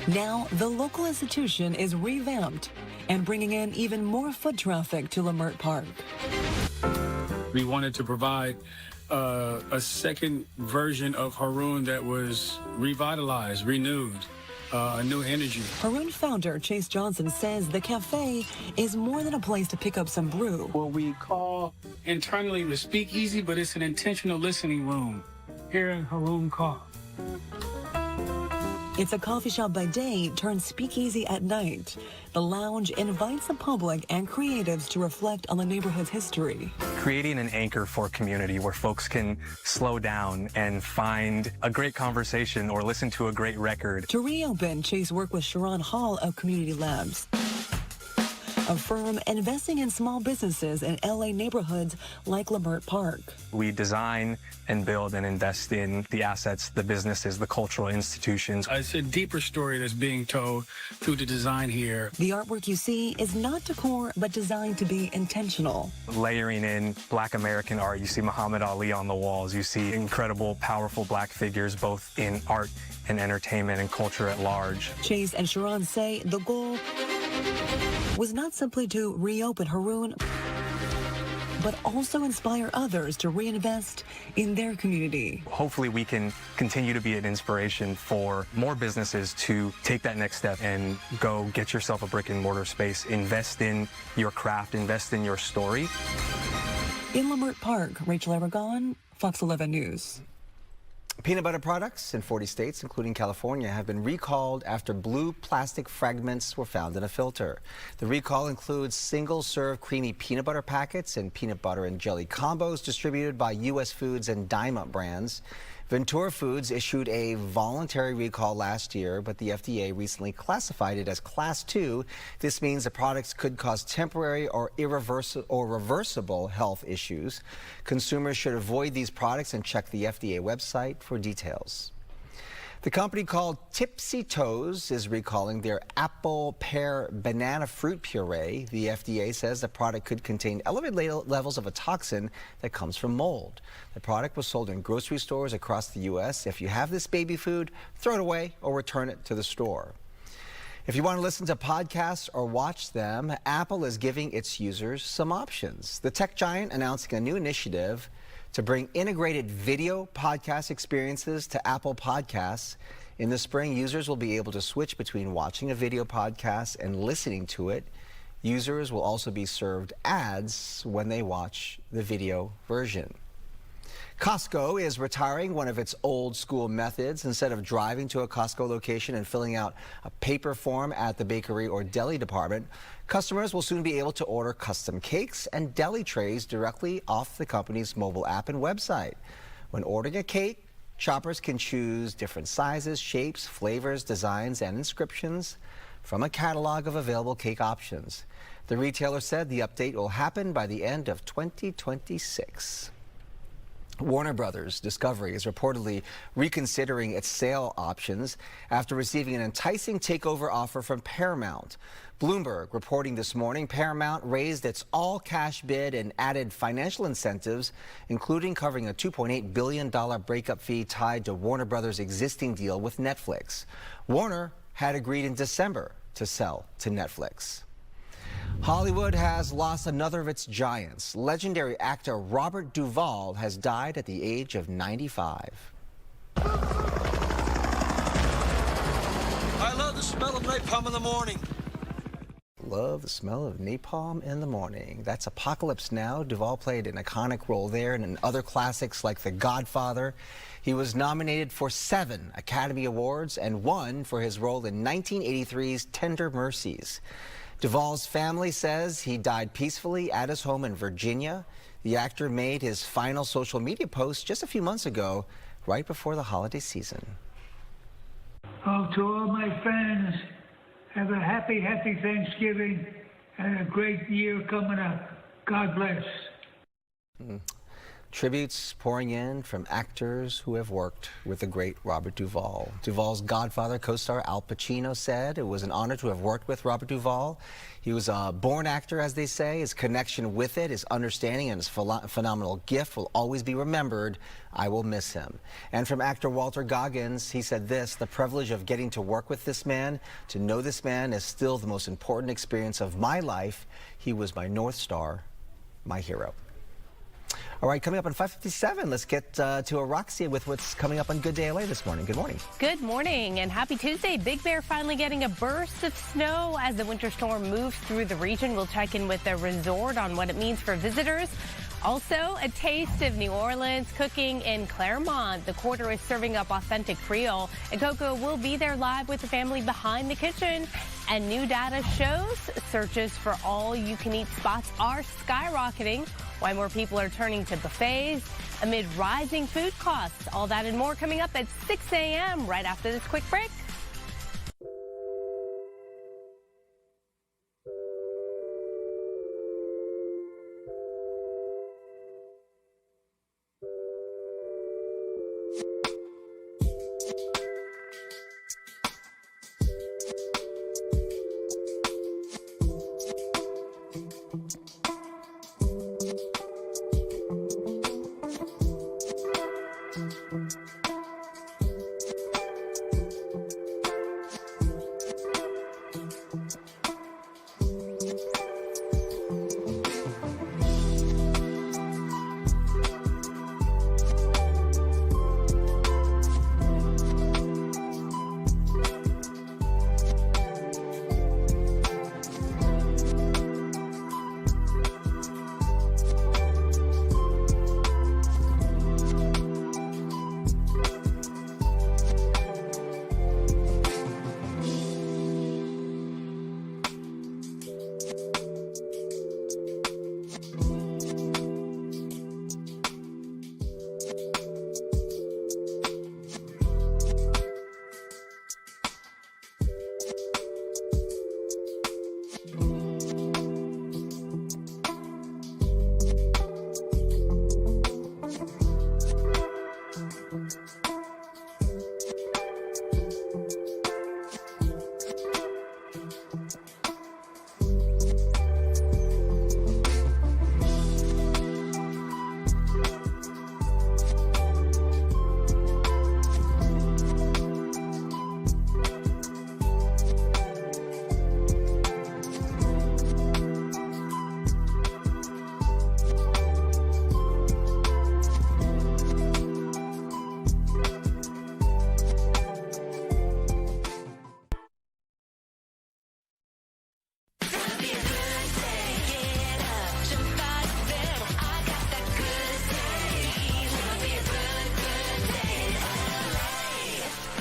Now, the local institution is revamped and bringing in even more foot traffic to Leimert Park. We wanted to provide a second version of Haroon that was revitalized, renewed, a new energy. Haroon founder Chase Johnson says the cafe is more than a place to pick up some brew. What we call internally the speakeasy, but it's an intentional listening room here in Haroon Car. It's a coffee shop by day turned speakeasy at night. The lounge invites the public and creatives to reflect on the neighborhood's history. Creating an anchor for community where folks can slow down and find a great conversation or listen to a great record. To reopen, Chase worked with Sharon Hall of Community Labs, a firm investing in small businesses in LA neighborhoods like Leimert Park. We design and build and invest in the assets, the businesses, the cultural institutions. It's a deeper story that's being told through the design here. The artwork you see is not decor, but designed to be intentional. Layering in Black American art, you see Muhammad Ali on the walls, you see incredible, powerful Black figures, both in art and entertainment and culture at large. Chase and Sharon say the goal was not simply to reopen Haroon, but also inspire others to reinvest in their community. Hopefully we can continue to be an inspiration for more businesses to take that next step and go get yourself a brick and mortar space, invest in your craft, invest in your story. In Leimert Park, Rachel Aragon, Fox 11 News. Peanut butter products in 40 states, including California, have been recalled after blue plastic fragments were found in a filter. The recall includes single-serve creamy peanut butter packets and peanut butter and jelly combos distributed by U.S. Foods and Dyma brands. Ventura Foods issued a voluntary recall last year, but the FDA recently classified it as Class 2. This means the products could cause temporary or reversible health issues. Consumers should avoid these products and check the FDA website for details. The company called Tipsy Toes is recalling their apple, pear, banana fruit puree. The FDA says the product could contain elevated levels of a toxin that comes from mold. The product was sold in grocery stores across the U.S. If you have this baby food, throw it away or return it to the store. If you want to listen to podcasts or watch them, Apple is giving its users some options. The tech giant announcing a new initiative to bring integrated video podcast experiences to Apple Podcasts. In the spring, users will be able to switch between watching a video podcast and listening to it. Users will also be served ads when they watch the video version. Costco is retiring one of its old school methods. Instead of driving to a Costco location and filling out a paper form at the bakery or deli department, customers will soon be able to order custom cakes and deli trays directly off the company's mobile app and website. When ordering a cake, shoppers can choose different sizes, shapes, flavors, designs, and inscriptions from a catalog of available cake options. The retailer said the update will happen by the end of 2026. Warner Brothers Discovery is reportedly reconsidering its sale options after receiving an enticing takeover offer from Paramount. Bloomberg reporting this morning Paramount raised its all-cash bid and added financial incentives, including covering a $2.8 billion breakup fee tied to Warner Brothers' existing deal with Netflix. Warner had agreed in December to sell to Netflix. Hollywood has lost another of its giants. Legendary actor Robert Duvall has died at the age of 95. I love the smell of napalm in the morning. Love the smell of napalm in the morning. That's Apocalypse Now. Duvall played an iconic role there and in other classics like The Godfather. He was nominated for 7 Academy Awards and 1 for his role in 1983's Tender Mercies. Duvall's family says he died peacefully at his home in Virginia. The actor made his final social media post just a few months ago, right before the holiday season. Oh, to all my fans, have a happy Thanksgiving and a great year coming up. God bless. Tributes pouring in from actors who have worked with the great Robert Duvall. Duvall's Godfather co-star Al Pacino said it was an honor to have worked with Robert Duvall. He was a born actor, as they say. His connection with it, his understanding, and his phenomenal gift will always be remembered. I will miss him. And from actor Walter Goggins, he said this: the privilege of getting to work with this man, to know this man, is still the most important experience of my life. He was my North Star, my hero. All right, coming up on 5:57, let's get to Roxy with what's coming up on Good Day LA this morning. Good morning. Good morning and happy Tuesday. Big Bear finally getting a burst of snow as the winter storm moves through the region. We'll check in with the resort on what it means for visitors. Also, a taste of New Orleans cooking in Claremont. The Quarter is serving up authentic Creole, and Coco will be there live with the family behind the kitchen. And new data shows searches for all-you-can-eat spots are skyrocketing. Why more people are turning to buffets amid rising food costs. All that and more coming up at 6 a.m. right after this quick break.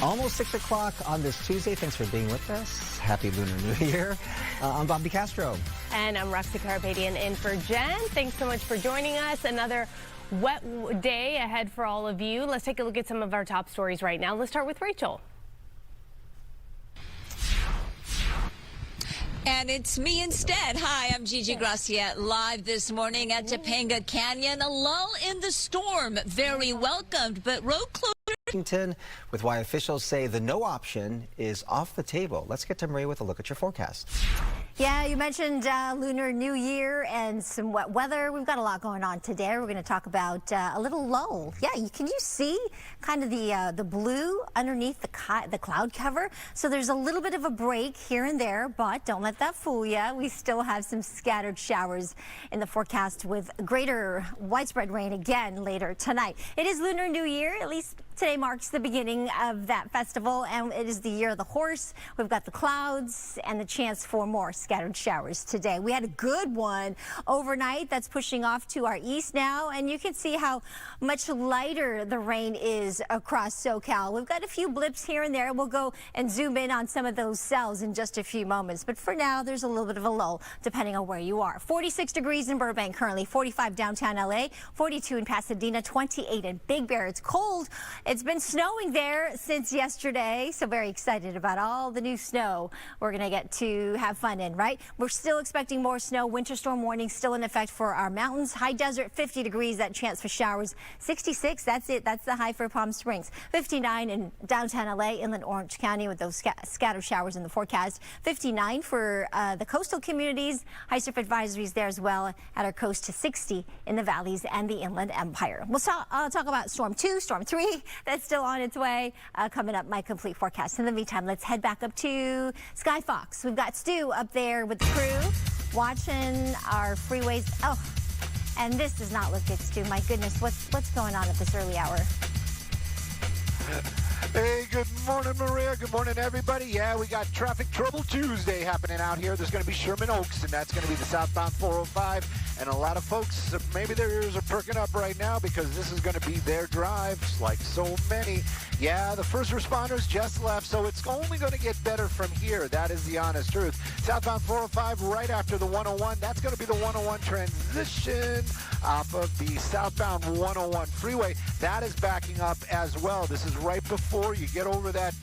Almost 6 o'clock on this Tuesday. Thanks for being with us. Happy Lunar New Year. I'm Bobby Castro. And I'm Roxy Carpadian in for Jen. Thanks so much for joining us. Another wet day ahead for all of you. Let's take a look at some of our top stories right now. Let's start with Rachel. And it's me instead. Hi, I'm Gigi Gracia, live this morning at Topanga Canyon. A lull in the storm. Very welcomed, but road closure. With why officials say the no option is off the table. Let's get to Maria with a look at your forecast. Yeah, you mentioned Lunar New Year and some wet weather. We've got a lot going on today. We're going to talk about a little lull. Yeah, can you see kind of the blue underneath the cloud cover? So there's a little bit of a break here and there, but don't let that fool you. We still have some scattered showers in the forecast with greater widespread rain again later tonight. It is Lunar New Year, at least today marks the beginning of that festival, and it is the year of the horse. We've got the clouds and the chance for more scattered showers today. We had a good one overnight that's pushing off to our east now, and you can see how much lighter the rain is across SoCal. We've got a few blips here and there. We'll go and zoom in on some of those cells in just a few moments, but for now there's a little bit of a lull depending on where you are. 46 degrees in Burbank currently, 45 downtown LA, 42 in Pasadena, 28 in Big Bear. It's cold It's been snowing there since yesterday, so very excited about all the new snow we're going to get to have fun in, right? We're still expecting more snow. Winter storm warning still in effect for our mountains. High desert, 50 degrees, that chance for showers. 66, that's it. That's the high for Palm Springs. 59 in downtown LA, inland Orange County with those scattered showers in the forecast. 59 for the coastal communities. High surf advisories there as well at our coast to 60 in the valleys and the Inland Empire. We'll talk about Storm 2, Storm 3, that's still on its way. Coming up, my complete forecast. In the meantime, let's head back up to Sky Fox. We've got Stu up there with the crew watching our freeways. Oh, and this does not look good, Stu. My goodness, what's going on at this early hour? Hey, good morning, Maria. Good morning, everybody. Yeah, we got Traffic Trouble Tuesday happening out here. There's going to be Sherman Oaks, and that's going to be the southbound 405. And a lot of folks, maybe their ears are perking up right now because this is going to be their drive, like so many. Yeah, the first responders just left, so it's only going to get better from here. That is the honest truth. Southbound 405 right after the 101. That's going to be the 101 transition off of the southbound 101 freeway. That is backing up as well. This is right before you get over that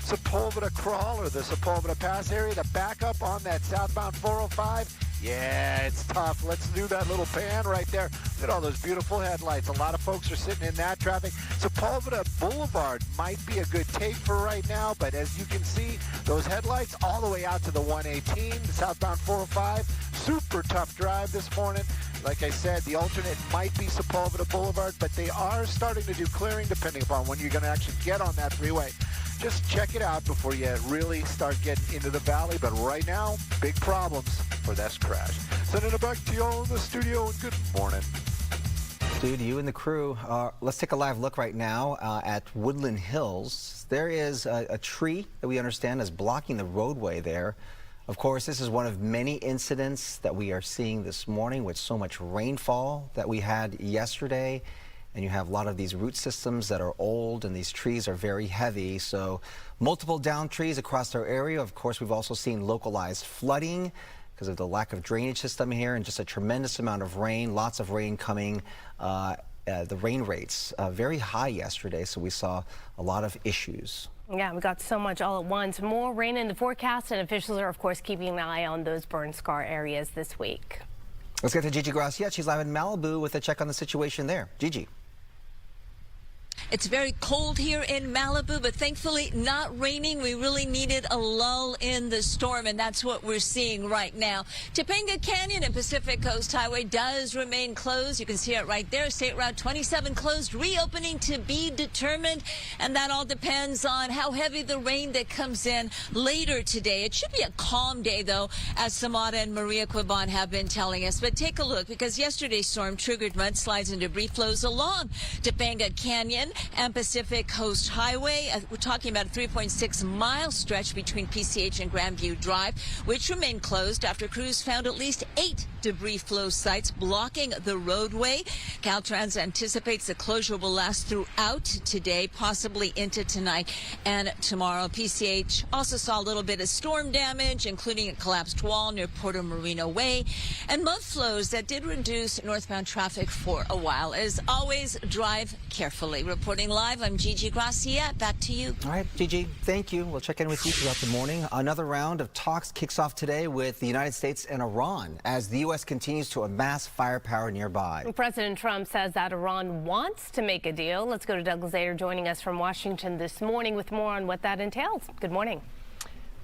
Sepulveda Crawl or the Sepulveda Pass area. The backup on that southbound 405. Yeah, it's tough. Let's do that little pan right there. Look at all those beautiful headlights. A lot of folks are sitting in that traffic. Sepulveda Boulevard might be a good take for right now, but as you can see, those headlights all the way out to the 118, the southbound 405. Super tough drive this morning. Like I said, the alternate might be Sepulveda Boulevard, but they are starting to do clearing depending upon when you're going to actually get on that freeway. Just check it out before you really start getting into the valley. But right now, big problems for this crash. Sending it back to you all in the studio, and good morning. Dude, you and the crew, let's take a live look right now at Woodland Hills. There is a tree that we understand is blocking the roadway there. Of course, this is one of many incidents that we are seeing this morning with so much rainfall that we had yesterday. And you have a lot of these root systems that are old, and these trees are very heavy. So multiple downed trees across our area. Of course, we've also seen localized flooding because of the lack of drainage system here and just a tremendous amount of rain, lots of rain coming. The rain rates very high yesterday, so we saw a lot of issues. Yeah, we got so much all at once. More rain in the forecast, and officials are, of course, keeping an eye on those burn scar areas this week. Let's get to Gigi Gracia. She's live in Malibu with a check on the situation there. Gigi. It's very cold here in Malibu, but thankfully not raining. We really needed a lull in the storm, and that's what we're seeing right now. Topanga Canyon and Pacific Coast Highway does remain closed. You can see it right there. State Route 27 closed, reopening to be determined, and that all depends on how heavy the rain that comes in later today. It should be a calm day, though, as Samada and Maria Quibon have been telling us. But take a look, because yesterday's storm triggered mudslides and debris flows along Topanga Canyon and Pacific Coast Highway. We're talking about a 3.6-mile stretch between PCH and Grandview Drive, which remained closed after crews found at least 8 debris flow sites blocking the roadway. Caltrans anticipates the closure will last throughout today, possibly into tonight and tomorrow. PCH also saw a little bit of storm damage, including a collapsed wall near Puerto Marino Way, and mud flows that did reduce northbound traffic for a while. As always, drive carefully. Reporting live, I'm Gigi Gracia. Back to you. All right, Gigi, thank you. We'll check in with you throughout the morning. Another round of talks kicks off today with the United States and Iran as the U.S. continues to amass firepower nearby. President Trump says that Iran wants to make a deal. Let's go to Douglas Ader joining us from Washington this morning with more on what that entails. Good morning.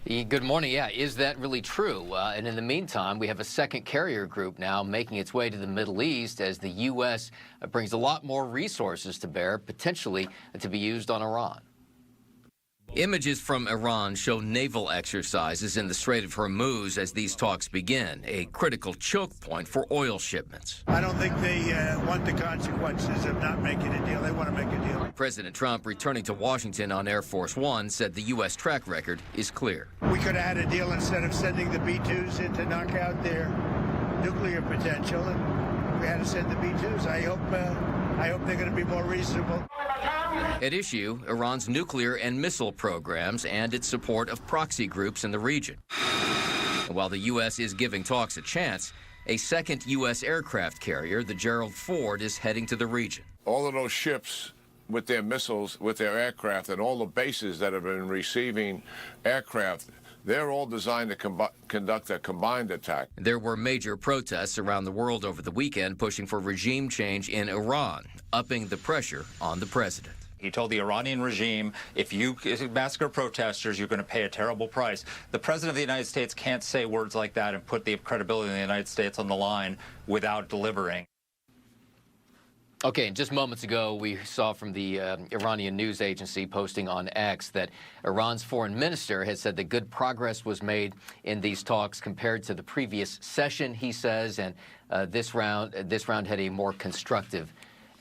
Good morning. Yeah, is that really true? And in the meantime, we have a second carrier group now making its way to the Middle East as the U.S. brings a lot more resources to bear, potentially to be used on Iran. Images from Iran show naval exercises in the Strait of Hormuz as these talks begin, a critical choke point for oil shipments. I don't think they want the consequences of not making a deal. They want to make a deal. President Trump, returning to Washington on Air Force One, said the U.S. track record is clear. We could have had a deal instead of sending the B-2s in to knock out their nuclear potential, and we had to send the B-2s. I hope they're going to be more reasonable. At issue, Iran's nuclear and missile programs and its support of proxy groups in the region. And while the U.S. is giving talks a chance, a second U.S. aircraft carrier, the Gerald Ford, is heading to the region. All of those ships with their missiles, with their aircraft, and all the bases that have been receiving aircraft, they're all designed to conduct a combined attack. There were major protests around the world over the weekend pushing for regime change in Iran, upping the pressure on the president. He told the Iranian regime, if you massacre protesters, you're going to pay a terrible price. The president of the United States can't say words like that and put the credibility of the United States on the line without delivering. Okay, and just moments ago, we saw from the Iranian news agency posting on X that Iran's foreign minister has said that good progress was made in these talks compared to the previous session, he says, and this round had a more constructive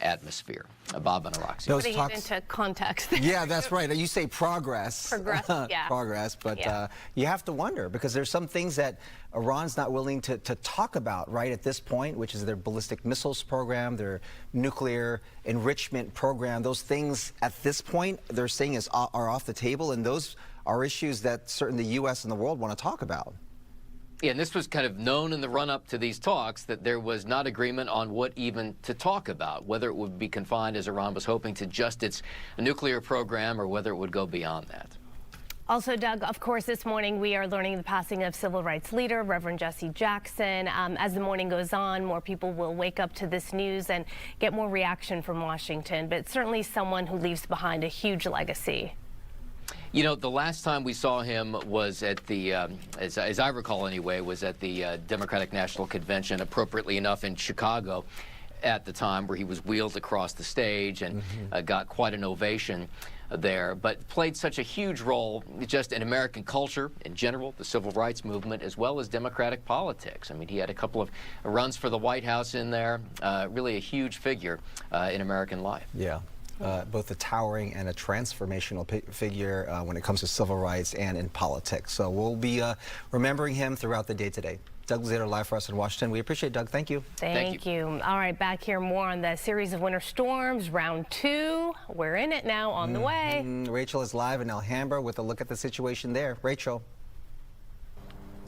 atmosphere. Bob and Araxi. Putting it into context. Yeah, that's right. You say progress. Progress, yeah. Progress, but you have to wonder because there's some things that Iran's not willing to talk about right at this point, which is their ballistic missiles program, their nuclear enrichment program. Those things at this point they're saying are off the table, and those are issues that certainly the U.S. and the world want to talk about. Yeah, and this was kind of known in the run-up to these talks that there was not agreement on what even to talk about, whether it would be confined, as Iran was hoping, to just its nuclear program or whether it would go beyond that. Also, Doug, of course, this morning we are learning the passing of civil rights leader Reverend Jesse Jackson. As the morning goes on, more people will wake up to this news and get more reaction from Washington, but certainly someone who leaves behind a huge legacy. You know, the last time we saw him was at the, as I recall anyway, was at the Democratic National Convention, appropriately enough, in Chicago at the time, where he was wheeled across the stage and got quite an ovation there, but played such a huge role just in American culture in general, the civil rights movement, as well as Democratic politics. I mean, he had a couple of runs for the White House in there, really a huge figure in American life. Yeah. Both a towering and a transformational figure when it comes to civil rights and in politics. So we'll be remembering him throughout the day today. Doug Luzader live for us in Washington. We appreciate it, Doug. Thank you. Thank you. All right, back here more on the series of winter storms, round 2. We're in it now, on the way. Rachel is live in Alhambra with a look at the situation there. Rachel.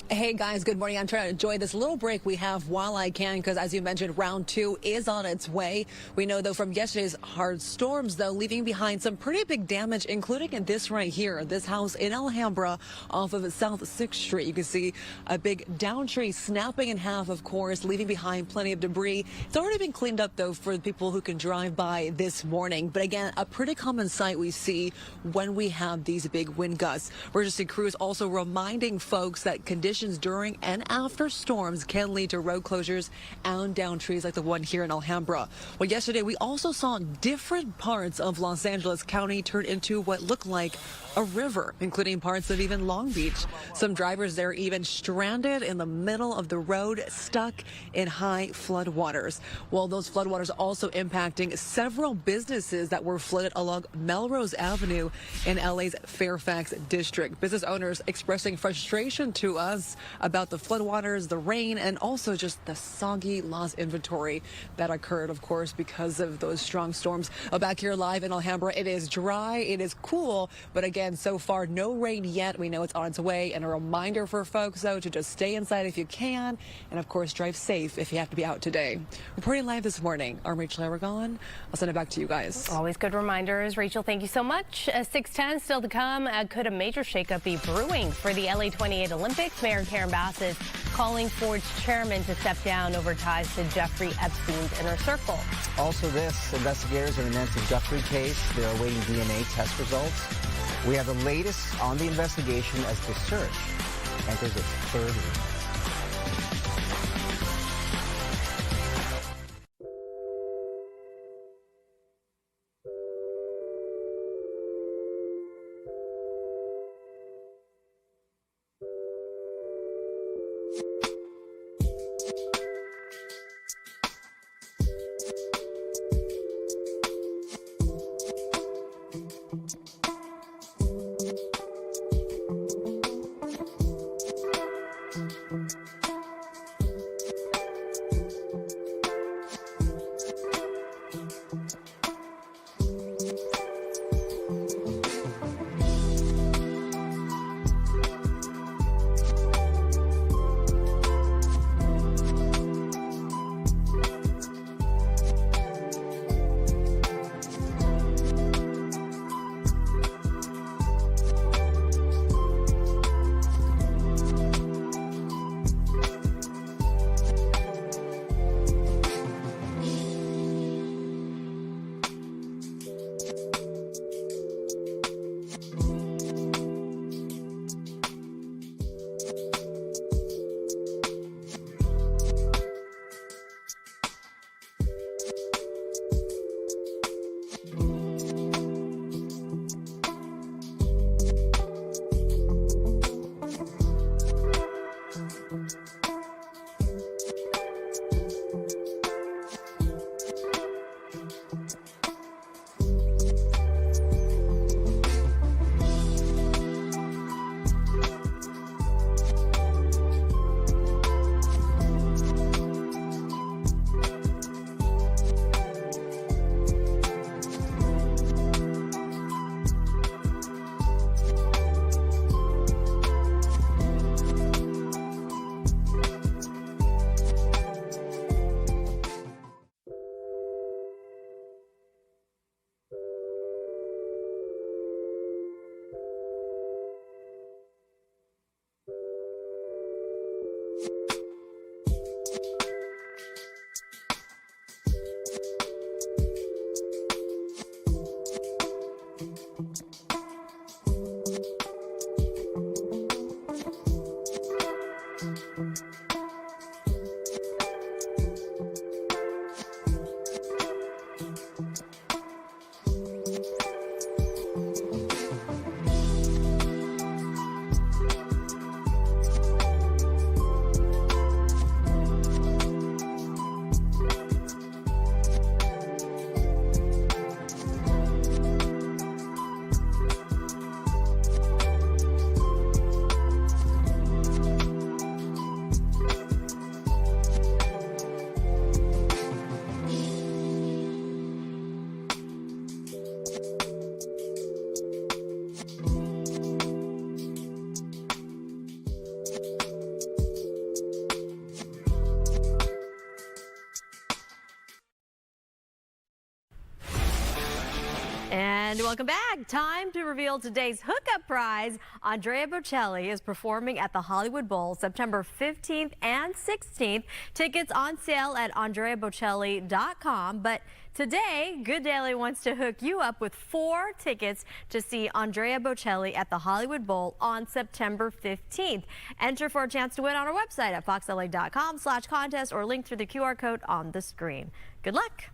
Hey guys, good morning. I'm trying to enjoy this little break we have while I can because, as you mentioned, round 2 is on its way. We know, though, from yesterday's hard storms, though, leaving behind some pretty big damage, including in this right here, this house in Alhambra off of South 6th Street. You can see a big down tree snapping in half, of course, leaving behind plenty of debris. It's already been cleaned up, though, for the people who can drive by this morning. But again, a pretty common sight we see when we have these big wind gusts. Emergency crews also reminding folks that conditions during and after storms can lead to road closures and down trees like the one here in Alhambra. Well, yesterday we also saw different parts of Los Angeles County turn into what looked like a river, including parts of even Long Beach. Some drivers there even stranded in the middle of the road, stuck in high flood waters. Well, those flood waters also impacting several businesses that were flooded along Melrose Avenue in LA's Fairfax district. Business owners expressing frustration to us about the floodwaters, the rain, and also just the soggy loss inventory that occurred, of course, because of those strong storms. Back here live in Alhambra, it is dry, it is cool, but again, so far, no rain yet. We know it's on its way, and a reminder for folks, though, to just stay inside if you can, and of course, drive safe if you have to be out today. Reporting live this morning, I'm Rachel Aragon. I'll send it back to you guys. Always good reminders. Rachel, thank you so much. 6:10 still to come. Could a major shakeup be brewing for the LA 28 Olympics? Mayor Karen Bass is calling for its chairman to step down over ties to Jeffrey Epstein's inner circle. Also this, investigators in the Nancy Guthrie case, they're awaiting DNA test results. We have the latest on the investigation as the search enters its 3rd week. welcome back. Time to reveal today's hookup prize. Andrea Bocelli is performing at the Hollywood Bowl September 15th and 16th. Tickets on sale at andreabocelli.com. But today, Good Daily wants to hook you up with 4 tickets to see Andrea Bocelli at the Hollywood Bowl on September 15th. Enter for a chance to win on our website at foxla.com/contest or link through the QR code on the screen. Good luck.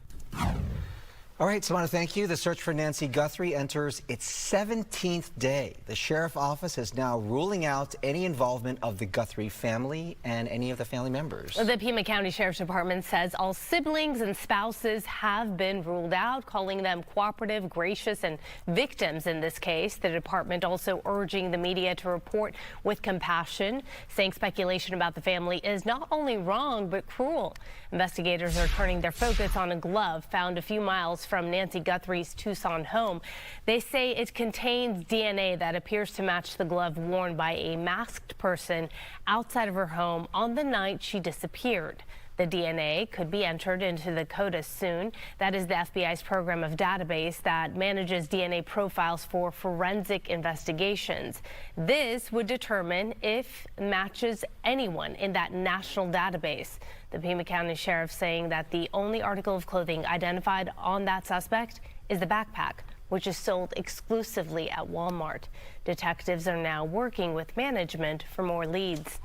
All right, Samana, thank you. The search for Nancy Guthrie enters its 17th day. The sheriff's office is now ruling out any involvement of the Guthrie family and any of the family members. The Pima County Sheriff's Department says all siblings and spouses have been ruled out, calling them cooperative, gracious, and victims in this case. The department also urging the media to report with compassion, saying speculation about the family is not only wrong, but cruel. Investigators are turning their focus on a glove found a few miles from Nancy Guthrie's Tucson home. They say it contains DNA that appears to match the glove worn by a masked person outside of her home on the night she disappeared. The DNA could be entered into the CODIS soon. That is the FBI's program of database that manages DNA profiles for forensic investigations. This would determine if it matches anyone in that national database. The Pima County Sheriff saying that the only article of clothing identified on that suspect is the backpack, which is sold exclusively at Walmart. Detectives are now working with management for more leads.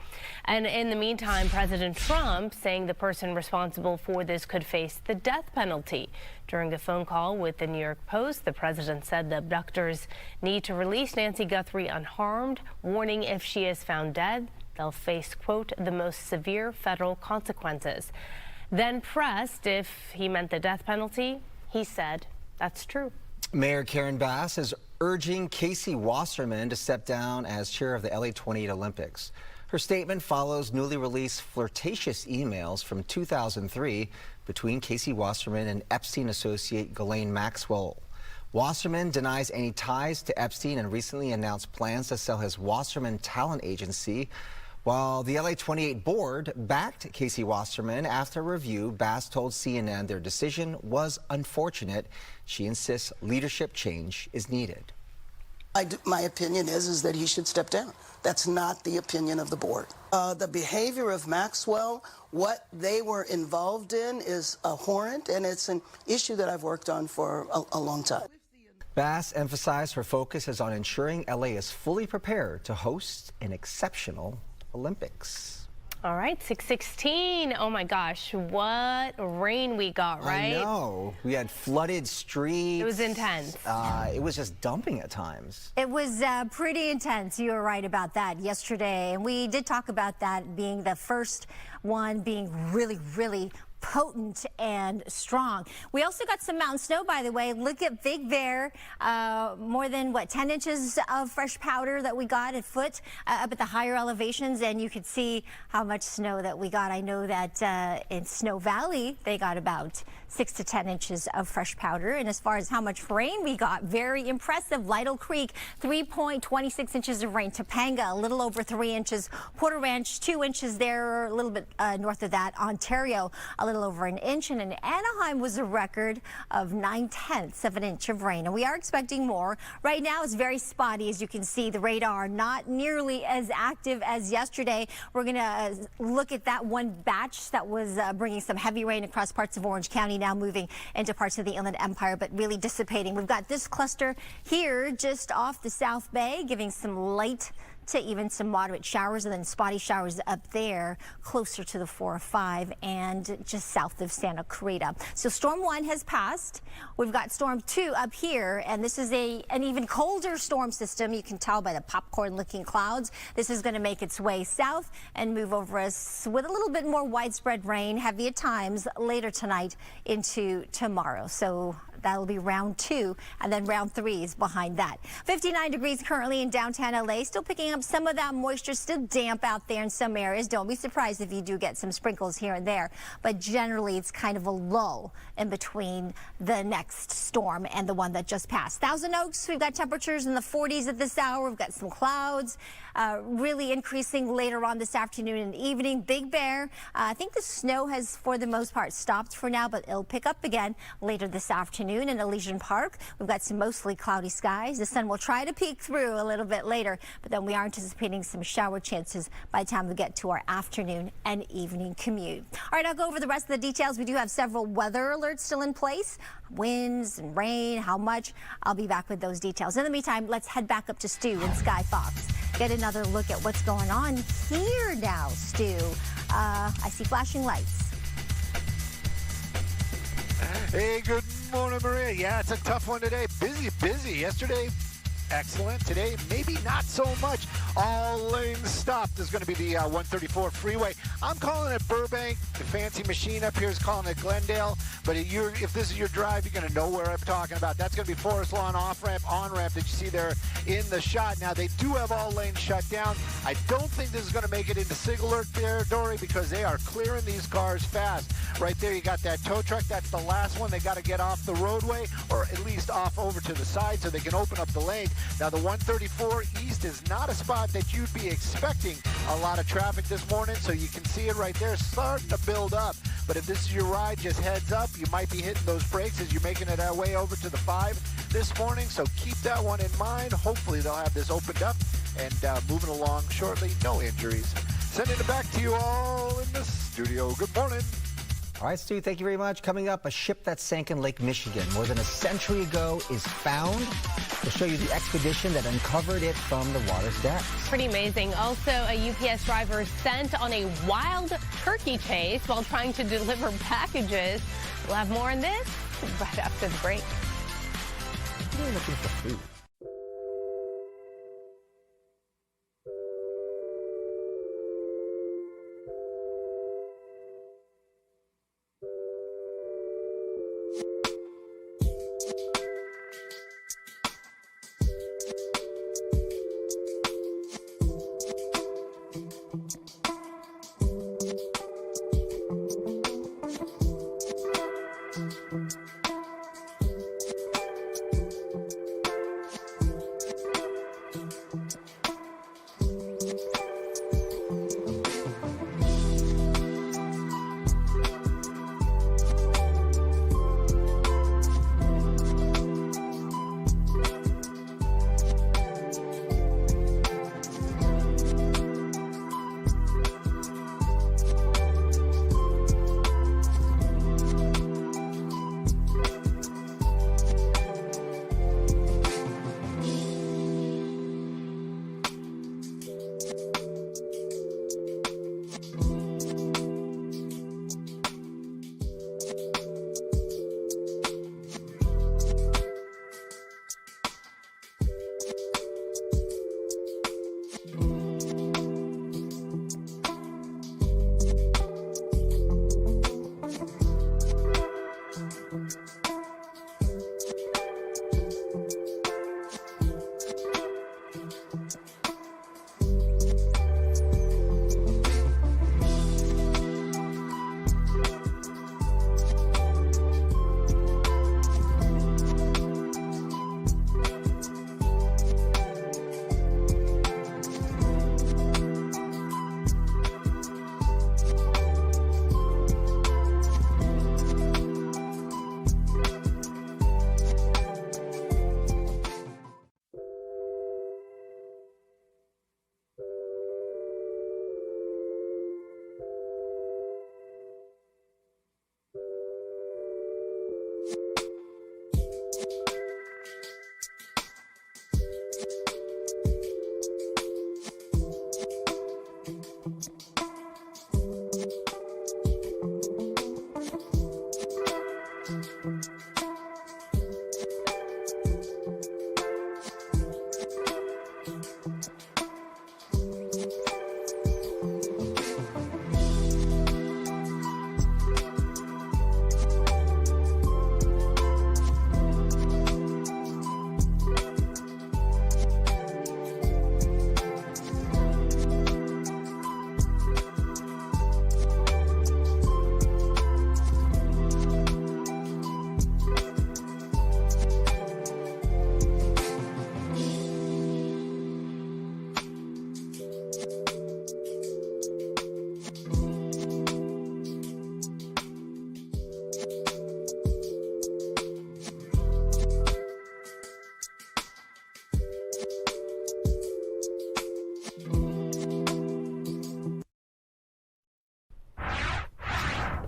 And in the meantime, President Trump saying the person responsible for this could face the death penalty. During a phone call with the New York Post, the president said the abductors need to release Nancy Guthrie unharmed, warning if she is found dead, they'll face, quote, the most severe federal consequences. Then pressed if he meant the death penalty, he said, that's true. Mayor Karen Bass is urging Casey Wasserman to step down as chair of the LA 28 Olympics. Her statement follows newly released flirtatious emails from 2003 between Casey Wasserman and Epstein associate Ghislaine Maxwell. Wasserman denies any ties to Epstein and recently announced plans to sell his Wasserman Talent Agency. While the LA 28 board backed Casey Wasserman after review, Bass told CNN their decision was unfortunate. She insists leadership change is needed. My opinion is that he should step down. That's not the opinion of the board. The behavior of Maxwell, what they were involved in, is abhorrent, and it's an issue that I've worked on for a long time. Bass emphasized her focus is on ensuring LA is fully prepared to host an exceptional Olympics. All right, 6:16. Oh my gosh, what rain we got, right? I know. We had flooded streets. It was intense. It was just dumping at times. It was pretty intense. You were right about that yesterday. And we did talk about that being the first one being really, really potent and strong. We also got some mountain snow, by the way. Look at Big Bear. More than, 10 inches of fresh powder that we got at foot up at the higher elevations, and you could see how much snow that we got. I know that in Snow Valley, they got about 6 to 10 inches of fresh powder. And as far as how much rain we got, very impressive. Lytle Creek, 3.26 inches of rain. Topanga, a little over 3 inches. Porter Ranch, 2 inches there, a little bit north of that. Ontario, a little over an inch, and in Anaheim was a record of 9/10 of an inch of rain. And we are expecting more. Right now it's very spotty, as you can see. The radar not nearly as active as yesterday. We're going to look at that one batch that was bringing some heavy rain across parts of Orange County, now moving into parts of the Inland Empire, but really dissipating. We've got this cluster here just off the South Bay, giving some light to even some moderate showers, and then spotty showers up there closer to the 4 or 5 and just south of Santa Clarita. So storm 1 has passed. We've got storm 2 up here, and this is an even colder storm system. You can tell by the popcorn looking clouds. This is going to make its way south and move over us with a little bit more widespread rain, heavy at times later tonight into tomorrow. So that'll be round 2, and then round 3 is behind that. 59 degrees currently in downtown LA, still picking up some of that moisture, still damp out there in some areas. Don't be surprised if you do get some sprinkles here and there, but generally it's kind of a lull in between the next storm and the one that just passed. Thousand Oaks, we've got temperatures in the 40s at this hour. We've got some clouds really increasing later on this afternoon and evening. Big Bear, I think the snow has for the most part stopped for now, but it'll pick up again later this afternoon. afternoon in Elysian Park. We've got some mostly cloudy skies. The sun will try to peek through a little bit later, but then we are anticipating some shower chances by the time we get to our afternoon and evening commute. All right, I'll go over the rest of the details. We do have several weather alerts still in place. Winds and rain, how much? I'll be back with those details. In the meantime, let's head back up to Stu and Sky Fox. Get another look at what's going on here now, Stu. I see flashing lights. Hey, good morning, Maria. Yeah, it's a tough one today. Busy. Yesterday, excellent. Today, maybe not so much. All lanes stopped. There's going to be the 134 freeway. I'm calling it Burbank. The fancy machine up here is calling it Glendale. But if this is your drive, you're going to know where I'm talking about. That's going to be Forest Lawn off-ramp, on-ramp that you see there in the shot. Now, they do have all lanes shut down. I don't think this is going to make it into SIG alert territory because they are clearing these cars fast. Right there, you got that tow truck. That's the last one. They got to get off the roadway or at least off over to the side so they can open up the lane. Now, the 134 East is not a spot that you'd be expecting a lot of traffic this morning, so you can see it right there starting to build up. But if this is your ride, just heads up. You might be hitting those brakes as you're making it our way over to the 5 this morning, so keep that one in mind. Hopefully, they'll have this opened up and moving along shortly. No injuries. Sending it back to you all in the studio. Good morning. All right, Stu, thank you very much. Coming up, a ship that sank in Lake Michigan more than a century ago is found. We'll show you the expedition that uncovered it from the water's depths. Pretty amazing. Also, a UPS driver sent on a wild turkey chase while trying to deliver packages. We'll have more on this right after the break. We're looking for food.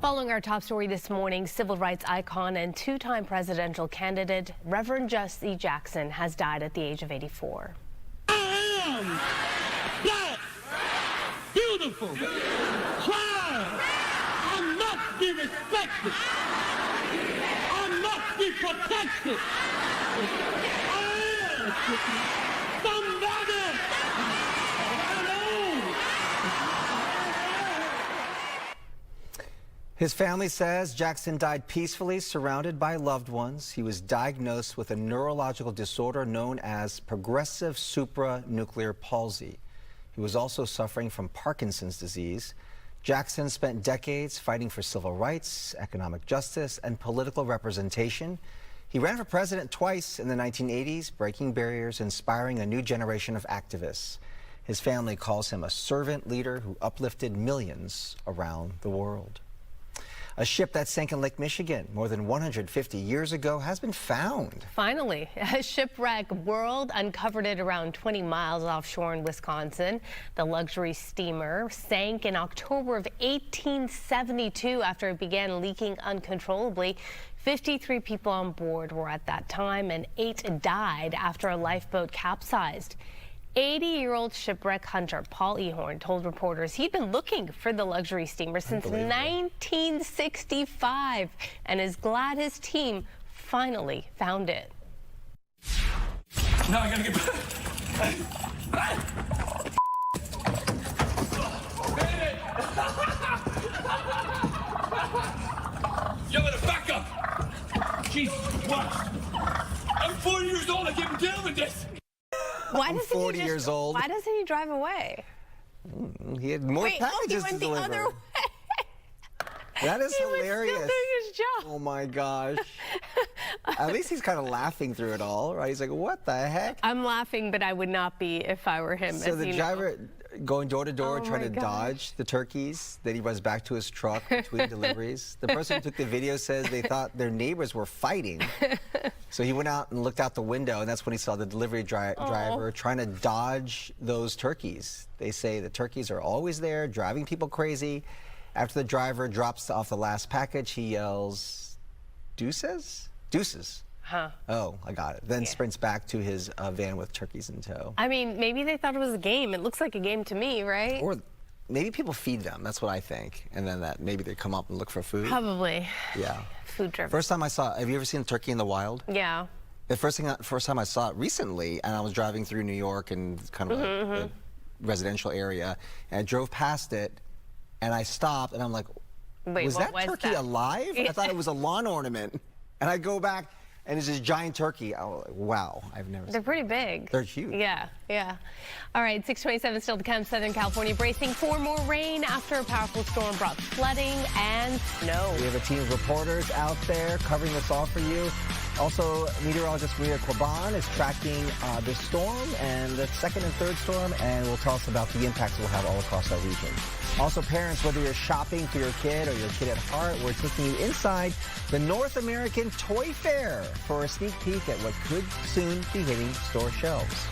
Following our top story this morning, civil rights icon and two-time presidential candidate Reverend Jesse Jackson has died at the age of 84. I am black, beautiful, proud. I must be respected. I must be protected. I am somebody. His family says Jackson died peacefully, surrounded by loved ones. He was diagnosed with a neurological disorder known as progressive supranuclear palsy. He was also suffering from Parkinson's disease. Jackson spent decades fighting for civil rights, economic justice, and political representation. He ran for president twice in the 1980s, breaking barriers, inspiring a new generation of activists. His family calls him a servant leader who uplifted millions around the world. A ship that sank in Lake Michigan more than 150 years ago has been found. Finally, a shipwreck world uncovered it around 20 miles offshore in Wisconsin. The luxury steamer sank in October of 1872 after it began leaking uncontrollably. 53 people on board were at that time, and 8 died after a lifeboat capsized. 80-year-old shipwreck hunter Paul Ehorn told reporters he'd been looking for the luxury steamer since 1965 and is glad his team finally found it. Now I gotta get back. You better back up. Jesus Christ. I'm 40 years old. I can't be dealing with this. Why I'm doesn't 40 he years old. Why doesn't he drive away? He had more Wait, packages he went to the deliver. other way. That is He was still hilarious. doing his job. Oh my gosh. At least he's kind of laughing through it all, right? He's like, what the heck? I'm laughing, but I would not be if I were him. So as the you driver going door to door Oh trying my to gosh. dodge the turkeys. Then he runs back to his truck between deliveries. The person who took the video says they thought their neighbors were fighting. So he went out and looked out the window, and that's when he saw the delivery driver trying to dodge those turkeys. They say the turkeys are always there, driving people crazy. After the driver drops off the last package, he yells, "Deuces? Deuces." Huh. Oh, I got it. Then sprints back to his van with turkeys in tow. I mean, maybe they thought it was a game. It looks like a game to me, right? Or maybe people feed them. That's what I think. And then that maybe they come up and look for food. Probably. Yeah. Food driven. First time I saw, have you ever seen a turkey in the wild? Yeah. The first time I saw it recently, and I was driving through New York and kind of a residential area, and I drove past it, and I stopped, and I'm like, Wait, was what that was turkey that? alive? I thought it was a lawn ornament. And I go back, and it's this giant turkey. I was like, wow, I've never seen. They're pretty big. They're huge. Yeah, yeah. All right, 627 still to come. Southern California bracing for more rain after a powerful storm brought flooding and snow. We have a team of reporters out there covering this all for you. Also, meteorologist Maria Corban is tracking the storm and the second and third storm, and will tell us about the impacts it will have all across our region. Also, parents, whether you're shopping for your kid or your kid at heart, we're taking you inside the North American Toy Fair for a sneak peek at what could soon be hitting store shelves.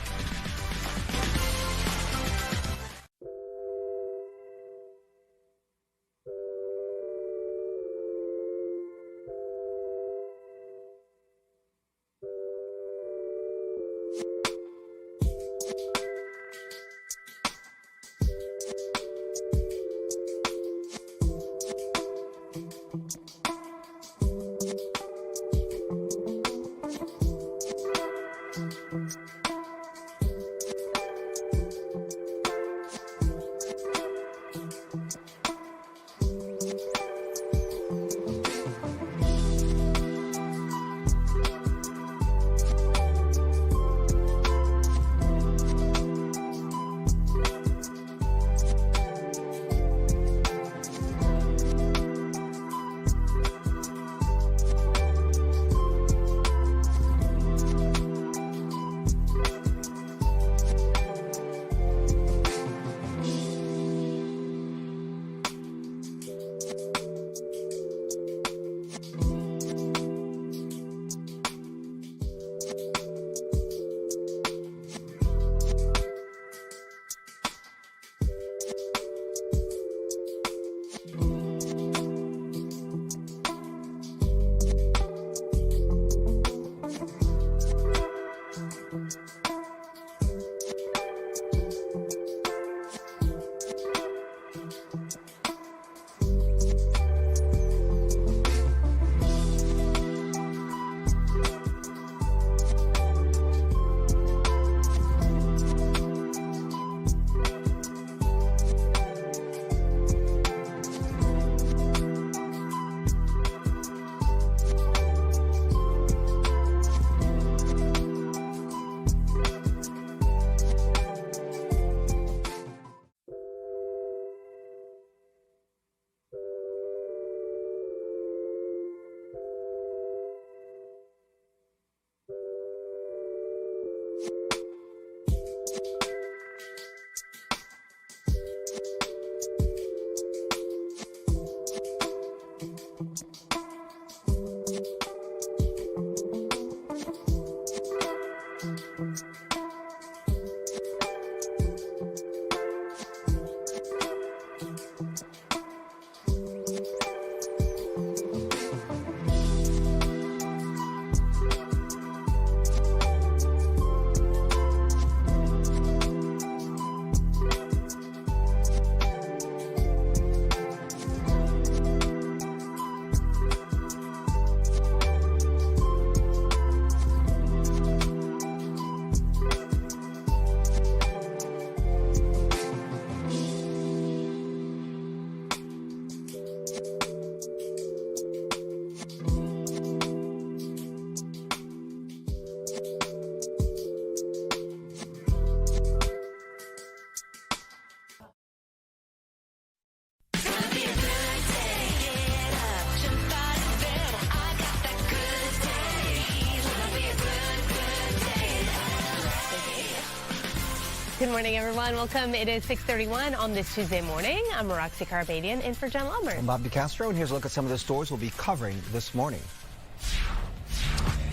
Good morning, everyone. Welcome. It is 6:31 on this Tuesday morning. I'm Roxy Carabadian in for Jen Lumber. I'm Bob DeCastro, and here's a look at some of the stories we'll be covering this morning.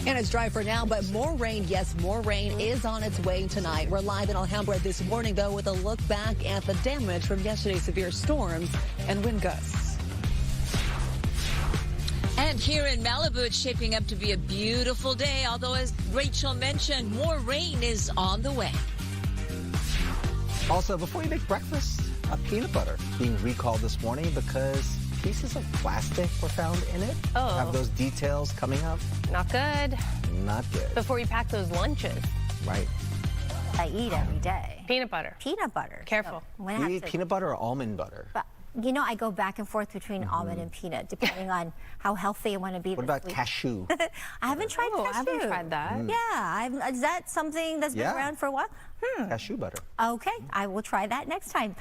And it's dry for now, but more rain, yes, more rain is on its way tonight. We're live in Alhambra this morning, though, with a look back at the damage from yesterday's severe storms and wind gusts. And here in Malibu, it's shaping up to be a beautiful day, although as Rachel mentioned, more rain is on the way. Also, before you make breakfast, a peanut butter being recalled this morning because pieces of plastic were found in it. Oh. Have those details coming up. Not good. Not good. Before you pack those lunches. Right. I eat every day. Peanut butter. Peanut butter. Careful. So when I Do have you eat to- peanut butter or almond butter? But, you know, I go back and forth between almond and peanut, depending on how healthy I want to be. What about cashew? I haven't tried cashew. I haven't tried that. Yeah, is that something that's been Yeah. around for a while? Cashew butter. Okay, I will try that next time.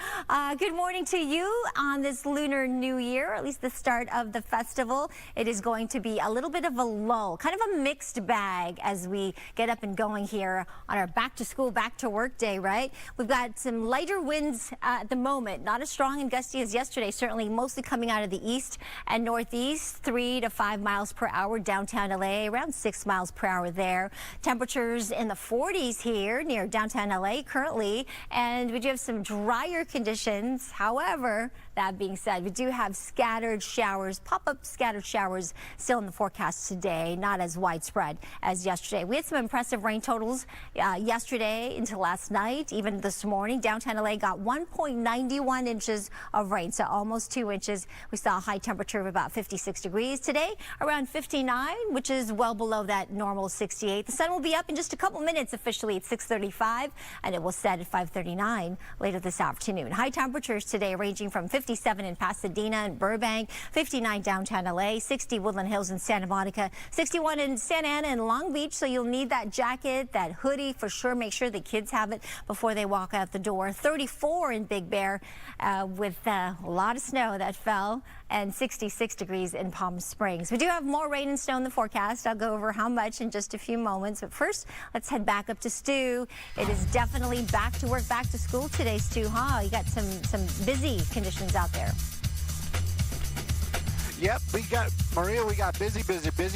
Good morning to you on this Lunar New Year, or at least the start of the festival. It is going to be a little bit of a lull, kind of a mixed bag as we get up and going here on our back to school, back to work day, right? We've got some lighter winds at the moment, not as strong and gusty as yesterday, certainly mostly coming out of the east and northeast, 3 to 5 miles per hour downtown LA, around 6 miles per hour there. Temperatures in the 40s here near downtown LA currently, and we do have some drier conditions. However, that being said, we do have scattered showers, pop-up scattered showers still in the forecast today, not as widespread as yesterday. We had some impressive rain totals yesterday into last night, even this morning. Downtown LA got 1.91 inches of rain, so almost 2 inches. We saw a high temperature of about 56 degrees. Today, around 59, which is well below that normal 68. The sun will be up in just a couple minutes officially at 6:35, and it will set at 5:39 later this afternoon. High temperatures today ranging from 57 in Pasadena and Burbank, 59 downtown LA, 60 Woodland Hills and Santa Monica, 61 in Santa Ana and Long Beach. So you'll need that jacket, that hoodie for sure. Make sure the kids have it before they walk out the door. 34 in Big Bear with a lot of snow that fell, and 66 degrees in Palm Springs. We do have more rain and snow in the forecast. I'll go over how much in just a few moments. But first, let's head back up to Stu. It is definitely back to work, back to school today, Stu, huh? You got some busy conditions out there. Yep, we got busy,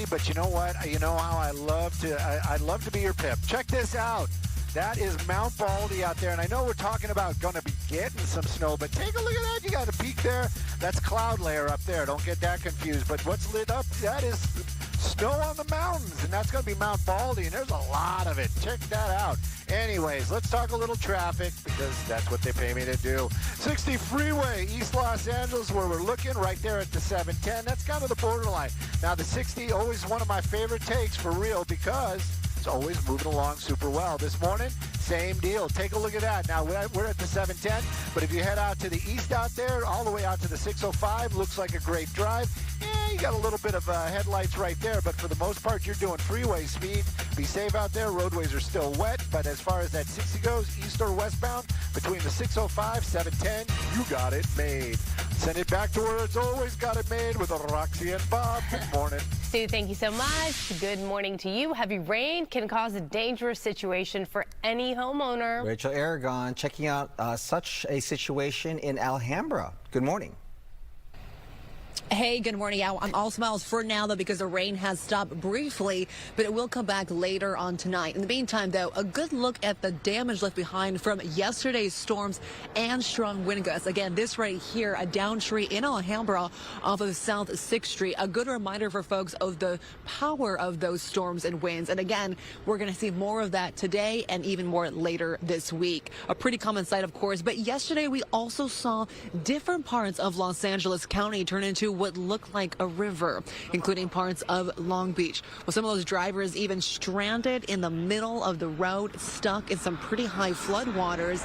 but you know what? You know how I'd love to be your pip. Check this out. That is Mount Baldy out there, and I know we're talking about going to be getting some snow, but take a look at that. You got a peak there. That's cloud layer up there. Don't get that confused. But what's lit up, that is snow on the mountains, and that's going to be Mount Baldy, and there's a lot of it. Check that out. Anyways, let's talk a little traffic because that's what they pay me to do. 60 freeway, East Los Angeles, where we're looking right there at the 710. That's kind of the borderline. Now, the 60, always one of my favorite takes for real because it's always moving along super well. This morning, same deal. Take a look at that. Now, we're at the 710, but if you head out to the east out there, all the way out to the 605, looks like a great drive. Yeah, you got a little bit of headlights right there, but for the most part, you're doing freeway speed. Be safe out there. Roadways are still wet, but as far as that 60 goes, east or westbound, between the 605, 710, you got it made. Send it back to where it's always got it made with Roxy and Bob. Good morning. Stu, thank you so much. Good morning to you. Heavy rain can cause a dangerous situation for any homeowner. Rachel Aragon checking out such a situation in Alhambra. Good morning. Hey, good morning. Yeah, I'm all smiles for now, though, because the rain has stopped briefly, but it will come back later on tonight. In the meantime, though, a good look at the damage left behind from yesterday's storms and strong wind gusts. Again, this right here, a down tree in Alhambra off of South 6th Street. A good reminder for folks of the power of those storms and winds. And again, we're going to see more of that today and even more later this week. A pretty common sight, of course, but yesterday we also saw different parts of Los Angeles County turn into what looked like a river, including parts of Long Beach. Well, some of those drivers even stranded in the middle of the road, stuck in some pretty high flood waters.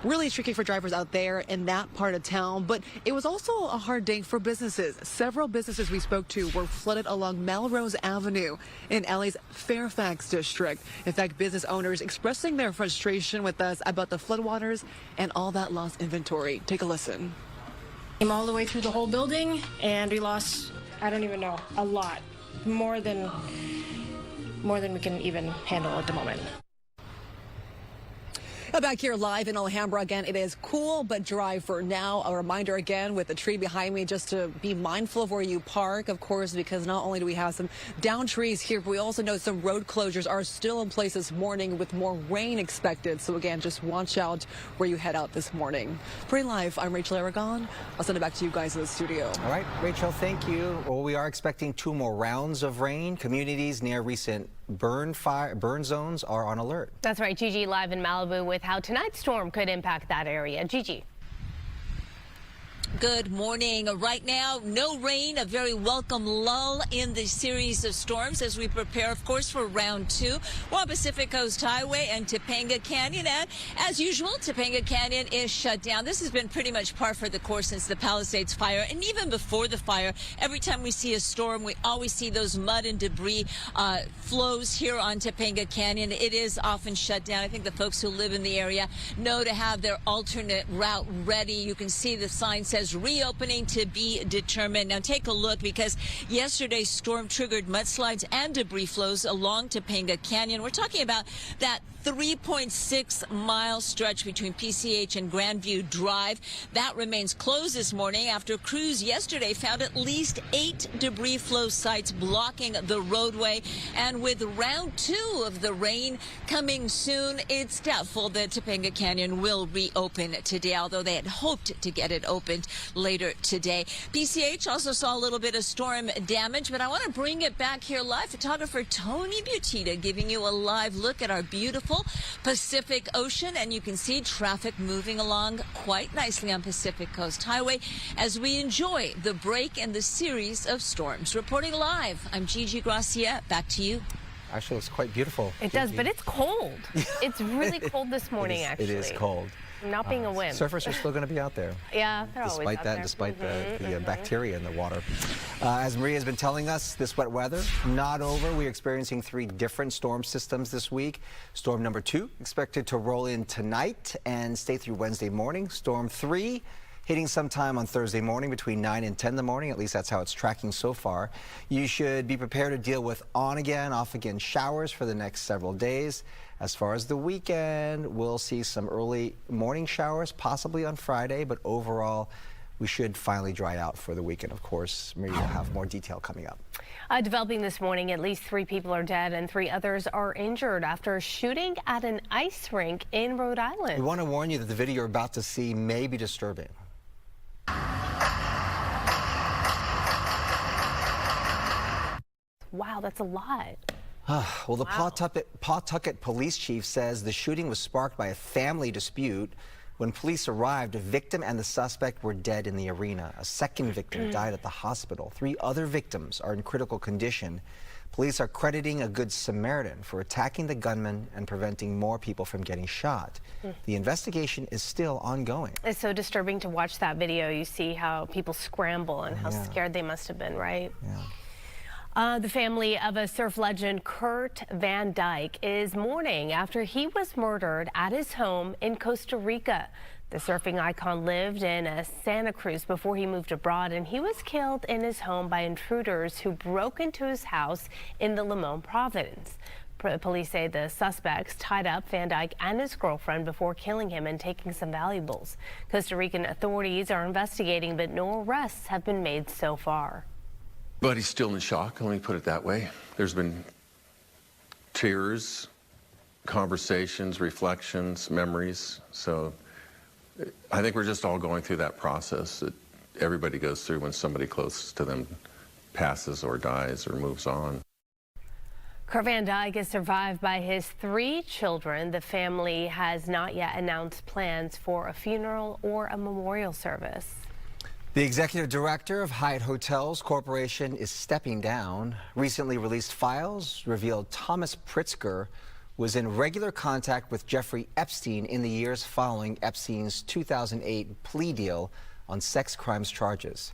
Really tricky for drivers out there in that part of town, but it was also a hard day for businesses. Several businesses we spoke to were flooded along Melrose Avenue in LA's Fairfax district. In fact, business owners expressing their frustration with us about the floodwaters and all that lost inventory. Take a listen. Came all the way through the whole building, and we lost, I don't even know, a lot. More than we can even handle at the moment. Back here live in Alhambra again, it is cool but dry for now. A reminder again with the tree behind me just to be mindful of where you park, of course, because not only do we have some down trees here, but we also know some road closures are still in place this morning with more rain expected. So again, just watch out where you head out this morning. Pretty live, I'm Rachel Aragon. I'll send it back to you guys in the studio. All right, Rachel, thank you. Well, we are expecting 2 more rounds of rain. Communities near recent burn zones are on alert. That's right, Gigi live in Malibu with how tonight's storm could impact that area. Gigi. Good morning. Right now, no rain, a very welcome lull in the series of storms as we prepare, of course, for round 2. We're on Pacific Coast Highway and Topanga Canyon. And as usual, Topanga Canyon is shut down. This has been pretty much par for the course since the Palisades fire. And even before the fire, every time we see a storm, we always see those mud and debris flows here on Topanga Canyon. It is often shut down. I think the folks who live in the area know to have their alternate route ready. You can see the sign says reopening to be determined. Now take a look, because yesterday's storm triggered mudslides and debris flows along Topanga Canyon. We're talking about that 3.6-mile stretch between PCH and Grandview Drive. That remains closed this morning after crews yesterday found at least 8 debris flow sites blocking the roadway. And with round 2 of the rain coming soon, it's doubtful that Topanga Canyon will reopen today, although they had hoped to get it opened later today. PCH also saw a little bit of storm damage, but I want to bring it back here live. Photographer Tony Butita giving you a live look at our beautiful Pacific Ocean, and you can see traffic moving along quite nicely on Pacific Coast Highway as we enjoy the break in the series of storms. Reporting live, I'm Gigi Gracia. Back to you. Actually, it's quite beautiful. It does, but it's cold. It's really cold this morning, actually. It is cold. Not being a wimp. Surfers are still going to be out there. Yeah, they're always out there. Despite the bacteria in the water. As Maria has been telling us, this wet weather not over. We're experiencing 3 different storm systems this week. Storm number 2 expected to roll in tonight and stay through Wednesday morning. Storm 3 hitting sometime on Thursday morning between 9 and 10 in the morning. At least that's how it's tracking so far. You should be prepared to deal with on-again, off-again showers for the next several days. As far as the weekend, we'll see some early morning showers, possibly on Friday, but overall, we should finally dry out for the weekend. Of course, Maria will have more detail coming up. Developing this morning, at least 3 people are dead and 3 others are injured after a shooting at an ice rink in Rhode Island. We want to warn you that the video you're about to see may be disturbing. Wow, that's a lot. Well, the Pawtucket police chief says the shooting was sparked by a family dispute. When police arrived, a victim and the suspect were dead in the arena. A second victim died at the hospital. 3 other victims are in critical condition. Police are crediting a Good Samaritan for attacking the gunman and preventing more people from getting shot. The investigation is still ongoing. It's so disturbing to watch that video. You see how people scramble and how scared they must have been, right? Yeah. The family of a surf legend, Kurt Van Dyke, is mourning after he was murdered at his home in Costa Rica. The surfing icon lived in Santa Cruz before he moved abroad, and he was killed in his home by intruders who broke into his house in the Limon province. Police say the suspects tied up Van Dyke and his girlfriend before killing him and taking some valuables. Costa Rican authorities are investigating, but no arrests have been made so far. But he's still in shock, let me put it that way. There's been tears, conversations, reflections, memories. So I think we're just all going through that process that everybody goes through when somebody close to them passes or dies or moves on. Kurt Van Dyke is survived by his 3 children. The family has not yet announced plans for a funeral or a memorial service. The executive director of Hyatt Hotels Corporation is stepping down. Recently released files revealed Thomas Pritzker was in regular contact with Jeffrey Epstein in the years following Epstein's 2008 plea deal on sex crimes charges.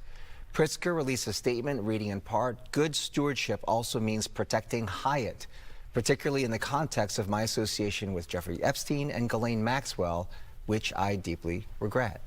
Pritzker released a statement reading in part, "Good stewardship also means protecting Hyatt, particularly in the context of my association with Jeffrey Epstein and Ghislaine Maxwell, which I deeply regret."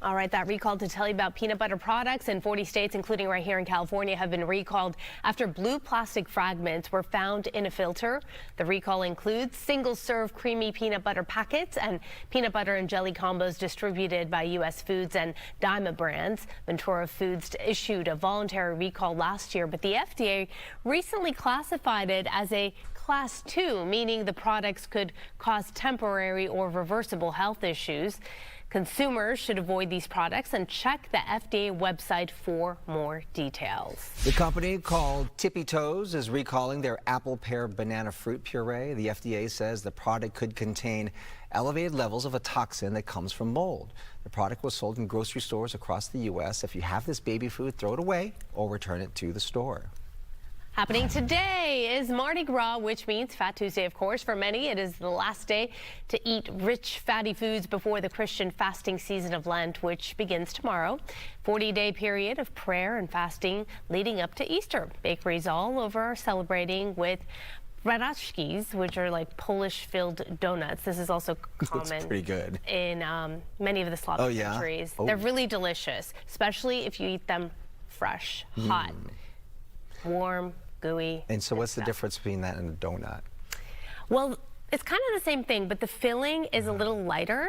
All right, that recall to tell you about peanut butter products in 40 states, including right here in California, have been recalled after blue plastic fragments were found in a filter. The recall includes single-serve creamy peanut butter packets and peanut butter and jelly combos distributed by U.S. Foods and Dyma Brands. Ventura Foods issued a voluntary recall last year, but the FDA recently classified it as a Class 2, meaning the products could cause temporary or reversible health issues. Consumers should avoid these products and check the FDA website for more details. The company called Tippy Toes is recalling their apple pear banana fruit puree. The FDA says the product could contain elevated levels of a toxin that comes from mold. The product was sold in grocery stores across the U.S. If you have this baby food, throw it away or return it to the store. Happening today is Mardi Gras, which means Fat Tuesday, of course. For many, it is the last day to eat rich, fatty foods before the Christian fasting season of Lent, which begins tomorrow. 40-day period of prayer and fasting leading up to Easter. Bakeries all over are celebrating with radaczkis, which are like Polish-filled donuts. This is also common. That's pretty good. In many of the Slavic countries. They're really delicious, especially if you eat them fresh, hot, warm, gooey. And so what's the difference between that and a donut? Well, it's kind of the same thing, but the filling is a little lighter.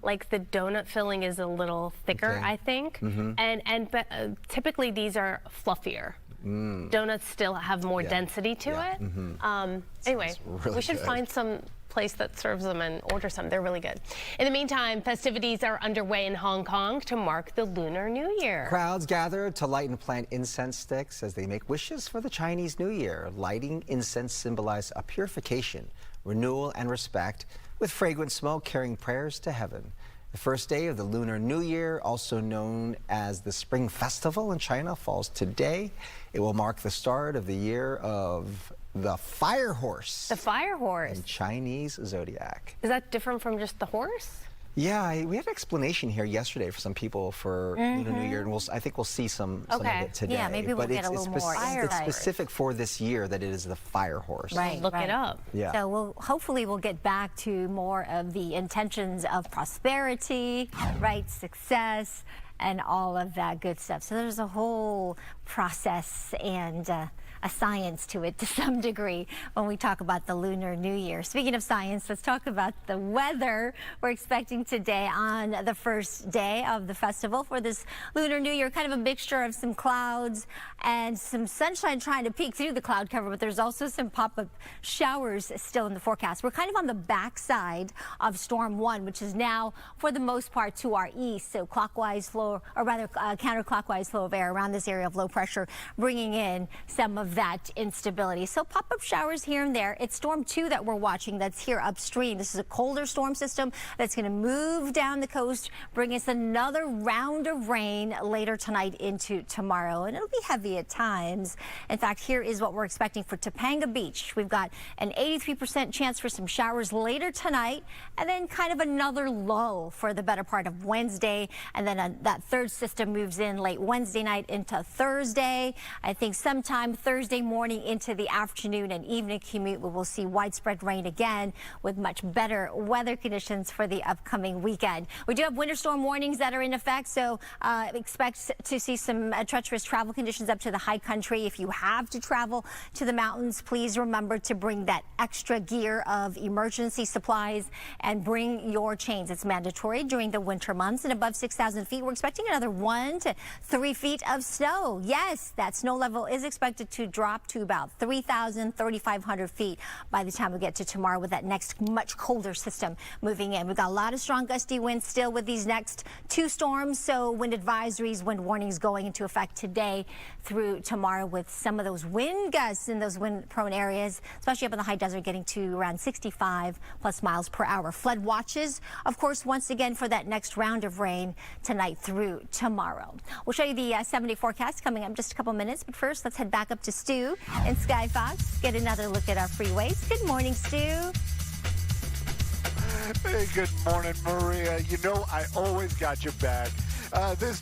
Like the donut filling is a little thicker, I think. But typically these are fluffier. Donuts still have more density to it. Anyway, really we should good. find some place that serves them and order some. They're really good. In the meantime, festivities are underway in Hong Kong to mark the Lunar New Year. Crowds gather to light and plant incense sticks as they make wishes for the Chinese New Year. Lighting incense symbolizes a purification, renewal, and respect, with fragrant smoke carrying prayers to heaven. The first day of the Lunar New Year, also known as the Spring Festival in China, falls today. It will mark the start of the year of the fire horse. The fire horse. In Chinese zodiac. Is that different from just the horse? Yeah, we had an explanation here yesterday for some people for Lunar New Year, and I think we'll see some of it today. Yeah, maybe we'll get a little more insight. It's specific for this year that it is the fire horse. Right, look it up. Yeah. So hopefully we'll get back to more of the intentions of prosperity, right, success, and all of that good stuff. So there's a whole process and a science to it to some degree when we talk about the Lunar New Year. Speaking of science, let's talk about the weather we're expecting today on the first day of the festival for this Lunar New Year. Kind of a mixture of some clouds and some sunshine trying to peek through the cloud cover, but there's also some pop-up showers still in the forecast. We're kind of on the backside of Storm 1, which is now, for the most part, to our east. So clockwise flow, or rather counterclockwise flow of air around this area of low pressure, bringing in some of that instability. So pop-up showers here and there. It's Storm 2 that we're watching that's here upstream. This is a colder storm system that's going to move down the coast, bring us another round of rain later tonight into tomorrow. And it'll be heavy at times. In fact, here is what we're expecting for Topanga Beach. We've got an 83% chance for some showers later tonight, and then kind of another low for the better part of Wednesday. And then that third system moves in late Wednesday night into Thursday. I think sometime Thursday morning into the afternoon and evening commute, we will see widespread rain again with much better weather conditions for the upcoming weekend. We do have winter storm warnings that are in effect, so expect to see some treacherous travel conditions up to the high country. If you have to travel to the mountains, please remember to bring that extra gear of emergency supplies and bring your chains. It's mandatory during the winter months. And above 6,000 feet, we're expecting another 1 to 3 feet of snow. Yes, that snow level is expected to drop to about 3,000, 3,500 feet by the time we get to tomorrow with that next much colder system moving in. We've got a lot of strong gusty winds still with these next two storms, so wind advisories, wind warnings going into effect today through tomorrow with some of those wind gusts in those wind-prone areas, especially up in the high desert, getting to around 65 plus miles per hour. Flood watches, of course, once again for that next round of rain tonight through tomorrow. We'll show you the 7-day forecast coming up in just a couple minutes, but first let's head back up to Stu and Sky Fox, get another look at our freeways. Good morning, Stu. Hey, good morning, Maria. You know I always got your back. This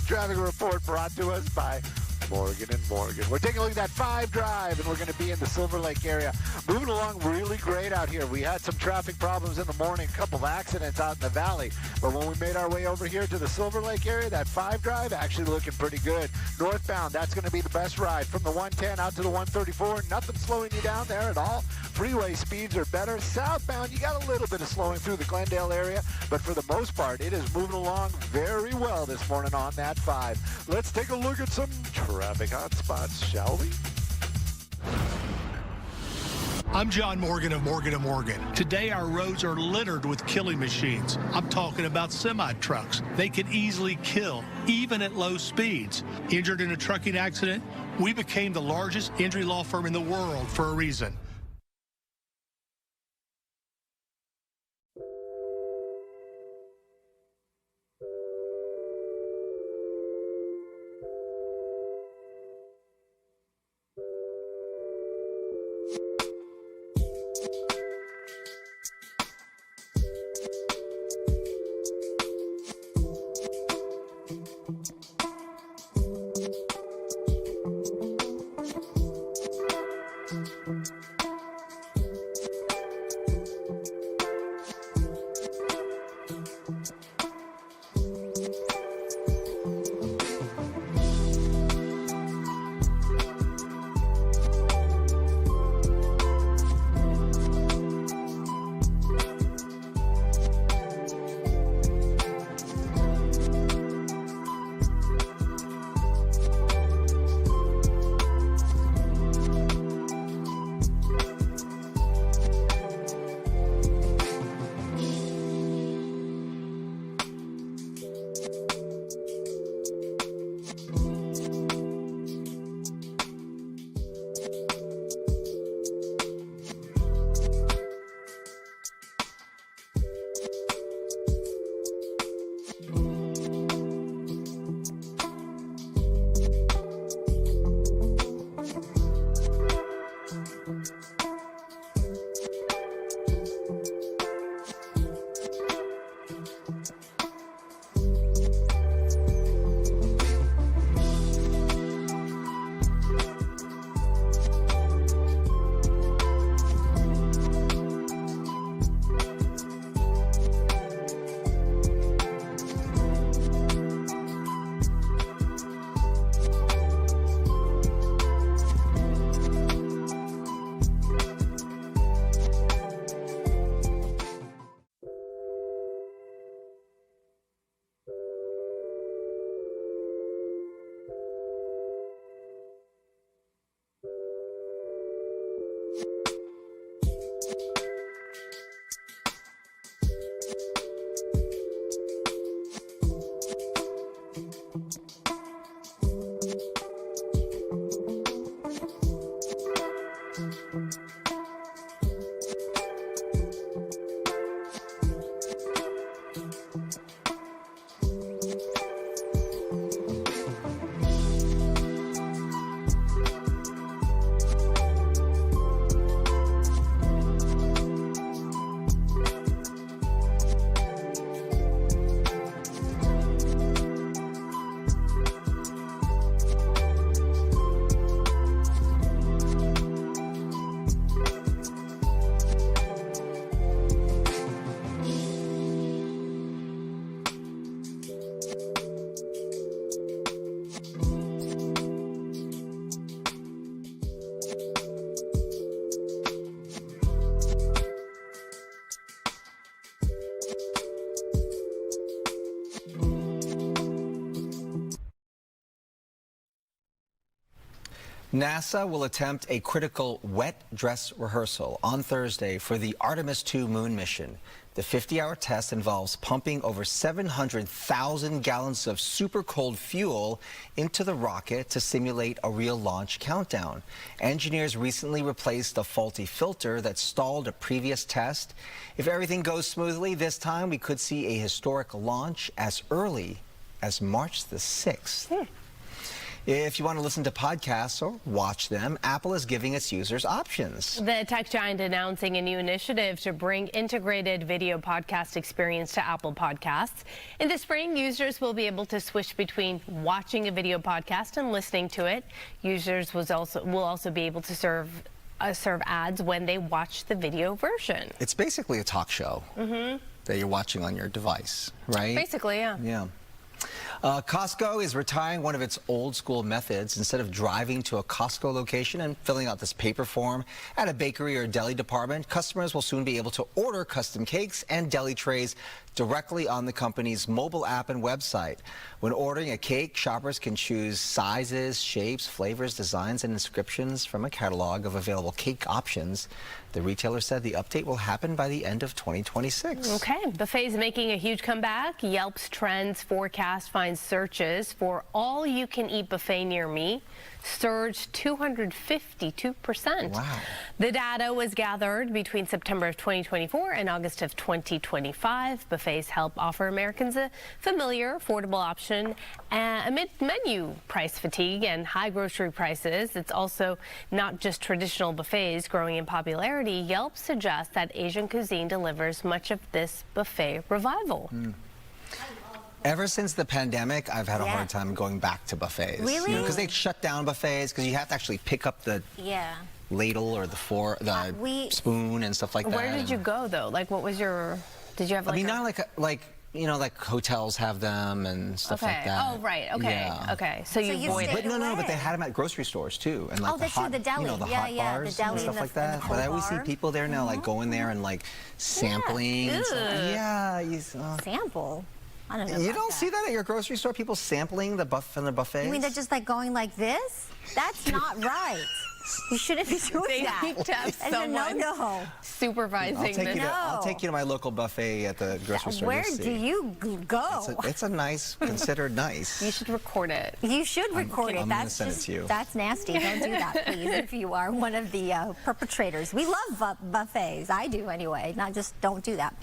traffic report brought to us by Morgan and Morgan. We're taking a look at that 5 Drive, and we're going to be in the Silver Lake area. Moving along really great out here. We had some traffic problems in the morning, a couple of accidents out in the valley. But when we made our way over here to the Silver Lake area, that 5 Drive actually looking pretty good. Northbound, that's going to be the best ride. From the 110 out to the 134, nothing slowing you down there at all. Freeway speeds are better. Southbound, you got a little bit of slowing through the Glendale area, but for the most part, it is moving along very well this morning on that 5. Let's take a look at some traffic hotspots, shall we? I'm John Morgan of Morgan & Morgan. Today, our roads are littered with killing machines. I'm talking about semi-trucks. They can easily kill, even at low speeds. Injured in a trucking accident, we became the largest injury law firm in the world for a reason. NASA will attempt a critical wet dress rehearsal on Thursday for the Artemis II moon mission. The 50-hour test involves pumping over 700,000 gallons of super cold fuel into the rocket to simulate a real launch countdown. Engineers recently replaced a faulty filter that stalled a previous test. If everything goes smoothly this time, we could see a historic launch as early as March the 6th. If you want to listen to podcasts or watch them, Apple is giving its users options. The tech giant announcing a new initiative to bring integrated video podcast experience to Apple Podcasts. In the spring, users will be able to switch between watching a video podcast and listening to it. Users will also be able to serve ads when they watch the video version. It's basically a talk show that you're watching on your device, right? Basically, yeah. Yeah. Costco is retiring one of its old school methods. Instead of driving to a Costco location and filling out this paper form at a bakery or deli department, customers will soon be able to order custom cakes and deli trays directly on the company's mobile app and website. When ordering a cake, shoppers can choose sizes, shapes, flavors, designs, and inscriptions from a catalog of available cake options. The retailer said the update will happen by the end of 2026. Okay, buffets making a huge comeback. Yelp's Trends forecast finds searches for all-you-can-eat buffet near me surged 252%. Wow. The data was gathered between September of 2024 and August of 2025. Buffets help offer Americans a familiar, affordable option amid menu price fatigue and high grocery prices. It's also not just traditional buffets growing in popularity. Yelp suggests that Asian cuisine delivers much of this buffet revival. Ever since the pandemic, I've had a hard time going back to buffets. Really? Because they shut down buffets because you have to actually pick up the ladle or the spoon and stuff like that. Where did you go though? Like, what was your? Did you have? Like, I mean, not like you know, like hotels have them and stuff like that. Oh, right. Okay. Yeah. Okay. So you avoid it. But no, but they had them at grocery stores too, and like Oh, that's true, the deli. you know, the Yeah, hot yeah, the bars deli and stuff and the- like that. and the But I always see bar. people there now, like going there and like sampling. And stuff. Ugh. Yeah, Sample. I don't know. You about don't that. see that at your grocery store? People sampling the buffets? You mean they're just like going like this? That's not right. You shouldn't be doing They that. need to have That's a someone no-no. supervising I'll take you to my local buffet at the grocery store. Where You'll see. do you go? It's a nice, considered nice. You should record it. You should record it. I'm gonna That's send it just, to you. That's nasty. Don't do that, please, if you are one of the perpetrators. We love buffets. I do anyway. Not just don't do that.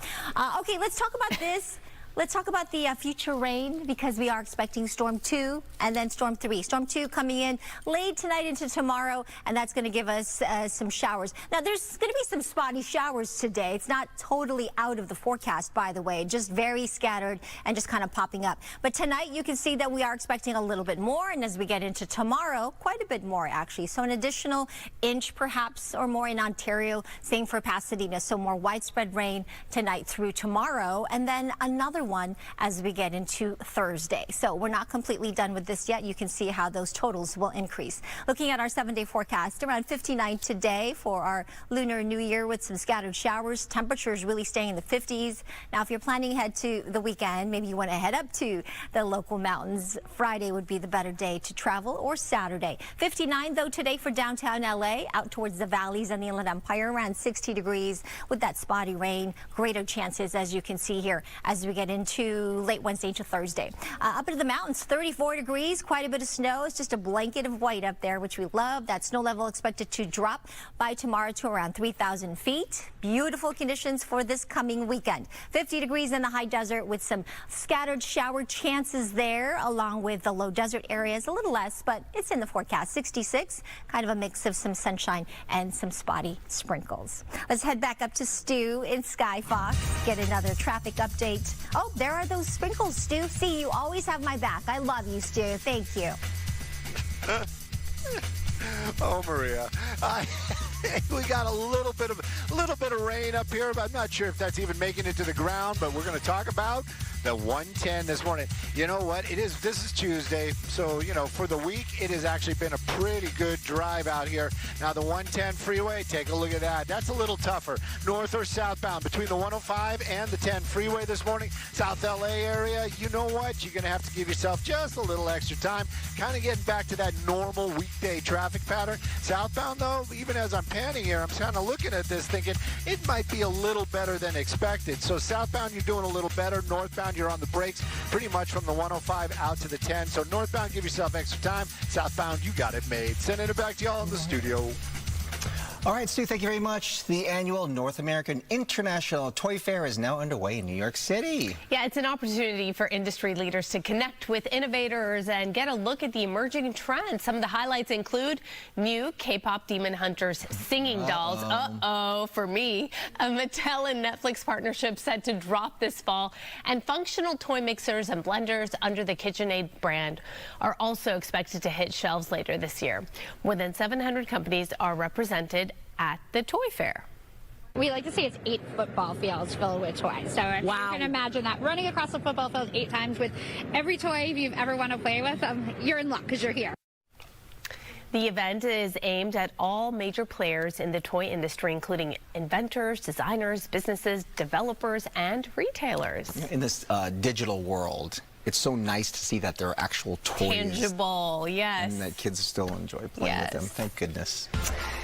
Okay, let's talk about this. Let's talk about the future rain because we are expecting Storm 2 and then Storm 3. Storm 2 coming in late tonight into tomorrow, and that's going to give us some showers. Now, there's going to be some spotty showers today. It's not totally out of the forecast, by the way, just very scattered and just kind of popping up. But tonight, you can see that we are expecting a little bit more, and as we get into tomorrow, quite a bit more, actually. So an additional inch, perhaps, or more in Ontario. Same for Pasadena. So more widespread rain tonight through tomorrow, and then another one as we get into Thursday. So we're not completely done with this yet. You can see how those totals will increase. Looking at our 7-day forecast, around 59 today for our Lunar New Year with some scattered showers. Temperatures really staying in the 50s. Now, if you're planning ahead to the weekend, maybe you want to head up to the local mountains. Friday would be the better day to travel, or Saturday. 59 though today for downtown LA, out towards the valleys and the Inland Empire, around 60 degrees with that spotty rain. Greater chances, as you can see here, as we get into late Wednesday to Thursday. Up into the mountains, 34 degrees, quite a bit of snow. It's just a blanket of white up there, which we love. That snow level expected to drop by tomorrow to around 3,000 feet. Beautiful conditions for this coming weekend. 50 degrees in the high desert with some scattered shower chances there, along with the low desert areas. A little less, but it's in the forecast. 66, kind of a mix of some sunshine and some spotty sprinkles. Let's head back up to Stu in Sky Fox, get another traffic update. Oh, there are those sprinkles, Stu. See, you always have my back. I love you, Stu. Thank you. Oh, Maria, we got a little bit of rain up here, but I'm not sure if that's even making it to the ground. But we're going to talk about the 110 this morning. You know what? This is Tuesday, so you know, for the week it has actually been a pretty good drive out here. Now the 110 freeway, take a look at that. That's a little tougher, north or southbound between the 105 and the 10 freeway this morning. South LA area, you know what? You're going to have to give yourself just a little extra time, kind of getting back to that normal weekday traffic pattern. Southbound though, even as I'm panning here, I'm kind of looking at this thinking it might be a little better than expected. So southbound, you're doing a little better. Northbound, you're on the brakes pretty much from the 105 out to the 10. So northbound, give yourself extra time. Southbound, you got it made. Sending it back to y'all in the studio. All right, Stu, thank you very much. The annual North American International Toy Fair is now underway in New York City. Yeah, it's an opportunity for industry leaders to connect with innovators and get a look at the emerging trends. Some of the highlights include new K-pop Demon Hunters singing dolls. For me. A Mattel and Netflix partnership set to drop this fall. And functional toy mixers and blenders under the KitchenAid brand are also expected to hit shelves later this year. More than 700 companies are represented at the toy fair. We like to say it's 8 football fields filled with toys. So if you can imagine that, running across the football field 8 times with every toy you've ever want to play with, you're in luck because you're here. The event is aimed at all major players in the toy industry, including inventors, designers, businesses, developers, and retailers. In this digital world, it's so nice to see that there are actual toys. Tangible, yes. And that kids still enjoy playing with them. Thank goodness.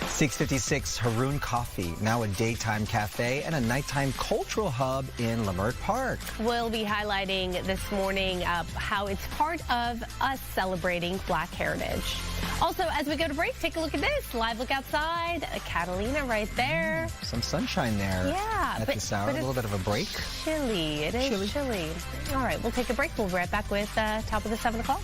656 Haroon Coffee, now a daytime cafe and a nighttime cultural hub in Leimert Park. We'll be highlighting this morning how it's part of us celebrating Black heritage. Also, as we go to break, take a look at this. Live look outside. Catalina right there. Some sunshine there. Yeah. At this hour, a little bit of a break. Chilly. It is chilly. All right, we'll take a break. We'll be right back with top of the 7 o'clock.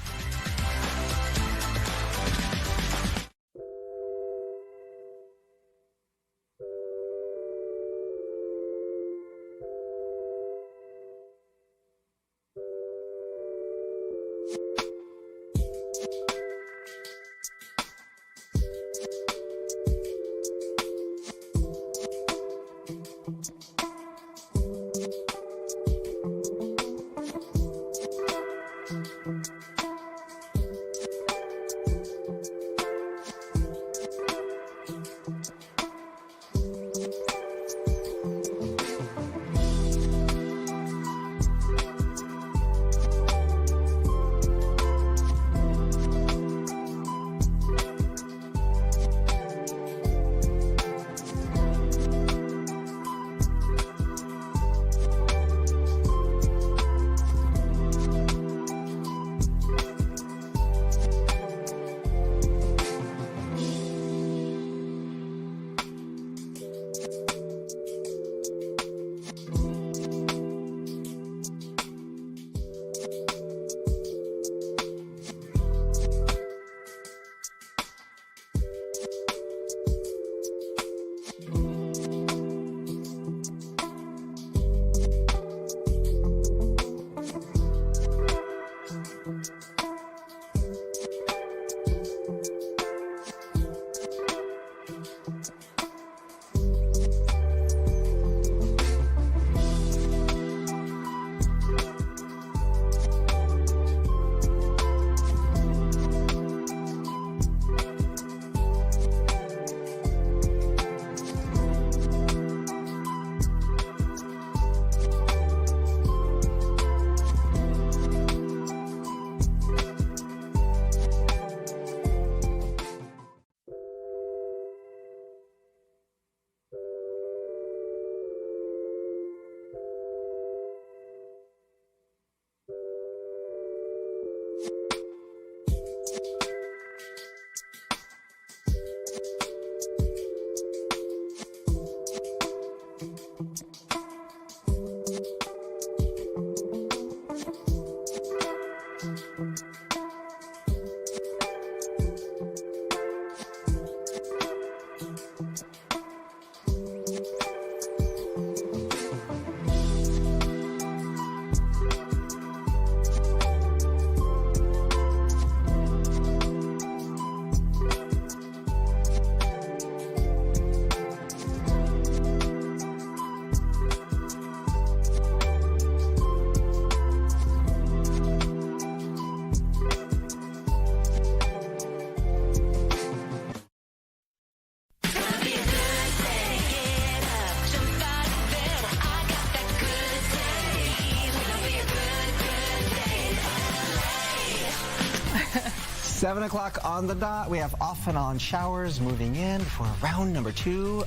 Seven o'clock on the dot. We have off and on showers moving in before round number 2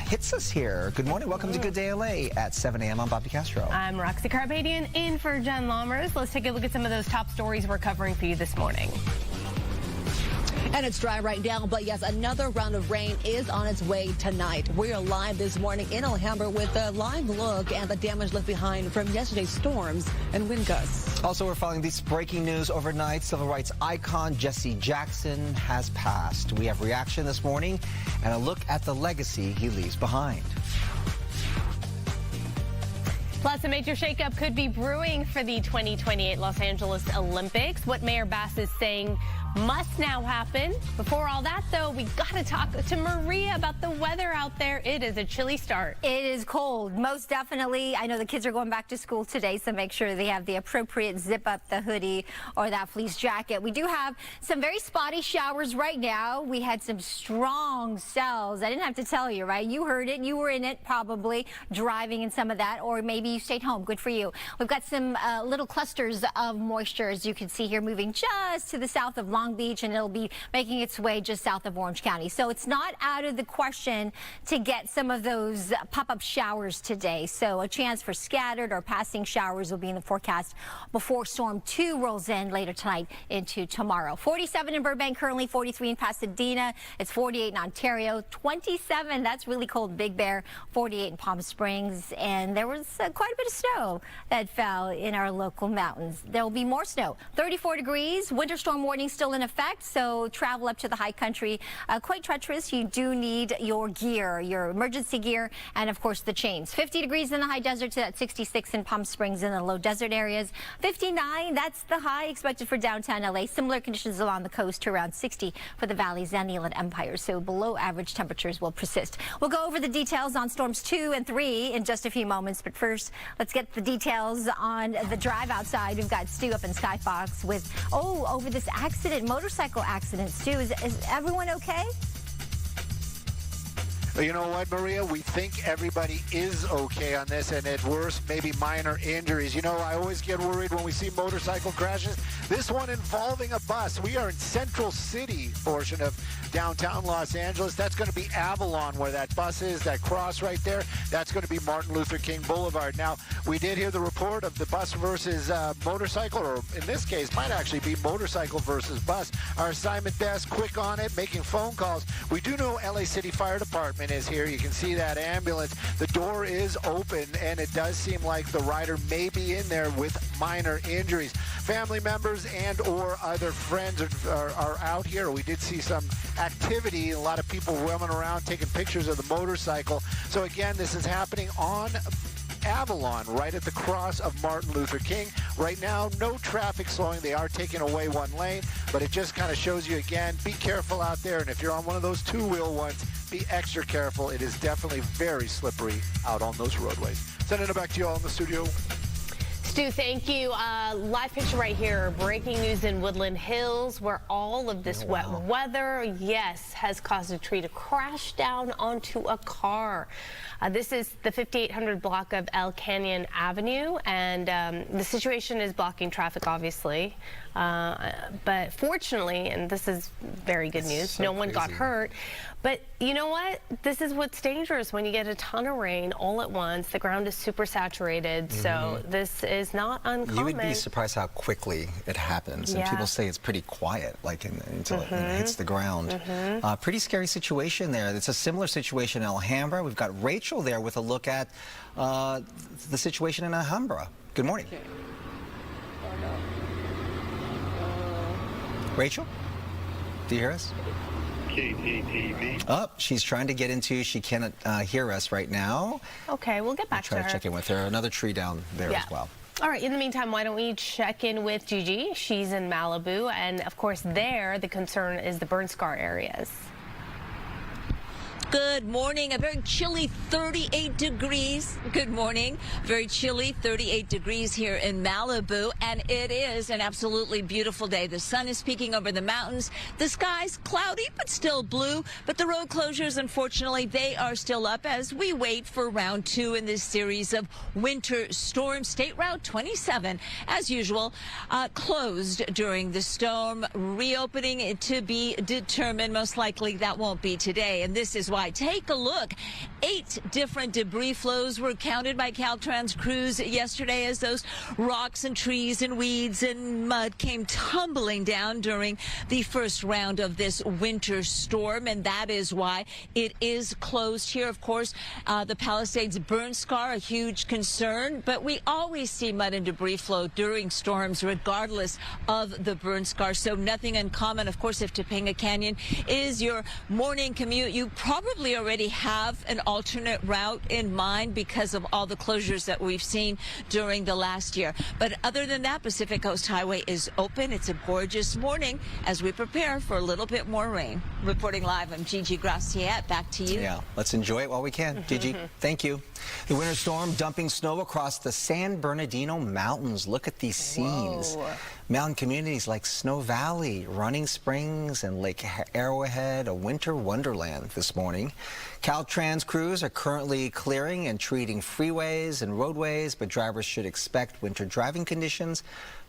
hits us here. Good morning. Welcome to Good Day LA at 7 a.m. I'm Bobby Castro. I'm Roxy Carpadian in for Jen Lammers. Let's take a look at some of those top stories we're covering for you this morning. And it's dry right now, but yes, another round of rain is on its way tonight. We are live this morning in Alhambra with a live look at the damage left behind from yesterday's storms and wind gusts. Also, we're following this breaking news overnight. Civil rights icon Jesse Jackson has passed. We have reaction this morning and a look at the legacy he leaves behind. Plus, a major shakeup could be brewing for the 2028 Los Angeles Olympics. What Mayor Bass is saying must now happen. Before all that, though, we got to talk to Maria about the weather out there. It is a chilly start. It is cold, most definitely. I know the kids are going back to school today, so make sure they have the appropriate zip up the hoodie or that fleece jacket. We do have some very spotty showers right now. We had some strong cells. I didn't have to tell you, right? You heard it. You were in it, probably driving in some of that, or maybe you stayed home. Good for you. We've got some little clusters of moisture, as you can see here, moving just to the south of Long Beach, and it'll be making its way just south of Orange County. So it's not out of the question to get some of those pop-up showers today. So a chance for scattered or passing showers will be in the forecast before Storm 2 rolls in later tonight into tomorrow. 47 in Burbank currently, 43 in Pasadena. It's 48 in Ontario, 27, that's really cold, Big Bear, 48 in Palm Springs. And there was quite a bit of snow that fell in our local mountains. There will be more snow. 34 degrees, winter storm warning still in effect, so travel up to the high country quite treacherous. You do need your gear, your emergency gear, and of course the chains. 50 degrees in the high desert to that 66 in Palm Springs in the low desert areas. 59, that's the high expected for downtown LA. Similar conditions along the coast to around 60 for the valleys and the Inland Empire, so below average temperatures will persist. We'll go over the details on storms 2 and 3 in just a few moments, but first let's get the details on the drive outside. We've got Stu up in Skyfox with, over this accident, motorcycle accident. Stu, is everyone okay? You know what, Maria? We think everybody is okay on this, and at worst, maybe minor injuries. You know, I always get worried when we see motorcycle crashes. This one involving a bus. We are in Central City portion of downtown Los Angeles. That's going to be Avalon, where that bus is, that cross right there. That's going to be Martin Luther King Boulevard. Now, we did hear the report of the bus versus motorcycle, or in this case, might actually be motorcycle versus bus. Our assignment desk, quick on it, making phone calls. We do know LA City Fire Department is here. You can see that ambulance. The door is open, and it does seem like the rider may be in there with minor injuries. Family members and or other friends are out here. We did see some activity, a lot of people roaming around taking pictures of the motorcycle. So again, this is happening on Avalon, right at the cross of Martin Luther King. Right now, no traffic slowing. They are taking away one lane, but it just kind of shows you again, be careful out there. And if you're on one of those two-wheel ones, be extra careful. It is definitely very slippery out on those roadways. Sending it back to you all in the studio. Stu, thank you. Live picture right here. Breaking news in Woodland Hills, where all of this wet weather, yes, has caused a tree to crash down onto a car. This is the 5800 block of El Canyon Avenue, and the situation is blocking traffic, obviously. But fortunately, and this is very good news, no one got hurt. But you know what? This is what's dangerous when you get a ton of rain all at once. The ground is super saturated, so this is not uncommon. You would be surprised how quickly it happens. And people say it's pretty quiet, like until it hits the ground. Pretty scary situation there. It's a similar situation in Alhambra. We've got Rachel there with a look at the situation in Alhambra. Good morning. Rachel, do you hear us? KTTV. Oh, she's trying to get into, she cannot hear us right now. Okay, we'll get back to her. Try to check in with her. Another tree down there as well. All right, in the meantime, why don't we check in with Gigi? She's in Malibu, and of course there, the concern is the burn scar areas. Good morning. A very chilly 38 degrees. Good morning. Very chilly 38 degrees here in Malibu. And it is an absolutely beautiful day. The sun is peeking over the mountains. The sky's cloudy, but still blue. But the road closures, unfortunately, they are still up as we wait for round 2 in this series of winter storms. State Route 27, as usual, closed during the storm. Reopening to be determined. Most likely that won't be today. And this is why why. Take a look. 8 different debris flows were counted by Caltrans crews yesterday as those rocks and trees and weeds and mud came tumbling down during the first round of this winter storm, and that is why it is closed here. Of course, the Palisades burn scar, a huge concern, but we always see mud and debris flow during storms regardless of the burn scar, so nothing uncommon. Of course, if Topanga Canyon is your morning commute, you probably already have an alternate route in mind because of all the closures that we've seen during the last year. But other than that, Pacific Coast Highway is open. It's a gorgeous morning as we prepare for a little bit more rain. Reporting live, I'm Gigi Graciette. Back to you. Yeah, let's enjoy it while we can. Gigi, thank you. The winter storm dumping snow across the San Bernardino Mountains. Look at these scenes. Whoa. Mountain communities like Snow Valley, Running Springs, and Lake Arrowhead, a winter wonderland this morning. Caltrans crews are currently clearing and treating freeways and roadways, but drivers should expect winter driving conditions.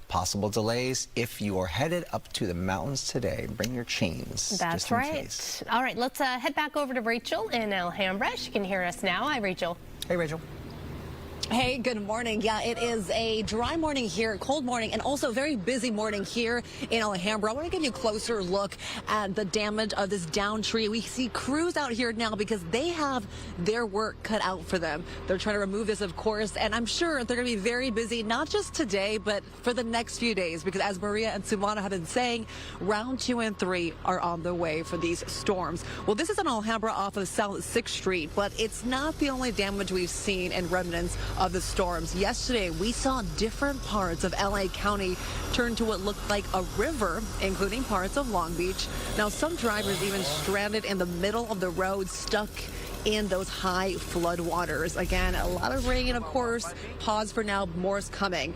Possible delays if you are headed up to the mountains today. Bring your chains. That's right. All right, let's head back over to Rachel in Alhambra. She can hear us now. Hi, Rachel. Hey, Rachel. Hey, good morning. Yeah, it is a dry morning here, cold morning, and also very busy morning here in Alhambra. I want to give you a closer look at the damage of this downed tree. We see crews out here now because they have their work cut out for them. They're trying to remove this, of course, and I'm sure they're going to be very busy, not just today, but for the next few days, because as Maria and Sumana have been saying, round 2 and 3 are on the way for these storms. Well, this is in Alhambra off of South 6th Street, but it's not the only damage we've seen and remnants of the storms. Yesterday, we saw different parts of LA County turn to what looked like a river, including parts of Long Beach. Now, some drivers even stranded in the middle of the road, stuck in those high flood waters. Again, a lot of rain, of course. Pause for now, more's coming.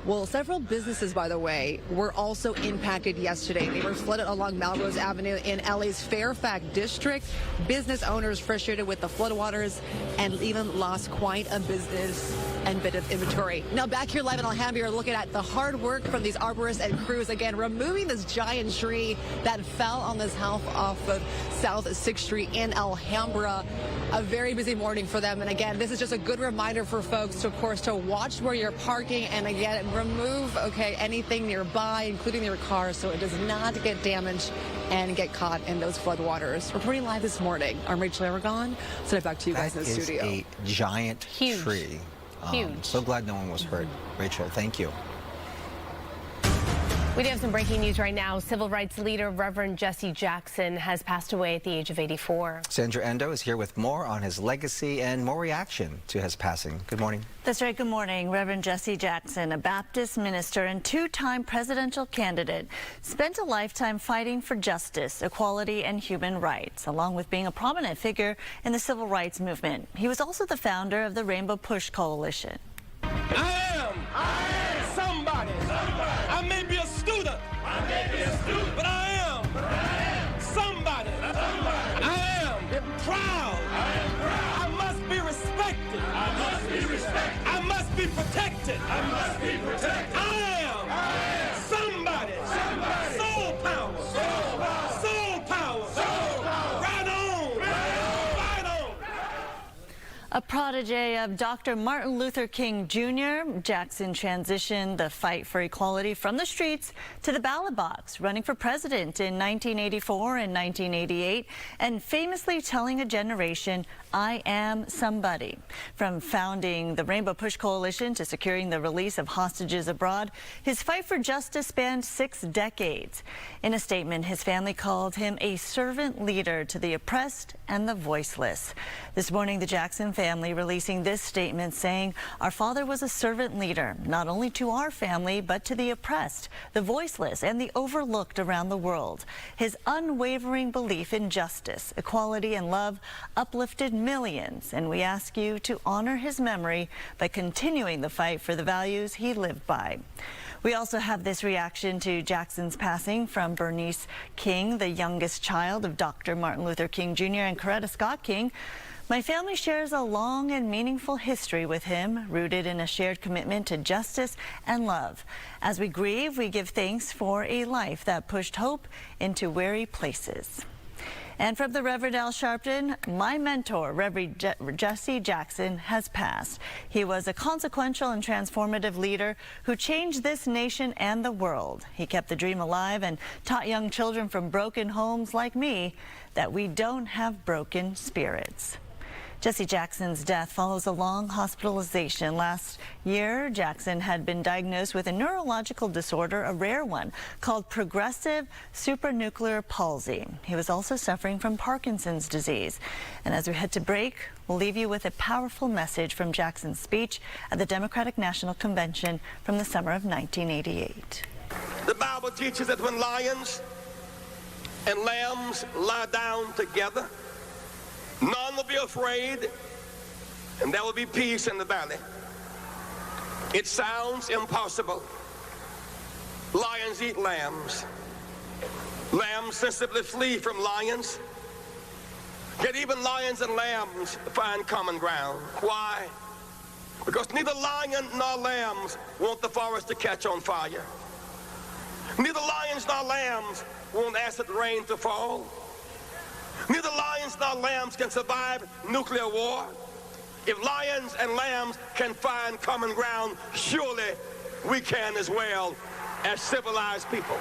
Well, several businesses, by the way, were also impacted yesterday. They were flooded along Melrose Avenue in LA's Fairfax district. Business owners frustrated with the floodwaters and even lost quite a business and bit of inventory. Now, back here live in Alhambra, you're looking at the hard work from these arborists and crews, again, removing this giant tree that fell on this house off of South 6th Street in Alhambra. A very busy morning for them. And again, this is just a good reminder for folks, of course, to watch where you're parking and again, remove, anything nearby, including your car, so it does not get damaged and get caught in those floodwaters. Reporting live this morning, I'm Rachel Aragon. Send it back to you guys in the studio. That is a giant tree. Huge. So glad no one was hurt. Rachel, thank you. We do have some breaking news right now. Civil rights leader Reverend Jesse Jackson has passed away at the age of 84. Sandra Endo is here with more on his legacy and more reaction to his passing. Good morning. That's right. Good morning. Reverend Jesse Jackson, a Baptist minister and two-time presidential candidate, spent a lifetime fighting for justice, equality, and human rights, along with being a prominent figure in the civil rights movement. He was also the founder of the Rainbow Push Coalition. I am somebody. I may be a student. But I am somebody. I am proud. I must be respected. I must be protected. I am somebody. Soul power. Soul power. Right on. Right on. A protege of Dr. Martin Luther King Jr., Jackson transitioned the fight for equality from the streets to the ballot box, running for president in 1984 and 1988, and famously telling a generation, I am somebody. From founding the Rainbow Push Coalition to securing the release of hostages abroad, his fight for justice spanned 6 decades. In a statement, his family called him a servant leader to the oppressed and the voiceless. This morning, the Jackson family releasing this statement saying, our father was a servant leader, not only to our family, but to the oppressed, the voiceless, and the overlooked around the world. His unwavering belief in justice, equality, and love uplifted millions, and we ask you to honor his memory by continuing the fight for the values he lived by. We also have this reaction to Jackson's passing from Bernice King, the youngest child of Dr. Martin Luther King Jr. and Coretta Scott King. My family shares a long and meaningful history with him, rooted in a shared commitment to justice and love. As we grieve, we give thanks for a life that pushed hope into weary places. And from the Reverend Al Sharpton, my mentor, Reverend Jesse Jackson, has passed. He was a consequential and transformative leader who changed this nation and the world. He kept the dream alive and taught young children from broken homes like me that we don't have broken spirits. Jesse Jackson's death follows a long hospitalization. Last year, Jackson had been diagnosed with a neurological disorder, a rare one, called progressive supranuclear palsy. He was also suffering from Parkinson's disease. And as we head to break, we'll leave you with a powerful message from Jackson's speech at the Democratic National Convention from the summer of 1988. The Bible teaches that when lions and lambs lie down together, none will be afraid, and there will be peace in the valley. It sounds impossible. Lions eat lambs. Lambs sensibly flee from lions. Yet even lions and lambs find common ground. Why? Because neither lion nor lambs want the forest to catch on fire. Neither lions nor lambs want acid rain to fall. Neither lions nor lambs can survive nuclear war. If lions and lambs can find common ground, surely we can as well as civilized people.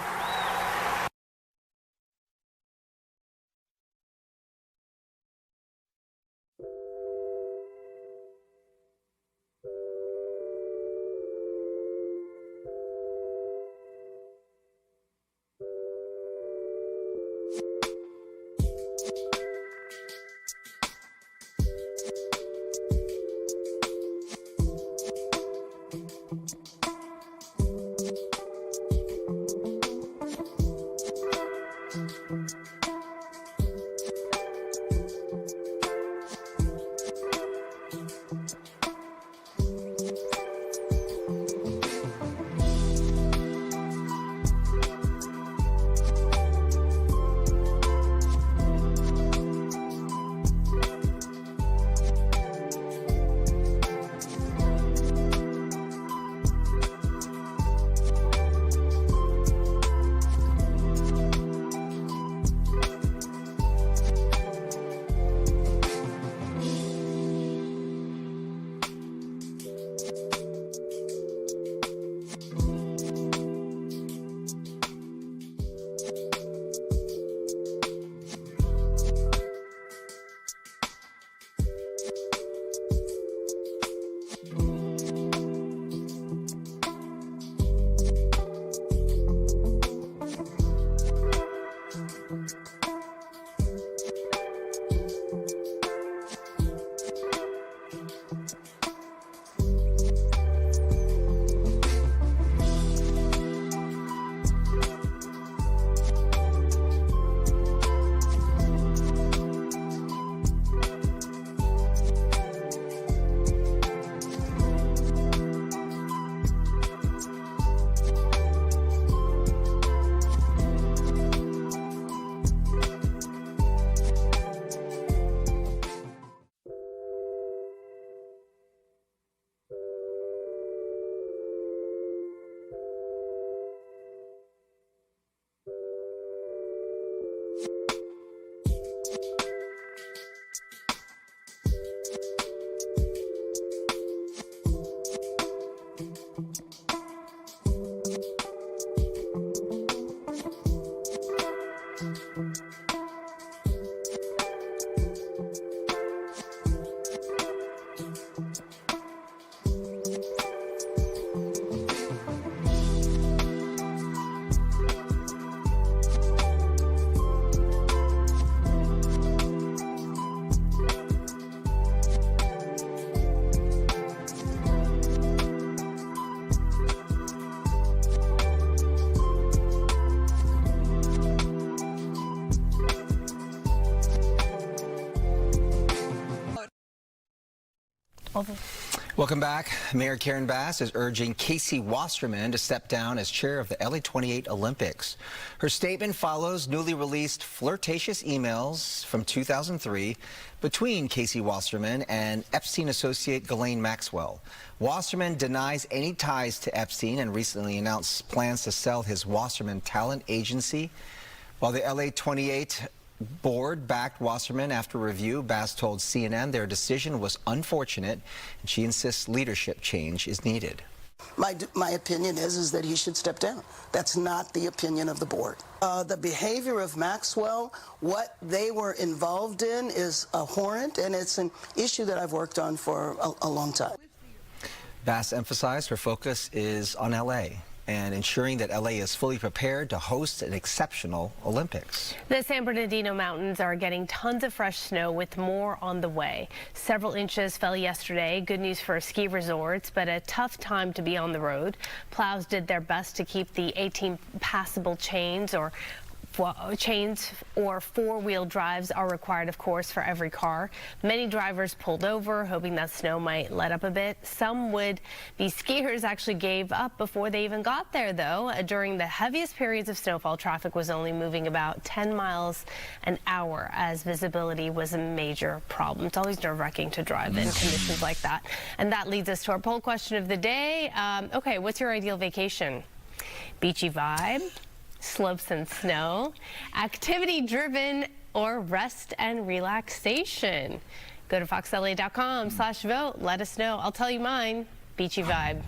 Welcome back. Mayor Karen Bass is urging Casey Wasserman to step down as chair of the LA 28 Olympics. Her statement follows newly released flirtatious emails from 2003 between Casey Wasserman and Epstein associate Ghislaine Maxwell. Wasserman denies any ties to Epstein and recently announced plans to sell his Wasserman Talent Agency. While the LA 28 board backed Wasserman after review. Bass told CNN their decision was unfortunate, and she insists leadership change is needed. My opinion is that he should step down. That's not the opinion of the board. The behavior of Maxwell, what they were involved in, is abhorrent, and it's an issue that I've worked on for a long time. Bass emphasized her focus is on L.A. and ensuring that L.A. is fully prepared to host an exceptional Olympics. The San Bernardino Mountains are getting tons of fresh snow with more on the way. Several inches fell yesterday. Good news for ski resorts, but a tough time to be on the road. Plows did their best to keep the 18 passable chains or four-wheel drives are required, of course, for every car. Many drivers pulled over, hoping that snow might let up a bit. Some would-be skiers actually gave up before they even got there, though. During the heaviest periods of snowfall, traffic was only moving about 10 miles an hour as visibility was a major problem. It's always nerve-wracking to drive in conditions like that. And that leads us to our poll question of the day. Okay, what's your ideal vacation? Beachy vibe? Slopes and snow, activity-driven, or rest and relaxation? Go to foxla.com/vote. Let us know. I'll tell you mine. Beachy vibe.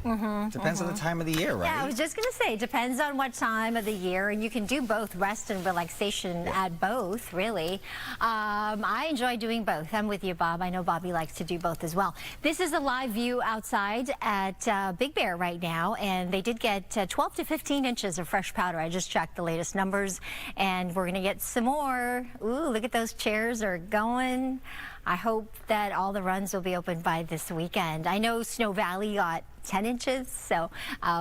Depends on the time of the year, right? Yeah, I was just going to say, depends on what time of the year, and you can do both rest and relaxation at both, really. I enjoy doing both. I'm with you, Bob. I know Bobby likes to do both as well. This is a live view outside at Big Bear right now, and they did get 12 to 15 inches of fresh powder. I just checked the latest numbers, and we're going to get some more. Ooh, look at those chairs are going. I hope that all the runs will be open by this weekend. I know Snow Valley got 10 inches, so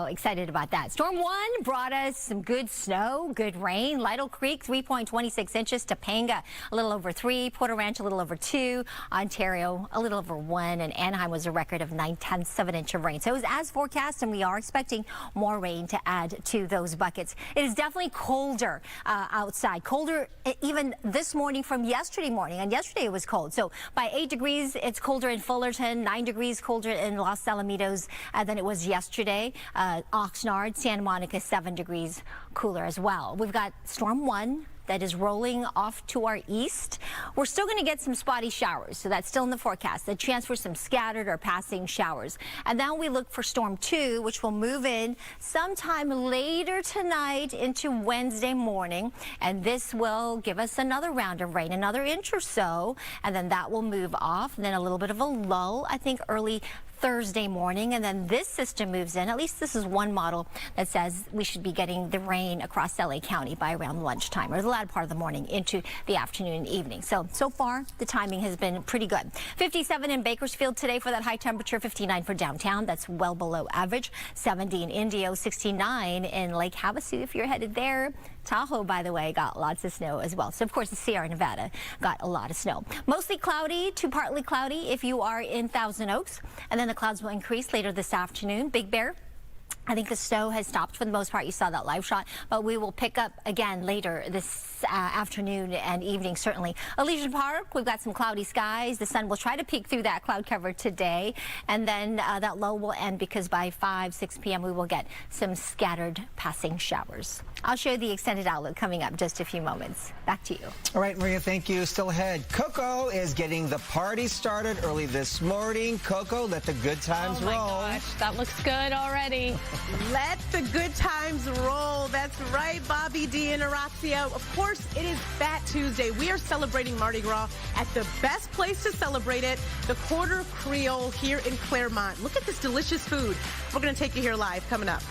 excited about that. Storm 1 brought us some good snow, good rain. Lytle Creek, 3.26 inches. Topanga, a little over 3. Porter Ranch, a little over 2. Ontario, a little over 1. And Anaheim was a record of 9/10 of an inch of rain. So it was as forecast, and we are expecting more rain to add to those buckets. It is definitely colder outside. Colder even this morning from yesterday morning. And yesterday it was cold. So by 8 degrees, it's colder in Fullerton, 9 degrees colder in Los Alamitos than it was yesterday. Oxnard, Santa Monica, 7 degrees cooler as well. We've got Storm 1 that is rolling off to our east. We're still going to get some spotty showers, so that's still in the forecast. The chance for some scattered or passing showers. And then we look for Storm 2, which will move in sometime later tonight into Wednesday morning. And this will give us another round of rain, another inch or so, and then that will move off. And then a little bit of a lull, I think, early Thursday morning, and then this system moves in. At least this is one model that says we should be getting the rain across LA County by around lunchtime or the latter part of the morning into the afternoon and evening. So far, the timing has been pretty good. 57 in Bakersfield today for that high temperature, 59 for downtown. That's well below average. 70 in Indio, 69 in Lake Havasu if you're headed there. Tahoe, by the way, got lots of snow as well. So, of course, the Sierra Nevada got a lot of snow. Mostly cloudy to partly cloudy if you are in Thousand Oaks. And then the clouds will increase later this afternoon. Big Bear, I think the snow has stopped for the most part. You saw that live shot, but we will pick up again later this afternoon and evening, certainly. Elysian Park, we've got some cloudy skies. The sun will try to peek through that cloud cover today, and then that low will end because by 6 p.m. we will get some scattered passing showers. I'll show you the extended outlook coming up just a few moments. Back to you. All right, Maria, thank you. Still ahead, Coco is getting the party started early this morning. Coco, let the good times roll. Oh my gosh, that looks good already. Let the good times roll. That's right, Bobby D and Orazio. Of course, it is Fat Tuesday. We are celebrating Mardi Gras at the best place to celebrate it, the Quarter Creole here in Claremont. Look at this delicious food. We're going to take you here live coming up.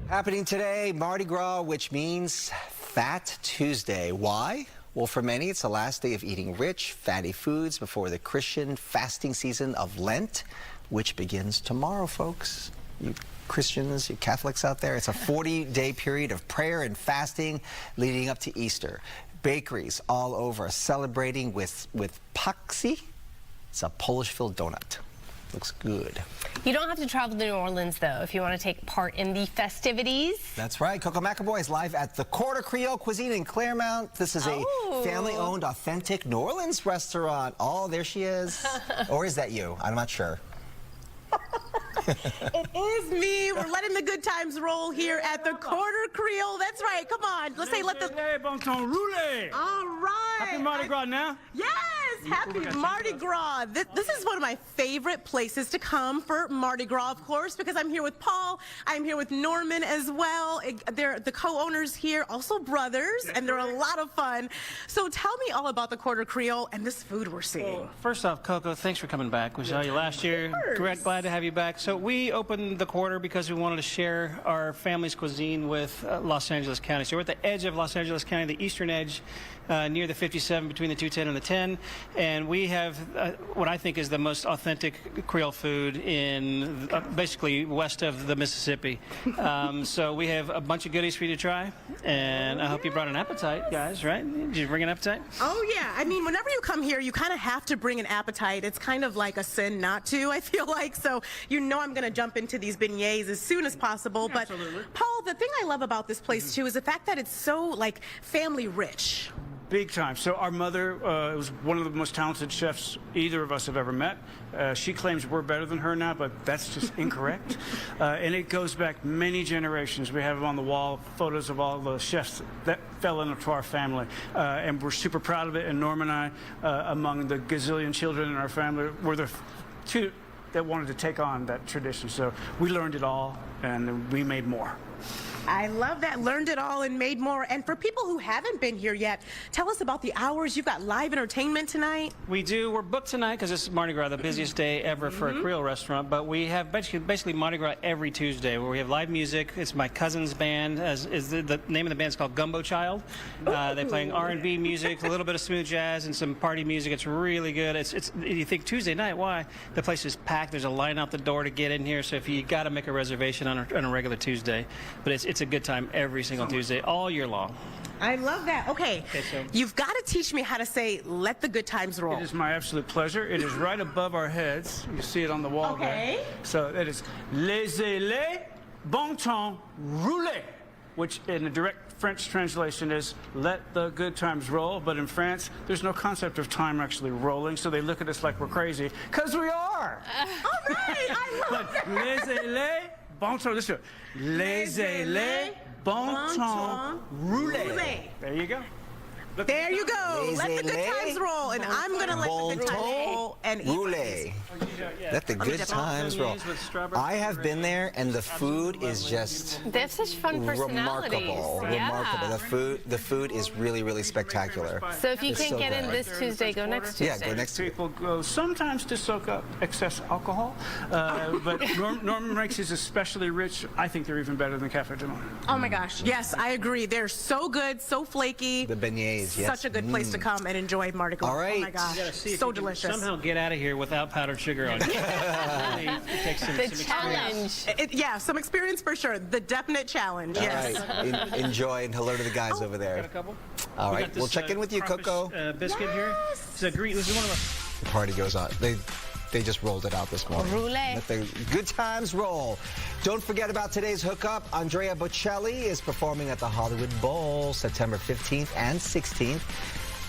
Happening today, Mardi Gras, which means Fat Tuesday. Why? Well, for many, it's the last day of eating rich, fatty foods before the Christian fasting season of Lent, which begins tomorrow, folks. You Christians, you Catholics out there, it's a 40-day period of prayer and fasting leading up to Easter. Bakeries all over celebrating with paksi. It's a Polish-filled donut. Looks good. You don't have to travel to New Orleans, though, if you want to take part in the festivities. That's right. Coco McAvoy is live at the Quarter Creole Cuisine in Claremont. This is a family-owned, authentic New Orleans restaurant. Oh, there she is. Or is that you? I'm not sure. It is me. We're letting the good times roll here at the Quarter Creole. That's right. Come on. Let's say let the... Bon ton roulé. All right. Happy Mardi Gras now. Yes. Happy Mardi Gras. This is one of my favorite places to come for Mardi Gras, of course, because I'm here with Paul. I'm here with Norman as well. They're the co-owners here, also brothers, and they're a lot of fun. So tell me all about the Quarter Creole and this food we're seeing. Well, first off, Coco, thanks for coming back. We saw you last year. Glad to have you back. So we opened the Quarter because we wanted to share our family's cuisine with Los Angeles County. So we're at the edge of Los Angeles County, the eastern edge, near the 57 between the 210 and the 10. And we have what I think is the most authentic Creole food in basically west of the Mississippi. So we have a bunch of goodies for you to try. And I hope you brought an appetite, guys, right? Did you bring an appetite? Oh, yeah. I mean, whenever you come here, you kind of have to bring an appetite. It's kind of like a sin not to, I feel like. So you know I'm going to jump into these beignets as soon as possible. But Absolutely. Paul, the thing I love about this place, too, is the fact that it's so, like, family rich. Big time. So our mother was one of the most talented chefs either of us have ever met. She claims we're better than her now, but that's just incorrect. And it goes back many generations. We have on the wall photos of all the chefs that fell into our family. And we're super proud of it. And Norm and I, among the gazillion children in our family, were the two that wanted to take on that tradition. So we learned it all, and we made more. I love that. Learned it all and made more. And for people who haven't been here yet, tell us about the hours. You've got live entertainment tonight. We do. We're booked tonight because this is Mardi Gras, the busiest day ever for a Creole restaurant. But we have basically Mardi Gras every Tuesday where we have live music. It's my cousin's band. The name of the band is called Gumbo Child. They're playing R&B music, a little bit of smooth jazz, and some party music. It's really good. You think Tuesday night, why? The place is packed. There's a line out the door to get in here. So if you got to make a reservation on a regular Tuesday. But it's a good time every single Tuesday, all year long. I love that. Okay, so you've got to teach me how to say, let the good times roll. It is my absolute pleasure. It is right above our heads. You see it on the wall there. So it is laissez-les bon temps rouler, which in a direct French translation is let the good times roll. But in France, there's no concept of time actually rolling, so they look at us like we're crazy, because we are. All right, I love that. Laissez-les bon temps, listen, laissez-les bon temps rouler. There you go. There you go. Let the good times roll, and I'm going to let the good times roll and eat. Let the good times roll. I have been there, and the food is just They have such fun personalities. Remarkable. The food is really, really spectacular. So if you It's can't so get in good. this Tuesday, go next Tuesday. Yeah, go next Tuesday. People go sometimes to soak up excess alcohol, but Norman makes his especially rich. I think they're even better than Cafe Du Monde. Oh my gosh, yes, I agree. They're so good, so flaky. The beignets, yes. Such a good place to come and enjoy Mardi Gras. All right. Oh my gosh, so delicious. Somehow get out of here without powdered sugar on you. It takes some challenge. Yeah, some experience for sure. The definite challenge, yes. All right. Enjoy, and hello to the guys over there. Got a couple? All We right, got this, we'll check in with you, crawfish, Coco. Biscuit here. It's a green. This is one of our. The party goes on. They just rolled it out this morning. Roulette. Let the good times roll. Don't forget about today's hookup. Andrea Bocelli is performing at the Hollywood Bowl September 15th and 16th.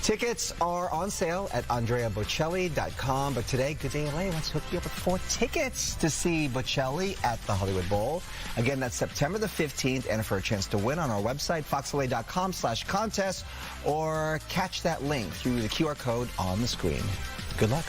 Tickets are on sale at andreabocelli.com. But today, Good Day LA wants to hook you up with 4 tickets to see Bocelli at the Hollywood Bowl. Again, that's September the 15th. And for a chance to win on our website, foxla.com/contest, or catch that link through the QR code on the screen. Good luck.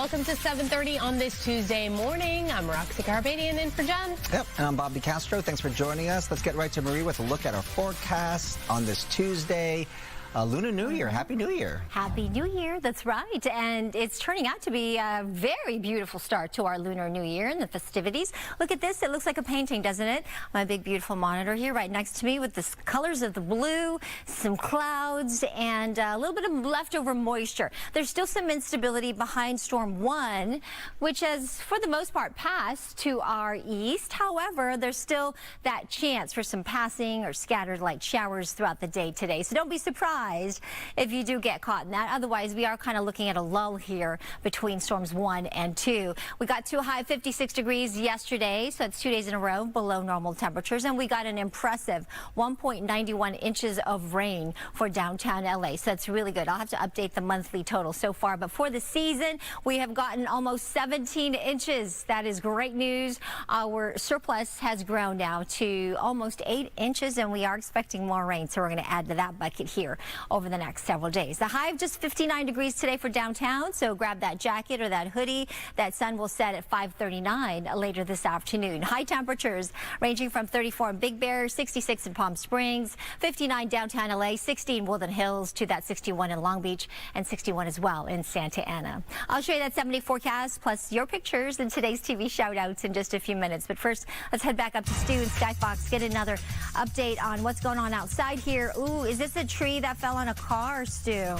Welcome to 7:30 on this Tuesday morning. I'm Roxy Carpadian in for John. Yep, and I'm Bobby Castro. Thanks for joining us. Let's get right to Marie with a look at our forecast on this Tuesday. Lunar New Year. Happy New Year. Happy New Year. That's right. And it's turning out to be a very beautiful start to our Lunar New Year and the festivities. Look at this. It looks like a painting, doesn't it? My big, beautiful monitor here right next to me with the colors of the blue, some clouds, and a little bit of leftover moisture. There's still some instability behind Storm 1, which has, for the most part, passed to our east. However, there's still that chance for some passing or scattered light showers throughout the day today. So don't be surprised if you do get caught in that. Otherwise, we are kind of looking at a lull here between storms 1 and 2. We got to a high of 56 degrees yesterday, so that's 2 days in a row below normal temperatures, and we got an impressive 1.91 inches of rain for downtown LA, so that's really good. I'll have to update the monthly total so far, but for the season, we have gotten almost 17 inches. That is great news. Our surplus has grown now to almost 8 inches, and we are expecting more rain, so we're going to add to that bucket here over the next several days. The high of just 59 degrees today for downtown, so grab that jacket or that hoodie. That sun will set at 5:39 later this afternoon. High temperatures ranging from 34 in Big Bear, 66 in Palm Springs, 59 downtown LA, 60 in Woodland Hills, to that 61 in Long Beach, and 61 as well in Santa Ana. I'll show you that 7-day forecast plus your pictures and today's TV shout-outs in just a few minutes. But first, let's head back up to Stu and Skyfox, get another update on what's going on outside here. Ooh, is this a tree that fell on a car, Stu?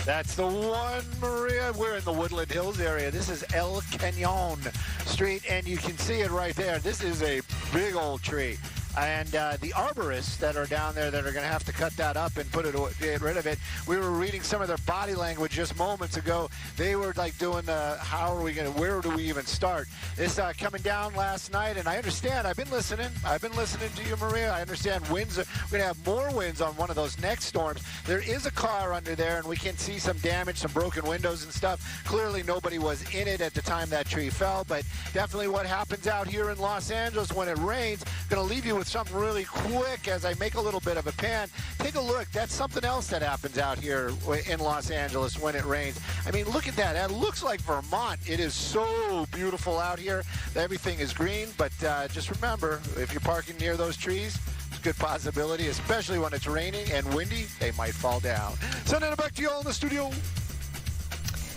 That's the one, Maria. We're in the Woodland Hills area. This is El Cañon Street, and you can see it right there. This is a big old tree. And the arborists that are down there that are going to have to cut that up and get rid of it. We were reading some of their body language just moments ago. They were like doing where do we even start? This coming down last night, and I understand. I've been listening to you, Maria. I understand winds. We're going to have more winds on one of those next storms. There is a car under there, and we can see some damage, some broken windows and stuff. Clearly, nobody was in it at the time that tree fell, but definitely what happens out here in Los Angeles when it rains, going to leave you with something really quick as I make a little bit of a pan. Take a look. That's something else that happens out here in Los Angeles when it rains. I mean, look at that. That looks like Vermont. It is so beautiful out here. Everything is green, but just remember, if you're parking near those trees, it's a good possibility, especially when it's raining and windy, they might fall down. Sending it back to you all in the studio.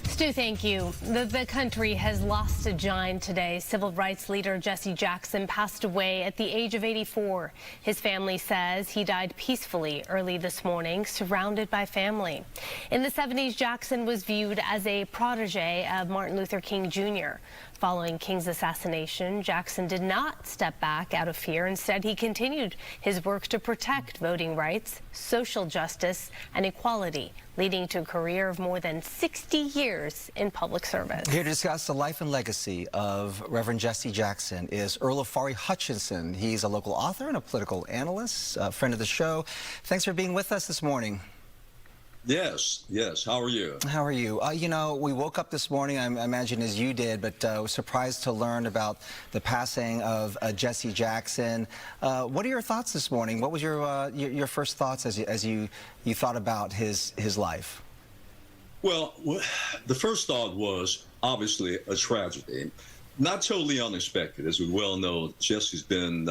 Stu, thank you. The country has lost a giant today. Civil rights leader Jesse Jackson passed away at the age of 84. His family says he died peacefully early this morning, surrounded by family. In the 70s, Jackson was viewed as a protege of Martin Luther King Jr. Following King's assassination, Jackson did not step back out of fear. Instead, he continued his work to protect voting rights, social justice, and equality, leading to a career of more than 60 years in public service. Here to discuss the life and legacy of Reverend Jesse Jackson is Earl Afari Hutchinson. He's a local author and a political analyst, a friend of the show. Thanks for being with us this morning. Yes. How are you? How are you? You know, we woke up this morning, I imagine as you did, but was surprised to learn about the passing of Jesse Jackson. What are your thoughts this morning? What was your first thoughts as you thought about his life? Well, the first thought was obviously a tragedy. Not totally unexpected. As we well know, Jesse's been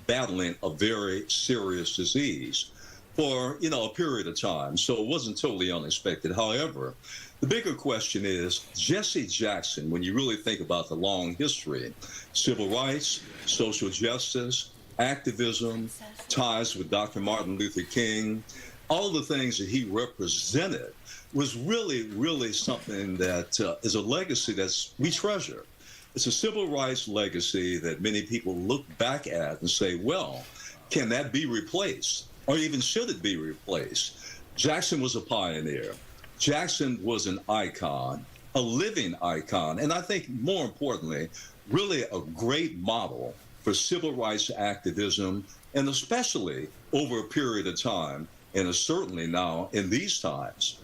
battling a very serious disease for, a period of time. So it wasn't totally unexpected. However, the bigger question is, Jesse Jackson, when you really think about the long history, civil rights, social justice, activism, ties with Dr. Martin Luther King, all the things that he represented was really, really something that is a legacy that we treasure. It's a civil rights legacy that many people look back at and say, well, can that be replaced? Or even should it be replaced? Jackson was a pioneer. Jackson was an icon, a living icon, and I think more importantly, really a great model for civil rights activism, and especially over a period of time, and certainly now in these times.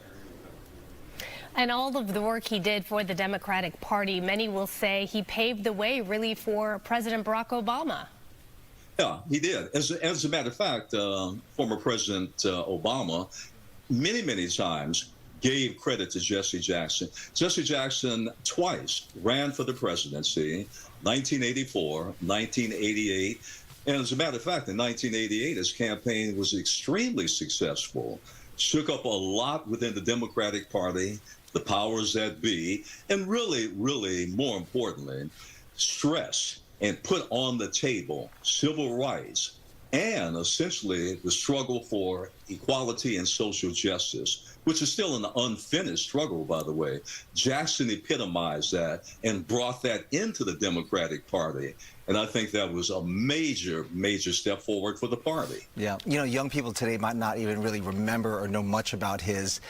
And all of the work he did for the Democratic Party, many will say he paved the way really for President Barack Obama. Yeah, he did. As a matter of fact, former President Obama, many times gave credit to Jesse Jackson. Jesse Jackson twice ran for the presidency, 1984, 1988. And as a matter of fact, in 1988, his campaign was extremely successful, shook up a lot within the Democratic Party, the powers that be, and really, really, more importantly, stress and put on the table civil rights and essentially the struggle for equality and social justice, which is still an unfinished struggle, by the way. Jackson epitomized that and brought that into the Democratic Party. And I think that was a major, major step forward for the party. Yeah, you know, young people today might not even really remember or know much about his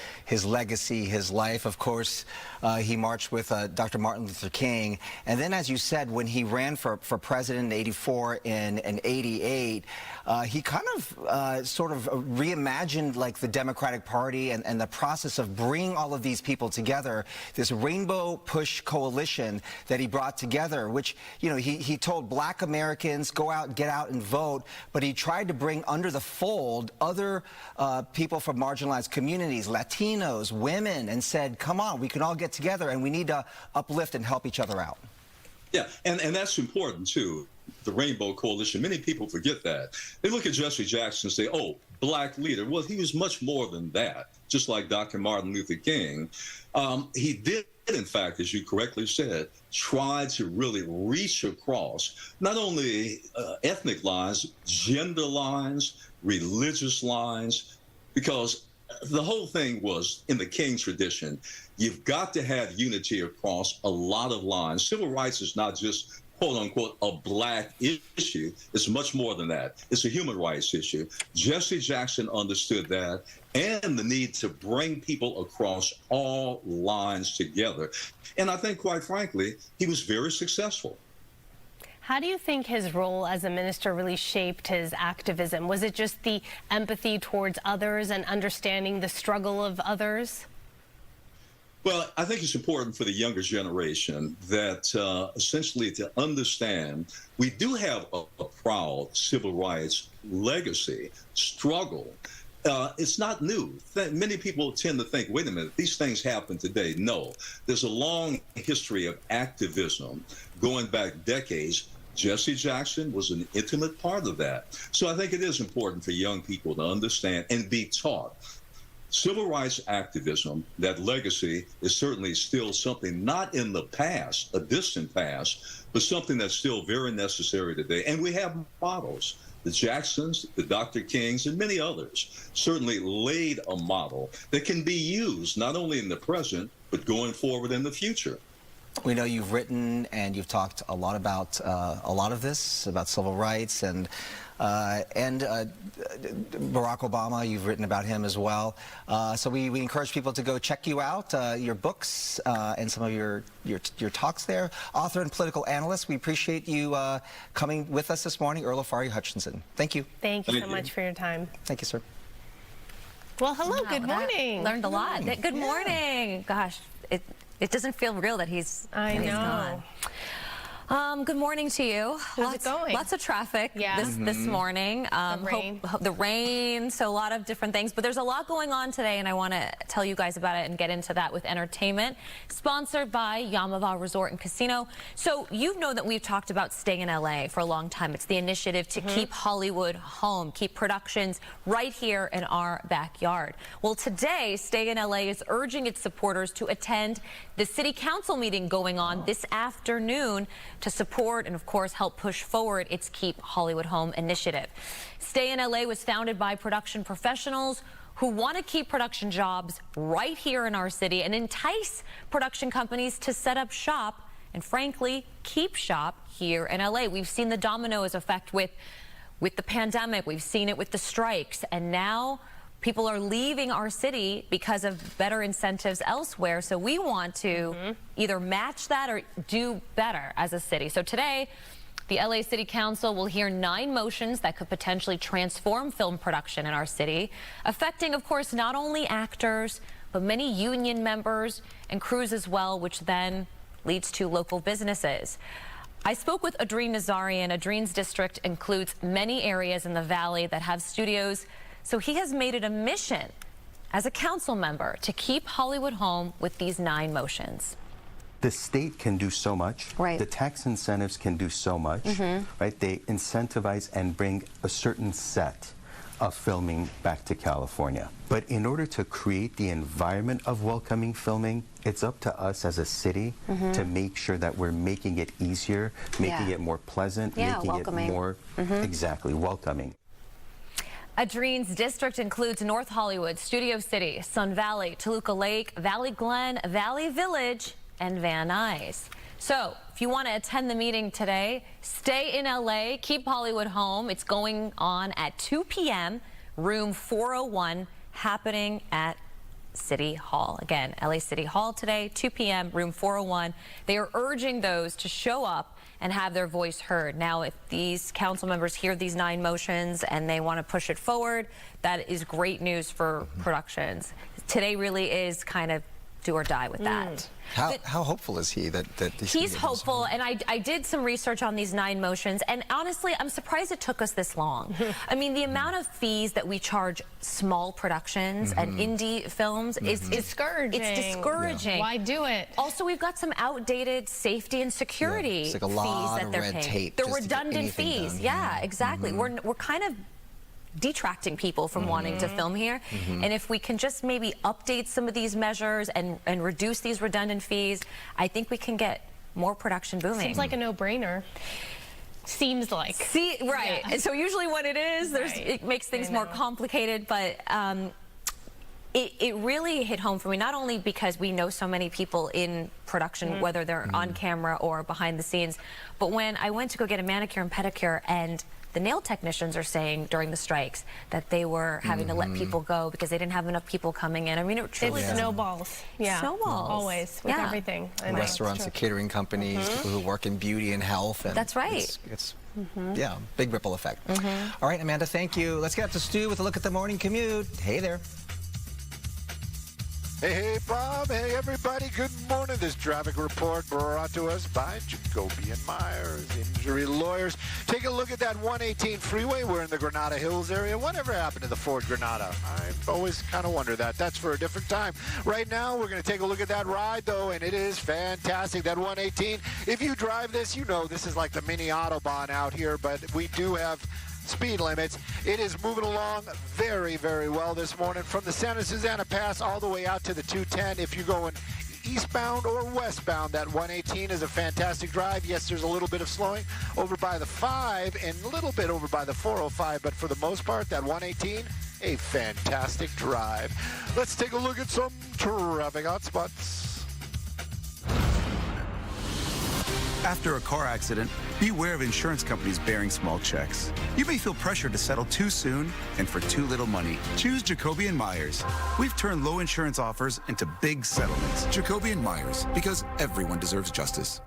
legacy, his life. Of course, he marched with Dr. Martin Luther King. And then, as you said, when he ran for president in '84 and '88, he kind of sort of reimagined like the Democratic Party and the process of bringing all of these people together, this Rainbow Push coalition that he brought together, which, you know, he told Black Americans, go out, get out and vote, but he tried to bring under the fold other people from marginalized communities, Latinos, women, and said, come on, we can all get together and we need to uplift and help each other out. Yeah, and that's important too, the Rainbow Coalition. Many people forget that. They look at Jesse Jackson and say, oh, Black leader. Well, he was much more than that, just like Dr. Martin Luther King. He did, in fact, as you correctly said, try to really reach across not only ethnic lines, gender lines, religious lines, because the whole thing was in the King tradition. You've got to have unity across a lot of lines. Civil rights is not just, quote unquote, a Black issue. It's much more than that. It's a human rights issue. Jesse Jackson understood that and the need to bring people across all lines together. And I think, quite frankly, he was very successful. How do you think his role as a minister really shaped his activism? Was it just the empathy towards others and understanding the struggle of others? Well, I think it's important for the younger generation that essentially to understand we do have a proud civil rights legacy, struggle. It's not new. Many people tend to think, wait a minute, these things happen today. No, there's a long history of activism going back decades. Jesse Jackson was an intimate part of that. So I think it is important for young people to understand and be taught. Civil rights activism, that legacy, is certainly still something not in the past, a distant past, but something that's still very necessary today. And we have models. The Jacksons, the Dr. Kings, and many others certainly laid a model that can be used not only in the present, but going forward in the future. We know you've written and you've talked a lot about a lot of this, about civil rights and Barack Obama. You've written about him as well. So we encourage people to go check you out, your books and some of your talks there. Author and political analyst, we appreciate you coming with us this morning, Earl Afari Hutchinson. Thank you. Thank you so much for your time. Thank you, sir. Well, hello, good morning. Learned a lot. Good morning. Gosh, it doesn't feel real that he's gone. Good morning to you. How's it going? Lots of traffic this morning. The rain, so a lot of different things. But there's a lot going on today, and I want to tell you guys about it and get into that with entertainment. Sponsored by Yamava Resort and Casino. So you know that we've talked about Stay in LA for a long time. It's the initiative to keep Hollywood home, keep productions right here in our backyard. Well, today, Stay in LA is urging its supporters to attend the city council meeting going on this afternoon to support and, of course, help push forward its Keep Hollywood Home initiative. Stay in LA was founded by production professionals who want to keep production jobs right here in our city and entice production companies to set up shop and, frankly, keep shop here in LA. We've seen the dominoes effect with the pandemic. We've seen it with the strikes. And now people are leaving our city because of better incentives elsewhere. So we want to either match that or do better as a city. So today, the LA City Council will hear 9 motions that could potentially transform film production in our city, affecting, of course, not only actors, but many union members and crews as well, which then leads to local businesses. I spoke with Adreen Nazarian. Adreen's district includes many areas in the valley that have studios. So he has made it a mission as a council member to keep Hollywood home with these 9 motions. The state can do so much. Right. The tax incentives can do so much. Right? They incentivize and bring a certain set of filming back to California. But in order to create the environment of welcoming filming, it's up to us as a city to make sure that we're making it easier, making it more pleasant, making welcoming. it more, exactly, welcoming. Adrine's district includes North Hollywood, Studio City, Sun Valley, Toluca Lake, Valley Glen, Valley Village, and Van Nuys. So if you want to attend the meeting today, stay in LA, keep Hollywood home. It's going on at 2 p.m., room 401, happening at City Hall. Again, LA City Hall today, 2 p.m., room 401. They are urging those to show up and have their voice heard. Now, if these council members hear these 9 motions and they want to push it forward, that is great news for productions. Today really is kind of do or die with that. How hopeful is he that he's hopeful, and I did some research on these 9 motions, and honestly, I'm surprised it took us this long. I mean, the amount of fees that we charge small productions and indie films is discouraging. It's discouraging. Yeah. Why do it? Also, we've got some outdated safety and security It's like a fees lot that of they're red paying. tape The just to get redundant anything fees. done. Yeah, exactly. We're kind of detracting people from wanting to film here. And if we can just maybe update some of these measures and reduce these redundant fees, I think we can get more production booming. Seems like a no-brainer. Seems like. See, right. Yeah. And so usually when it is, it makes things more complicated, but it really hit home for me, not only because we know so many people in production, whether they're on camera or behind the scenes, but when I went to go get a manicure and pedicure, and the nail technicians are saying during the strikes that they were having to let people go because they didn't have enough people coming in. I mean, it truly snowballs. Yeah. Snowballs. Always, with everything. I know, Restaurants and catering companies, people who work in beauty and health. And that's right. It's yeah, big ripple effect. All right, Amanda, thank you. Let's get up to Stu with a look at the morning commute. Hey there. Hey, Bob. Hey, everybody. Good morning. This traffic report brought to us by Jacoby and Myers, injury lawyers. Take a look at that 118 freeway. We're in the Granada Hills area. Whatever happened to the Ford Granada? I've always kind of wondered that. That's for a different time. Right now, we're going to take a look at that ride, though, and it is fantastic. That 118. If you drive this, you know this is like the mini Autobahn out here, but we do have speed limits. It is moving along very, very well this morning from the Santa Susana Pass all the way out to the 210. If you're going eastbound or westbound, that 118 is a fantastic drive. Yes, there's a little bit of slowing over by the 5 and a little bit over by the 405, but for the most part, that 118, a fantastic drive. Let's take a look at some traffic hotspots. After a car accident, beware of insurance companies bearing small checks. You may feel pressured to settle too soon and for too little money. Choose Jacoby and Myers. We've turned low insurance offers into big settlements. Jacoby and Myers, because everyone deserves justice.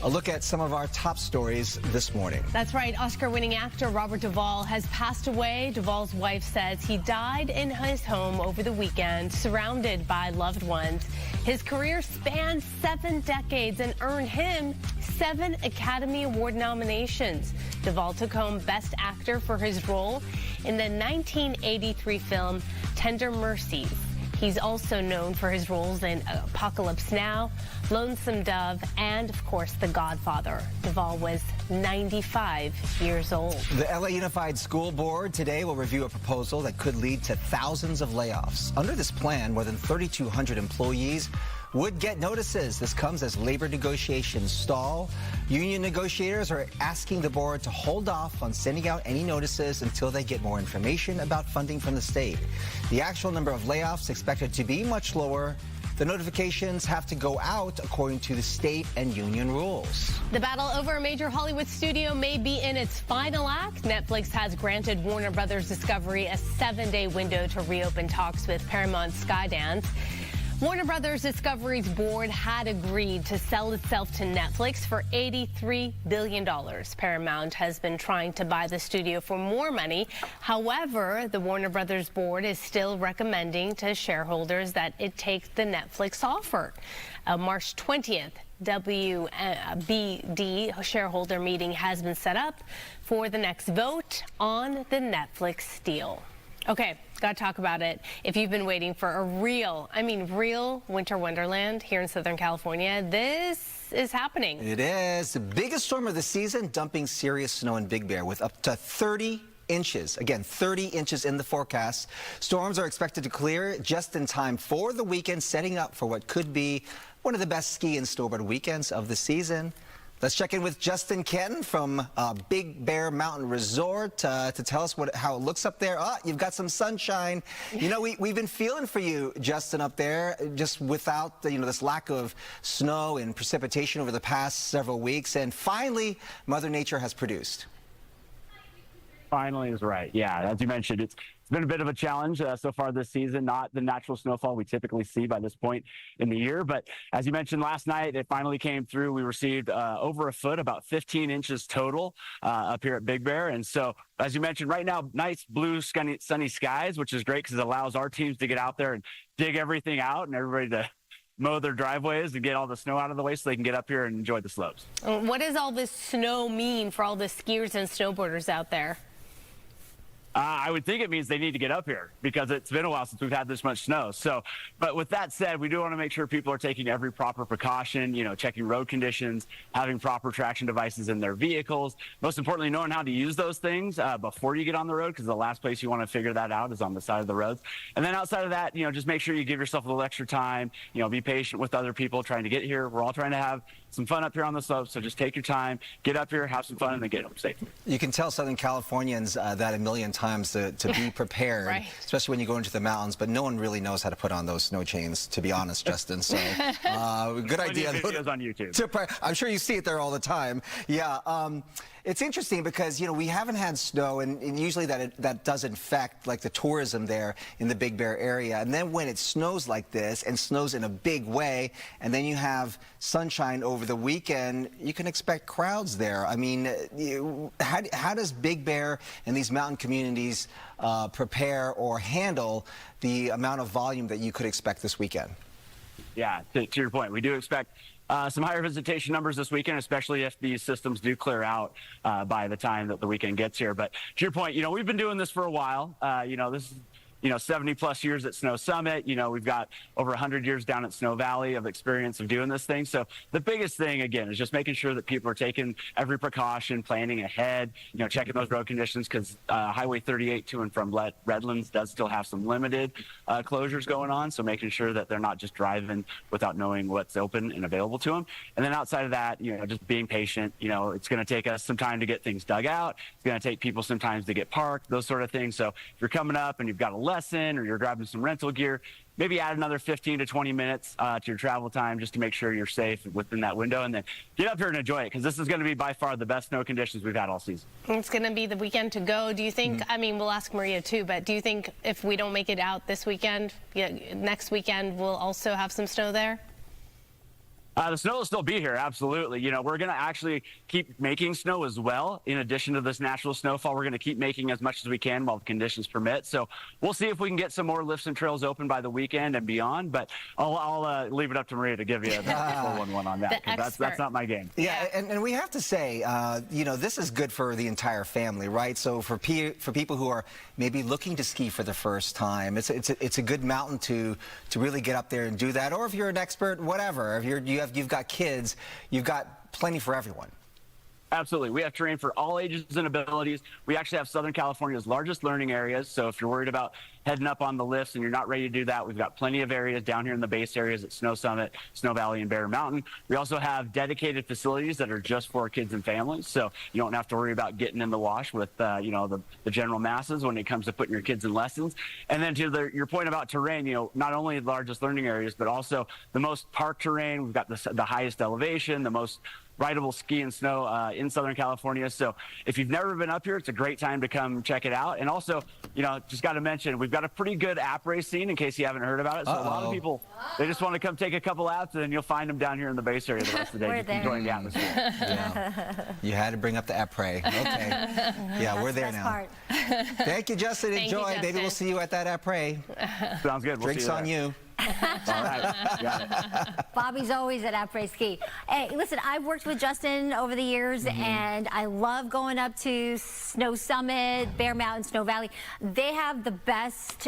A look at some of our top stories this morning. That's right. Oscar-winning actor Robert Duvall has passed away. Duvall's wife says he died in his home over the weekend, surrounded by loved ones. His career spanned 7 decades and earned him 7 Academy Award nominations. Duvall took home Best Actor for his role in the 1983 film Tender Mercies. He's also known for his roles in Apocalypse Now, Lonesome Dove, and, of course, The Godfather. Duvall was 95 years old. The LA Unified School Board today will review a proposal that could lead to thousands of layoffs. Under this plan, more than 3,200 employees would get notices. This comes as labor negotiations stall. Union negotiators are asking the board to hold off on sending out any notices until they get more information about funding from the state. The actual number of layoffs expected to be much lower. The notifications have to go out according to the state and union rules. The battle over a major Hollywood studio may be in its final act. Netflix has granted Warner Brothers Discovery a 7-day window to reopen talks with Paramount Skydance. Warner Brothers Discovery's board had agreed to sell itself to Netflix for $83 billion. Paramount has been trying to buy the studio for more money. However, the Warner Brothers board is still recommending to shareholders that it take the Netflix offer. March 20th, WBD shareholder meeting has been set up for the next vote on the Netflix deal. Okay, got to talk about it. If you've been waiting for a real winter wonderland here in Southern California, this is happening. It is. The biggest storm of the season, dumping serious snow in Big Bear with up to 30 inches. Again, 30 inches in the forecast. Storms are expected to clear just in time for the weekend, setting up for what could be one of the best ski and snowboard weekends of the season. Let's check in with Justin Kenton from Big Bear Mountain Resort to tell us how it looks up there. You've got some sunshine. You know, we've been feeling for you, Justin, up there, just without this lack of snow and precipitation over the past several weeks. And finally, Mother Nature has produced. Finally is right. Yeah, as you mentioned, it's been a bit of a challenge so far this season, not the natural snowfall we typically see by this point in the year. But as you mentioned last night, it finally came through. We received over a foot, about 15 inches total up here at Big Bear. And so, as you mentioned, right now, nice blue, sunny skies, which is great because it allows our teams to get out there and dig everything out and everybody to mow their driveways and get all the snow out of the way so they can get up here and enjoy the slopes. What does all this snow mean for all the skiers and snowboarders out there? I would think it means they need to get up here because it's been a while since we've had this much snow. So, but with that said, we do want to make sure people are taking every proper precaution, checking road conditions, having proper traction devices in their vehicles. Most importantly, knowing how to use those things before you get on the road, because the last place you want to figure that out is on the side of the roads. And then outside of that, just make sure you give yourself a little extra time, be patient with other people trying to get here. We're all trying to have some fun up here on the slopes, so just take your time, get up here, have some fun, and then get home safely. You can tell Southern Californians that a million times to be prepared, right, especially when you go into the mountains, but no one really knows how to put on those snow chains, to be honest, Justin. So good idea. Videos on YouTube. I'm sure you see it there all the time. Yeah. It's interesting because, we haven't had snow, and usually that does affect, like, the tourism there in the Big Bear area. And then when it snows like this, and snows in a big way, and then you have sunshine over the weekend, you can expect crowds there. I mean, how does Big Bear and these mountain communities prepare or handle the amount of volume that you could expect this weekend? Yeah, to your point, we do expect some higher visitation numbers this weekend, especially if these systems do clear out by the time that the weekend gets here. But to your point, we've been doing this for a while. This is 70 plus years at Snow Summit. We've got over 100 years down at Snow Valley of experience of doing this thing. So the biggest thing, again, is just making sure that people are taking every precaution, planning ahead, checking those road conditions, because Highway 38 to and from Redlands does still have some limited closures going on. So making sure that they're not just driving without knowing what's open and available to them. And then outside of that, just being patient. It's going to take us some time to get things dug out. It's going to take people sometimes to get parked, those sort of things. So if you're coming up and you've got a lesson or you're grabbing some rental gear, maybe add another 15 to 20 minutes to your travel time just to make sure you're safe within that window, and then get up here and enjoy it, because this is going to be by far the best snow conditions we've had all season. It's going to be the weekend to go. Do you think, I mean, we'll ask Maria too, but do you think if we don't make it out this weekend, next weekend we'll also have some snow there? The snow will still be here, absolutely. You know, we're going to actually keep making snow as well. In addition to this natural snowfall, we're going to keep making as much as we can while the conditions permit. So we'll see if we can get some more lifts and trails open by the weekend and beyond. But I'll leave it up to Maria to give you the 411 on that, because that's not my game. Yeah, and we have to say, you know, this is good for the entire family, right? So for people who are maybe looking to ski for the first time, it's a good mountain to really get up there and do that. Or if you're an expert, whatever. If you've got kids, you've got plenty for everyone. Absolutely. We have terrain for all ages and abilities. We actually have Southern California's largest learning areas. So if you're worried about heading up on the lifts and you're not ready to do that, we've got plenty of areas down here in the base areas at Snow Summit, Snow Valley, and Bear Mountain. We also have dedicated facilities that are just for kids and families. So you don't have to worry about getting in the wash with, you know, the general masses when it comes to putting your kids in lessons. And then to your point about terrain, you know, not only the largest learning areas, but also the most park terrain. We've got the highest elevation, the most rideable ski and snow in Southern California. So if you've never been up here, it's a great time to come check it out. And also, you know, just got to mention, we've got a pretty good app race scene in case you haven't heard about it. So a lot of people, they just want to come take a couple laps, and then you'll find them down here in the base area the rest of the day, just enjoying the atmosphere. Yeah. You had to bring up the après. Okay. Yeah, we're there now. Thank you, Justin. Enjoy. Maybe we'll see you at that après. Sounds good. We'll Drinks see you on there. you. All right. Got it. Bobby's always at après ski. Hey, listen, I've worked with Justin over the years, and I love going up to Snow Summit, Bear Mountain, Snow Valley. They have the best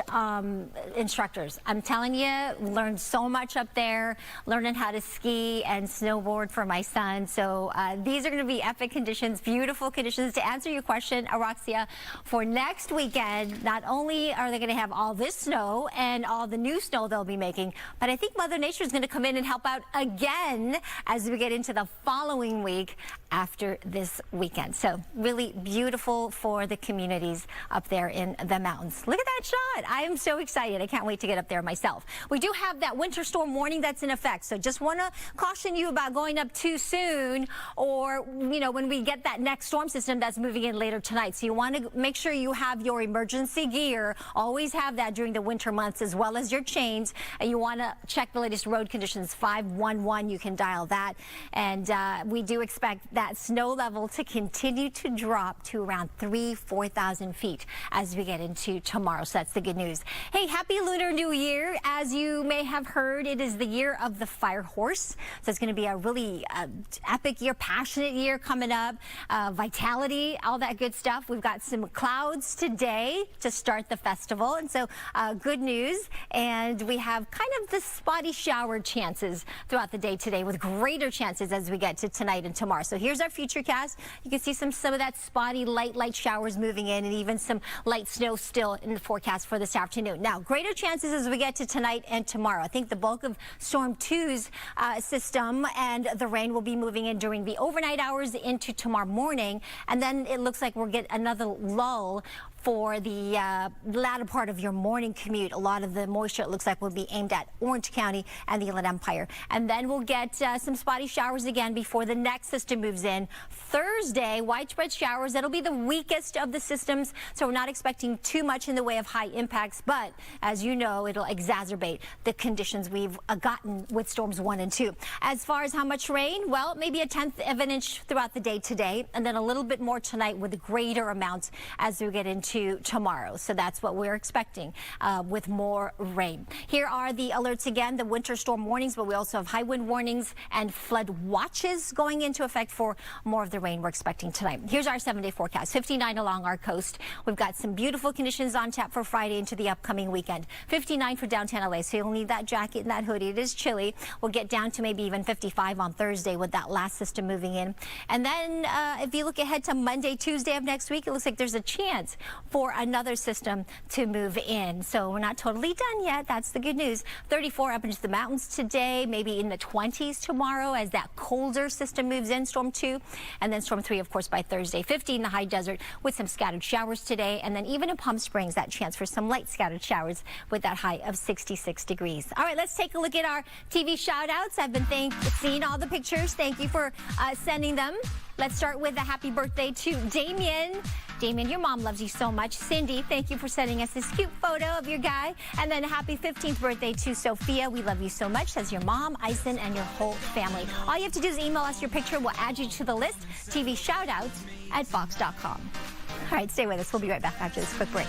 instructors. I'm telling you, learned so much up there, learning how to ski and snowboard for my son. So these are going to be epic conditions, beautiful conditions. To answer your question, Araxia, for next weekend, not only are they going to have all this snow and all the new snow they'll be making, but I think Mother Nature is going to come in and help out again as we get into the following week after this weekend. So really beautiful for the communities up there in the mountains. Look at that shot. I am so excited. I can't wait to get up there myself. We do have that winter storm warning that's in effect. So just want to caution you about going up too soon, or, you know, when we get that next storm system that's moving in later tonight. So you want to make sure you have your emergency gear. Always have that during the winter months, as well as your chains. And you want to check the latest road conditions, 511. You can dial that. And we do expect that snow level to continue to drop to around 4,000 feet as we get into tomorrow. So that's the good news. Hey, happy Lunar New Year. As you may have heard, it is the year of the fire horse. So it's going to be a really epic year, passionate year coming up. Vitality, all that good stuff. We've got some clouds today to start the festival. And so good news. And we have kind of the spotty shower chances throughout the day today, with greater chances as we get to tonight and tomorrow. So here's our futurecast. You can see some of that spotty light showers moving in, and even some light snow still in the forecast for this afternoon. Now, greater chances as we get to tonight and tomorrow. I think the bulk of Storm 2's system and the rain will be moving in during the overnight hours into tomorrow morning, and then it looks like we'll get another lull for the latter part of your morning commute. A lot of the moisture, it looks like, will be aimed at Orange County and the Inland Empire. And then we'll get some spotty showers again before the next system moves in. Thursday, widespread showers. That'll be the weakest of the systems, so we're not expecting too much in the way of high impacts. But as you know, it'll exacerbate the conditions we've gotten with storms 1 and 2. As far as how much rain, well, maybe 1/10 of an inch throughout the day today, and then a little bit more tonight with greater amounts as we get into tomorrow. So that's what we're expecting with more rain. Here are the alerts again, the winter storm warnings, but we also have high wind warnings and flood watches going into effect for more of the rain we're expecting tonight. Here's our 7-day forecast. 59 along our coast. We've got some beautiful conditions on tap for Friday into the upcoming weekend. 59 for downtown LA, so you'll need that jacket and that hoodie. It is chilly. We'll get down to maybe even 55 on Thursday with that last system moving in. And then if you look ahead to Monday, Tuesday of next week, it looks like there's a chance for another system to move in. So we're not totally done yet. That's the good news. 34 up into the mountains today, maybe in the 20s tomorrow as that colder system moves in, Storm 2. And then Storm 3, of course, by Thursday. 50 in the high desert with some scattered showers today. And then even in Palm Springs, that chance for some light scattered showers with that high of 66 degrees. All right, let's take a look at our TV shout outs. I've been seeing all the pictures. Thank you for sending them. Let's start with a happy birthday to Damien. Damien, your mom loves you so much. Cindy, thank you for sending us this cute photo of your guy. And then happy 15th birthday to Sophia. We love you so much, says your mom, Ison, and your whole family. All you have to do is email us your picture. We'll add you to the list. TV shoutouts at Fox.com. All right, stay with us. We'll be right back after this quick break.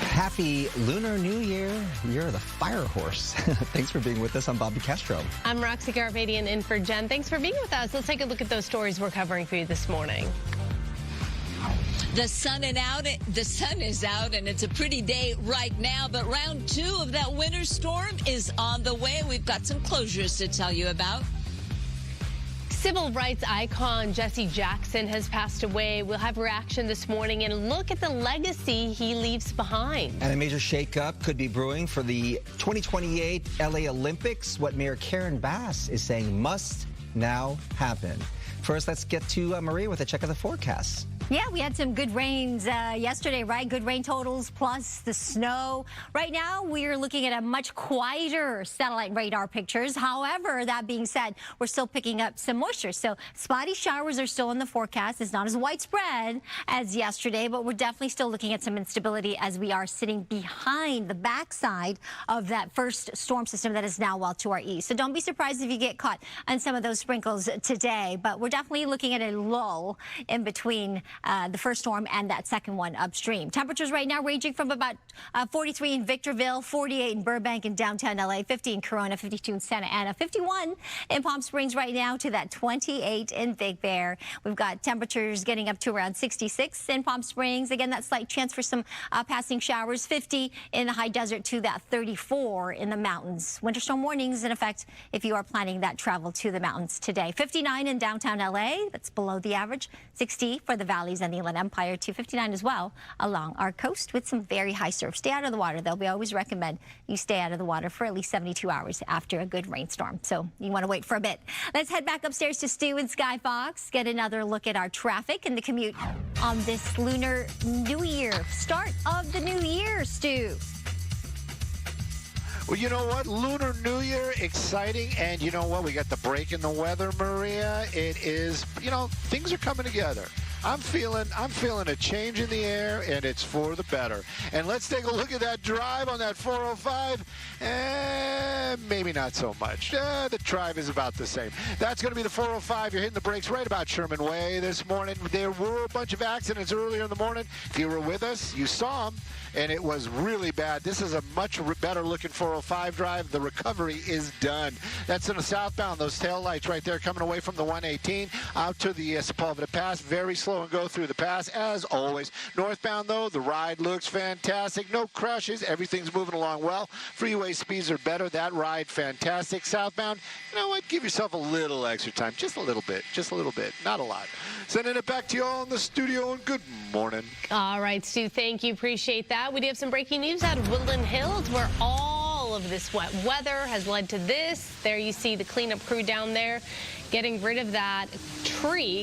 Happy Lunar New Year. You're the fire horse. Thanks for being with us. I'm Bobby Castro. I'm Roxy Garabedian in for Jen. Thanks for being with us. Let's take a look at those stories we're covering for you this morning. The sun is out, and it's a pretty day right now, but round 2 of that winter storm is on the way. We've got some closures to tell you about. Civil rights icon Jesse Jackson has passed away. We'll have reaction this morning and look at the legacy he leaves behind. And a major shakeup could be brewing for the 2028 LA Olympics. What Mayor Karen Bass is saying must now happen. First, let's get to Maria with a check of the forecast. Yeah, we had some good rains yesterday, right? Good rain totals plus the snow. Right now, we're looking at a much quieter satellite radar pictures. However, that being said, we're still picking up some moisture. So spotty showers are still in the forecast. It's not as widespread as yesterday, but we're definitely still looking at some instability as we are sitting behind the backside of that first storm system that is now well to our east. So don't be surprised if you get caught on some of those sprinkles today, but we're definitely looking at a lull in between the first storm and that second one upstream. Temperatures right now ranging from about 43 in Victorville, 48 in Burbank and downtown LA, 50 in Corona, 52 in Santa Ana, 51 in Palm Springs right now to that 28 in Big Bear. We've got temperatures getting up to around 66 in Palm Springs. Again, that slight chance for some passing showers, 50 in the high desert to that 34 in the mountains. Winter storm warnings in effect if you are planning that travel to the mountains today. 59 in downtown LA, that's below the average. 60 for the valleys and the Inland Empire, to 59 as well along our coast with some very high surf. Stay out of the water, though. We always recommend you stay out of the water for at least 72 hours after a good rainstorm. So you want to wait for a bit. Let's head back upstairs to Stu and Sky Fox, get another look at our traffic and the commute on this Lunar New Year. Start of the new year, Stu. Well, you know what? Lunar New Year, exciting. And you know what? We got the break in the weather, Maria. It is, you know, things are coming together. I'm feeling a change in the air, and it's for the better. And let's take a look at that drive on that 405. Maybe not so much. The drive is about the same. That's going to be the 405. You're hitting the brakes right about Sherman Way this morning. There were a bunch of accidents earlier in the morning. If you were with us, you saw them, and it was really bad. This is a much better looking 405 drive. The recovery is done. That's in the southbound. Those tail lights right there coming away from the 118 out to the Sepulveda Pass. Very slow and go through the pass as always. Northbound though, the ride looks fantastic. No crashes. Everything's moving along well. Freeway speeds are better. That ride fantastic. Southbound, you know what? Give yourself a little extra time. Just a little bit. Just a little bit. Not a lot. Sending it back to you all in the studio, and good morning. All right, Stu, thank you. Appreciate that. We do have some breaking news out of Woodland Hills where all of this wet weather has led to this. There you see the cleanup crew down there getting rid of that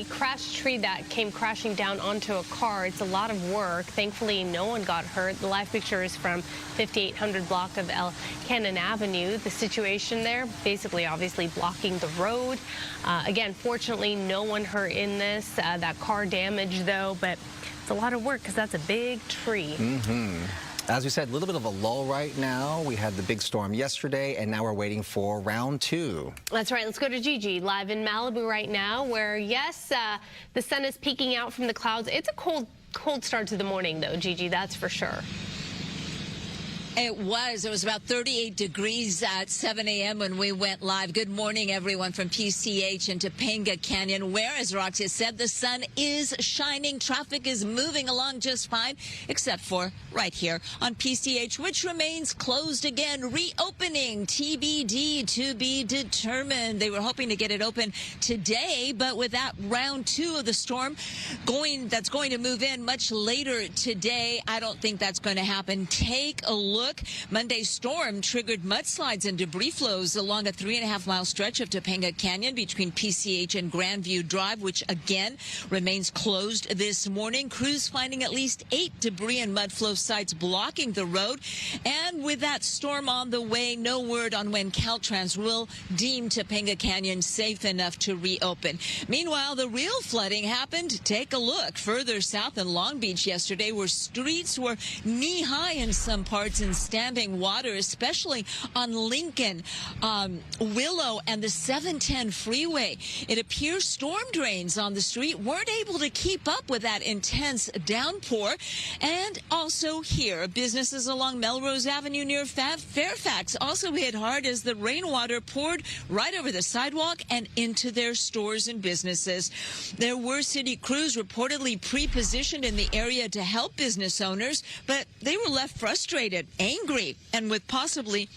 crashed tree that came crashing down onto a car. It's a lot of work. Thankfully, no one got hurt. The live picture is from 5800 block of El Cannon Avenue. The situation there, basically, obviously blocking the road. Again, fortunately, no one hurt in this. That car damage, though, but it's a lot of work because that's a big tree. As we said, a little bit of a lull right now. We had the big storm yesterday, and now we're waiting for round 2. That's right. Let's go to Gigi, live in Malibu right now, where, yes, the sun is peeking out from the clouds. It's a cold start to the morning, though, Gigi, that's for sure. It was about 38 degrees at 7 a.m. when we went live. Good morning, everyone, from PCH and Topanga Canyon, where, as Roxy said, the sun is shining. Traffic is moving along just fine, except for right here on PCH, which remains closed again. Reopening, TBD, to be determined. They were hoping to get it open today, but with that round 2 of the storm that's going to move in much later today, I don't think that's going to happen. Take a look. Monday's storm triggered mudslides and debris flows along a 3.5-mile stretch of Topanga Canyon between PCH and Grandview Drive, which again remains closed this morning. Crews finding at least 8 debris and mud flow sites blocking the road. And with that storm on the way, no word on when Caltrans will deem Topanga Canyon safe enough to reopen. Meanwhile, the real flooding happened. Take a look further south in Long Beach yesterday, where streets were knee-high in some parts and standing water, especially on Lincoln, Willow, and the 710 freeway. It appears storm drains on the street weren't able to keep up with that intense downpour. And also here, businesses along Melrose Avenue near Fairfax also hit hard as the rainwater poured right over the sidewalk and into their stores and businesses. There were city crews reportedly pre-positioned in the area to help business owners, but they were left frustrated, angry, and with possibly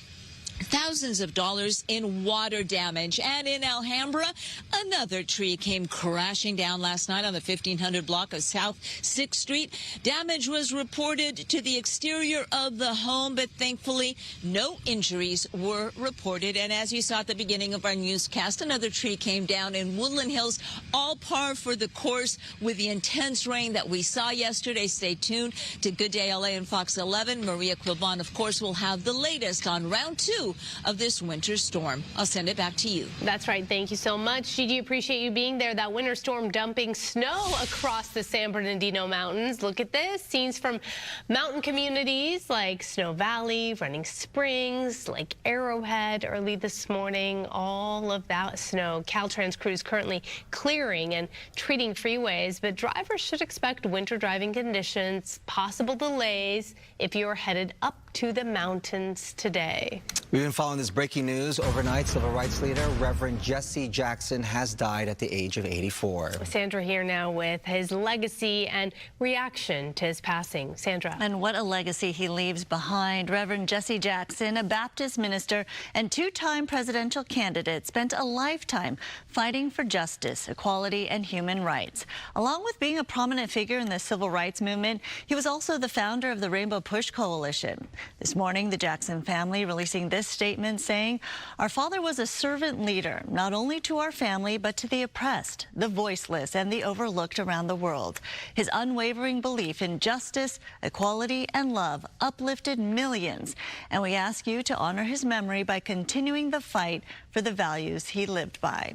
thousands of dollars in water damage. And in Alhambra, another tree came crashing down last night on the 1500 block of South 6th Street. Damage was reported to the exterior of the home, but thankfully no injuries were reported. And as you saw at the beginning of our newscast, another tree came down in Woodland Hills, all par for the course with the intense rain that we saw yesterday. Stay tuned to Good Day LA and Fox 11. Maria Quilban, of course, will have the latest on round 2 2 of this winter storm. I'll send it back to you. That's right. Thank you so much. Gigi, appreciate you being there. That winter storm dumping snow across the San Bernardino Mountains. Look at this. Scenes from mountain communities like Snow Valley, Running Springs, like Arrowhead early this morning. All of that snow. Caltrans crews currently clearing and treating freeways, but drivers should expect winter driving conditions, possible delays if you're headed up to the mountains today. We've been following this breaking news. Overnight, civil rights leader Reverend Jesse Jackson has died at the age of 84. Sandra here now with his legacy and reaction to his passing. Sandra. And what a legacy he leaves behind. Reverend Jesse Jackson, a Baptist minister and two-time presidential candidate, spent a lifetime fighting for justice, equality, and human rights. Along with being a prominent figure in the civil rights movement, he was also the founder of the Rainbow Push Coalition. This morning, the Jackson family releasing this statement saying, "Our father was a servant leader, not only to our family, but to the oppressed, the voiceless, and the overlooked around the world. His unwavering belief in justice, equality, and love uplifted millions, and we ask you to honor his memory by continuing the fight for the values he lived by."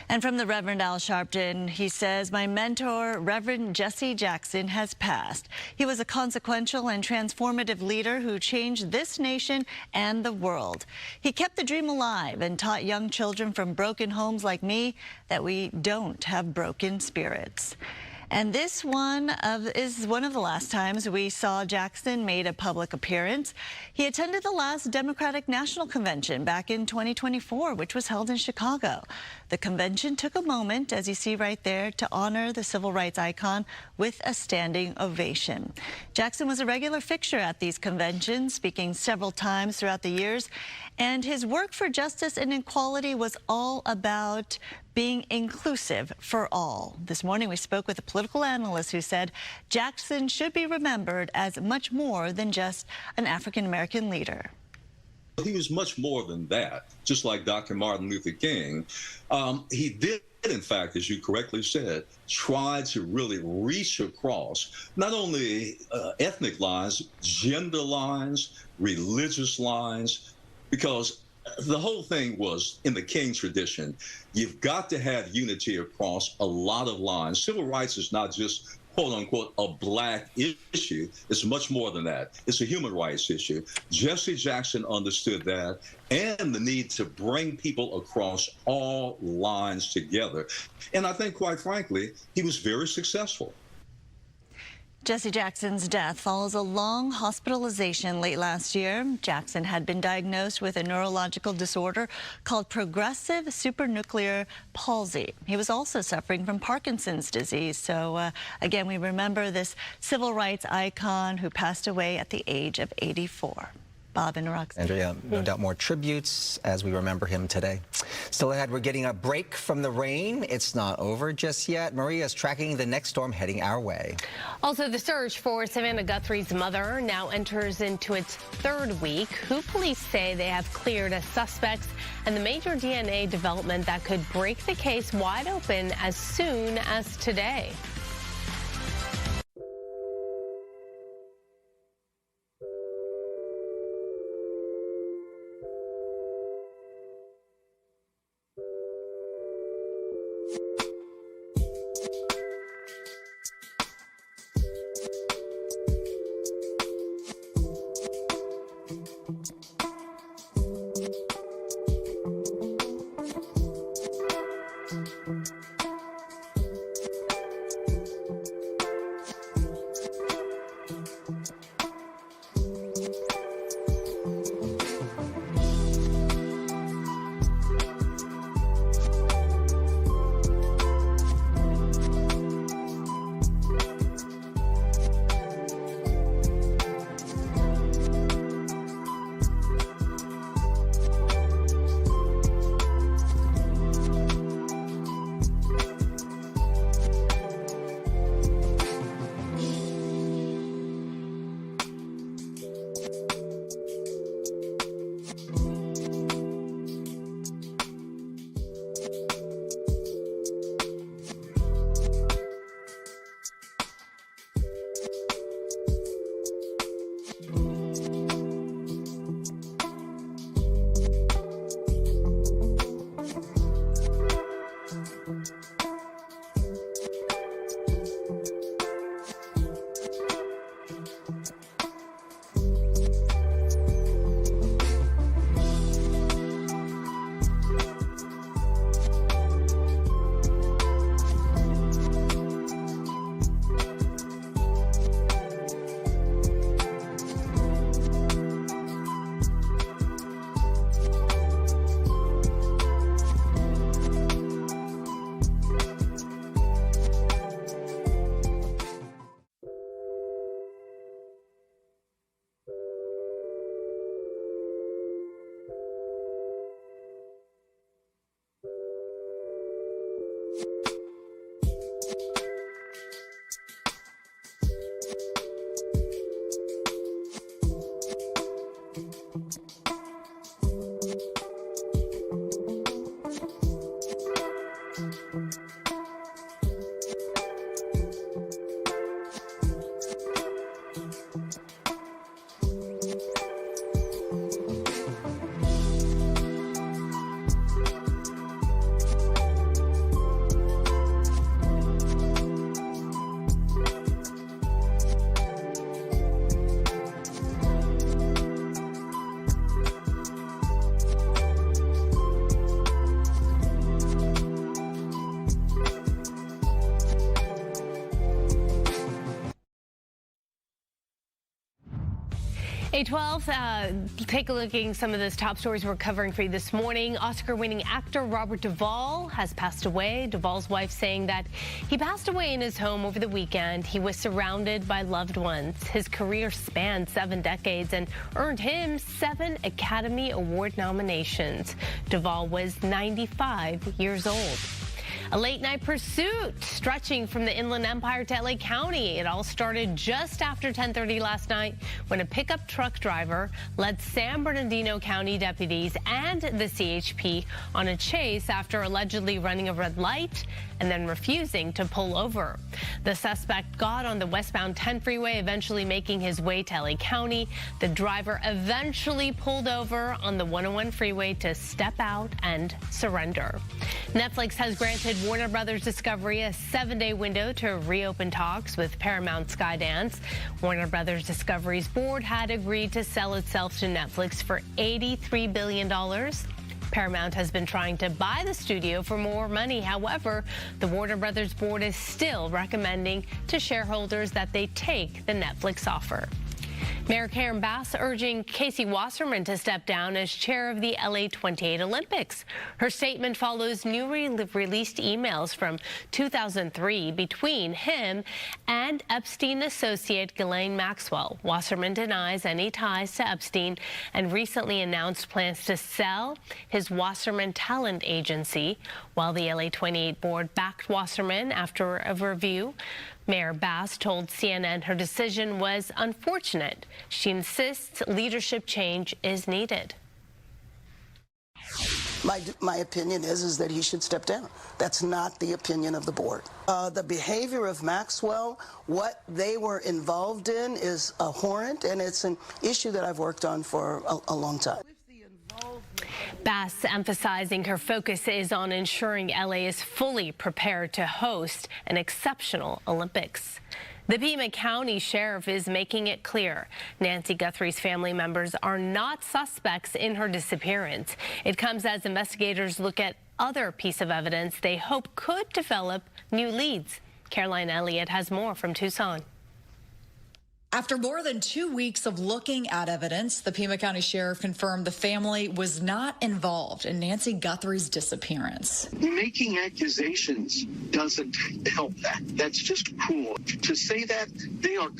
And from the Reverend Al Sharpton, he says, "My mentor, Reverend Jesse Jackson, has passed. He was a consequential and transformative leader who changed this nation and the world. He kept the dream alive and taught young children from broken homes like me that we don't have broken spirits." And this is one of the last times we saw Jackson made a public appearance. He attended the last Democratic National Convention back in 2024, which was held in Chicago. The convention took a moment, as you see right there, to honor the civil rights icon with a standing ovation. Jackson was a regular fixture at these conventions, speaking several times throughout the years, and his work for justice and equality was all about being inclusive for all. This morning, we spoke with a political analyst who said Jackson should be remembered as much more than just an African-American leader. He was much more than that, just like Dr. Martin Luther King. He did, in fact, as you correctly said, try to really reach across not only ethnic lines, gender lines, religious lines, because the whole thing was, in the King tradition, you've got to have unity across a lot of lines. Civil rights is not just, quote unquote, a black issue. It's much more than that. It's a human rights issue. Jesse Jackson understood that and the need to bring people across all lines together. And I think, quite frankly, he was very successful. Jesse Jackson's death follows a long hospitalization late last year. Jackson had been diagnosed with a neurological disorder called progressive supranuclear palsy. He was also suffering from Parkinson's disease. So, again, we remember this civil rights icon who passed away at the age of 84. Bob and Roxanne. Andrea, no doubt more tributes as we remember him today. Still ahead, we're getting a break from the rain. It's not over just yet. Maria's tracking the next storm heading our way. Also, the search for Savannah Guthrie's mother now enters into its third week. Who police say they have cleared as suspects, and the major DNA development that could break the case wide open as soon as today. 8:12, take a look at some of those top stories we're covering for you this morning. Oscar-winning actor Robert Duvall has passed away. Duvall's wife saying that he passed away in his home over the weekend. He was surrounded by loved ones. His career spanned 7 decades and earned him 7 Academy Award nominations. Duvall was 95 years old. A late-night pursuit stretching from the Inland Empire to LA County. It all started just after 10:30 last night when a pickup truck driver led San Bernardino County deputies and the CHP on a chase after allegedly running a red light and then refusing to pull over. The suspect got on the westbound 10 freeway, eventually making his way to LA County. The driver eventually pulled over on the 101 freeway to step out and surrender. Netflix has granted Warner Brothers Discovery a 7-day window to reopen talks with Paramount Skydance. Warner Brothers Discovery's board had agreed to sell itself to Netflix for $83 billion. Paramount has been trying to buy the studio for more money. However, the Warner Brothers board is still recommending to shareholders that they take the Netflix offer. Mayor Karen Bass urging Casey Wasserman to step down as chair of the LA 28 Olympics. Her statement follows newly released emails from 2003 between him and Epstein associate Ghislaine Maxwell. Wasserman denies any ties to Epstein and recently announced plans to sell his Wasserman Talent Agency. While the LA 28 board backed Wasserman after a review, Mayor Bass told CNN her decision was unfortunate. She insists leadership change is needed. My opinion is that he should step down. That's not the opinion of the board. The behavior of Maxwell, what they were involved in is abhorrent, and it's an issue that I've worked on for a long time. Bass emphasizing her focus is on ensuring LA is fully prepared to host an exceptional Olympics. The Pima County Sheriff is making it clear Nancy Guthrie's family members are not suspects in her disappearance. It comes as investigators look at other piece of evidence they hope could develop new leads. Caroline Elliott has more from Tucson. After more than 2 weeks of looking at evidence, the Pima County Sheriff confirmed the family was not involved in Nancy Guthrie's disappearance. Making accusations doesn't help that. That's just cruel. To say that they are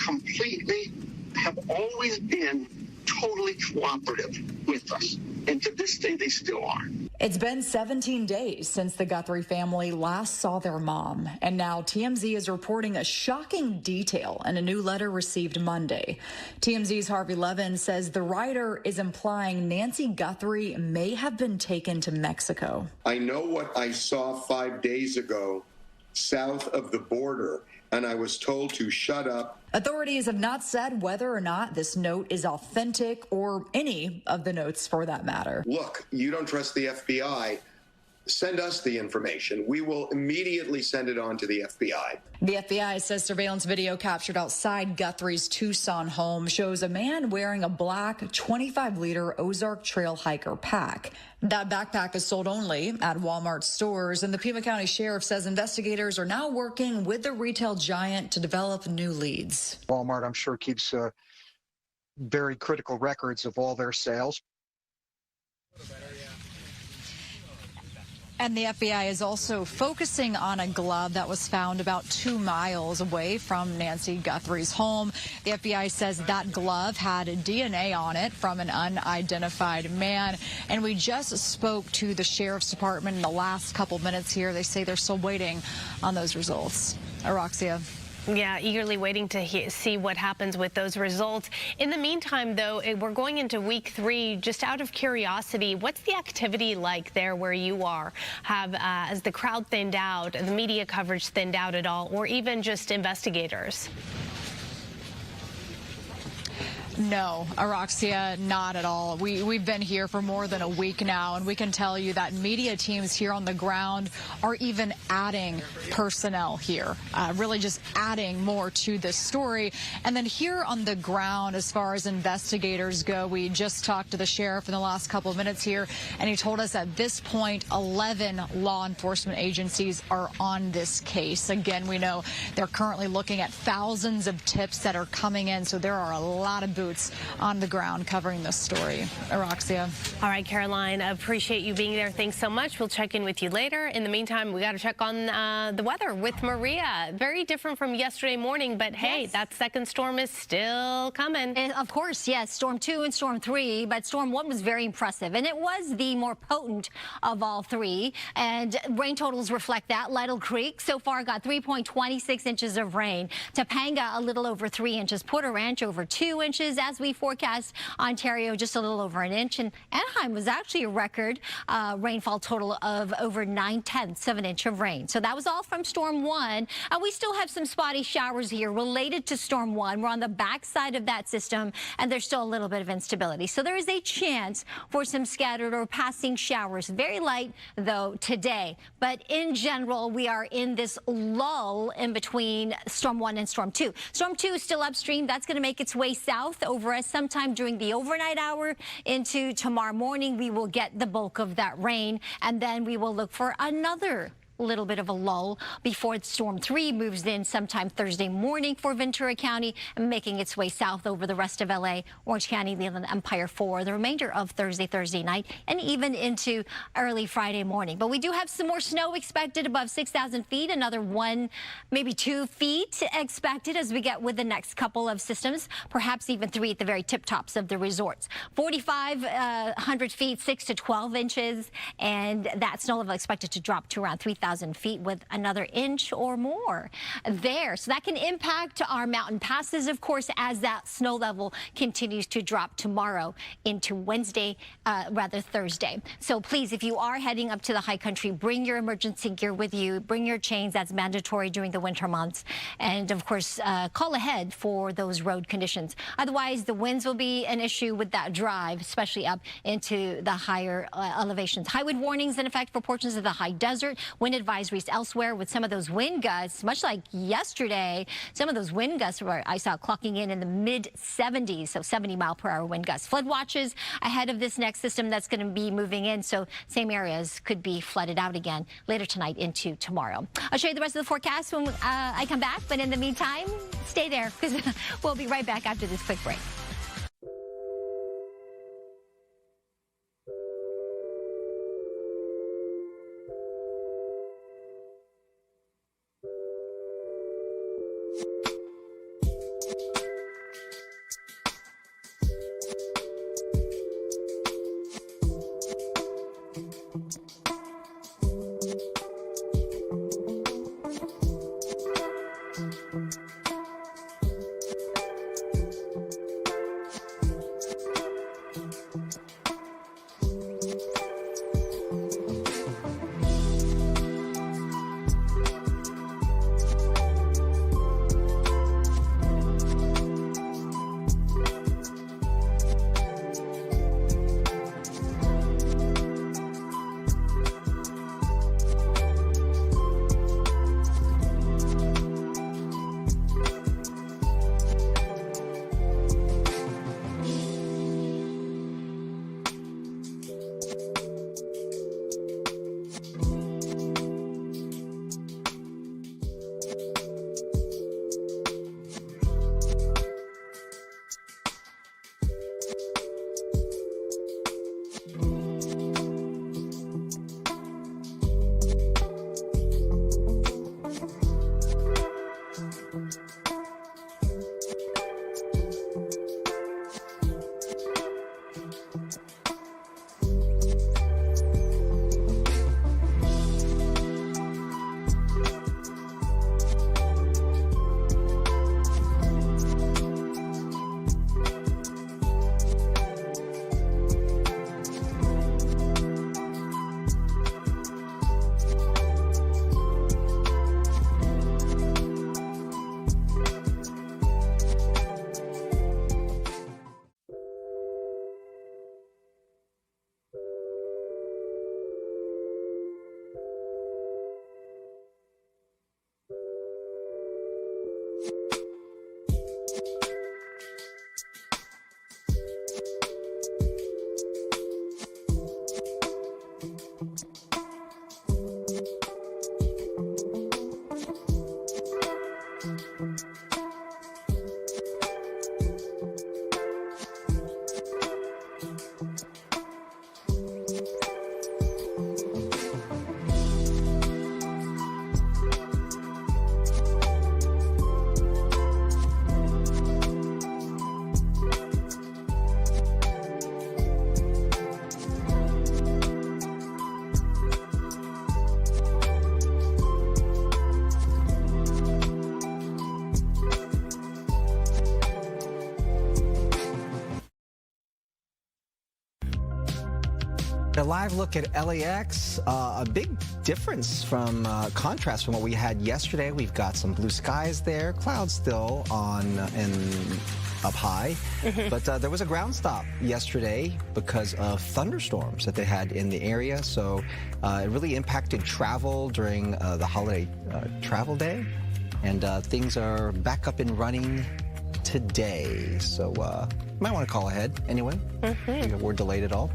have always been totally cooperative with us. And to this day, they still are. It's been 17 days since the Guthrie family last saw their mom. And now TMZ is reporting a shocking detail in a new letter received Monday. TMZ's Harvey Levin says the writer is implying Nancy Guthrie may have been taken to Mexico. I know what I saw 5 days ago south of the border, and I was told to shut up. Authorities have not said whether or not this note is authentic or any of the notes for that matter. Look, you don't trust the FBI. Send us the information. We will immediately send it on to the FBI. The FBI says surveillance video captured outside Guthrie's Tucson home shows a man wearing a black 25-liter Ozark Trail Hiker pack. That backpack is sold only at Walmart stores, and the Pima County Sheriff says investigators are now working with the retail giant to develop new leads. Walmart, I'm sure, keeps very critical records of all their sales. And the FBI is also focusing on a glove that was found about 2 miles away from Nancy Guthrie's home. The FBI says that glove had DNA on it from an unidentified man. And we just spoke to the Sheriff's Department in the last couple minutes here. They say they're still waiting on those results. Araxia. Yeah, eagerly waiting to see what happens with those results. In the meantime, though, we're going into week 3. Just out of curiosity, what's the activity like there where you are? Has the crowd thinned out, the media coverage thinned out at all, or even just investigators? No, Araxia, not at all. We've been here for more than a week now, and we can tell you that media teams here on the ground are even adding personnel here, really just adding more to this story. And then here on the ground, as far as investigators go, we just talked to the sheriff in the last couple of minutes here, and he told us at this point 11 law enforcement agencies are on this case. Again, we know they're currently looking at thousands of tips that are coming in, so there are a lot of boots boots on the ground covering this story. Araxia. All right, Caroline, appreciate you being there. Thanks so much. We'll check in with you later. In the meantime, we got to check on the weather with Maria. Very different from yesterday morning, but hey, that second storm is still coming. And of course, yes, Storm 2 and Storm 3, but Storm 1 was very impressive, and it was the more potent of all three, and rain totals reflect that. Lytle Creek so far got 3.26 inches of rain. Topanga a little over 3 inches. Porter Ranch over 2 inches as we forecast. Ontario just a little over an inch, and Anaheim was actually a record rainfall total of over 9/10 of an inch of rain. So that was all from Storm 1. We still have some spotty showers here related to Storm 1. We're on the backside of that system, and there's still a little bit of instability. So there is a chance for some scattered or passing showers. Very light, though, today. But in general, we are in this lull in between Storm 1 and Storm 2. Storm 2 is still upstream. That's going to make its way south over us sometime during the overnight hour into tomorrow morning. We will get the bulk of that rain, and then we will look for another little bit of a lull before Storm 3 moves in sometime Thursday morning for Ventura County and making its way south over the rest of LA, Orange County, Leland, Empire for the remainder of Thursday night, and even into early Friday morning. But we do have some more snow expected above 6,000 feet, another 1, maybe 2 feet expected as we get with the next couple of systems, perhaps even 3 at the very tip tops of the resorts. 4,500 feet, 6 to 12 inches, and that snow level expected to drop to around 3,000 feet with another inch or more there. So that can impact our mountain passes, of course, as that snow level continues to drop tomorrow into Wednesday, rather Thursday. So please, if you are heading up to the high country, bring your emergency gear with you. Bring your chains. That's mandatory during the winter months. And of course, call ahead for those road conditions. Otherwise, the winds will be an issue with that drive, especially up into the higher elevations. High wind warnings in effect for portions of the high desert. Wind advisories elsewhere with some of those wind gusts, much like yesterday. Some of those wind gusts were, I saw, clocking in the mid 70s, so 70-mile-per-hour wind gusts. Flood watches ahead of this next system that's going to be moving in, so same areas could be flooded out again later tonight into tomorrow. I'll show you the rest of the forecast when I come back, but in the meantime, stay there because we'll be right back after this quick break. A live look at LAX, a big difference from contrast from what we had yesterday. We've got some blue skies there, clouds still on and up high, but there was a ground stop yesterday because of thunderstorms that they had in the area, so it really impacted travel during the holiday travel day, and things are back up and running today, so you might want to call ahead anyway. We're delayed at all.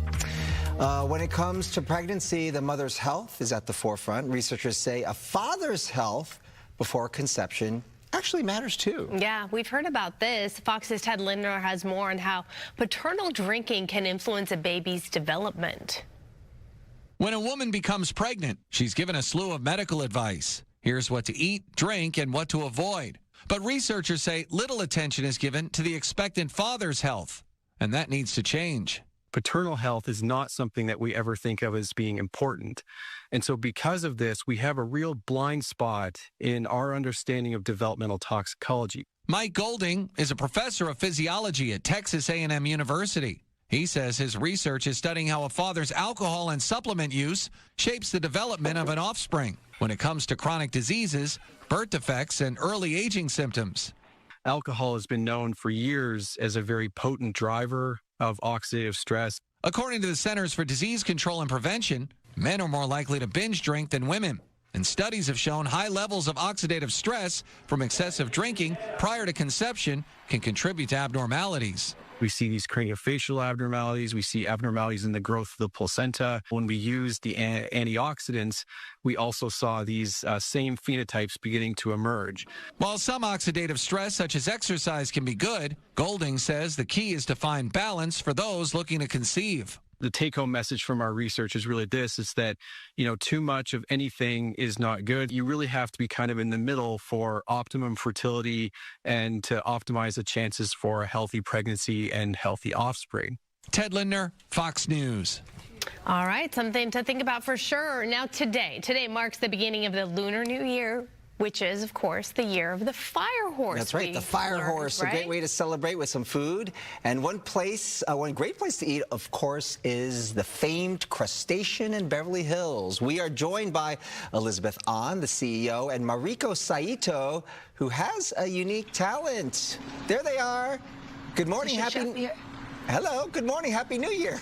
When it comes to pregnancy, the mother's health is at the forefront. Researchers say a father's health before conception actually matters too. Yeah, we've heard about this. Fox's Ted Lindner has more on how paternal drinking can influence a baby's development. When a woman becomes pregnant, she's given a slew of medical advice. Here's what to eat, drink, and what to avoid. But researchers say little attention is given to the expectant father's health, and that needs to change. Paternal health is not something that we ever think of as being important. And so because of this, we have a real blind spot in our understanding of developmental toxicology. Mike Golding is a professor of physiology at Texas A&M University. He says his research is studying how a father's alcohol and supplement use shapes the development of an offspring when it comes to chronic diseases, birth defects, and early aging symptoms. Alcohol has been known for years as a very potent driver of oxidative stress. According to the Centers for Disease Control and Prevention, men are more likely to binge drink than women. And studies have shown high levels of oxidative stress from excessive drinking prior to conception can contribute to abnormalities. We see these craniofacial abnormalities. We see abnormalities in the growth of the placenta. When we use the antioxidants, we also saw these same phenotypes beginning to emerge. While some oxidative stress, such as exercise, can be good, Golding says the key is to find balance for those looking to conceive. The take-home message from our research is really this, is that, too much of anything is not good. You really have to be kind of in the middle for optimum fertility and to optimize the chances for a healthy pregnancy and healthy offspring. Ted Lindner, Fox News. All right, something to think about for sure. Now today marks the beginning of the Lunar New Year, which is, of course, the year of the fire horse. That's right, the fire horse, right? A great way to celebrate with some food. And one great place to eat, of course, is the famed Crustacean in Beverly Hills. We are joined by Elizabeth Ahn, the CEO, and Mariko Saito, who has a unique talent. There they are. Good morning, Hello, good morning, Happy New Year.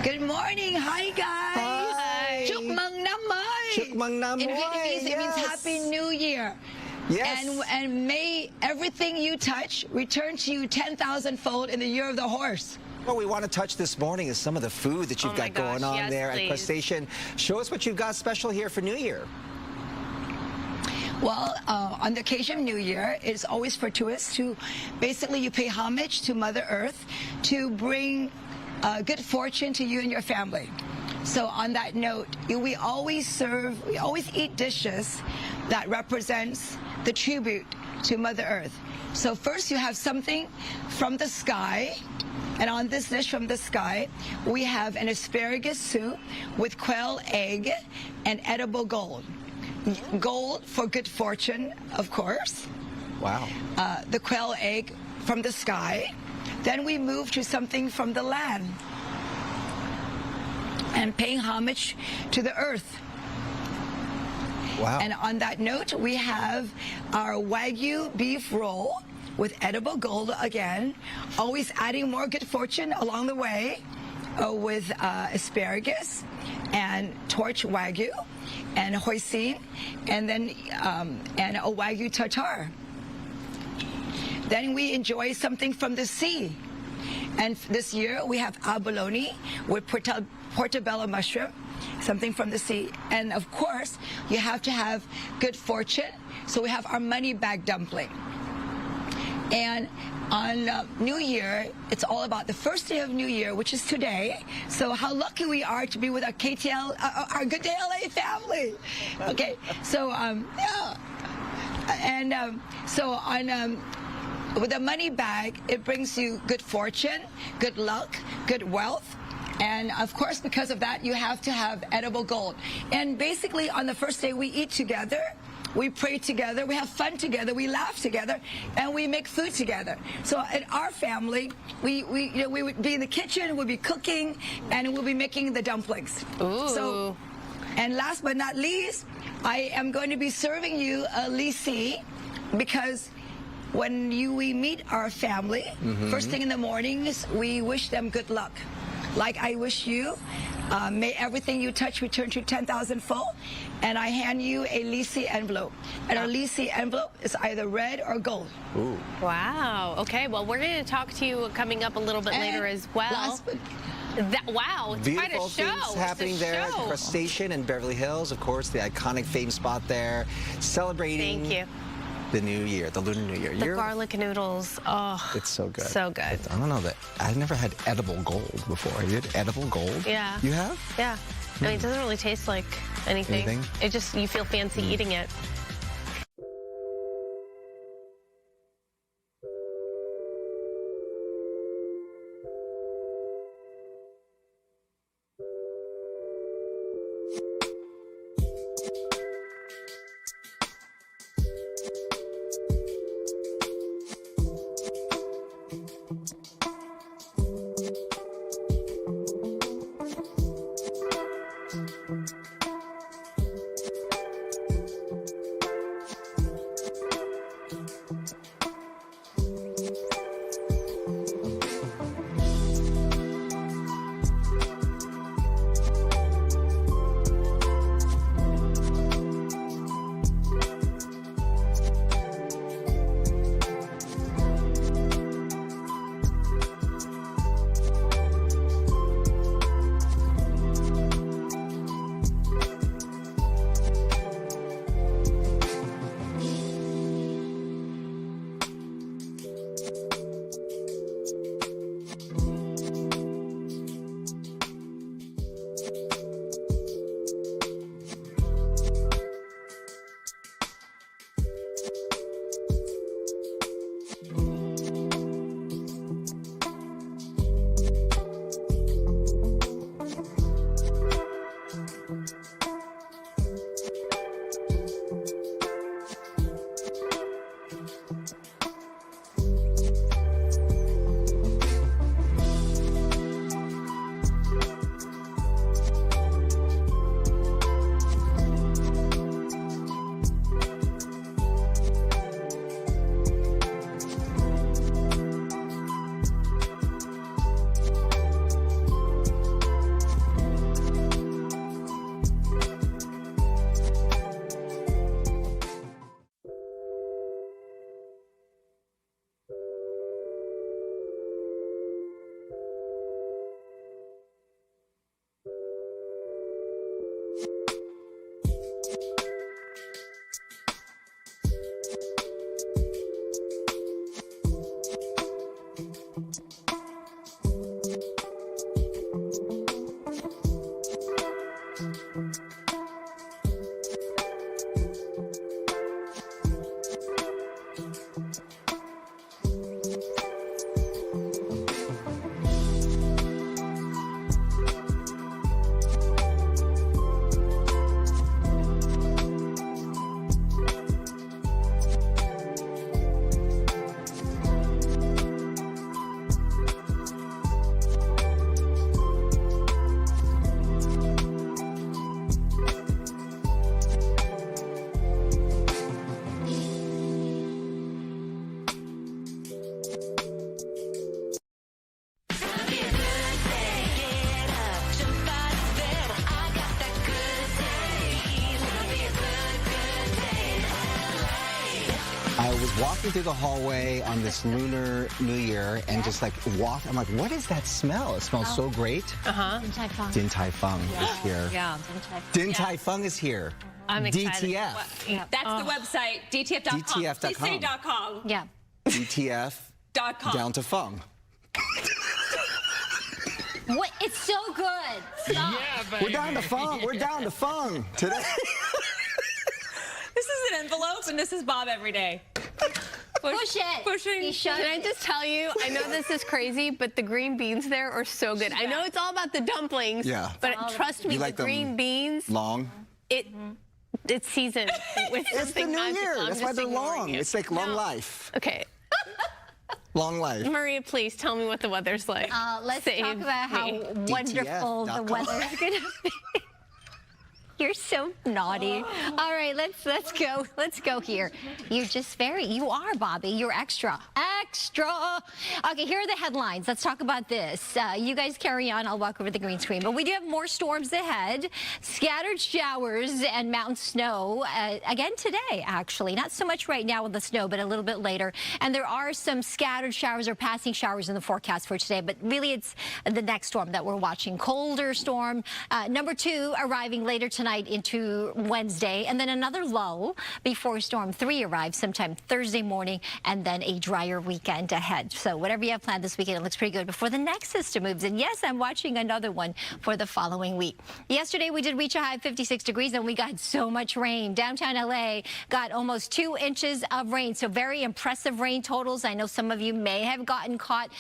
Good morning, hi guys. Hi. Chúc mừng năm mới. Chúc mừng năm mới. In Vietnamese, it means Happy New Year. Yes. And may everything you touch return to you 10,000-fold in the year of the horse. What we want to touch this morning is some of the food that you've got going on there at Crustacean. Show us what you've got special here for New Year. Well, on the occasion of New Year, it's always fortuitous to basically you pay homage to Mother Earth to bring good fortune to you and your family. So on that note, we always eat dishes that represents the tribute to Mother Earth. So first you have something from the sky, and on this dish from the sky, we have an asparagus soup with quail egg and edible gold. Gold for good fortune, of course. Wow. The quail egg from the sky. Then we move to something from the land and paying homage to the earth. Wow. And on that note, we have our Wagyu beef roll with edible gold again, always adding more good fortune along the way with asparagus and torch Wagyu and hoisin, and then and a Wagyu tartare. Then we enjoy something from the sea. And this year we have abalone with portobello mushroom, something from the sea. And of course, you have to have good fortune. So we have our money bag dumpling. And on New Year, it's all about the first day of New Year, which is today. So how lucky we are to be with our KTL, our Good Day LA family. Okay, so yeah. And so on with a money bag, it brings you good fortune, good luck, good wealth. And of course, because of that, you have to have edible gold. And basically, on the first day, we eat together we pray together, we have fun together, we laugh together, and we make food together. So in our family, we would be in the kitchen, we'll be cooking, and we'll be making the dumplings. Ooh. So, and last but not least, I am going to be serving you a lisi, because when we meet our family, first thing in the mornings, we wish them good luck. Like I wish you, may everything you touch return to 10,000 fold, and I hand you a lisi envelope. And our lisi envelope is either red or gold. Ooh. Wow. Okay, well, we're going to talk to you coming up a little bit later as well. Wow, it's beautiful quite a show. things happening there at the Crustacean in Beverly Hills. Of course, the iconic fame spot there, celebrating the new year, the Lunar New Year. The garlic noodles, oh. It's so good. So good. I don't know that. I've never had edible gold before. Have you had edible gold? Yeah. You have? Yeah. I mean, it doesn't really taste like anything. It just, you feel fancy eating it. I was walking through the hallway on this Lunar New Year and just like walk. I'm like, what is that smell? It smells so great. Din Tai Fung. Din Tai Fung is here. Yeah. Din Tai Fung is here. I'm excited. DTF. That's the website, DTF.com. DTF.com. Please say .com. Yeah. DTF.com. Down to Fung. What? It's so good. Stop. Yeah, baby. We're down to Fung. We're down to Fung today. This is an envelope, and this is Bob every day. Push it. Pushing. Can I just tell you, I know this is crazy, but the green beans there are so good. I know it's all about the dumplings, but trust me, You like the green beans. Long? it's seasoned with It's the something new magical. year. I'm That's why just they're ignoring long. you. It's like long No. life. Okay. Long life. Maria, please tell me what the weather's like. Let's Save talk about how me. wonderful the weather is going to be. You're so naughty. All right, let's go. Let's go here. You're just you are, Bobby. You're extra. Okay, here are the headlines. Let's talk about this. You guys carry on. I'll walk over the green screen. But we do have more storms ahead. Scattered showers and mountain snow again today, actually. Not so much right now with the snow, but a little bit later. And there are some scattered showers or passing showers in the forecast for today. But really, it's the next storm that we're watching. Colder storm. Number 2 arriving later tonight into Wednesday, and then another lull before Storm 3 arrives sometime Thursday morning, and then a drier weekend ahead. So whatever you have planned this weekend, it looks pretty good before the next system moves in. Yes, I'm watching another one for the following week. Yesterday, we did reach a high of 56 degrees, and we got so much rain. Downtown LA got almost 2 inches of rain, so very impressive rain totals. I know some of you may have gotten caught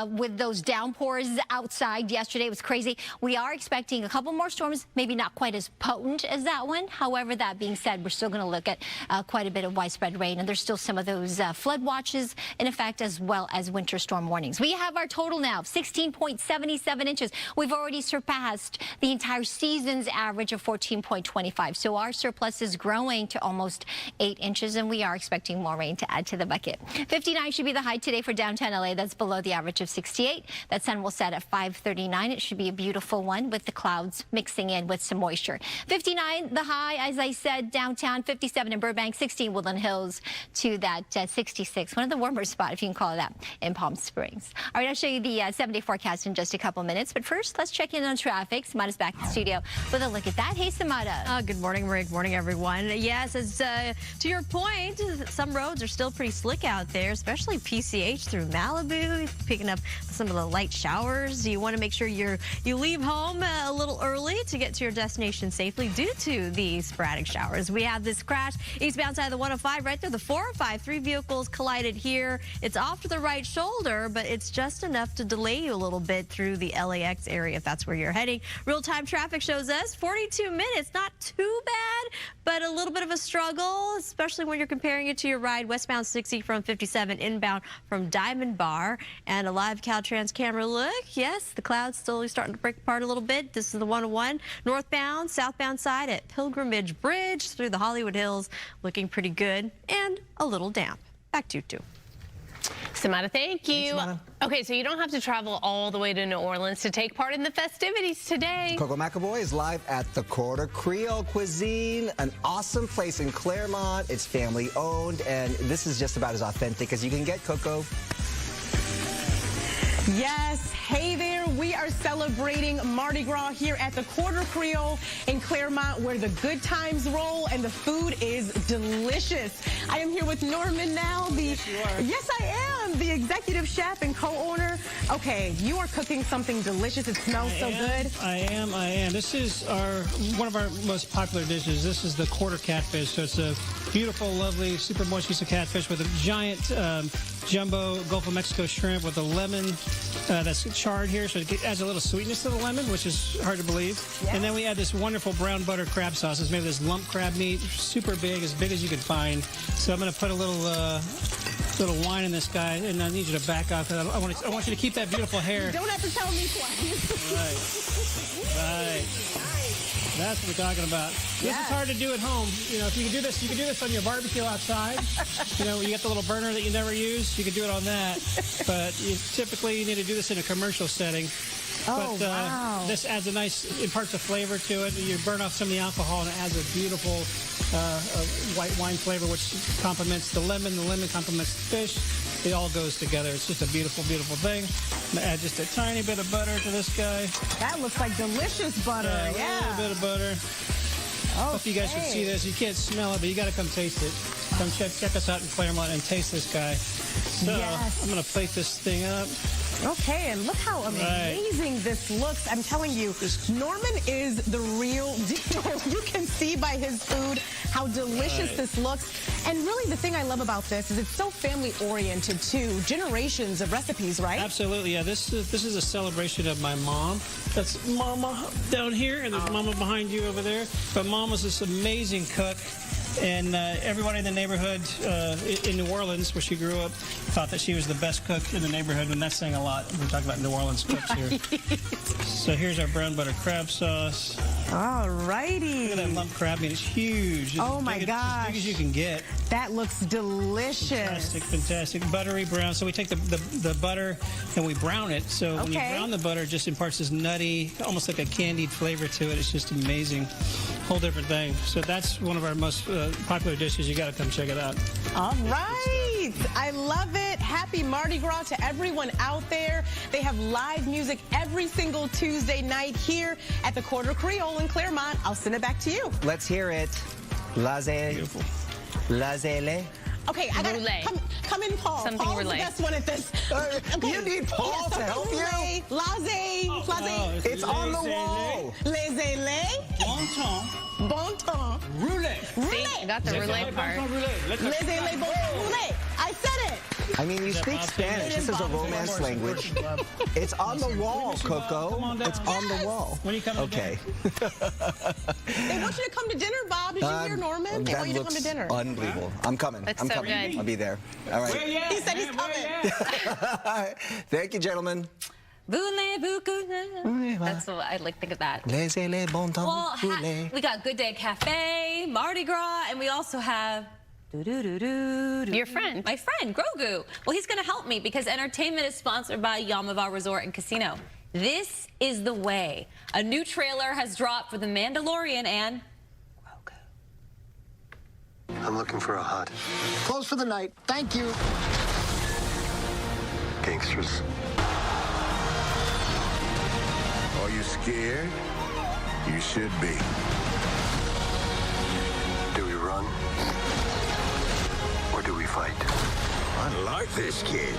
with those downpours outside yesterday. It was crazy. We are expecting a couple more storms, maybe not quite as potent as that one. However, that being said, we're still going to look at quite a bit of widespread rain, and there's still some of those flood watches in effect, as well as winter storm warnings. We have our total now, 16.77 inches. We've already surpassed the entire season's average of 14.25. So our surplus is growing to almost 8 inches, and we are expecting more rain to add to the bucket. 59 should be the high today for downtown LA. That's below the average of 68. That sun will set at 5:39. It should be a beautiful one with the clouds mixing in with some moisture. 59 the high, as I said, downtown. 57 in Burbank, 60 in Woodland Hills, to that 66, one of the warmer spots, if you can call it that, in Palm Springs. All right, I'll show you the 7-day forecast in just a couple minutes, but first, let's check in on traffic. Samada's back in the studio with a look at that. Hey, Samada. Good morning, Maria. Good morning, everyone. Yes, as to your point, some roads are still pretty slick out there, especially PCH through Malibu, picking up some of the light showers. You want to make sure you leave home a little early to get to your destination safely due to these sporadic showers. We have this crash eastbound side of the 105 right through the 405. 3 vehicles collided here. It's off to the right shoulder, but it's just enough to delay you a little bit through the LAX area if that's where you're heading. Real-time traffic shows us 42 minutes. Not too bad, but a little bit of a struggle, especially when you're comparing it to your ride westbound 60 from 57 inbound from Diamond Bar. And a live Caltrans camera look. Yes, the clouds slowly starting to break apart a little bit. This is the 101 northbound, southbound side at Pilgrimage Bridge through the Hollywood Hills, looking pretty good and a little damp. Back to you two. Samada, thank you. Thanks, Okay, so you don't have to travel all the way to New Orleans to take part in the festivities today. Coco McAvoy is live at the Quarter Creole Cuisine, an awesome place in Claremont. It's family owned, and this is just about as authentic as you can get, Coco. Yes, hey there. We are celebrating Mardi Gras here at the Quarter Creole in Claremont, where the good times roll and the food is delicious. I am here with Norman now, yes, I am, the executive chef and co-owner. Okay, you are cooking something delicious. It smells so good. I am. This is one of our most popular dishes. This is the quarter catfish. So it's a beautiful, lovely, super moist piece of catfish with a giant jumbo Gulf of Mexico shrimp with a lemon that's charred here, so it adds a little sweetness to the lemon, which is hard to believe. Yeah. And then we add this wonderful brown butter crab sauce. It's made with this lump crab meat, super big, as big as you could find. So I'm going to put a little wine in this guy, and I need you to back off. I want you to keep that beautiful hair. You don't have to tell me twice. Right. That's what we're talking about. This is hard to do at home. You know, if you can do this on your barbecue outside. You know, you get the little burner that you never use. You can do it on that. But you need to do this in a commercial setting. Oh, but wow. This adds imparts a flavor to it. You burn off some of the alcohol, and it adds a beautiful white wine flavor, which complements the lemon. The lemon complements the fish. It all goes together. It's just a beautiful, beautiful thing. I'm going to add just a tiny bit of butter to this guy. That looks like delicious butter. Yeah, a little bit of butter. Hope you guys can see this. You can't smell it, but you got to come taste it. come check us out in Claremont and taste this guy. So I'm going to plate this thing up. Okay, and look how amazing this looks. I'm telling you, Norman is the real deal. You can see by his food how delicious this looks. And really the thing I love about this is it's so family-oriented too. Generations of recipes, right? Absolutely, yeah. This is a celebration of my mom. That's Mama down here, and there's Mama behind you over there. But Mom was this amazing cook. And everybody in the neighborhood in New Orleans, where she grew up, thought that she was the best cook in the neighborhood. And that's saying a lot. We're talking about New Orleans cooks here. So here's our brown butter crab sauce. All righty. Look at that lump crab meat. It's huge. Oh, my gosh. As big as you can get. That looks delicious. Fantastic, fantastic. Buttery brown. So we take the butter and we brown it. So when you brown the butter, it just imparts this nutty, almost like a candied flavor to it. It's just amazing. Whole different thing. So that's one of our most popular dishes. You got to come check it out. All right. I love it. Happy Mardi Gras to everyone out there. They have live music every single Tuesday night here at the Quarter Creole in Claremont. I'll send it back to you. Let's hear it. Beautiful. Lazele. Okay, I gotta come in, Paul. Something Paul's roulette. the best one at this. Okay. You need Paul to help you? Laissez. It's on the wall. Laissez-les. Bon temps. Bon temps. Roulette. See, you got the roulette part. Laissez-les bon temps roulette. I said it. I mean, you speak Spanish. This is a romance language. It's on the wall, Coco. It's on the wall. When are you coming Okay. They want you to come to dinner, Bob. Did you hear Norman? They want you to come to dinner. Unbelievable. I'm coming. Looks I'm so coming. good. I'll be there. All right. He said he's coming. Thank you, gentlemen. That's what I like. Think of that. Laissez-les bon temps Well, rouler. we got Good Day Cafe, Mardi Gras, and we also have Your friend. my friend Grogu. Well, he's going to help me because entertainment is sponsored by Yamava Resort and Casino. This is the way. A new trailer has dropped for The Mandalorian and Grogu. I'm looking for a hut. Close for the night. Thank you. Gangsters. Are you scared? You should be. Do we run? Or do we fight? I like this kid.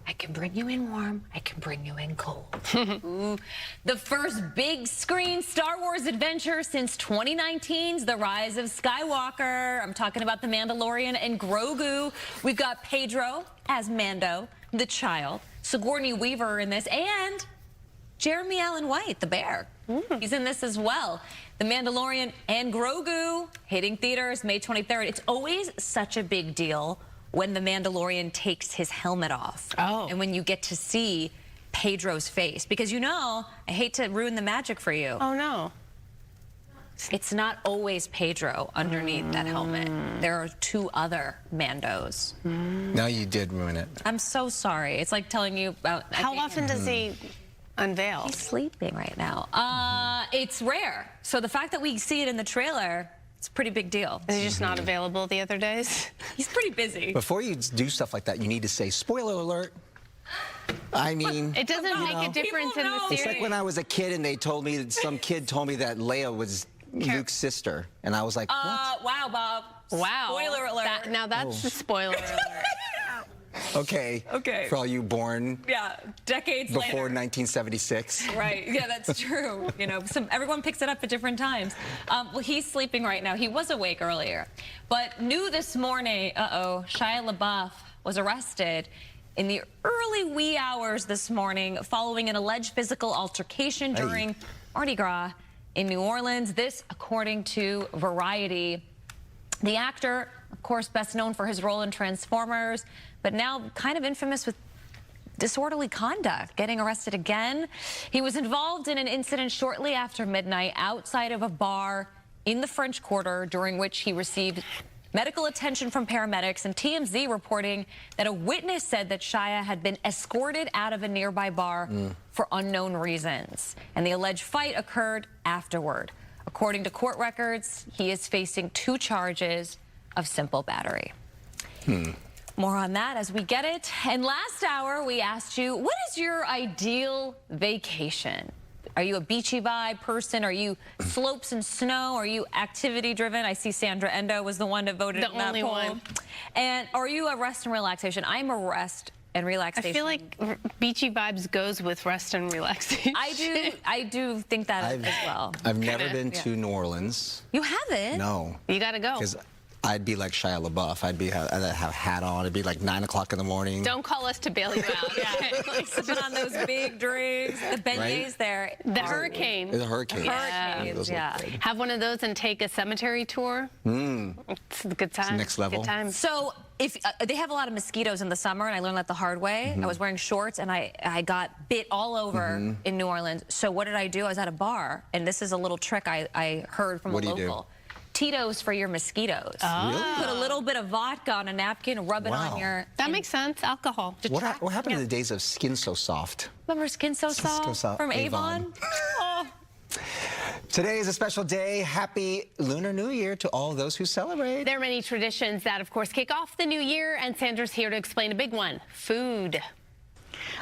I can bring you in warm. I can bring you in cold. Ooh. The first big screen Star Wars adventure since 2019's The Rise of Skywalker. I'm talking about The Mandalorian and Grogu. We've got Pedro as Mando, the child, Sigourney Weaver in this, and Jeremy Allen White, the bear. He's in this as well. The Mandalorian and Grogu hitting theaters May 23rd. It's always such a big deal when the Mandalorian takes his helmet off. Oh. And when you get to see Pedro's face. Because you know, I hate to ruin the magic for you. Oh, no. It's not always Pedro underneath that helmet. There are two other Mandos. No, you did ruin it. I'm so sorry. It's like telling you about... How often does he unveil? He's sleeping right now. It's rare. So the fact that we see it in the trailer, it's a pretty big deal. Is he just not available the other days? He's pretty busy. Before you do stuff like that, you need to say, spoiler alert. I mean... It doesn't make a difference in the series. It's like when I was a kid and they told me, some kid told me that Leia was Luke's sister. And I was like, what? Wow, Bob. Wow. Spoiler alert. Now that's the spoiler alert. Okay. Okay. For all you born decades before later. 1976. Right. Yeah, that's true. You know, everyone picks it up at different times. Well, he's sleeping right now. He was awake earlier. But new this morning, Shia LaBeouf was arrested in the early wee hours this morning following an alleged physical altercation during Mardi Gras in New Orleans. This, according to Variety. The actor, of course, best known for his role in Transformers, but now kind of infamous with disorderly conduct, getting arrested again. He was involved in an incident shortly after midnight outside of a bar in the French Quarter, during which he received medical attention from paramedics, and TMZ reporting that a witness said that Shia had been escorted out of a nearby bar for unknown reasons, and the alleged fight occurred afterward. According to court records, he is facing 2 charges of simple battery. More on that as we get it. And last hour, we asked you, what is your ideal vacation? Are you a beachy vibe person? Are you slopes and snow? Are you activity driven? I see Sandra Endo was the one that voted in that poll. One. And are you a rest and relaxation? I'm a rest and relaxation. I feel like beachy vibes goes with rest and relaxation. I do think that as well. I've never been to New Orleans. You haven't? No. You got to go. Because I'd be like Shia LaBeouf. I'd have a hat on. It'd be like 9 o'clock in the morning. Don't call us to bail you out. Like sipping on those big drinks, the beignets there. The hurricane. The hurricane. Hurricanes, yeah. Have one of those and take a cemetery tour. It's a good time. It's next level. Good time. So if they have a lot of mosquitoes in the summer, and I learned that the hard way. I was wearing shorts, and I got bit all over in New Orleans. So what did I do? I was at a bar, and this is a little trick I heard from a local. What do you do? Tito's for your mosquitoes. Really? Put a little bit of vodka on a napkin and rub it on your... That makes sense. Alcohol. What happened to the days of Skin So Soft? Remember Skin So Soft from Avon? Oh. Today is a special day. Happy Lunar New Year to all those who celebrate. There are many traditions that, of course, kick off the new year, and Sandra's here to explain a big one: food.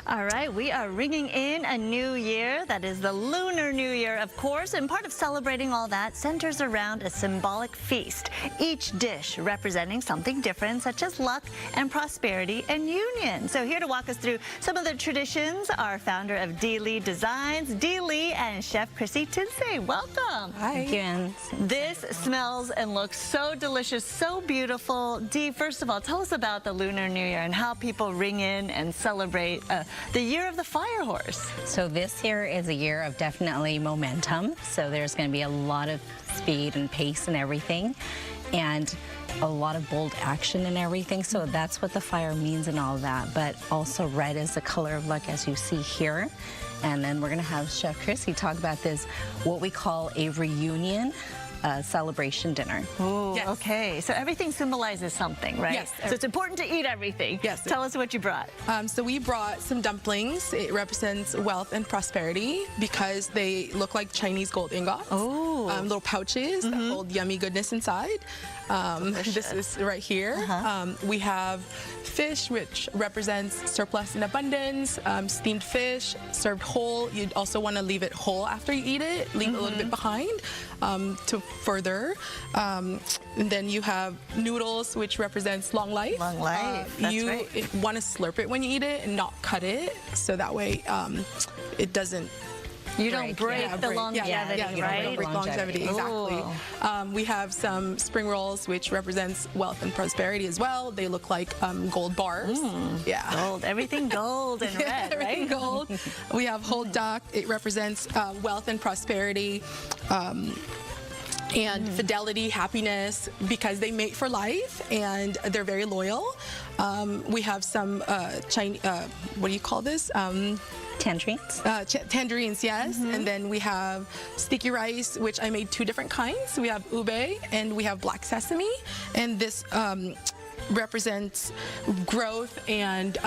All right, we are ringing in a new year. That is the Lunar New Year, of course, and part of celebrating all that centers around a symbolic feast, each dish representing something different, such as luck and prosperity and union. So here to walk us through some of the traditions, our founder of Dee Lee Designs, Dee Lee, and Chef Chrissy Tinsay. Welcome. Hi. Thank you. This smells and looks so delicious, so beautiful. Dee, first of all, tell us about the Lunar New Year and how people ring in and celebrate the year of the fire horse. So this year is a year of definitely momentum. So there's going to be a lot of speed and pace and everything, and a lot of bold action and everything. So that's what the fire means and all that. But also red is the color of luck, as you see here. And then we're going to have Chef Chrissy talk about this, what we call a reunion celebration dinner. Oh, yes. Okay. So everything symbolizes something, right? Yes. So it's important to eat everything. Yes. Tell us what you brought. So we brought some dumplings. It represents wealth and prosperity because they look like Chinese gold ingots. Oh. Little pouches that hold yummy goodness inside. This is right here. We have fish, which represents surplus and abundance. Steamed fish, served whole. You'd also want to leave it whole after you eat it. Leave a little bit behind to further. And then you have noodles, which represents long life. Long life. That's you right. want to slurp it when you eat it and not cut it, so that way it doesn't. You don't break the longevity, right? Don't break longevity, exactly. We have some spring rolls, which represents wealth and prosperity as well. They look like gold bars. Yeah. Gold. Everything gold and red, everything right? gold. We have whole duck. It represents wealth and prosperity. And fidelity, happiness, because they mate for life and they're very loyal. We have some Chinese, what do you call this? Tangerines. Tangerines, yes. And then we have sticky rice, which I made 2 different kinds. We have ube and we have black sesame. And this represents growth and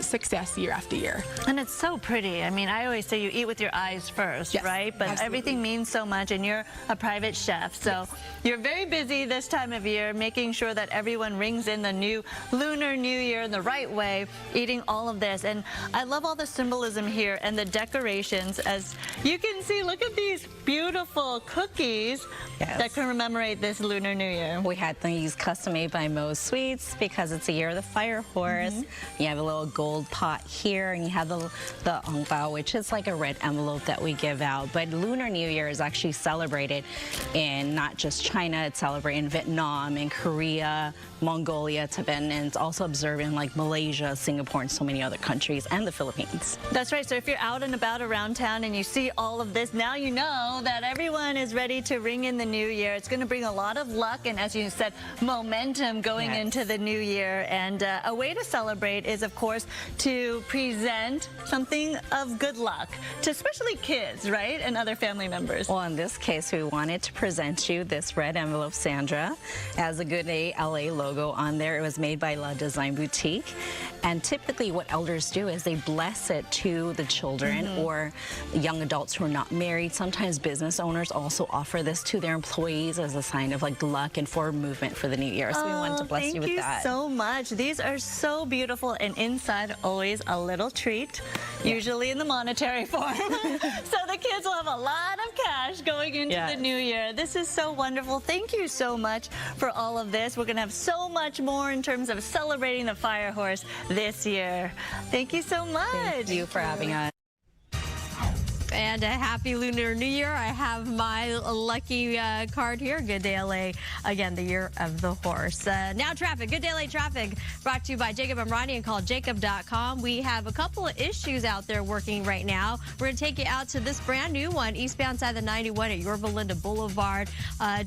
success year after year. And it's so pretty. I mean, I always say you eat with your eyes first, right? But everything means so much, and you're a private chef. So you're very busy this time of year making sure that everyone rings in the new Lunar New Year in the right way, eating all of this. And I love all the symbolism here and the decorations. As you can see, look at these beautiful cookies that commemorate this Lunar New Year. We had these custom made by Moe's Sweets because it's the year of the fire horse. You have a little gold pot here, and you have the Ong Bao, which is like a red envelope that we give out. But Lunar New Year is actually celebrated in not just China, it's celebrated in Vietnam, in Korea, Mongolia, Tibet, and it's also observed in like Malaysia, Singapore, and so many other countries, and the Philippines. That's right. So if you're out and about around town and you see all of this, now you know that everyone is ready to ring in the new year. It's going to bring a lot of luck and, as you said, momentum going into the new year. And a way to celebrate is, of course, to present something of good luck to especially kids, right, and other family members. Well, in this case, we wanted to present you this red envelope, Sandra, as a Good Day LA logo on there. It was made by La Design Boutique. And typically what elders do is they bless it to the children or young adults who are not married. Sometimes business owners also offer this to their employees as a sign of like luck and forward movement for the new year. So we wanted to bless you with you so much. These are so beautiful, and inside always a little treat, usually in the monetary form. So the kids will have a lot of cash going into the new year. This is so wonderful. Thank you so much for all of this. We're going to have so much more in terms of celebrating the Fire Horse this year. Thank you so much. Thank you for having us. And a happy Lunar New Year. I have my lucky card here. Good Day LA. Again, the year of the horse. Now traffic. Good Day LA traffic brought to you by Jacob Emrani and call jacob.com. We have a couple of issues out there working right now. We're going to take you out to this brand new one, eastbound side of the 91 at Yorba Linda Boulevard.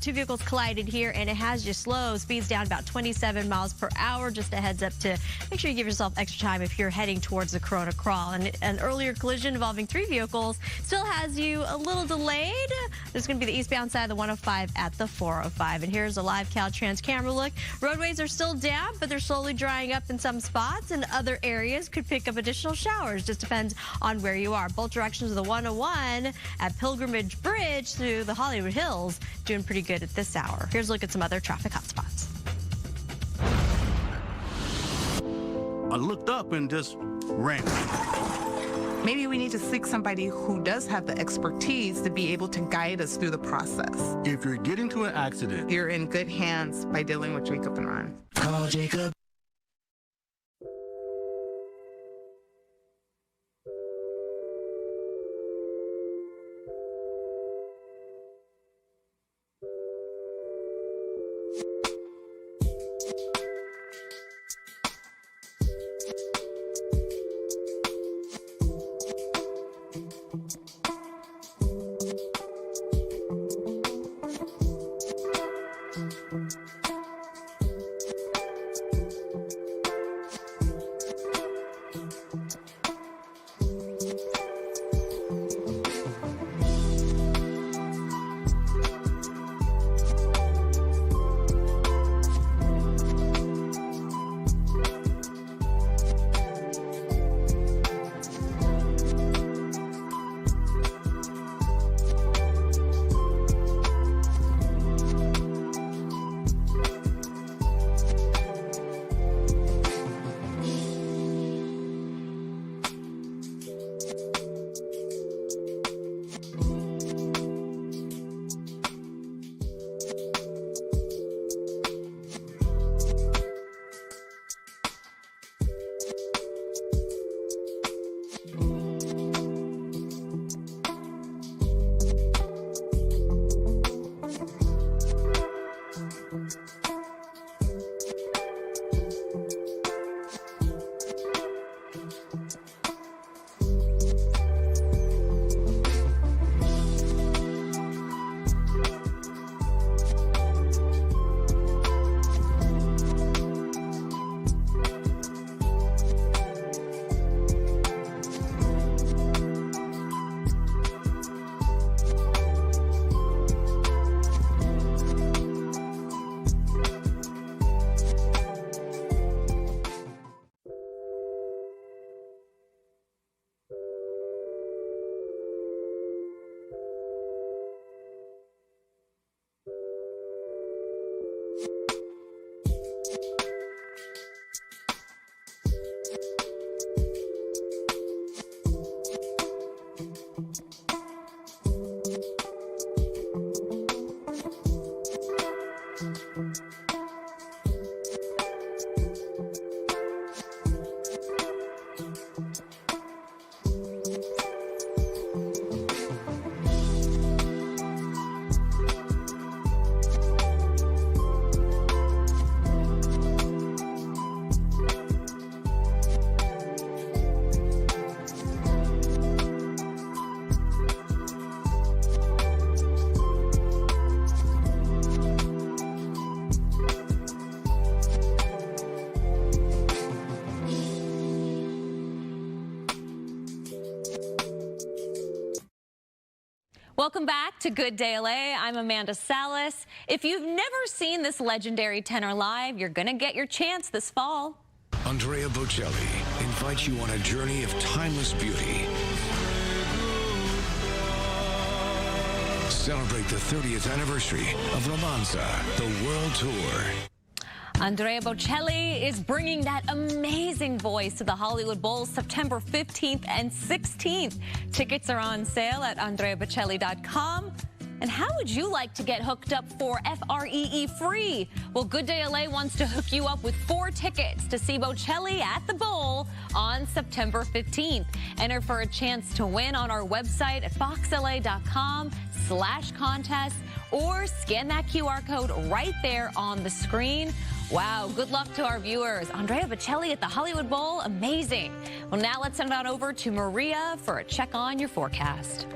Two vehicles collided here, and it has you slow. Speeds down about 27 miles per hour. Just a heads up to make sure you give yourself extra time if you're heading towards the Corona Crawl. And an earlier collision involving 3 vehicles still has you a little delayed. There's going to be the eastbound side of the 105 at the 405. And here's a live Caltrans camera look. Roadways are still damp, but they're slowly drying up in some spots, and other areas could pick up additional showers. Just depends on where you are. Both directions of the 101 at Pilgrimage Bridge through the Hollywood Hills doing pretty good at this hour. Here's a look at some other traffic hotspots. I looked up and just ran. Maybe we need to seek somebody who does have the expertise to be able to guide us through the process. If you're getting to an accident, you're in good hands by dealing with Jacob and Ron. Call Jacob. Welcome back to Good Day LA. I'm Amanda Salas. If you've never seen this legendary tenor live, you're going to get your chance this fall. Andrea Bocelli invites you on a journey of timeless beauty. Celebrate the 30th anniversary of Romanza, the World Tour. Andrea Bocelli is bringing that amazing voice to the Hollywood Bowl September 15th and 16th. Tickets are on sale at andreabocelli.com. And how would you like to get hooked up for FREE free? Well, Good Day LA wants to hook you up with 4 tickets to see Bocelli at the Bowl on September 15th. Enter for a chance to win on our website at foxla.com/contest or scan that QR code right there on the screen. Wow, good luck to our viewers. Andrea Bocelli at the Hollywood Bowl, amazing. Well, now let's send it on over to Maria for a check on your forecast.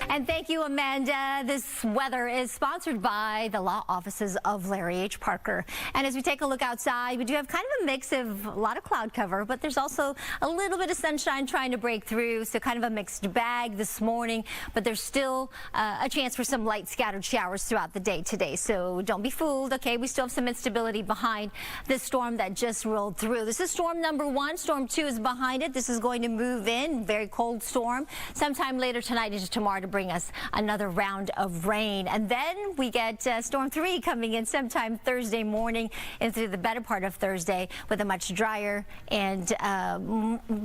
And thank you, Amanda. This weather is sponsored by the law offices of Larry H. Parker. And as we take a look outside, we do have kind of a mix of a lot of cloud cover, but there's also a little bit of sunshine trying to break through. So kind of a mixed bag this morning, but there's still a chance for some light scattered showers throughout the day today. So don't be fooled, okay? We still have some instability behind this storm that just rolled through. This is storm number 1. Storm 2 is behind it. This is going to move in, very cold storm, sometime later tonight into tomorrow to bring us another round of rain. And then we get Storm 3 coming in sometime Thursday morning and through the better part of Thursday with a much drier and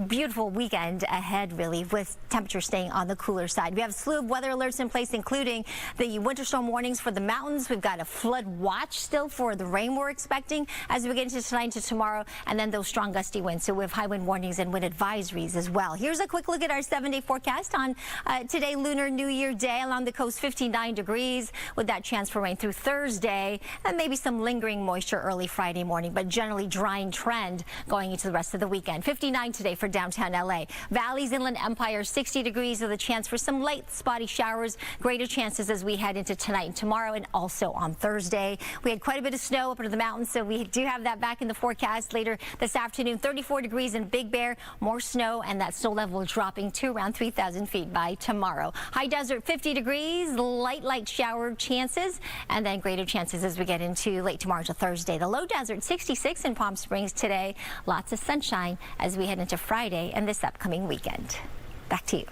beautiful weekend ahead, really, with temperatures staying on the cooler side. We have a slew of weather alerts in place, including the winter storm warnings for the mountains. We've got a flood watch still for the rain we're expecting as we get into tonight into tomorrow, and then those strong gusty winds. So we have high wind warnings and wind advisories as well. Here's a quick look at our 7-day forecast on today, Lunar New Year day. Along the coast, 59 degrees with that chance for rain through Thursday and maybe some lingering moisture early Friday morning, but generally drying trend going into the rest of the weekend. 59 today for downtown LA. Valleys, Inland Empire, 60 degrees with a chance for some light spotty showers. Greater chances as we head into tonight and tomorrow, and also on Thursday. We had quite a bit of snow up into the mountains, so we do have that back in the forecast later this afternoon. 34 degrees in Big Bear, more snow, and that snow level dropping to around 3,000 feet by tomorrow. High desert, 50 degrees, light shower chances, and then greater chances as we get into late tomorrow to Thursday. The low desert, 66 in Palm Springs today. Lots of sunshine as we head into Friday and this upcoming weekend. Back to you.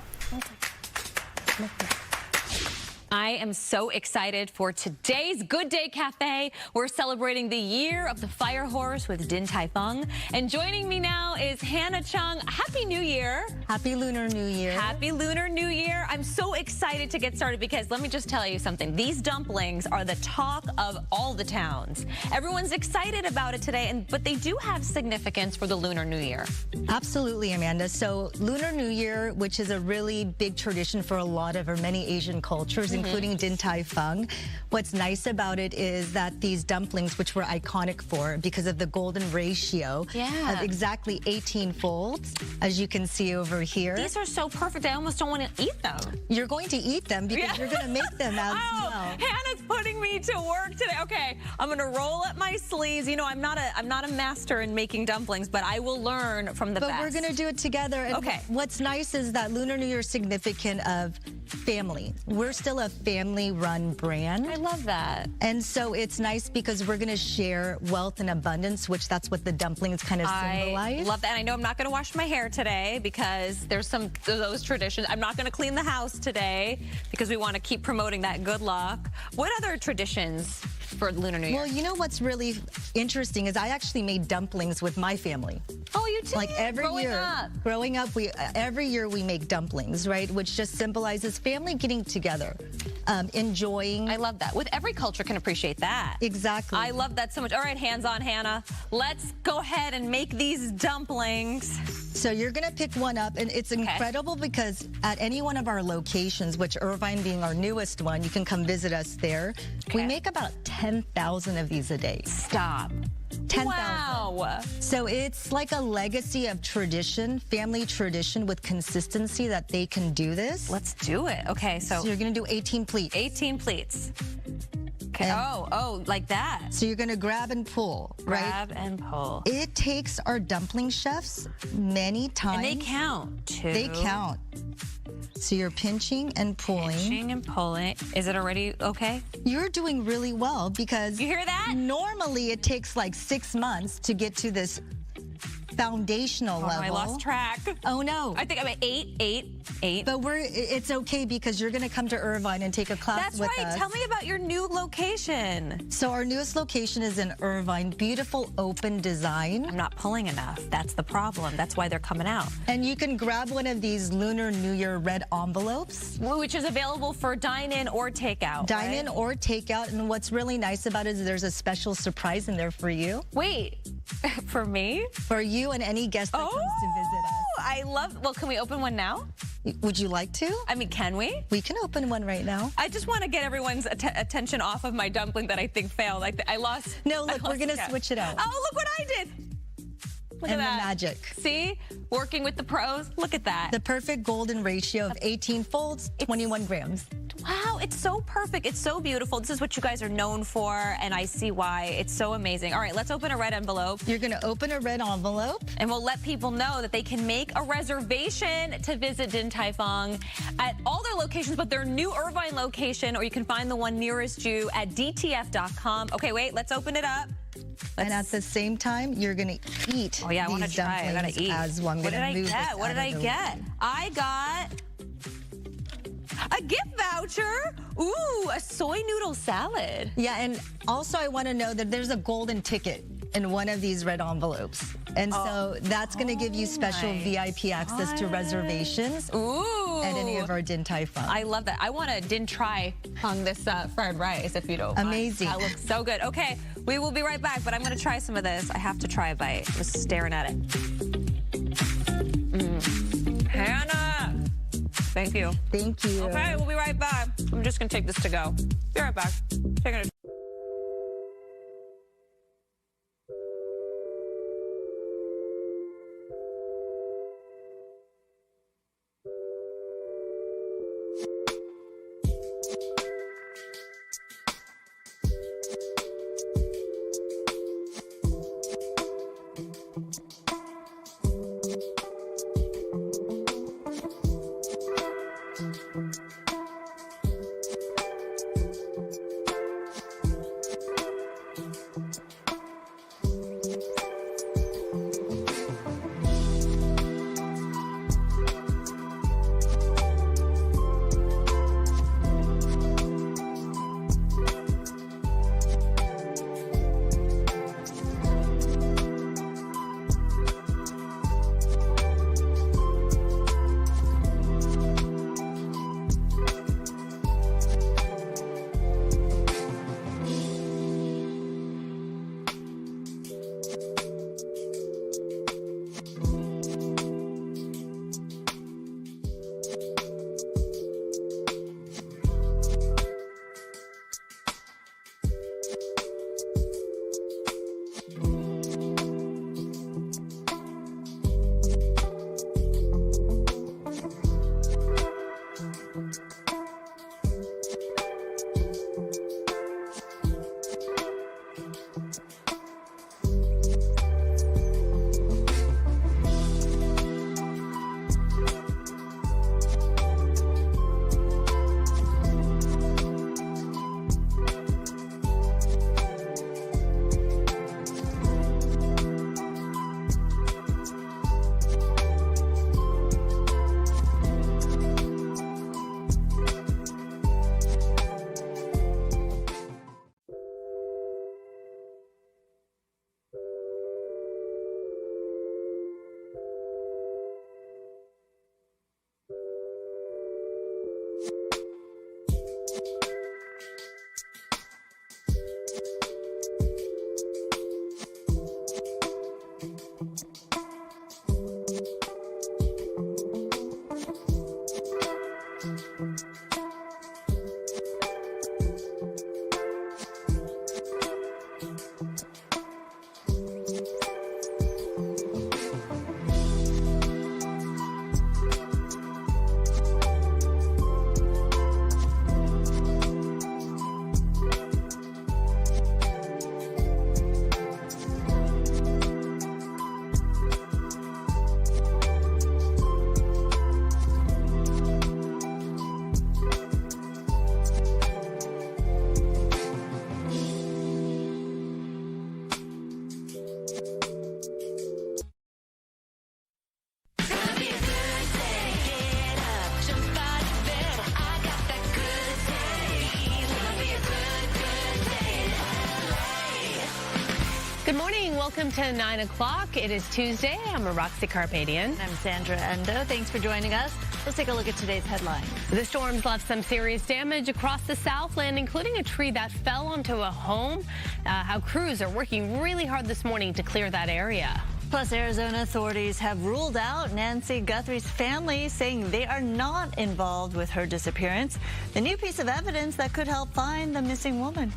I am so excited for today's Good Day Cafe. We're celebrating the year of the fire horse with Din Tai Fung. And joining me now is Hannah Chung. Happy New Year. Happy Lunar New Year. Happy Lunar New Year. I'm so excited to get started because let me just tell you something. These dumplings are the talk of all the towns. Everyone's excited about it today, but they do have significance for the Lunar New Year. Absolutely, Amanda. So Lunar New Year, which is a really big tradition for a lot of or many Asian cultures, including Din Tai Fung. What's nice about it is that these dumplings, which we're iconic for because of the golden ratio of exactly 18 folds, as you can see over here. These are so perfect. I almost don't want to eat them. You're going to eat them because you're going to make them as well. Hannah's putting me to work today. Okay, I'm going to roll up my sleeves. You know, I'm not a master in making dumplings, but I will learn from the best. But we're going to do it together. And what's nice is that Lunar New Year is significant of family. We're still a family-run brand. I love that. And so it's nice because we're going to share wealth and abundance, which that's what the dumplings kind of symbolize. I love that. I know I'm not going to wash my hair today because there's some of those traditions. I'm not going to clean the house today because we want to keep promoting that good luck. What other traditions for Lunar New Year? Well, you know what's really interesting is I actually made dumplings with my family. Oh, you did? Like every year. Growing up, every year we make dumplings, right? Which just symbolizes family getting together, enjoying. I love that. With every culture can appreciate that. Exactly. I love that so much. All right, hands on, Hannah. Let's go ahead and make these dumplings. So you're going to pick one up, and it's incredible because at any one of our locations, which Irvine being our newest one, you can come visit us there. We make about 10,000 of these a day. Stop. 10,000. Wow. So it's like a legacy of tradition, family tradition with consistency that they can do this. Let's do it. Okay, so you're going to do 18 pleats. 18 pleats. Okay. Oh, like that. So you're going to grab and pull, right? Grab and pull. It takes our dumpling chefs many times. And they count, too. They count. So you're pinching and pulling. Pinching and pulling. Is it already okay? You're doing really well because... You hear that? Normally it takes like 6 months to get to this foundational level. I lost track. Oh no. I think I'm at 8. But it's okay because you're going to come to Irvine and take a class with us. That's right. Tell me about your new location. So our newest location is in Irvine. Beautiful open design. I'm not pulling enough. That's the problem. That's why they're coming out. And you can grab one of these Lunar New Year red envelopes. Which is available for dine-in or takeout. Dine-in or takeout. And what's really nice about it is there's a special surprise in there for you. Wait, for me? For you and any guest that comes to visit us. I love, well, can we open one now? Would you like to? I mean, can we? We can open one right now. I just want to get everyone's attention off of my dumpling that I think failed. I lost. No, look, we're going to switch it out. Oh, look what I did. Look at that. The magic. See? Working with the pros. Look at that. The perfect golden ratio of 18 folds, 21 grams. Wow, it's so perfect. It's so beautiful. This is what you guys are known for, and I see why. It's so amazing. All right, let's open a red envelope. You're going to open a red envelope. And we'll let people know that they can make a reservation to visit Din Tai Fung at all their locations, but their new Irvine location, or you can find the one nearest you at DTF.com. Okay, wait, let's open it up. And at the same time, you're going to eat. Oh, yeah, I want to try. I got to eat. As well. What did I get? What did I get? I got a gift voucher. Ooh, a soy noodle salad. Yeah, and also I want to know that there's a golden ticket in one of these red envelopes. And so that's going to give you special VIP access to reservations at any of our Din Tai Fung. I love that. I want to Din Tai Fung this fried rice, if you don't mind. Amazing. That looks so good. Okay, we will be right back, but I'm going to try some of this. I have to try a bite. Just staring at it. Hannah! Thank you. Thank you. Okay, we'll be right back. I'm just going to take this to go. Be right back. Taking it. welcome to 9 o'clock. It is Tuesday. I'm Roxy Carpadian. I'm Sandra Endo. Thanks for joining us. Let's take a look at today's headlines. The storms left some serious damage across the Southland, including a tree that fell onto a home. How crews are working really hard this morning to clear that area. Plus, Arizona authorities have ruled out Nancy Guthrie's family, saying they are not involved with her disappearance. The new piece of evidence that could help find the missing woman.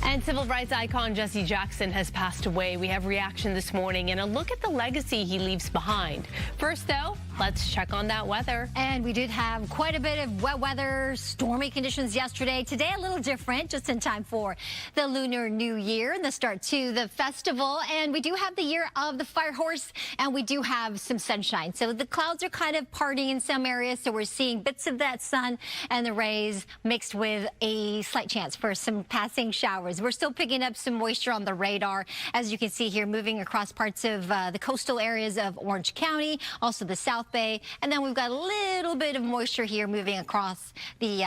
And civil rights icon Jesse Jackson has passed away. We have reaction this morning and a look at the legacy he leaves behind. First, though, let's check on that weather. And we did have quite a bit of wet weather, stormy conditions yesterday. Today, a little different, just in time for the Lunar New Year and the start to the festival. And we do have the year of the fire horse, and we do have some sunshine. So the clouds are kind of parting in some areas, so we're seeing bits of that sun and the rays mixed with a slight chance for some passing showers. We're still picking up some moisture on the radar, as you can see here, moving across parts of the coastal areas of Orange County, also the South Bay. And then we've got a little bit of moisture here moving across the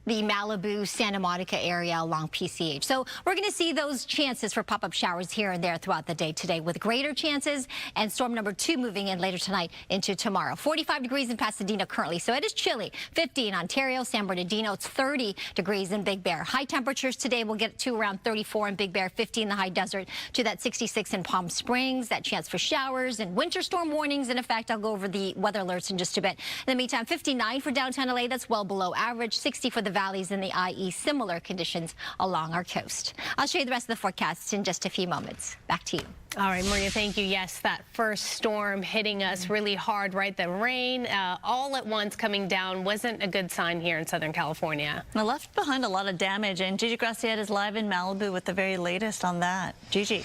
Malibu, Santa Monica area along PCH. So we're going to see those chances for pop-up showers here and there throughout the day today, with greater chances, and storm number 2 moving in later tonight into tomorrow. 45 degrees in Pasadena currently, so it is chilly. 50 in Ontario, San Bernardino. It's 30 degrees in Big Bear. High temperatures today will get to around 34 in Big Bear, 50 in the high desert, to that 66 in Palm Springs. That chance for showers and winter storm warnings in effect. I'll go over the weather alerts in just a bit. In the meantime, 59 for downtown LA. That's well below average. 60 for the valleys in the IE. Similar conditions along our coast. I'll show you the rest of the forecasts in just a few moments. Back to you. All right, Maria, thank you. Yes, that first storm hitting us really hard, right? The rain all at once coming down wasn't a good sign here in Southern California. It left behind a lot of damage, and Gigi Graciette is live in Malibu with the very latest on that. Gigi.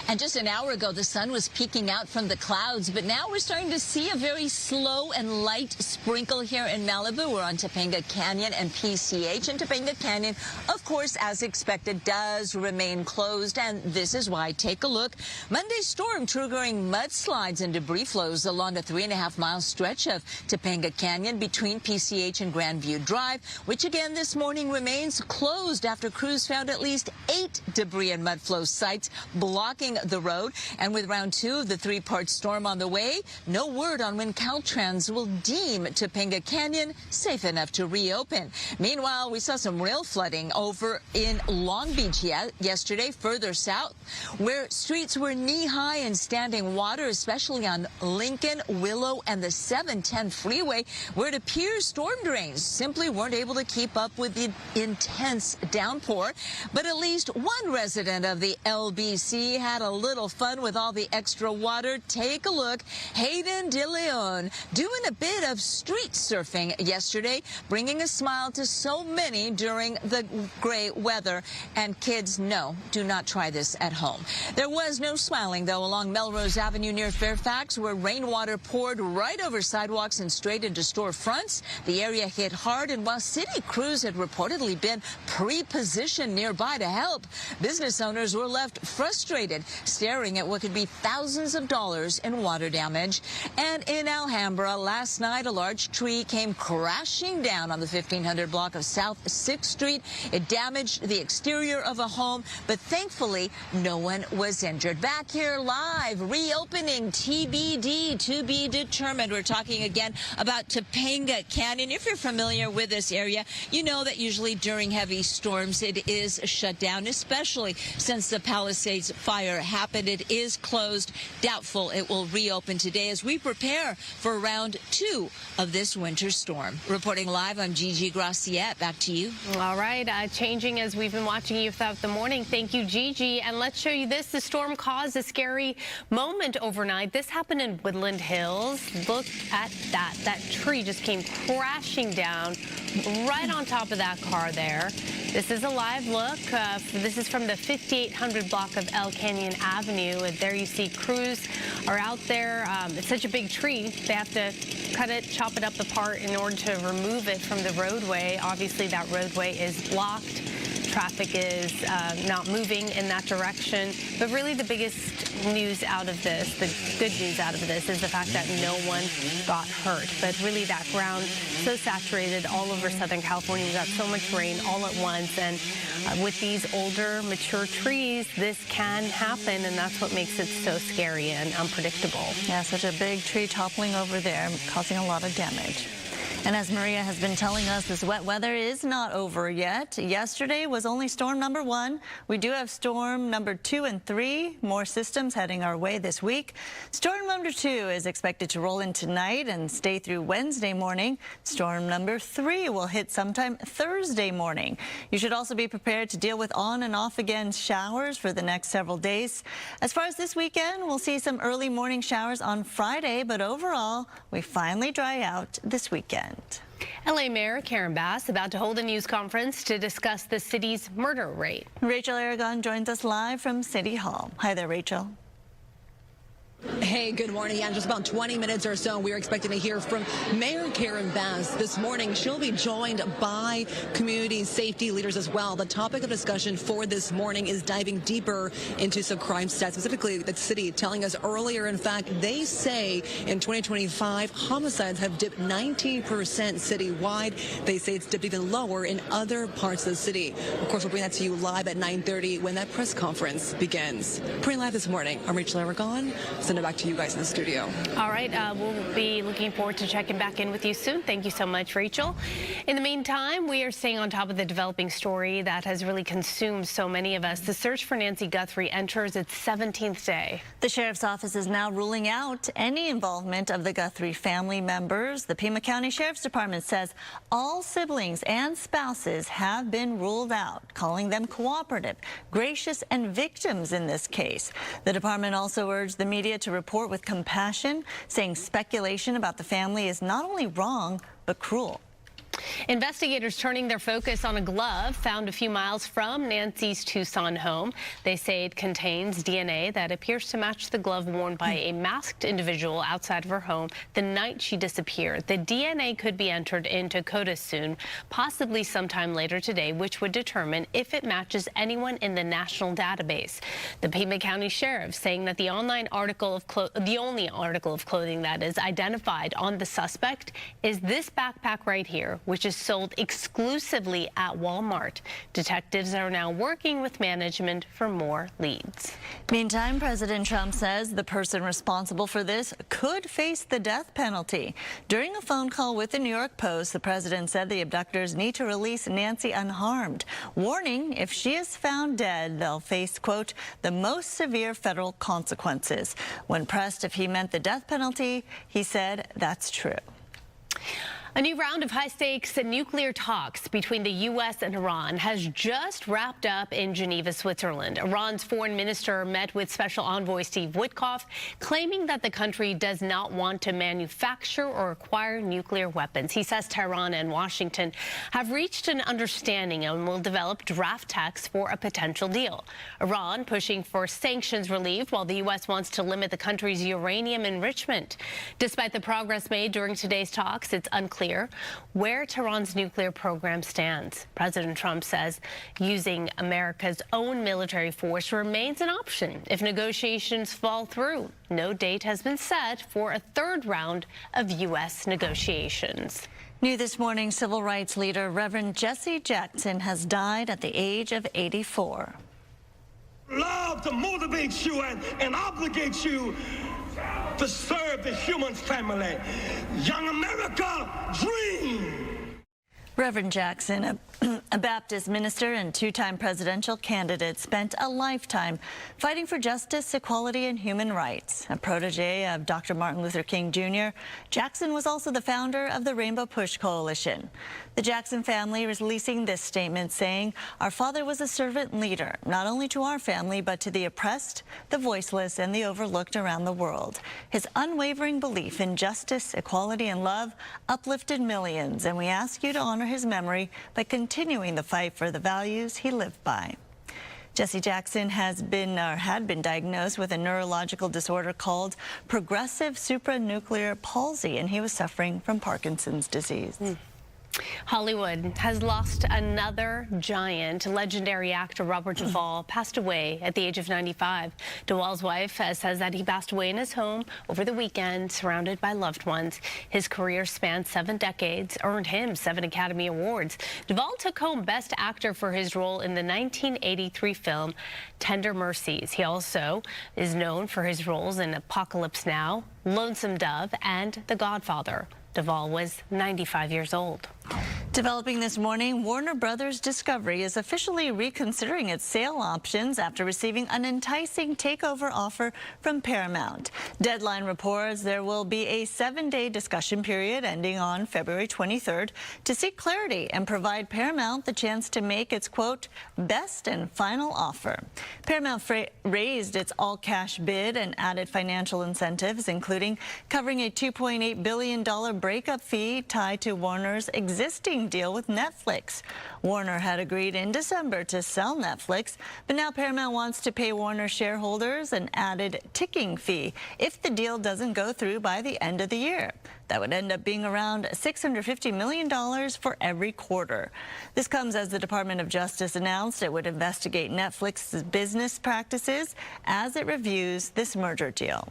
And just an hour ago, the sun was peeking out from the clouds, but now we're starting to see a very slow and light sprinkle here in Malibu. We're on Topanga Canyon and PCH, and Topanga Canyon, of course, as expected, does remain closed, and this is why. Take a look. Monday's storm triggering mudslides and debris flows along the 3.5-mile stretch of Topanga Canyon between PCH and Grandview Drive, which again this morning remains closed after crews found at least 8 debris and mud flow sites blocking the road. And with round 2 of the 3-part storm on the way, no word on when Caltrans will deem Topanga Canyon safe enough to reopen. Meanwhile, we saw some rail flooding over in Long Beach yesterday, further south, where streets were knee-high in standing water, especially on Lincoln, Willow, and the 710 freeway, where it appears storm drains simply weren't able to keep up with the intense downpour. But at least one resident of the LBC had a little fun with all the extra water. Take a look. Hayden De Leon doing a bit of street surfing yesterday, bringing a smile to so many during the gray weather. And kids, no, do not try this at home. There was no smiling, though, along Melrose Avenue near Fairfax, where rainwater poured right over sidewalks and straight into storefronts. The area hit hard, and while city crews had reportedly been pre-positioned nearby to help, business owners were left frustrated, staring at what could be thousands of dollars in water damage. And in Alhambra, last night, a large tree came crashing down on the 1500 block of South 6th Street. It damaged the exterior of a home, but thankfully, no one was injured. Back here live, reopening TBD, to be determined. We're talking again about Topanga Canyon. If you're familiar with this area, you know that usually during heavy storms, it is shut down, especially since the Palisades fire happened. It is closed. Doubtful it will reopen today as we prepare for round 2 of this winter storm. Reporting live, I'm Gigi Graciette. Back to you. All right, changing as we've been watching you throughout the morning. Thank you, Gigi. And let's show you this. The storm caused a scary moment overnight. This happened in Woodland Hills. Look at that. That tree just came crashing down right on top of that car there. This is a live look. This is from the 5800 block of El Canyon Avenue. And there you see crews are out there. It's such a big tree. They have to cut it, chop it up apart in order to remove it from the roadway. Obviously, that roadway is blocked. traffic is not moving in that direction. But really the biggest news out of this, the good news out of this, is the fact that no one got hurt. But really that ground so saturated all over Southern California. We got so much rain all at once. And with these older, mature trees, this can happen. And that's what makes it so scary and unpredictable. Yeah, such a big tree toppling over there, causing a lot of damage. And as Maria has been telling us, this wet weather is not over yet. Yesterday was only storm number 1. We do have storm number 2 and 3, more systems heading our way this week. Storm number 2 is expected to roll in tonight and stay through Wednesday morning. Storm number 3 will hit sometime Thursday morning. You should also be prepared to deal with on and off again showers for the next several days. As far as this weekend, we'll see some early morning showers on Friday, but overall, we finally dry out this weekend. LA Mayor Karen Bass about to hold a news conference to discuss the city's murder rate. Rachel Aragon joins us live from City Hall. Hi there, Rachel. Hey, good morning. Yeah, in just about 20 minutes or so, we are expecting to hear from Mayor Karen Bass this morning. She'll be joined by community safety leaders as well. The topic of discussion for this morning is diving deeper into some crime stats, specifically the city telling us earlier, in fact, they say in 2025, homicides have dipped 19% citywide. They say it's dipped even lower in other parts of the city. Of course, we'll bring that to you live at 9:30 when that press conference begins. Pretty live this morning. I'm Rachel Aragon. Send it back to you guys in the studio. All right, we'll be looking forward to checking back in with you soon. Thank you so much, Rachel. In the meantime, we are staying on top of the developing story that has really consumed so many of us. The search for Nancy Guthrie enters its 17th day. The sheriff's office is now ruling out any involvement of the Guthrie family members. The Pima County Sheriff's Department says all siblings and spouses have been ruled out, calling them cooperative, gracious, and victims in this case. The department also urged the media to report with compassion, saying speculation about the family is not only wrong, but cruel. Investigators turning their focus on a glove found a few miles from Nancy's Tucson home. They say it contains DNA that appears to match the glove worn by a masked individual outside of her home the night she disappeared. The DNA could be entered into CODIS soon, possibly sometime later today, which would determine if it matches anyone in the national database. The Pima County Sheriff saying that the only article of clothing that is identified on the suspect is this backpack right here, which is sold exclusively at Walmart. Detectives are now working with management for more leads. Meantime, President Trump says the person responsible for this could face the death penalty. During a phone call with the New York Post, the president said the abductors need to release Nancy unharmed, warning if she is found dead, they'll face, quote, the most severe federal consequences. When pressed if he meant the death penalty, he said that's true. A new round of high-stakes nuclear talks between the U.S. and Iran has just wrapped up in Geneva, Switzerland. Iran's foreign minister met with Special Envoy Steve Witkoff, claiming that the country does not want to manufacture or acquire nuclear weapons. He says Tehran and Washington have reached an understanding and will develop draft texts for a potential deal. Iran pushing for sanctions relief, while the U.S. wants to limit the country's uranium enrichment. Despite the progress made during today's talks, it's unclear where Tehran's nuclear program stands. President Trump says using America's own military force remains an option if negotiations fall through. No date has been set for a third round of U.S. negotiations. New this morning, civil rights leader Reverend Jesse Jackson has died at the age of 84. Love to motivate you and obligate you to serve the human family. Young America, dream! Reverend Jackson, a Baptist minister and two-time presidential candidate, spent a lifetime fighting for justice, equality, and human rights. A protege of Dr. Martin Luther King Jr., Jackson was also the founder of the Rainbow Push Coalition. The Jackson family releasing this statement saying, "Our father was a servant leader, not only to our family, but to the oppressed, the voiceless, and the overlooked around the world. His unwavering belief in justice, equality, and love uplifted millions, and we ask you to honor his memory by continuing the fight for the values he lived by." Jesse Jackson had been diagnosed with a neurological disorder called progressive supranuclear palsy, and he was suffering from Parkinson's disease. Hollywood has lost another giant. Legendary actor Robert Duvall passed away at the age of 95. Duvall's wife says that he passed away in his home over the weekend, surrounded by loved ones. His career spanned 7 decades, earned him 7 Academy Awards. Duvall took home Best Actor for his role in the 1983 film Tender Mercies. He also is known for his roles in Apocalypse Now, Lonesome Dove, and The Godfather. Duvall was 95 years old. Developing this morning, Warner Brothers Discovery is officially reconsidering its sale options after receiving an enticing takeover offer from Paramount. Deadline reports there will be a 7-day discussion period ending on February 23rd to seek clarity and provide Paramount the chance to make its, quote, best and final offer. Paramount raised its all-cash bid and added financial incentives, including covering a $2.8 billion breakup fee tied to Warner's existing deal with Netflix. Warner had agreed in December to sell Netflix, but now Paramount wants to pay Warner shareholders an added ticking fee if the deal doesn't go through by the end of the year. That would end up being around $650 million for every quarter. This comes as the Department of Justice announced it would investigate Netflix's business practices as it reviews this merger deal.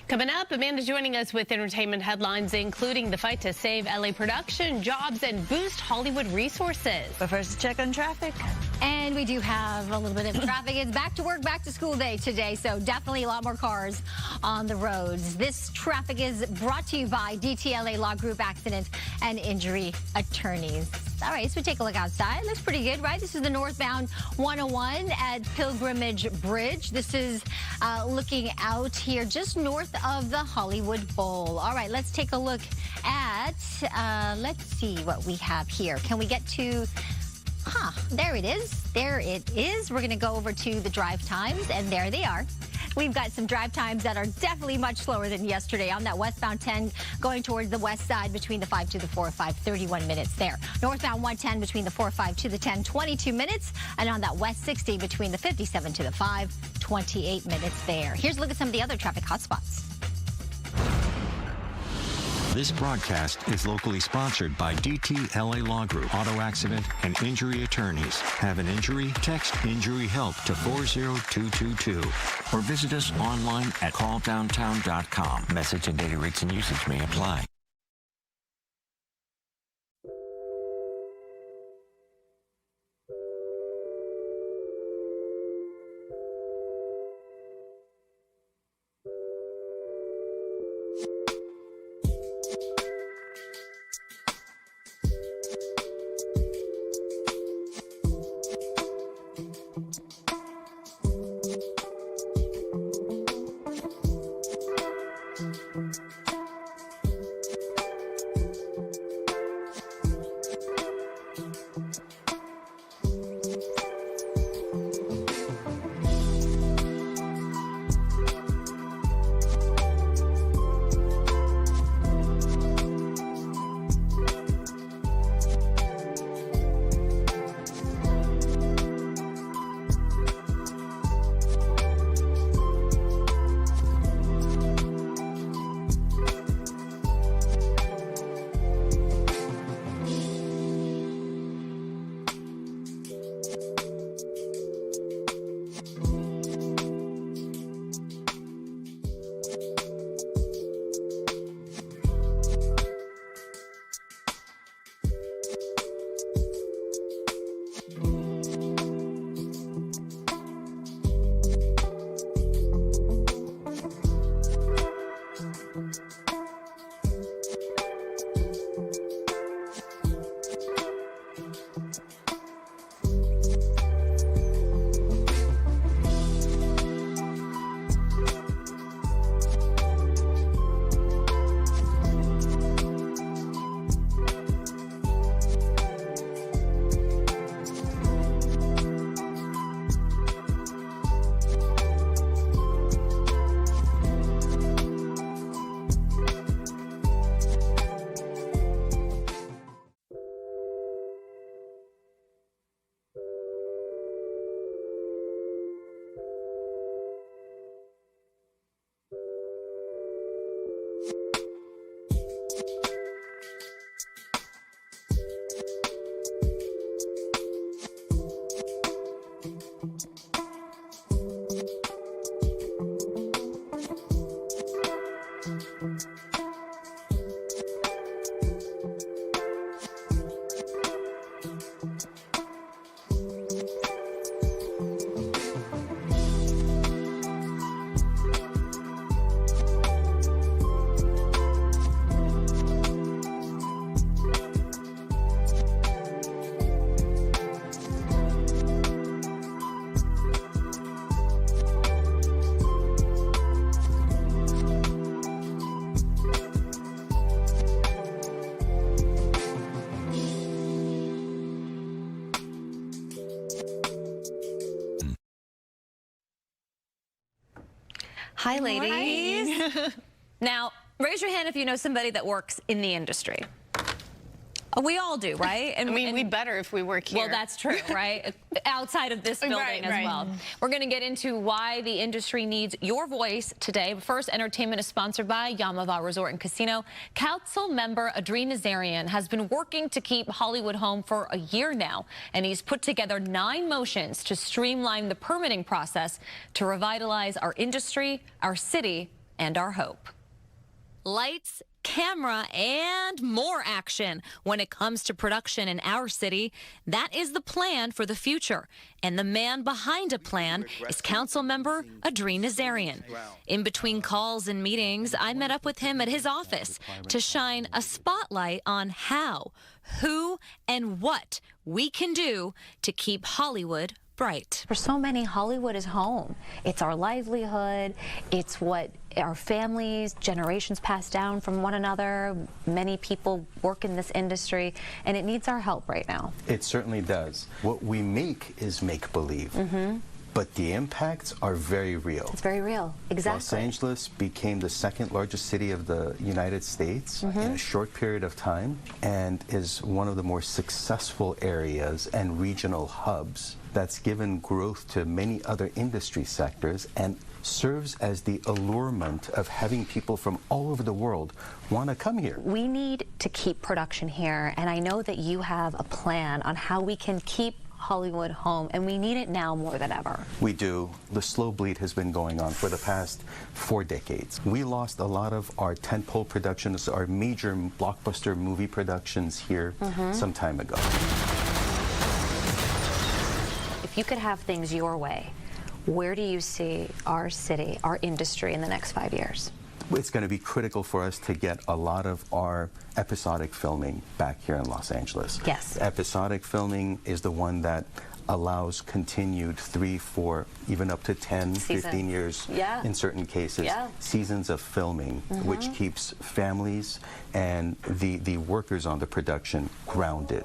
Coming up, Amanda joining us with entertainment headlines, including the fight to save LA production, jobs, and boost Hollywood resources. But first, check on traffic. And we do have a little bit of traffic. It's back to work, back to school day today, so definitely a lot more cars on the roads. This traffic is brought to you by DTLA Law Group Accident and Injury Attorneys. All right, so we take a look outside. Looks pretty good, right? This is the northbound 101 at Pilgrimage Bridge. This is looking out here just north of the Hollywood Bowl. All right, let's take a look at, let's see what we have here. Can we get to, there it is. There it is. We're going to go over to the drive times, and there they are. We've got some drive times that are definitely much slower than yesterday. On that westbound 10 going towards the west side between the 5 to the 405, 31 minutes there. Northbound 110 between the 45 to the 10, 22 minutes. And on that west 60 between the 57 to the 5, 28 minutes there. Here's a look at some of the other traffic hotspots. This broadcast is locally sponsored by DTLA Law Group, Auto Accident and Injury Attorneys. Have an injury? Text Injury Help to 40222 or visit us online at calldowntown.com. Message and data rates and usage may apply. Hi, ladies. Now, raise your hand if you know somebody that works in the industry. We all do, right? And we better if we work here. Well, that's true, right? Outside of this building as well. We're going to get into why the industry needs your voice today. But first, entertainment is sponsored by Yamava Resort and Casino. Council member Adrien Nazarian has been working to keep Hollywood home for a year now, and he's put together 9 motions to streamline the permitting process to revitalize our industry, our city, and our hope. Lights, camera, and more action when it comes to production in our city. That is the plan for the future. And the man behind a plan is council member Adrien Nazarian. In between calls and meetings, I met up with him at his office to shine a spotlight on how, who, and what we can do to keep Hollywood bright. For so many, Hollywood is home. It's our livelihood. It's what our families, generations pass down from one another. Many people work in this industry, and it needs our help right now. It certainly does. What we make is make-believe. But the impacts are very real. It's very real, exactly. Los Angeles became the 2nd largest city of the United States in a short period of time, and is one of the more successful areas and regional hubs that's given growth to many other industry sectors and serves as the allurement of having people from all over the world want to come here. We need to keep production here, and I know that you have a plan on how we can keep Hollywood home, and we need it now more than ever. We do. The slow bleed has been going on for the past 4 decades. We lost a lot of our tentpole productions, our major blockbuster movie productions here some time ago. If you could have things your way, where do you see our city, our industry in the next 5 years? It's going to be critical for us to get a lot of our episodic filming back here in Los Angeles. Yes. Episodic filming is the one that allows continued 3, 4, even up to 10, 15 years in certain cases, seasons of filming, which keeps families and the workers on the production grounded.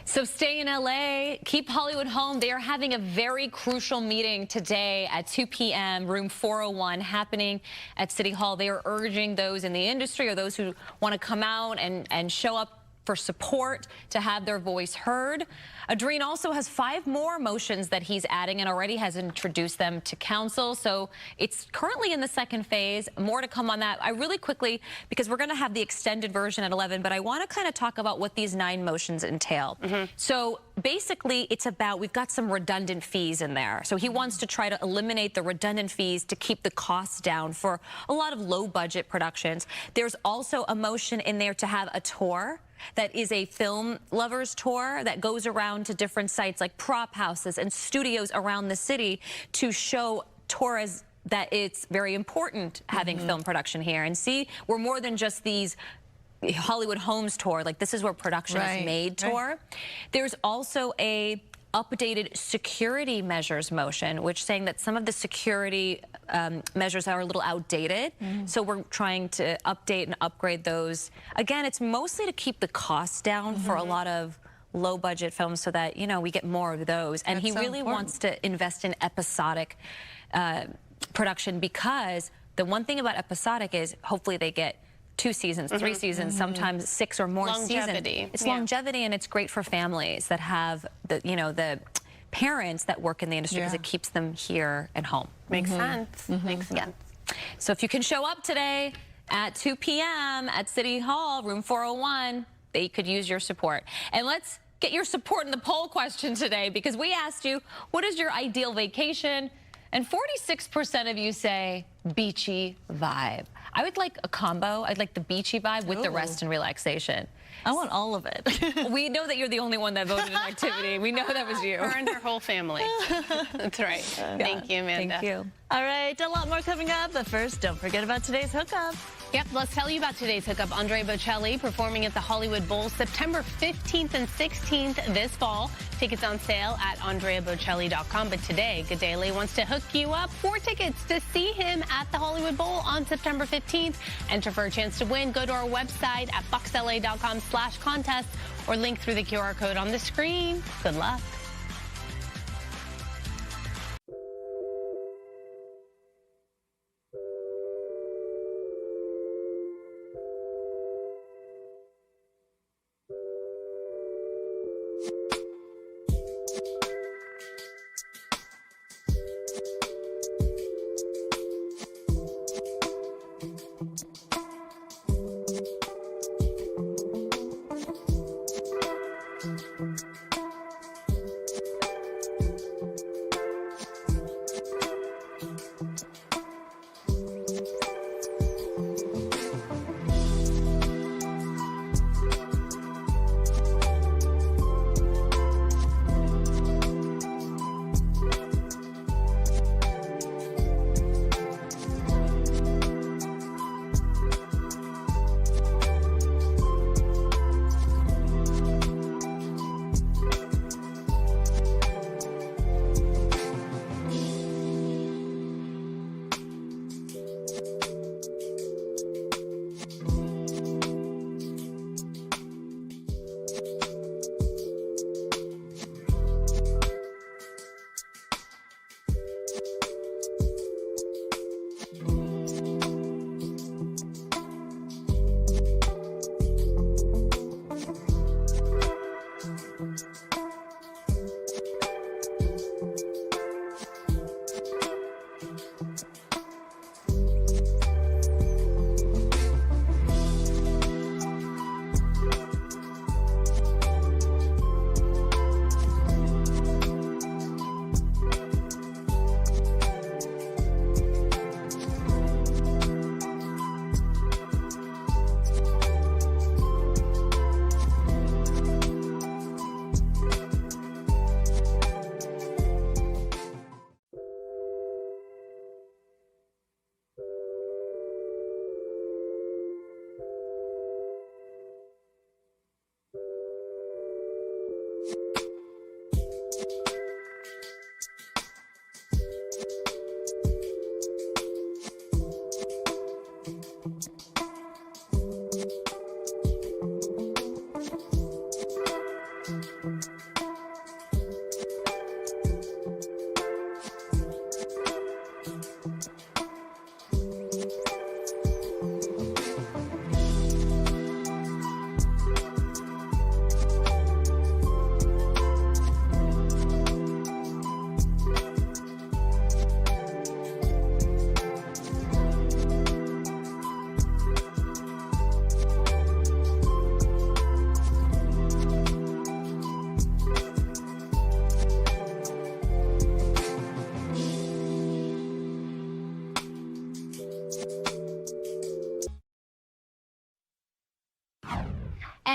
So stay in LA, keep Hollywood home. They are having a very crucial meeting today at 2 p.m., room 401, happening at City Hall. They are urging those in the industry or those who want to come out and show up for support to have their voice heard. Adrien also has 5 more motions that he's adding and already has introduced them to council. So it's currently in the 2nd phase. More to come on that. I really quickly, because we're going to have the extended version at 11, but I want to kind of talk about what these 9 motions entail. So basically, it's about, we've got some redundant fees in there. So he wants to try to eliminate the redundant fees to keep the costs down for a lot of low budget productions. There's also a motion in there to have a tour that is a film lovers tour that goes around to different sites like prop houses and studios around the city to show tourists that it's very important having film production here. And see, we're more than just these Hollywood Homes tour, like this is where production is made tour. There's also a updated security measures motion, which saying that some of the security measures are a little outdated. So we're trying to update and upgrade those. Again, it's mostly to keep the costs down for a lot of low budget films so that, you know, we get more of those. And he really wants to invest in episodic production, because the one thing about episodic is hopefully they get 2 seasons, 3 seasons, sometimes 6 or more seasons. It's longevity, and it's great for families that have the, you know, the parents that work in the industry, because it keeps them here at home. Makes sense. Makes sense. So if you can show up today at 2 p.m. at City Hall, room 401, they could use your support. And let's get your support in the poll question today, because we asked you, what is your ideal vacation? And 46% of you say beachy vibe. I would like a combo. I'd like the beachy vibe with the rest and relaxation. I want all of it. We know that you're the only one that voted in activity. We know that was you. Her and her whole family. That's right. Thank you, Amanda. Thank you. All right, a lot more coming up, but first, don't forget about today's hookup. Yep, let's tell you about today's hookup. Andrea Bocelli performing at the Hollywood Bowl September 15th and 16th this fall. Tickets on sale at AndreaBocelli.com. But today, Good Day LA wants to hook you up 4 tickets to see him at the Hollywood Bowl on September 15th. Enter for a chance to win. Go to our website at BucksLA.com/contest or link through the QR code on the screen. Good luck.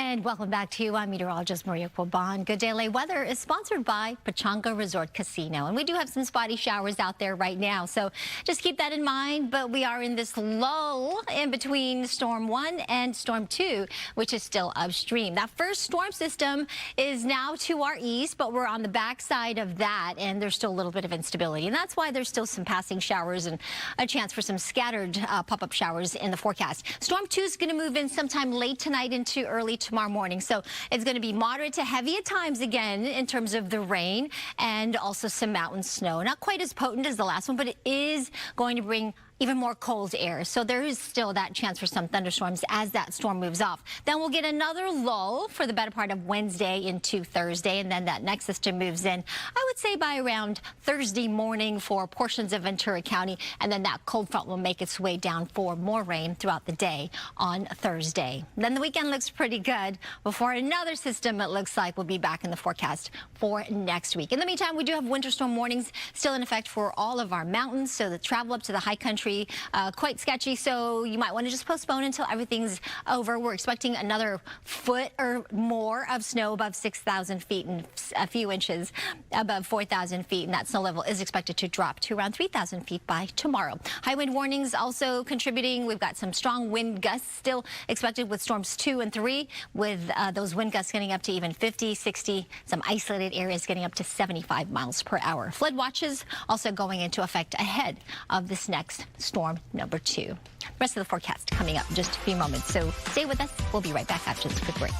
And welcome back to you. I'm meteorologist Maria Quaban. Good Day LA weather is sponsored by Pechanga Resort Casino. And we do have some spotty showers out there right now, so just keep that in mind. But we are in this lull in between Storm 1 and Storm 2, which is still upstream. That first storm system is now to our east, but we're on the backside of that, and there's still a little bit of instability. And that's why there's still some passing showers and a chance for some scattered pop-up showers in the forecast. Storm 2 is going to move in sometime late tonight into early tomorrow morning. So it's going to be moderate to heavy at times again in terms of the rain and also some mountain snow. Not quite as potent as the last one, but it is going to bring even more cold air. So there is still that chance for some thunderstorms as that storm moves off. Then we'll get another lull for the better part of Wednesday into Thursday, and then that next system moves in, I would say, by around Thursday morning for portions of Ventura County, and then that cold front will make its way down for more rain throughout the day on Thursday. Then the weekend looks pretty good before another system, it looks like, will be back in the forecast for next week. In the meantime, we do have winter storm warnings still in effect for all of our mountains, so the travel up to the high country quite sketchy, so you might want to just postpone until everything's over. We're expecting another foot or more of snow above 6,000 feet and a few inches above 4,000 feet, and that snow level is expected to drop to around 3,000 feet by tomorrow. High wind warnings also contributing. We've got some strong wind gusts still expected with storms 2 and 3, with those wind gusts getting up to even 50, 60, some isolated areas getting up to 75 miles per hour. Flood watches also going into effect ahead of this next storm number 2. Rest of the forecast coming up in just a few moments, so stay with us. We'll be right back after this quick break.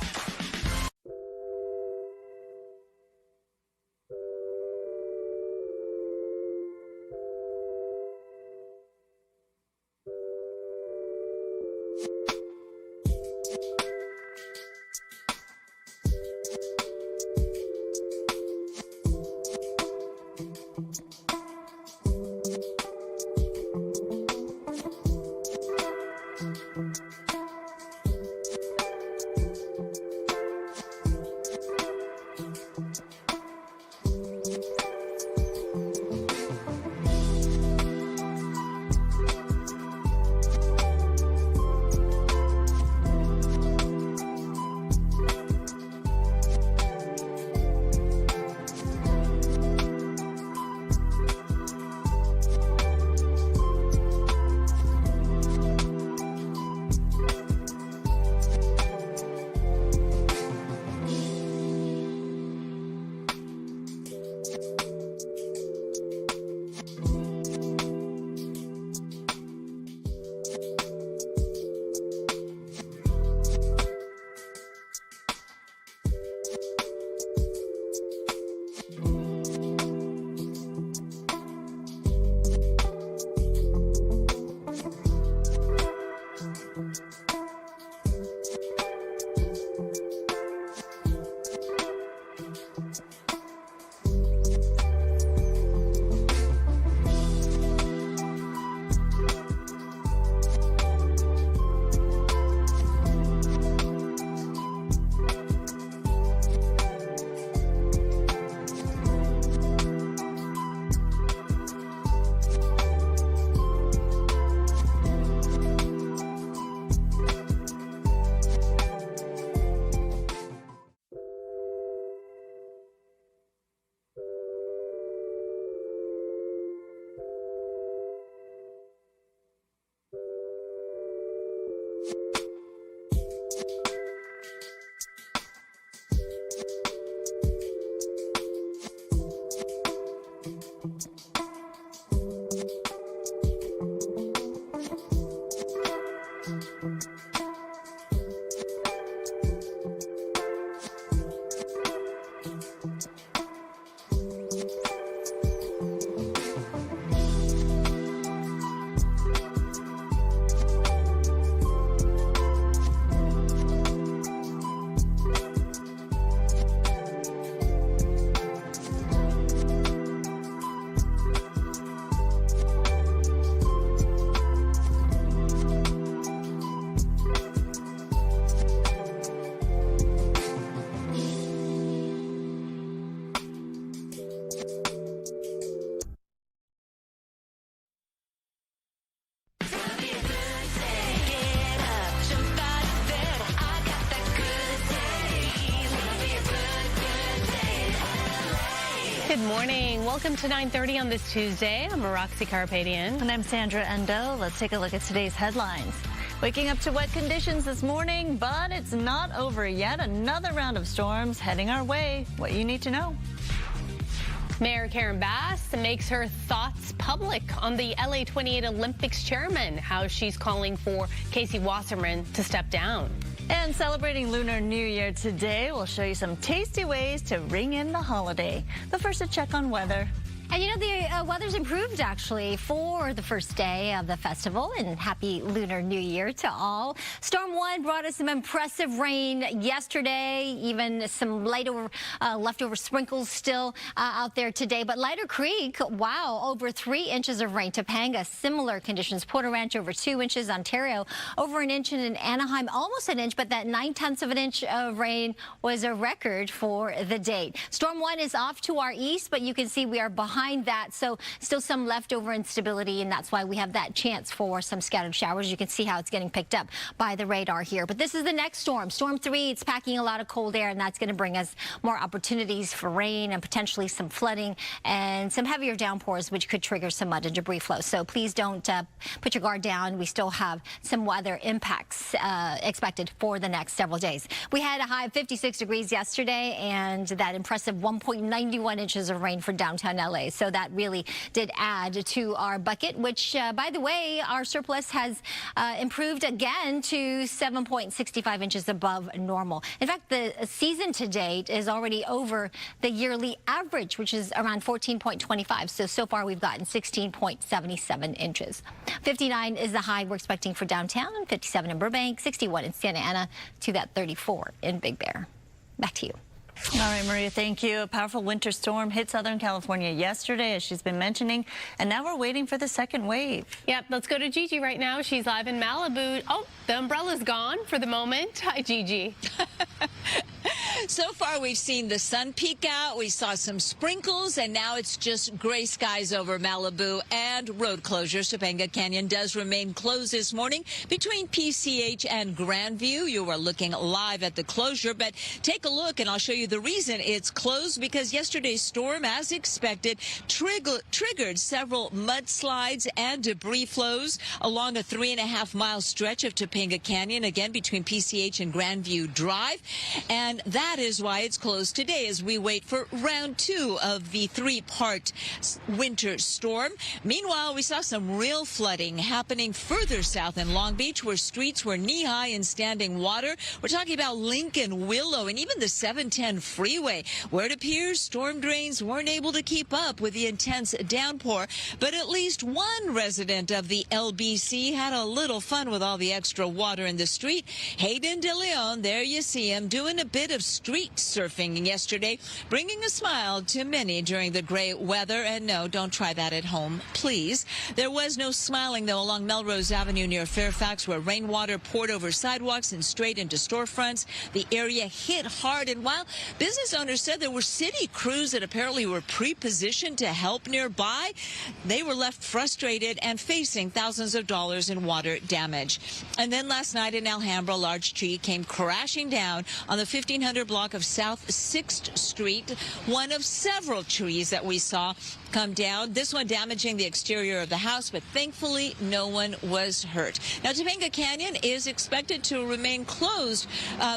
Good morning. Welcome to 9:30 on this Tuesday. I'm Roxy Carpadian. And I'm Sandra Endo. Let's take a look at today's headlines. Waking up to wet conditions this morning, but it's not over yet. Another round of storms heading our way. What you need to know. Mayor Karen Bass makes her thoughts public on the LA 28 Olympics chairman, how she's calling for Casey Wasserman to step down. And celebrating Lunar New Year today, we'll show you some tasty ways to ring in the holiday. But first, a check on weather. And you know, the weather's improved actually for the first day of the festival, and happy Lunar New Year to all. Storm 1 brought us some impressive rain yesterday, even some leftover sprinkles still out there today. But Lighter Creek, wow, over 3 inches of rain. Topanga, similar conditions. Porter Ranch, over 2 inches. Ontario, over an inch. And in Anaheim, almost an inch, but that 9/10 of an inch of rain was a record for the date. Storm 1 is off to our east, but you can see we are behind that, so still some leftover instability, and that's why we have that chance for some scattered showers. You can see how it's getting picked up by the radar here. But this is the next storm, Storm 3. It's packing a lot of cold air, and that's going to bring us more opportunities for rain and potentially some flooding and some heavier downpours, which could trigger some mud and debris flow. So please don't put your guard down. We still have some weather impacts expected for the next several days. We had a high of 56 degrees yesterday, and that impressive 1.91 inches of rain for downtown LA. So that really did add to our bucket, which, by the way, our surplus has improved again to 7.65 inches above normal. In fact, the season to date is already over the yearly average, which is around 14.25. So far, we've gotten 16.77 inches. 59 is the high we're expecting for downtown, 57 in Burbank, 61 in Santa Ana, to that 34 in Big Bear. Back to you. All right, Maria, thank you. A powerful winter storm hit Southern California yesterday, as she's been mentioning, and now we're waiting for the second wave. Yep, let's go to Gigi right now. She's live in Malibu. Oh, the umbrella's gone for the moment. Hi, Gigi. So far, we've seen the sun peek out. We saw some sprinkles, and now it's just gray skies over Malibu and road closures. Topanga Canyon does remain closed this morning between PCH and Grandview. You are looking live at the closure, but take a look, and I'll show you the reason it's closed, because yesterday's storm, as expected, triggered several mudslides and debris flows along a 3.5-mile stretch of Topanga Canyon, again between PCH and Grandview Drive. And that is why it's closed today as we wait for round 2 of the 3-part winter storm. Meanwhile, we saw some real flooding happening further south in Long Beach, where streets were knee-high in standing water. We're talking about Lincoln, Willow, and even the 710 freeway, where it appears storm drains weren't able to keep up with the intense downpour. But at least one resident of the LBC had a little fun with all the extra water in the street. Hayden De Leon, there you see him doing a bit of street surfing yesterday, bringing a smile to many during the gray weather. And no, don't try that at home, please. There was no smiling, though, along Melrose Avenue near Fairfax, where rainwater poured over sidewalks and straight into storefronts. The area hit hard, and while business owners said there were city crews that apparently were pre-positioned to help nearby, they were left frustrated and facing thousands of dollars in water damage. And then last night in Alhambra, a large tree came crashing down on the 1500 block of South 6th Street, one of several trees that we saw come down, this one damaging the exterior of the house, but thankfully no one was hurt. Now, Topanga Canyon is expected to remain closed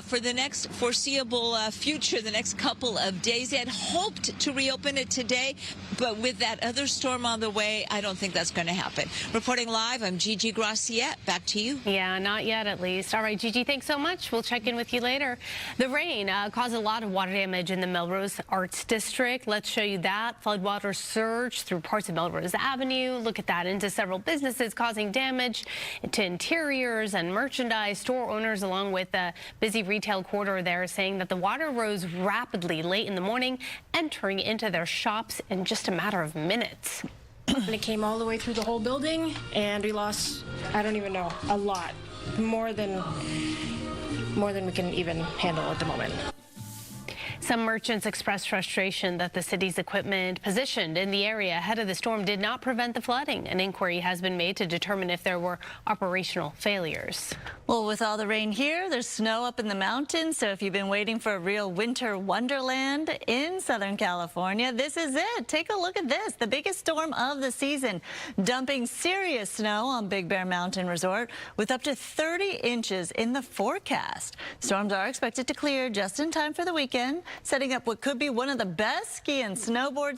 for the next foreseeable future, the next couple of days. They had hoped to reopen it today, but with that other storm on the way, I don't think that's going to happen. Reporting live, I'm Gigi Graciette. Back to you. Yeah, not yet at least. All right, Gigi, thanks so much. We'll check in with you later. The rain caused a lot of water damage in the Melrose Arts District. Let's show you that. Floodwater surged through parts of Melrose Avenue. Look at that, into several businesses, causing damage to interiors and merchandise. Store owners, along with a busy retail quarter there, saying that the water rose rapidly late in the morning, entering into their shops in just a matter of minutes. And it came all the way through the whole building, and we lost, I don't even know, a lot. More than we can even handle at the moment. Some merchants expressed frustration that the city's equipment positioned in the area ahead of the storm did not prevent the flooding. An inquiry has been made to determine if there were operational failures. Well, with all the rain here, there's snow up in the mountains. So if you've been waiting for a real winter wonderland in Southern California, this is it. Take a look at this. The biggest storm of the season, dumping serious snow on Big Bear Mountain Resort with up to 30 inches in the forecast. Storms are expected to clear just in time for the weekend, setting up what could be one of the best ski and snowboard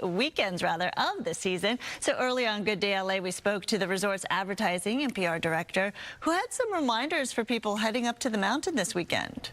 weekends of the season. So earlier on Good Day LA, we spoke to the resort's advertising and PR director, who had some reminders for people heading up to the mountain this weekend.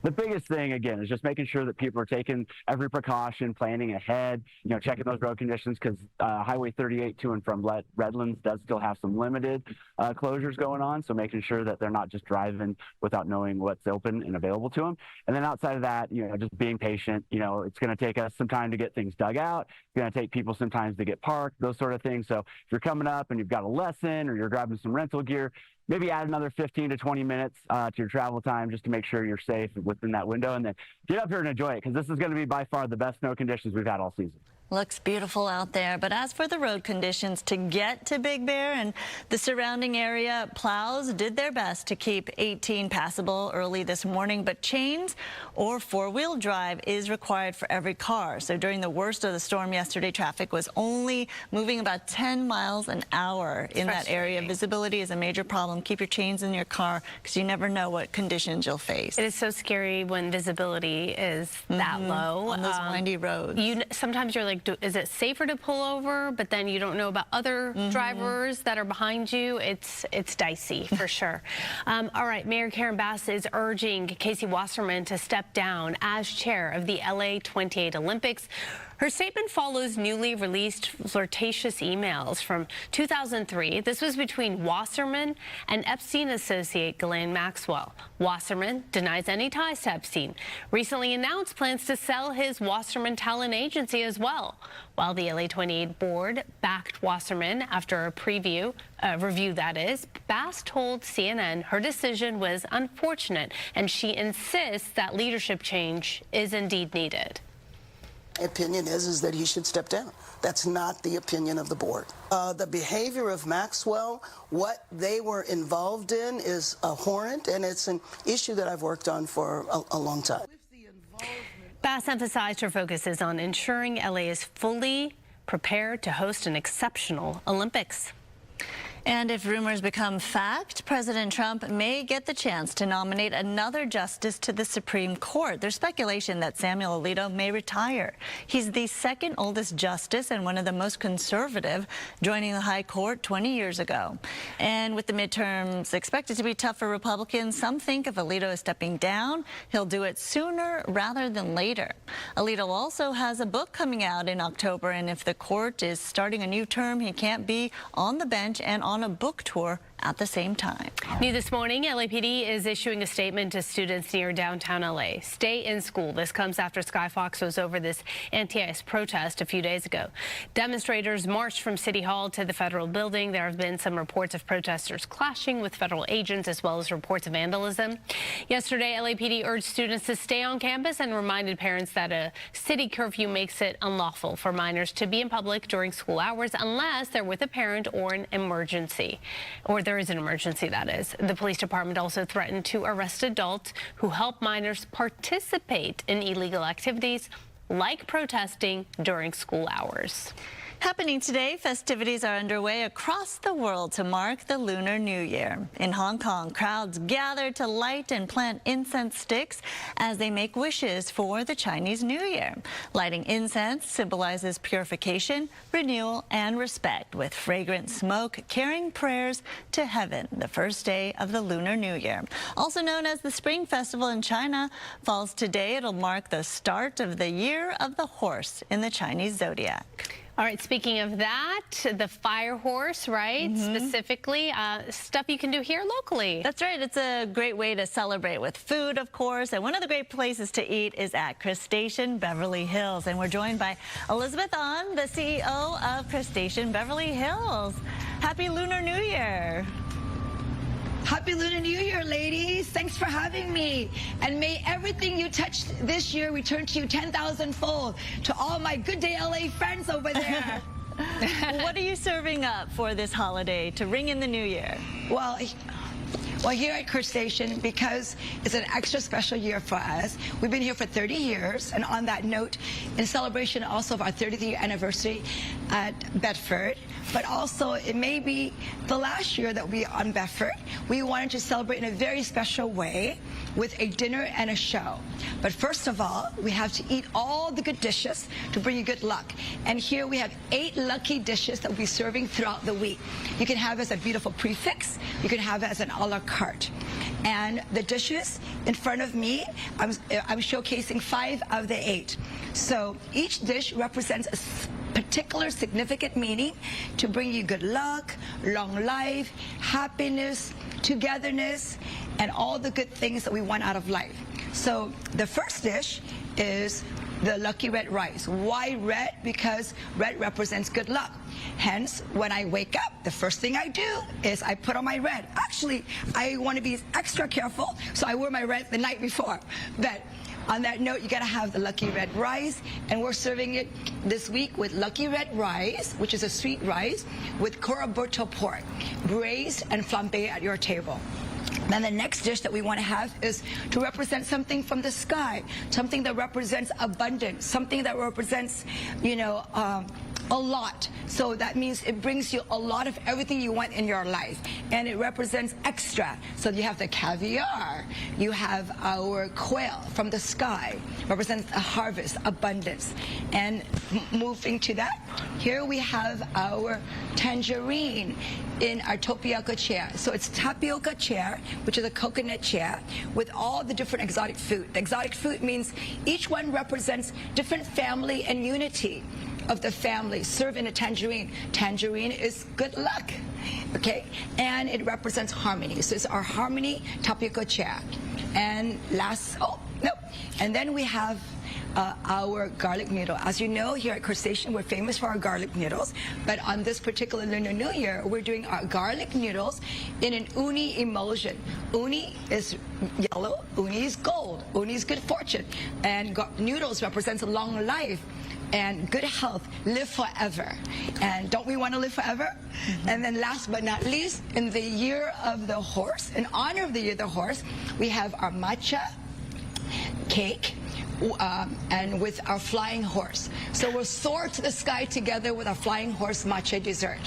The biggest thing, again, is just making sure that people are taking every precaution, planning ahead, checking those road conditions, because Highway 38 to and from Redlands does still have some limited closures going on. So making sure that they're not just driving without knowing what's open and available to them. And then outside of that, just being patient. It's going to take us some time to get things dug out. It's going to take people some time to get parked, those sort of things. So if you're coming up and you've got a lesson or you're grabbing some rental gear, maybe add another 15 to 20 minutes to your travel time just to make sure you're safe within that window, and then get up here and enjoy it, because this is going to be by far the best snow conditions we've had all season. Looks beautiful out there. But as for the road conditions to get to Big Bear and the surrounding area, plows did their best to keep 18 passable early this morning, but chains or four-wheel drive is required for every car. So during the worst of the storm yesterday, traffic was only moving about 10 miles an hour in that area. Visibility is a major problem. Keep your chains in your car, because you never know what conditions you'll face. It is so scary when visibility is that low on those windy roads. Sometimes you're like, is it safer to pull over? But then you don't know about other drivers that are behind you. It's dicey for sure. All right, Mayor Karen Bass is urging Casey Wasserman to step down as chair of the LA 28 Olympics. Her statement follows newly released flirtatious emails from 2003. This was between Wasserman and Epstein associate Ghislaine Maxwell. Wasserman denies any ties to Epstein. Recently announced plans to sell his Wasserman Talent Agency as well. While the LA 28 board backed Wasserman after a review, that is, Bass told CNN her decision was unfortunate, and she insists that leadership change is indeed needed. My opinion is that he should step down. That's not the opinion of the board. The behavior of Maxwell, what they were involved in, is abhorrent, and it's an issue that I've worked on for a long time. Bass emphasized her focus is on ensuring LA is fully prepared to host an exceptional Olympics. And if rumors become fact, President Trump may get the chance to nominate another justice to the Supreme Court. There's speculation that Samuel Alito may retire. He's the second oldest justice and one of the most conservative, joining the high court 20 years ago. And with the midterms expected to be tough for Republicans, some think if Alito is stepping down, he'll do it sooner rather than later. Alito also has a book coming out in October, and if the court is starting a new term, he can't be on the bench and on a book tour at the same time. New this morning, LAPD is issuing a statement to students near downtown LA. Stay in school. This comes after Sky Fox was over this anti-ICE protest a few days ago. Demonstrators marched from City Hall to the federal building. There have been some reports of protesters clashing with federal agents, as well as reports of vandalism. Yesterday, LAPD urged students to stay on campus and reminded parents that a city curfew makes it unlawful for minors to be in public during school hours unless they're with a parent or an emergency, or there is an emergency, that is. The police department also threatened to arrest adults who help minors participate in illegal activities like protesting during school hours. Happening today, festivities are underway across the world to mark the Lunar New Year. In Hong Kong, crowds gather to light and plant incense sticks as they make wishes for the Chinese New Year. Lighting incense symbolizes purification, renewal, and respect, with fragrant smoke carrying prayers to heaven the first day of the Lunar New Year. Also known as the Spring Festival in China, falls today. It'll mark the start of the Year of the Horse in the Chinese zodiac. All right, speaking of that, the fire horse, right? Specifically, stuff you can do here locally. That's right. It's a great way to celebrate with food, of course. And one of the great places to eat is at Crustacean Beverly Hills. And we're joined by Elizabeth Ahn, the CEO of Crustacean Beverly Hills. Happy Lunar New Year. Happy Lunar New Year, ladies. Thanks for having me. And may everything you touch this year return to you 10,000-fold. To all my Good Day LA friends over there. What are you serving up for this holiday to ring in the new year? Well, here at Crustacean, because it's an extra special year for us, we've been here for 30 years, and on that note, in celebration also of our 30th year anniversary at Bedford, but also it may be the last year that we'll be on Bedford, we wanted to celebrate in a very special way with a dinner and a show. But first of all, we have to eat all the good dishes to bring you good luck. And here we have 8 lucky dishes that we'll be serving throughout the week. You can have it as a beautiful prefix, you can have it as an a la carte. And the dishes in front of me, I'm showcasing 5 of the 8. So each dish represents a particular significant meaning to bring you good luck, long life, happiness, togetherness, and all the good things that we want out of life. So the first dish is the lucky red rice. Why red? Because red represents good luck. Hence, when I wake up, the first thing I do is I put on my red. Actually, I want to be extra careful, so I wear my red the night before. But on that note, you gotta have the lucky red rice, and we're serving it this week with lucky red rice, which is a sweet rice, with corobuto pork, braised and flambé at your table. Then the next dish that we want to have is to represent something from the sky, something that represents abundance, something that represents, you know, a lot. So that means it brings you a lot of everything you want in your life, and it represents extra. So you have the caviar, you have our quail from the sky, represents a harvest, abundance. And moving to that, here we have our tangerine in our tapioca chair. So it's tapioca chair, which is a coconut chair, with all the different exotic food. The exotic food means each one represents different family and unity of the family. Serve in a tangerine. Tangerine is good luck, okay? And it represents harmony. So it's our harmony tapioca chair. And last, and then we have our garlic noodle. As you know, here at Crustacean, we're famous for our garlic noodles, but on this particular Lunar New Year, we're doing our garlic noodles in an uni emulsion. Uni is yellow, uni is gold, uni is good fortune, and noodles represents a long life and good health, live forever. And don't we want to live forever? Mm-hmm. And then last but not least, in the year of the horse, in honor of the year of the horse, we have our matcha cake, and with our flying horse. So we'll soar to the sky together with our flying horse matcha dessert.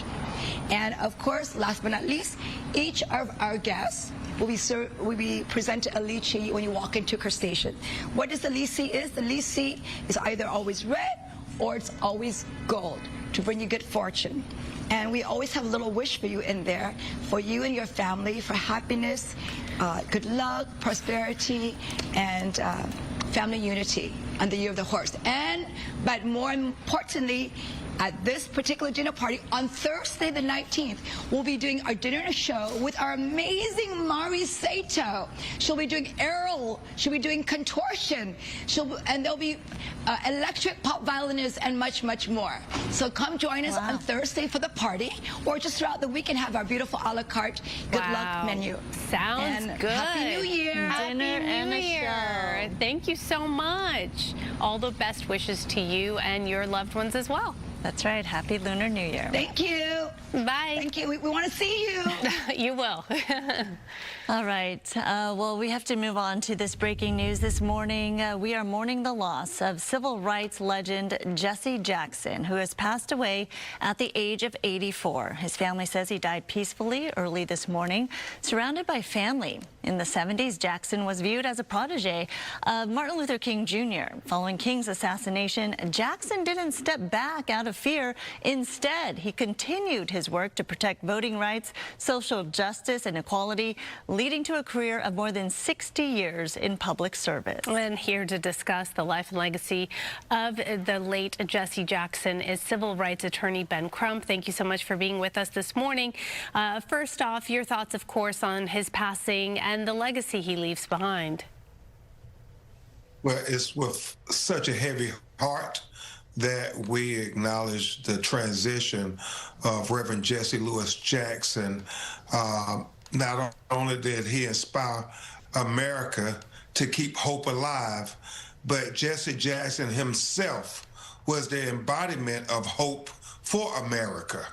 And of course, last but not least, each of our guests will be presented a lychee when you walk into Crustacean. What does the lychee is? The lychee is either always red or it's always gold to bring you good fortune. And we always have a little wish for you in there, for you and your family, for happiness, good luck, prosperity, and family unity on the year of the horse. But more importantly, at this particular dinner party on Thursday the 19th, we'll be doing our dinner and a show with our amazing Mari Sato. She'll be doing aerial, she'll be doing contortion, and there'll be electric pop violinists and much, much more. So come join us on Thursday for the party, or just throughout the week and have our beautiful a la carte good luck menu. Sounds good. Happy New Year. Happy New Year. Thank you so much. All the best wishes to you and your loved ones as well. That's right. Happy Lunar New Year. Thank you. Bye. Thank you. We want to see you. You will. All right. Well, we have to move on to this breaking news this morning. We are mourning the loss of civil rights legend Jesse Jackson, who has passed away at the age of 84. His family says he died peacefully early this morning, surrounded by family. In the 70s, Jackson was viewed as a protege of Martin Luther King Jr. Following King's assassination, Jackson didn't step back out of fear. Instead, he continued his work to protect voting rights, social justice, and equality, leading to a career of more than 60 years in public service. And here to discuss the life and legacy of the late Jesse Jackson is civil rights attorney Ben Crump. Thank you so much for being with us this morning. First off, your thoughts, of course, on his passing and the legacy he leaves behind. Well, it's with such a heavy heart that we acknowledge the transition of Reverend Jesse Louis Jackson. not only did he inspire America to keep hope alive, but Jesse Jackson himself was the embodiment of hope for America.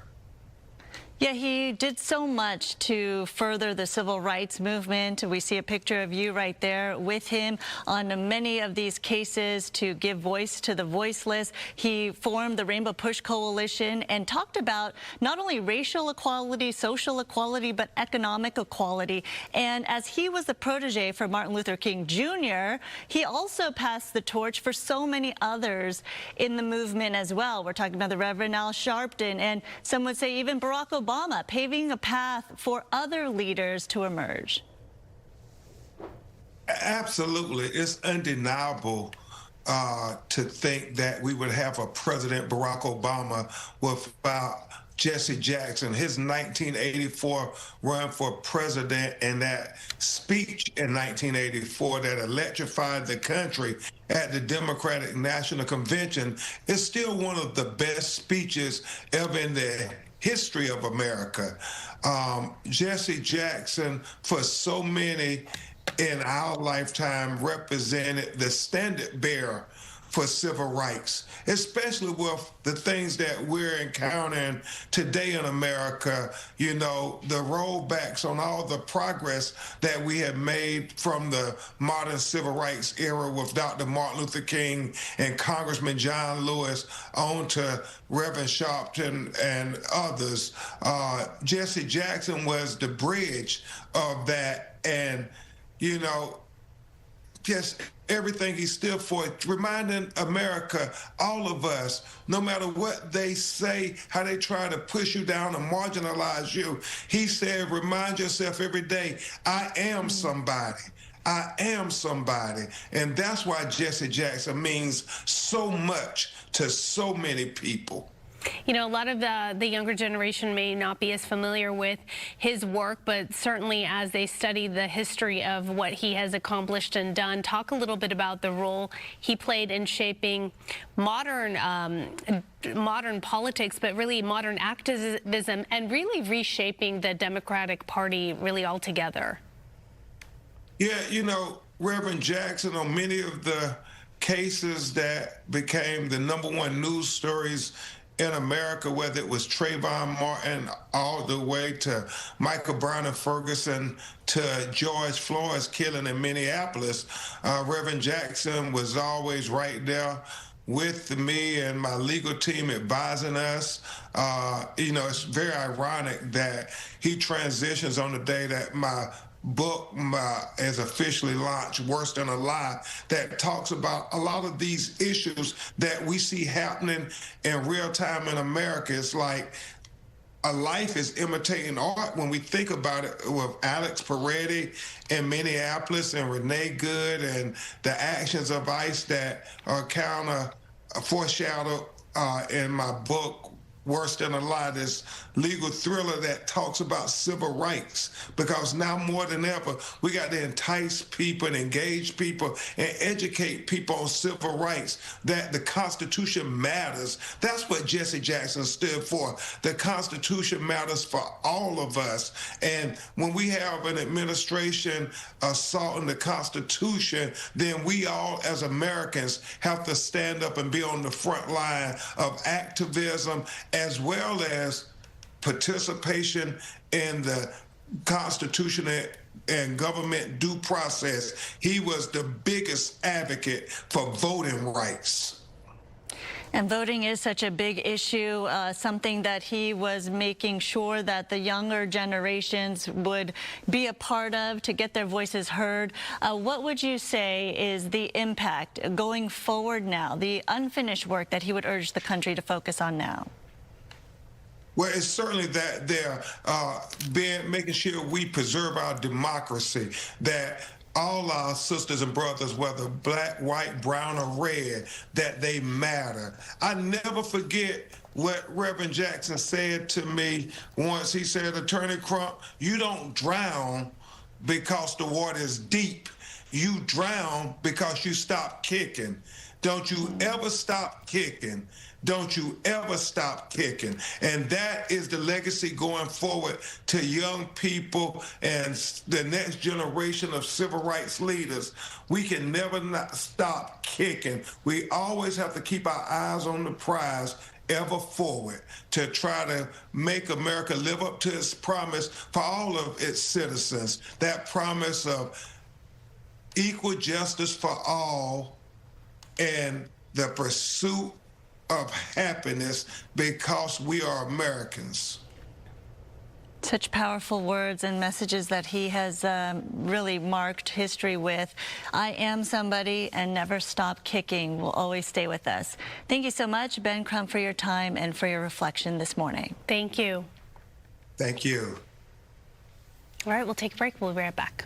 Yeah, he did so much to further the civil rights movement. We see a picture of you right there with him on many of these cases to give voice to the voiceless. He formed the Rainbow Push Coalition and talked about not only racial equality, social equality, but economic equality. And as he was the protege for Martin Luther King Jr., he also passed the torch for so many others in the movement as well. We're talking about the Reverend Al Sharpton, and some would say even Barack Obama, paving a path for other leaders to emerge. Absolutely. It's undeniable to think that we would have a President Barack Obama without Jesse Jackson, his 1984 run for president, and that speech in 1984 that electrified the country at the Democratic National Convention is still one of the best speeches ever in the history of America. Jesse Jackson, for so many in our lifetime, represented the standard bearer for civil rights, especially with the things that we're encountering today in America, you know, the rollbacks on all the progress that we have made from the modern civil rights era with Dr. Martin Luther King and Congressman John Lewis on to Reverend Sharpton and others. Jesse Jackson was the bridge of that, and, you know, just everything he stood for, reminding America, all of us, no matter what they say, how they try to push you down and marginalize you, he said, remind yourself every day, I am somebody. I am somebody. And that's why Jesse Jackson means so much to so many people. You know, a lot of the younger generation may not be as familiar with his work, but certainly as they study the history of what he has accomplished and done, talk a little bit about the role he played in shaping modern politics, but really modern activism, and really reshaping the Democratic Party really altogether. Yeah, you know, Reverend Jackson, on many of the cases that became the #1 news stories in America, whether it was Trayvon Martin all the way to Michael Brown and Ferguson to George Floyd's killing in Minneapolis, Reverend Jackson was always right there with me and my legal team advising us. You know, it's very ironic that he transitions on the day that my book is officially launched, Worse Than a Lie, that talks about a lot of these issues that we see happening in real time in America. It's like a life is imitating art when we think about it, with Alex Peretti in Minneapolis and Renee Good and the actions of ICE that are foreshadowed in my book, Worse Than a Lie, this legal thriller that talks about civil rights, because now more than ever, we got to entice people and engage people and educate people on civil rights, that the Constitution matters. That's what Jesse Jackson stood for. The Constitution matters for all of us. And when we have an administration assaulting the Constitution, then we all as Americans have to stand up and be on the front line of activism, as well as participation in the Constitution and government due process. He was the biggest advocate for voting rights. And voting is such a big issue, something that he was making sure that the younger generations would be a part of to get their voices heard. What would you say is the impact going forward now, the unfinished work that he would urge the country to focus on now? Well, it's certainly that they're making sure we preserve our democracy, that all our sisters and brothers, whether black, white, brown, or red, that they matter. I never forget what Reverend Jackson said to me once. He said, Attorney Crump, you don't drown because the water is deep. You drown because you stop kicking. Don't you ever stop kicking. Don't you ever stop kicking. And that is the legacy going forward to young people and the next generation of civil rights leaders. We can never not stop kicking. We always have to keep our eyes on the prize ever forward to try to make America live up to its promise for all of its citizens. That promise of equal justice for all and the pursuit of happiness because we are Americans. Such powerful words and messages that he has really marked history with. I am somebody and never stop kicking will always stay with us. Thank you so much, Ben Crump, for your time and for your reflection this morning. Thank you. Thank you. All right, we'll take a break. We'll be right back.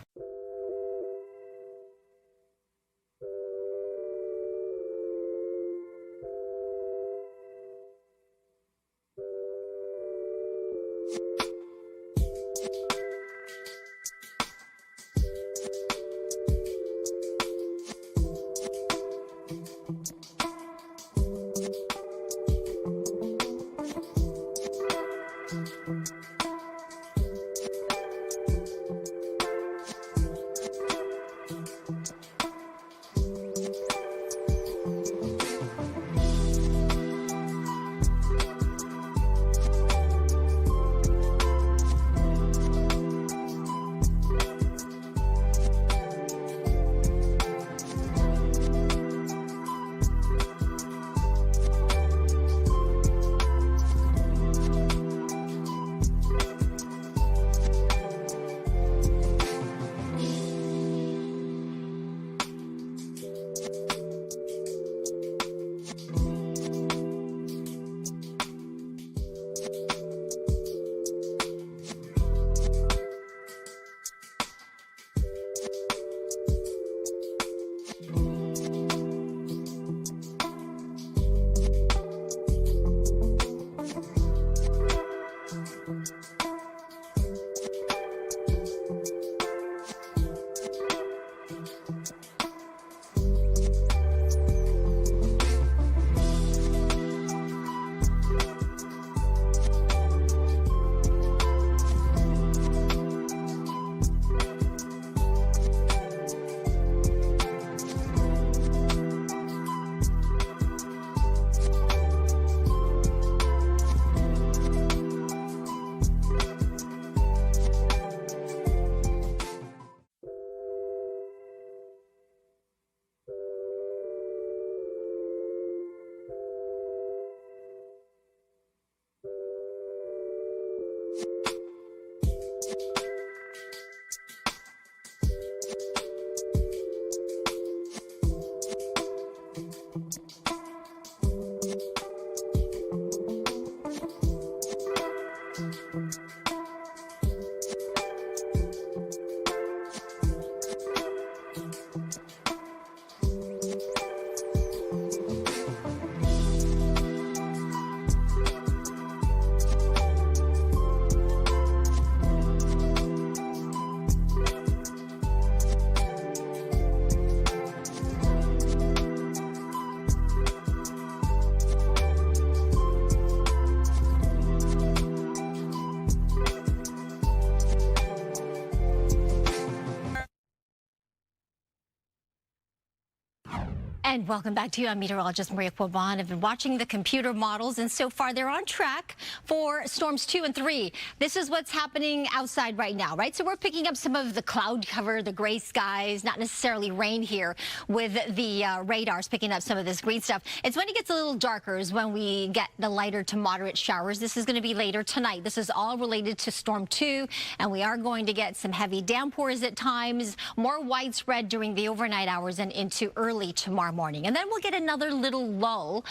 And welcome back to you. I'm meteorologist Maria Quaban. I've been watching the computer models, and so far they're on track for storms 2 and 3. This is what's happening outside right now, right? So we're picking up some of the cloud cover, the gray skies, not necessarily rain here, with the radars picking up some of this green stuff. It's when it gets a little darker is when we get the lighter to moderate showers. This is going to be later tonight. This is all related to storm 2, and we are going to get some heavy downpours at times, more widespread during the overnight hours and into early tomorrow morning. And then we'll get another little lull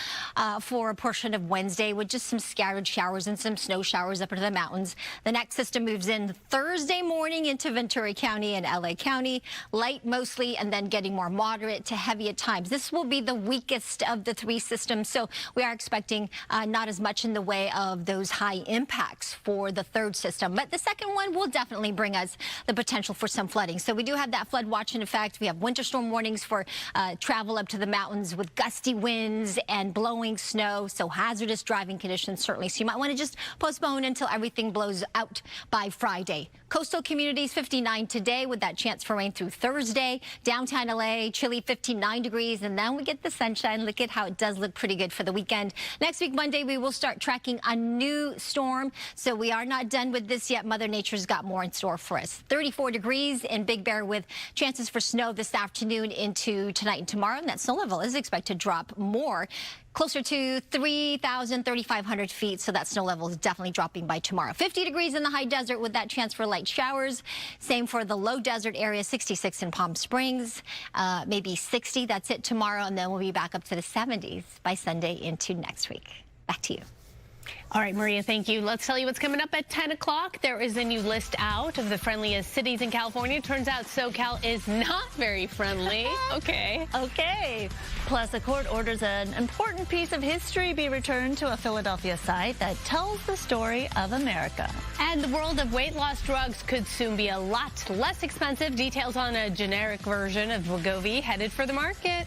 for a portion of Wednesday with just some scattered showers and some snow showers up into the mountains. The next system moves in Thursday morning into Ventura County and LA County, light mostly, and then getting more moderate to heavy at times. This will be the weakest of the 3 systems, so we are expecting not as much in the way of those high impacts for the 3rd system. But the second one will definitely bring us the potential for some flooding. So we do have that flood watch in effect. We have winter storm warnings for travel up to into the mountains with gusty winds and blowing snow, so hazardous driving conditions certainly. So you might want to just postpone until everything blows out by Friday. Coastal communities 59 today with that chance for rain through Thursday. Downtown LA, chilly 59 degrees, and then we get the sunshine. Look at how it does look pretty good for the weekend. Next week, Monday, we will start tracking a new storm. So we are not done with this yet. Mother Nature's got more in store for us. 34 degrees in Big Bear with chances for snow this afternoon into tonight and tomorrow. And that snow level is expected to drop more, closer to 3,000, 3,500 feet. So that snow level is definitely dropping by tomorrow. 50 degrees in the high desert with that chance for light showers. Same for the low desert area, 66 in Palm Springs, maybe 60. That's it tomorrow. And then we'll be back up to the 70s by Sunday into next week. Back to you. All right, Maria, thank you. Let's tell you what's coming up at 10 o'clock. There is a new list out of the friendliest cities in California. Turns out SoCal is not very friendly. Okay. Okay. Plus, a court orders an important piece of history be returned to a Philadelphia site that tells the story of America. And the world of weight loss drugs could soon be a lot less expensive. Details on a generic version of Wegovy headed for the market.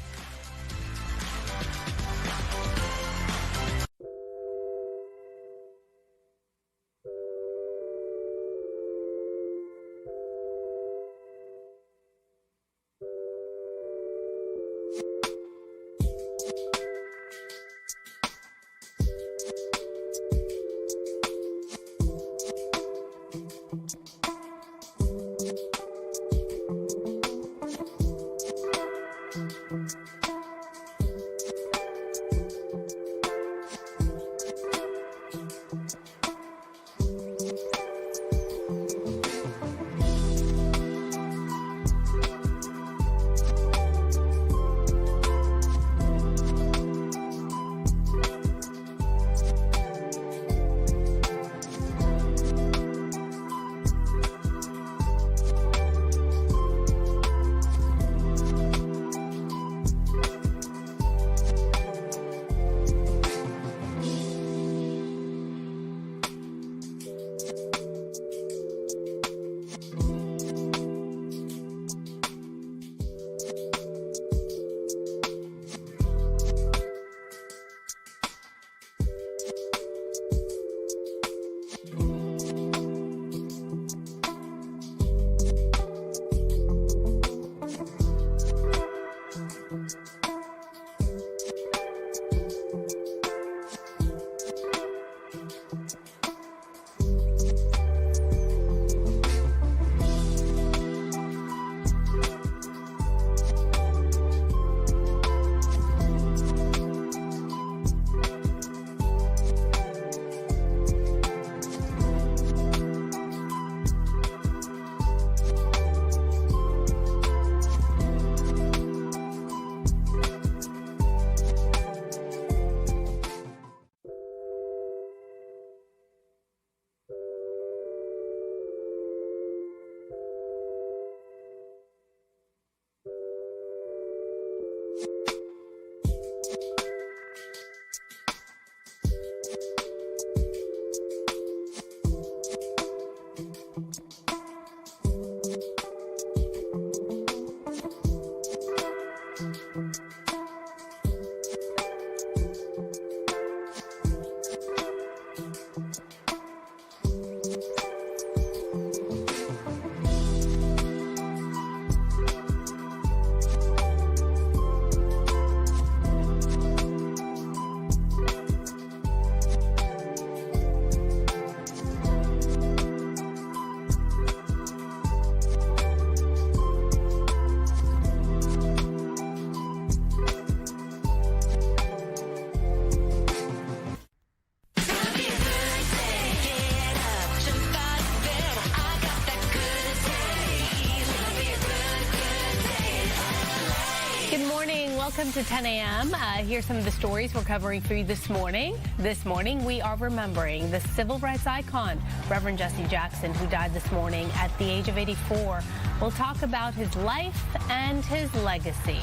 Welcome to 10 a.m. Here's some of the stories we're covering for you this morning. This morning, we are remembering the civil rights icon, Reverend Jesse Jackson, who died this morning at the age of 84. We'll talk about his life and his legacy.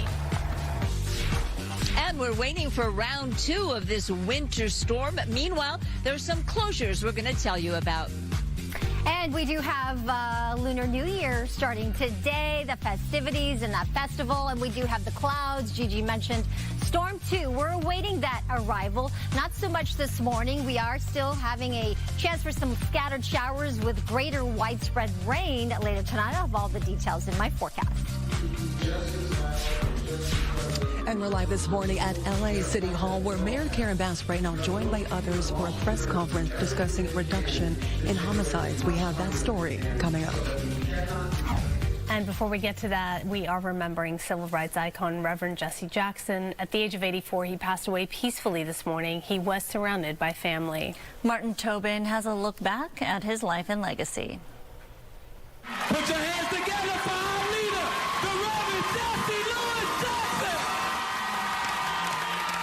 And we're waiting for round 2 of this winter storm. Meanwhile, there's some closures we're going to tell you about. And we do have Lunar New Year starting today, the festivities and that festival, and we do have the clouds. Gigi mentioned Storm 2. We're awaiting that arrival. Not so much this morning. We are still having a chance for some scattered showers with greater widespread rain later tonight. I'll have all the details in my forecast. And we're live this morning at LA City Hall, where Mayor Karen Bass right now joined by others for a press conference discussing reduction in homicides. We have that story coming up. And before we get to that, we are remembering civil rights icon Reverend Jesse Jackson. At the age of 84, he passed away peacefully this morning. He was surrounded by family. Martin Tobin has a look back at his life and legacy. Put your hands together for our leader, the Reverend Jesse Louis Jackson.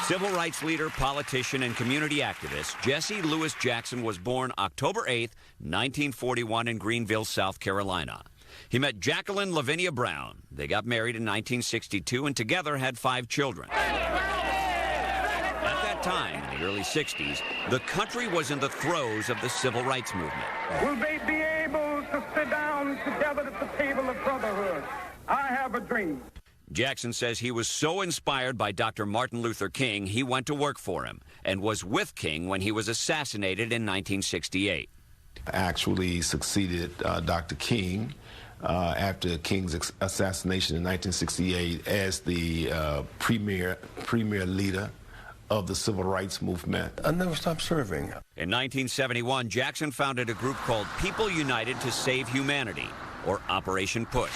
Civil rights leader, politician, and community activist Jesse Louis Jackson was born October 8, 1941 in Greenville, South Carolina. He met Jacqueline Lavinia Brown. They got married in 1962 and together had 5 children. At that time, in the early 60s, the country was in the throes of the civil rights movement. Will they be able to sit down together at the table of brotherhood? I have a dream. Jackson says he was so inspired by Dr. Martin Luther King, he went to work for him and was with King when he was assassinated in 1968. I actually succeeded Dr. King after King's assassination in 1968 as the premier leader of the civil rights movement. I never stopped serving. In 1971, Jackson founded a group called People United to Save Humanity, or Operation Push.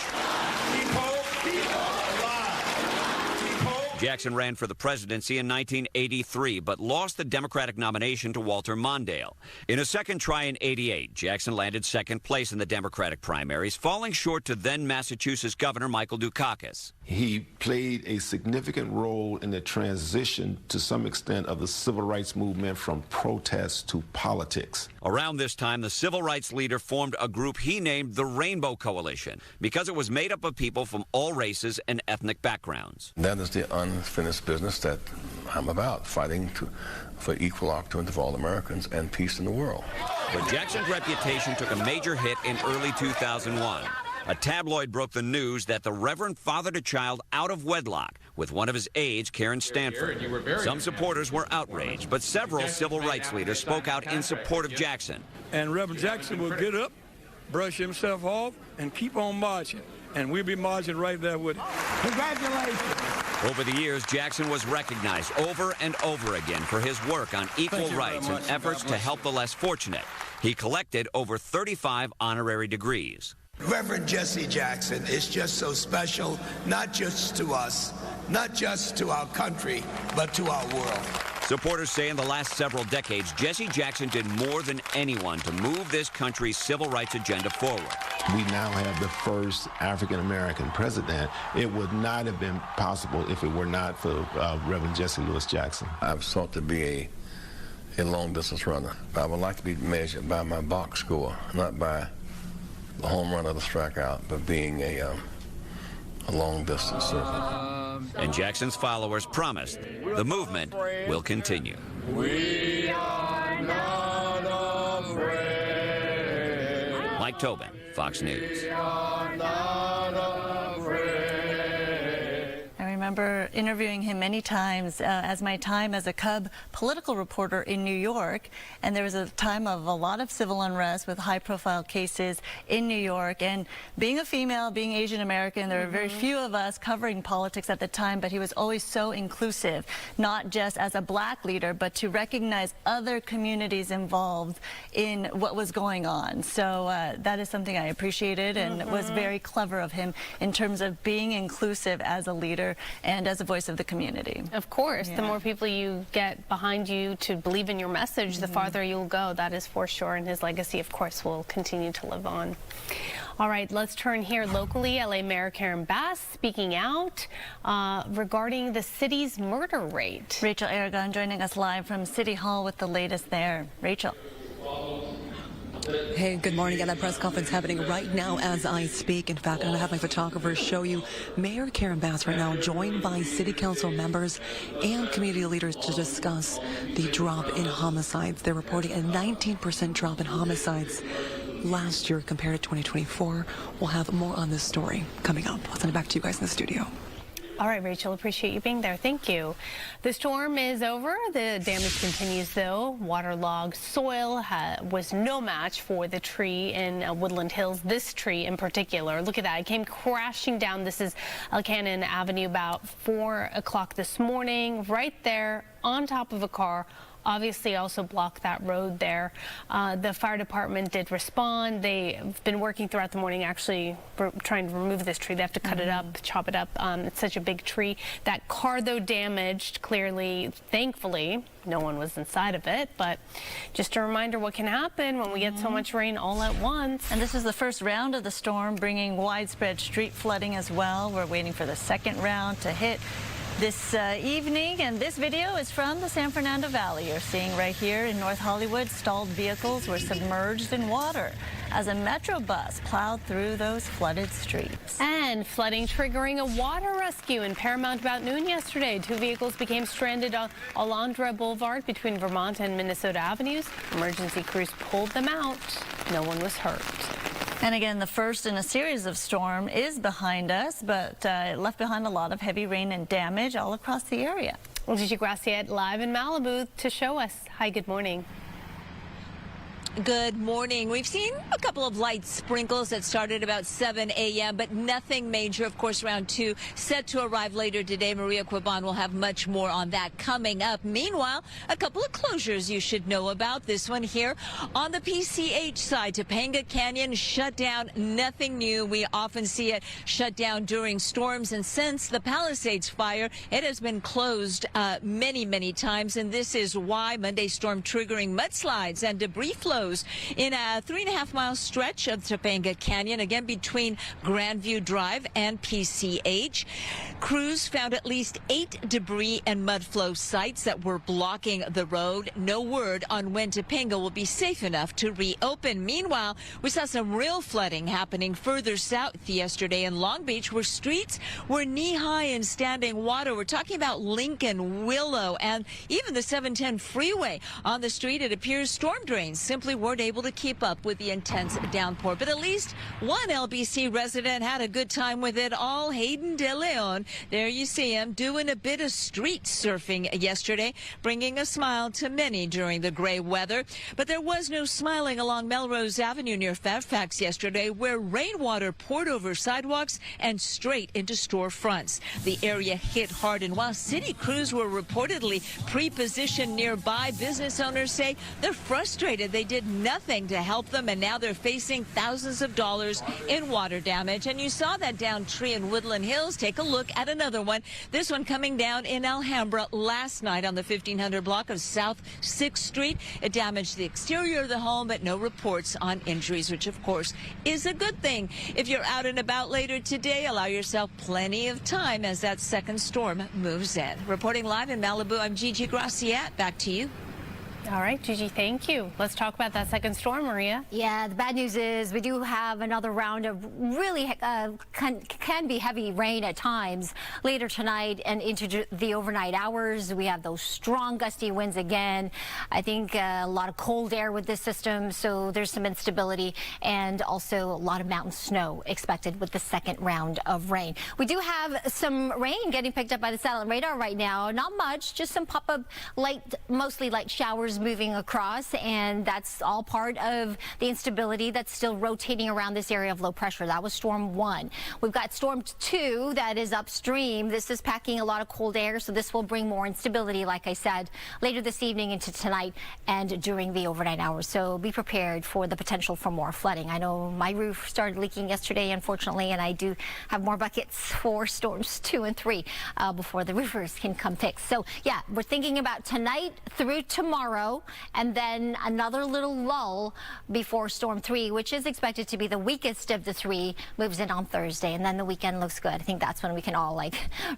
Jackson ran for the presidency in 1983, but lost the Democratic nomination to Walter Mondale. In a second try in '88, Jackson landed second place in the Democratic primaries, falling short to then Massachusetts Governor Michael Dukakis. He played a significant role in the transition, to some extent, of the civil rights movement from protest to politics. Around this time, the civil rights leader formed a group he named the Rainbow Coalition because it was made up of people from all races and ethnic backgrounds. That is the unfinished business that I'm about, fighting for equal opportunity for all Americans and peace in the world. But Jackson's reputation took a major hit in early 2001. A tabloid broke the news that the Reverend fathered a child out of wedlock with one of his aides, Karen Stanford. Some supporters were outraged, but several civil rights leaders spoke out in support of Jackson. And Reverend Jackson will get up, brush himself off, and keep on marching. And we'll be marching right there with him. Congratulations. Over the years, Jackson was recognized over and over again for his work on equal rights and efforts to help the less fortunate. He collected over 35 honorary degrees. Reverend Jesse Jackson is just so special, not just to us, not just to our country, but to our world. Supporters say in the last several decades, Jesse Jackson did more than anyone to move this country's civil rights agenda forward. We now have the first African-American president. It would not have been possible if it were not for Reverend Jesse Louis Jackson. I've sought to be a long-distance runner. I would like to be measured by my box score, not by the home run or the strikeout, but being a long-distance servant. And Jackson's followers promised the movement will continue. We are not afraid. Mike Tobin, Fox News. We are not afraid. I remember interviewing him many times as my time as a Cub political reporter in New York, and there was a time of a lot of civil unrest with high-profile cases in New York, and being a female, being Asian American, there were very few of us covering politics at the time, but he was always so inclusive, not just as a black leader, but to recognize other communities involved in what was going on. So that is something I appreciated, and it was very clever of him in terms of being inclusive as a leader and as a voice of the community. Of course, the more people you get behind you to believe in your message, the farther you'll go. That is for sure, and his legacy, of course, will continue to live on. All right, let's turn here locally. LA Mayor Karen Bass speaking out regarding the city's murder rate. Rachel Aragon joining us live from City Hall with the latest there. Rachel. Hey, good morning. And that press conference happening right now as I speak. In fact, I'm going to have my photographers show you Mayor Karen Bass right now, joined by city council members and community leaders to discuss the drop in homicides. They're reporting a 19% drop in homicides last year compared to 2024. We'll have more on this story coming up. I'll send it back to you guys in the studio. All right, Rachel, appreciate you being there. Thank you. The storm is over. The damage continues, though. Waterlogged soil was no match for the tree in Woodland Hills. This tree in particular, look at that. It came crashing down. This is Elkannon Avenue about 4 o'clock this morning, right there on top of a car. Obviously also blocked that road there. The fire department did respond. They've been working throughout the morning actually trying to remove this tree. They have to cut it up, chop it up. It's such a big tree. That car, though, damaged, clearly, thankfully, no one was inside of it. But just a reminder what can happen when we get so much rain all at once. And this is the first round of the storm, bringing widespread street flooding as well. We're waiting for the second round to hit this evening, and this video is from the San Fernando Valley. You're seeing right here in North Hollywood, stalled vehicles were submerged in water as a Metro bus plowed through those flooded streets. And flooding triggering a water rescue in Paramount about noon yesterday. 2 vehicles became stranded on Alondra Boulevard between Vermont and Minnesota Avenues. Emergency crews pulled them out. No one was hurt. And again, the first in a series of storm is behind us, but it left behind a lot of heavy rain and damage all across the area. Well, Gigi Graciette live in Malibu to show us. Hi, good morning. Good morning. We've seen a couple of light sprinkles that started about 7 a.m., but nothing major. Of course, round 2 set to arrive later today. Maria Quiban will have much more on that coming up. Meanwhile, a couple of closures you should know about. This one here on the PCH side, Topanga Canyon shut down. Nothing new. We often see it shut down during storms, and since the Palisades fire, it has been closed many times, and this is why. Monday storm triggering mudslides and debris flows in a 3.5-mile stretch of Topanga Canyon, again between Grandview Drive and PCH. Crews found at least 8 debris and mud flow sites that were blocking the road. No word on when Topanga will be safe enough to reopen. Meanwhile, we saw some real flooding happening further south yesterday in Long Beach, where streets were knee-high in standing water. We're talking about Lincoln, Willow, and even the 710 freeway. On the street, it appears storm drains simply weren't able to keep up with the intense downpour. But at least one LBC resident had a good time with it all. Hayden De Leon, there you see him doing a bit of street surfing yesterday, bringing a smile to many during the gray weather. But there was no smiling along Melrose Avenue near Fairfax yesterday, where rainwater poured over sidewalks and straight into storefronts. The area hit hard, and while city crews were reportedly pre-positioned nearby, business owners say they're frustrated. They did nothing to help them, and now they're facing thousands of dollars in water damage. And you saw that downed tree in Woodland Hills. Take a look at another one. This one coming down in Alhambra last night on the 1500 block of South 6th Street. It damaged the exterior of the home, but no reports on injuries, which of course is a good thing. If you're out and about later today, allow yourself plenty of time as that second storm moves in. Reporting live in Malibu, I'm Gigi Graciette. Back to you. All right, Gigi, thank you. Let's talk about that second storm, Maria. Yeah, the bad news is we do have another round of really can be heavy rain at times later tonight and into the overnight hours. We have those strong gusty winds again. I think a lot of cold air with this system, so there's some instability, and also a lot of mountain snow expected with the second round of rain. We do have some rain getting picked up by the satellite radar right now. Not much, just some pop-up mostly light showers moving across, and that's all part of the instability that's still rotating around this area of low pressure. That was storm 1. We've got storm 2 that is upstream. This is packing a lot of cold air, so this will bring more instability, like I said, later this evening into tonight and during the overnight hours. So be prepared for the potential for more flooding. I know my roof started leaking yesterday, unfortunately, and I do have more buckets for storms 2 and 3 before the roofers can come fix. So yeah, we're thinking about tonight through tomorrow, and then another little lull before storm 3, which is expected to be the weakest of the 3, moves in on Thursday, and then the weekend looks good. I think that's when we can all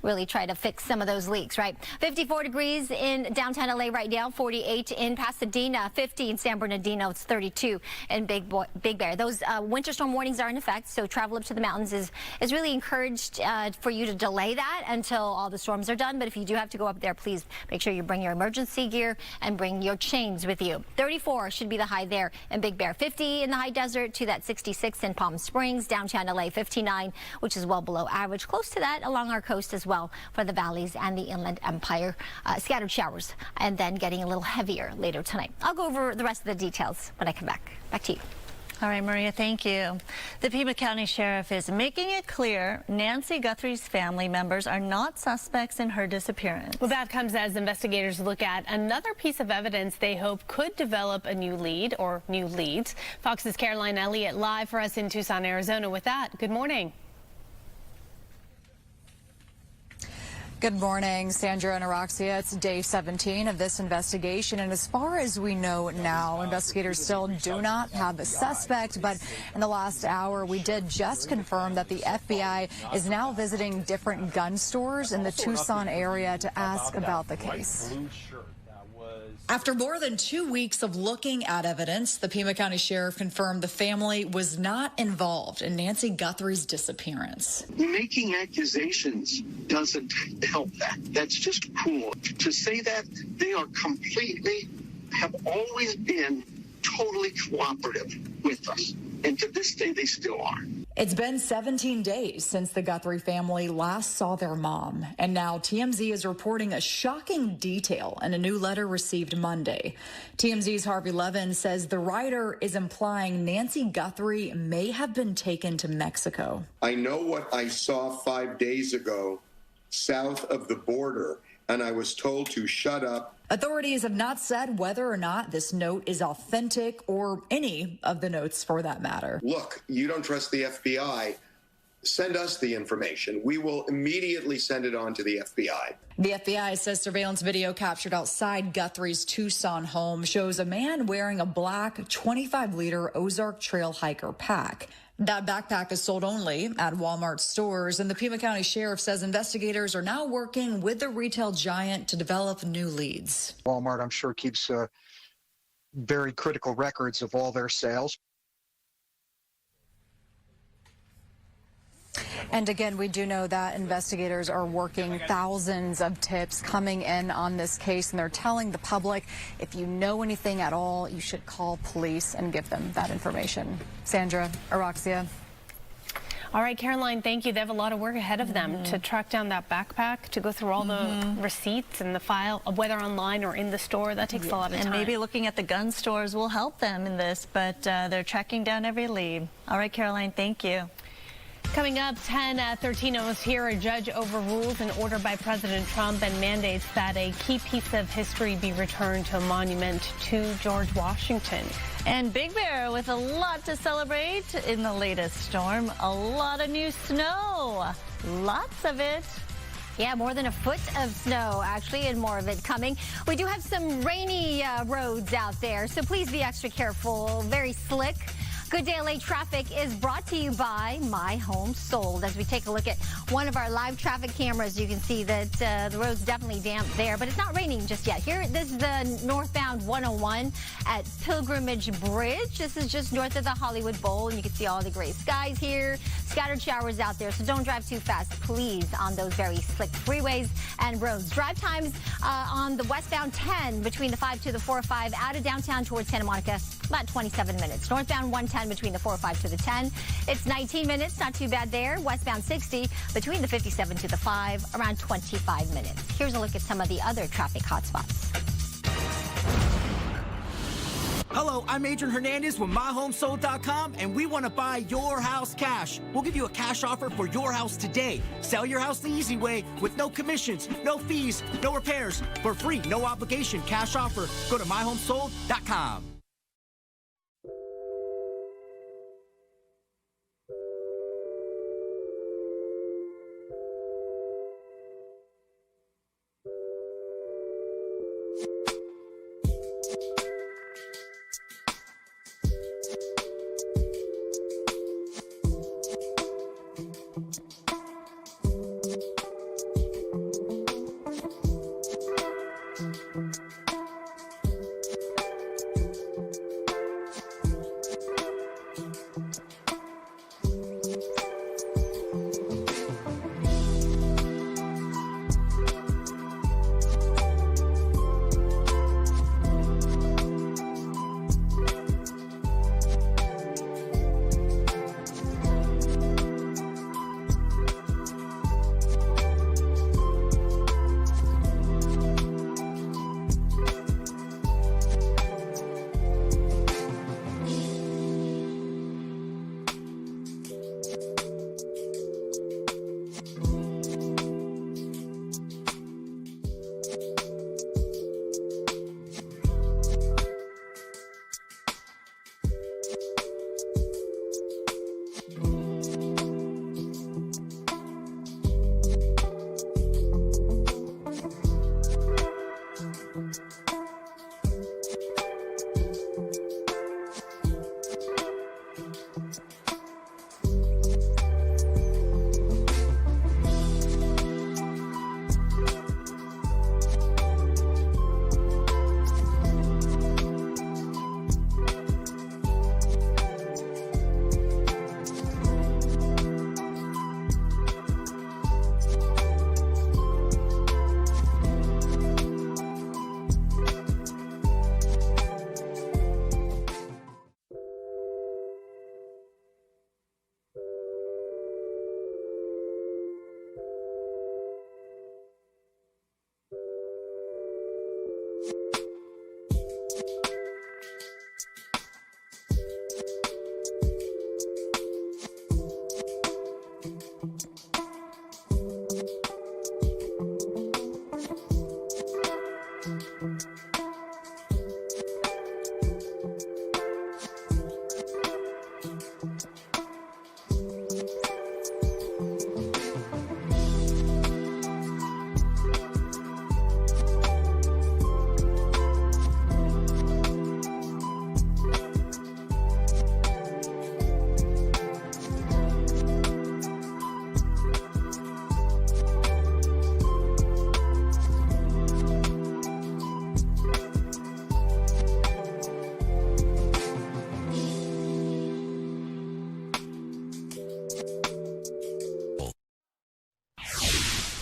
really try to fix some of those leaks, right? 54 degrees in downtown LA right now, 48 in Pasadena, 50 in San Bernardino, it's 32 in Big Bear. Those winter storm warnings are in effect, so travel up to the mountains is really encouraged for you to delay that until all the storms are done. But if you do have to go up there, please make sure you bring your emergency gear and bring your your chains with you. 34 should be the high there in Big Bear. 50 in the high desert to that 66 in Palm Springs. Downtown LA 59, which is well below average. Close to that along our coast as well for the valleys and the Inland Empire. Scattered showers and then getting a little heavier later tonight. I'll go over the rest of the details when I come back. Back to you. All right, Maria, thank you. The Pima County Sheriff is making it clear Nancy Guthrie's family members are not suspects in her disappearance. Well, that comes as investigators look at another piece of evidence they hope could develop a new lead or new leads. Fox's Caroline Elliott live for us in Tucson, Arizona with that. Good morning. Good morning, Sandra and Araxia. It's day 17 of this investigation, and as far as we know now, investigators still do not have a suspect, but in the last hour, we did just confirm that the FBI is now visiting different gun stores in the Tucson area to ask about the case. After more than 2 weeks of looking at evidence, the Pima County Sheriff confirmed the family was not involved in Nancy Guthrie's disappearance. Making accusations doesn't help that. That's just cruel. To say that they are have always been totally cooperative with us. And to this day, they still are. It's been 17 days since the Guthrie family last saw their mom, and now TMZ is reporting a shocking detail in a new letter received Monday. TMZ's Harvey Levin says the writer is implying Nancy Guthrie may have been taken to Mexico. I know what I saw 5 days ago south of the border, and I was told to shut up. Authorities have not said whether or not this note is authentic or any of the notes for that matter. Look, you don't trust the FBI. Send us the information. We will immediately send it on to the FBI. The FBI says surveillance video captured outside Guthrie's Tucson home shows a man wearing a black 25-liter Ozark Trail Hiker pack. That backpack is sold only at Walmart stores, and the Pima County Sheriff says investigators are now working with the retail giant to develop new leads. Walmart, I'm sure, keeps very critical records of all their sales. And again, we do know that investigators are working thousands of tips coming in on this case, and they're telling the public, if you know anything at all, you should call police and give them that information. Sandra, Araxia. All right, Caroline, thank you. They have a lot of work ahead of them to track down that backpack, to go through all the receipts and the file, whether online or in the store. That takes a lot of time. And maybe looking at the gun stores will help them in this, but they're tracking down every lead. All right, Caroline, thank you. Coming up, 10:13 almost here, a judge overrules an order by President Trump and mandates that a key piece of history be returned to a monument to George Washington. And Big Bear with a lot to celebrate in the latest storm. A lot of new snow. Lots of it. Yeah, more than a foot of snow, actually, and more of it coming. We do have some rainy roads out there, so please be extra careful. Very slick. Good Day LA traffic is brought to you by My Home Sold. As we take a look at one of our live traffic cameras, you can see that the road's definitely damp there, but it's not raining just yet. Here, this is the northbound 101 at Pilgrimage Bridge. This is just north of the Hollywood Bowl, and you can see all the gray skies here. Scattered showers out there, so don't drive too fast, please, on those very slick freeways and roads. Drive times on the westbound 10 between the 5 to the 405 out of downtown towards Santa Monica, about 27 minutes. Northbound 110 between the 405 to the 10. It's 19 minutes, not too bad there. Westbound 60 between the 57 to the 5, around 25 minutes. Here's a look at some of the other traffic hotspots. Hello, I'm Adrian Hernandez with MyHomeSold.com, and we want to buy your house cash. We'll give you a cash offer for your house today. Sell your house the easy way with no commissions, no fees, no repairs. For free, no obligation cash offer. Go to MyHomeSold.com.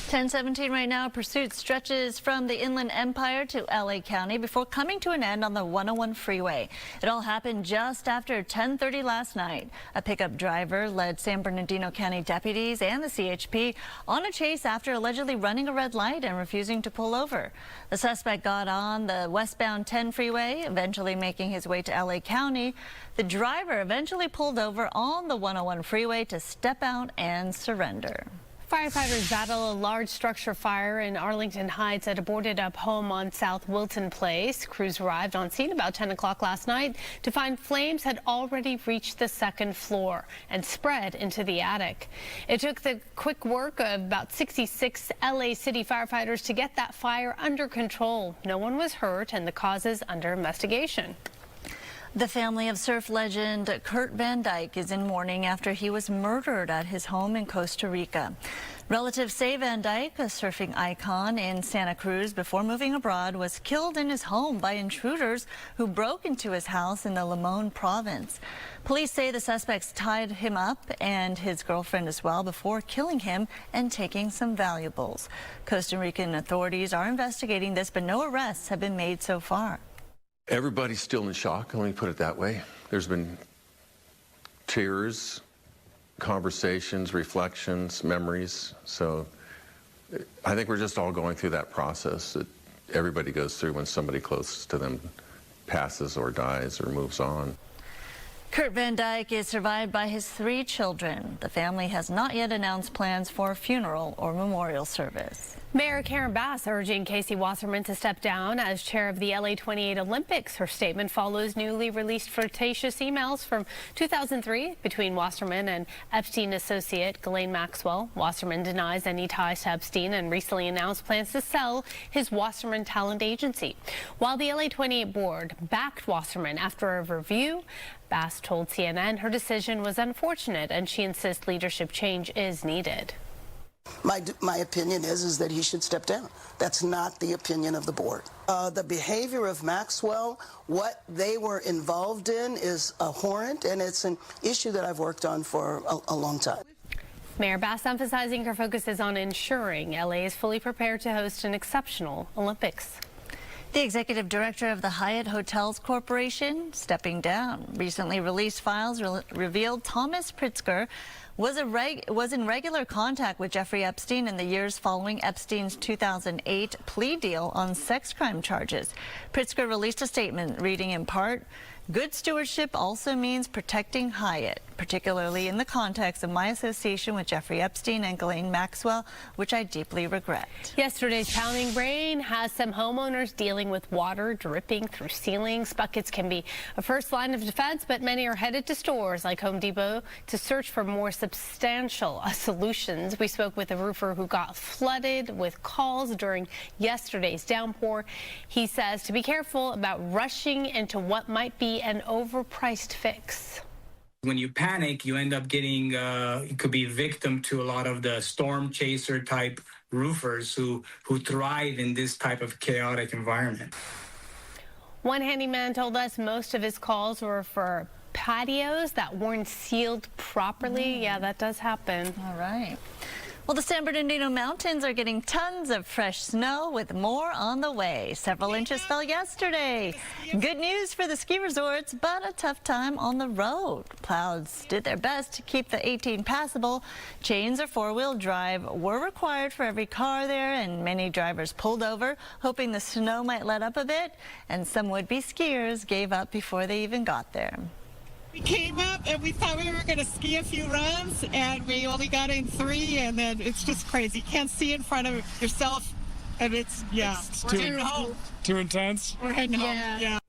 10:17 right now. Pursuit stretches from the Inland Empire to LA County before coming to an end on the 101 freeway. It all happened just after 10:30 last night. A pickup driver led San Bernardino County deputies and the CHP on a chase after allegedly running a red light and refusing to pull over. The suspect got on the westbound 10 freeway, eventually making his way to LA County. The driver eventually pulled over on the 101 freeway to step out and surrender. Firefighters battle a large structure fire in Arlington Heights at a boarded-up home on South Wilton Place. Crews arrived on scene about 10 o'clock last night to find flames had already reached the second floor and spread into the attic. It took the quick work of about 66 LA City firefighters to get that fire under control. No one was hurt, and the cause is under investigation. The family of surf legend Kurt Van Dyke is in mourning after he was murdered at his home in Costa Rica. Relatives say Van Dyke, a surfing icon in Santa Cruz before moving abroad, was killed in his home by intruders who broke into his house in the Limon province. Police say the suspects tied him up and his girlfriend as well before killing him and taking some valuables. Costa Rican authorities are investigating this, but no arrests have been made so far. Everybody's still in shock, let me put it that way. There's been tears, conversations, reflections, memories. So I think we're just all going through that process that everybody goes through when somebody close to them passes or dies or moves on. Kurt Van Dyke is survived by his 3 children. The family has not yet announced plans for a funeral or memorial service. Mayor Karen Bass urging Casey Wasserman to step down as chair of the LA 28 Olympics. Her statement follows newly released flirtatious emails from 2003 between Wasserman and Epstein associate Ghislaine Maxwell. Wasserman denies any ties to Epstein and recently announced plans to sell his Wasserman Talent Agency. While the LA 28 board backed Wasserman after a review, Bass told CNN her decision was unfortunate and she insists leadership change is needed. My opinion is that he should step down. That's not the opinion of the board. The behavior of Maxwell, what they were involved in, is abhorrent, and it's an issue that I've worked on for a long time. Mayor Bass emphasizing her focus is on ensuring LA is fully prepared to host an exceptional Olympics. The executive director of the Hyatt Hotels Corporation stepping down. Recently released files revealed Thomas Pritzker was in regular contact with Jeffrey Epstein in the years following Epstein's 2008 plea deal on sex crime charges. Pritzker released a statement reading in part, "Good stewardship also means protecting Hyatt, particularly in the context of my association with Jeffrey Epstein and Ghislaine Maxwell, which I deeply regret." Yesterday's pounding rain has some homeowners dealing with water dripping through ceilings. Buckets can be a first line of defense, but many are headed to stores like Home Depot to search for more substantial solutions. We spoke with a roofer who got flooded with calls during yesterday's downpour. He says to be careful about rushing into what might be an overpriced fix. When you panic, you end up getting, you could be victim to a lot of the storm chaser type roofers who thrive in this type of chaotic environment. One handyman told us most of his calls were for patios that weren't sealed properly. Yeah, that does happen. All right. Well, the San Bernardino Mountains are getting tons of fresh snow with more on the way. Several inches fell yesterday. Good news for the ski resorts, but a tough time on the road. Clouds did their best to keep the 18 passable. Chains or four-wheel drive were required for every car there, and many drivers pulled over, hoping the snow might let up a bit, and some would-be skiers gave up before they even got there. We came up and we thought we were going to ski a few runs, and we only got in 3, and then it's just crazy. You can't see in front of yourself, and it's we're heading home. Too intense? We're heading home, yeah.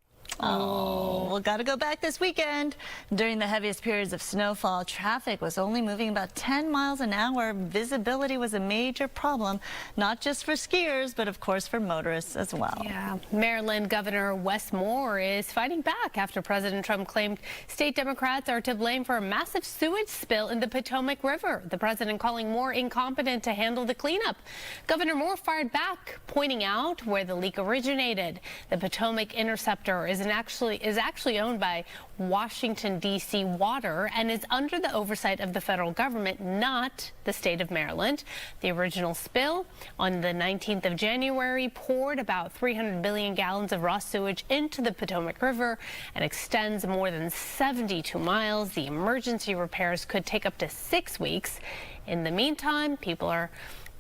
Oh, we'll got to go back this weekend. During the heaviest periods of snowfall, traffic was only moving about 10 miles an hour. Visibility was a major problem, not just for skiers, but of course for motorists as well. Yeah, Maryland Governor Wes Moore is fighting back after President Trump claimed state Democrats are to blame for a massive sewage spill in the Potomac River. The president calling Moore incompetent to handle the cleanup. Governor Moore fired back, pointing out where the leak originated. The Potomac Interceptor is an is actually owned by Washington, D.C. Water and is under the oversight of the federal government, not the state of Maryland. The original spill on the 19th of January poured about 300 billion gallons of raw sewage into the Potomac River and extends more than 72 miles. The emergency repairs could take up to 6 weeks. In the meantime, people are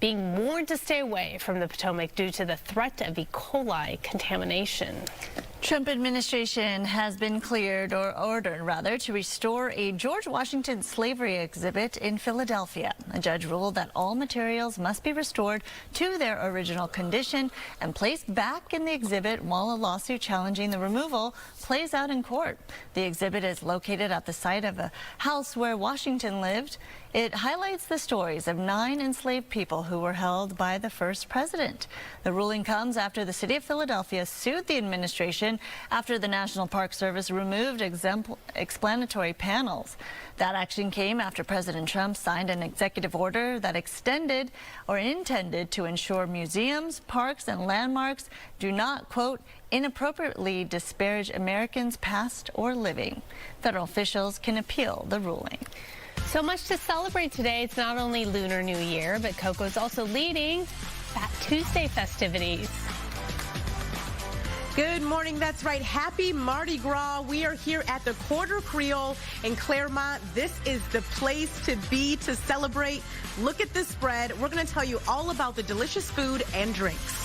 being warned to stay away from the Potomac due to the threat of E. coli contamination. Trump administration has been cleared, or ordered rather, to restore a George Washington slavery exhibit in Philadelphia. A judge ruled that all materials must be restored to their original condition and placed back in the exhibit while a lawsuit challenging the removal plays out in court. The exhibit is located at the site of a house where Washington lived. It highlights the stories of 9 enslaved people who were held by the first president. The ruling comes after the city of Philadelphia sued the administration after the National Park Service removed explanatory panels. That action came after President Trump signed an executive order that extended or intended to ensure museums, parks, and landmarks do not, quote, inappropriately disparage Americans past or living. Federal officials can appeal the ruling. So much to celebrate today. It's not only Lunar New Year, but Coco's also leading Fat Tuesday festivities. Good morning. That's right. Happy Mardi Gras. We are here at the Quarter Creole in Claremont. This is the place to be to celebrate. Look at this spread. We're going to tell you all about the delicious food and drinks.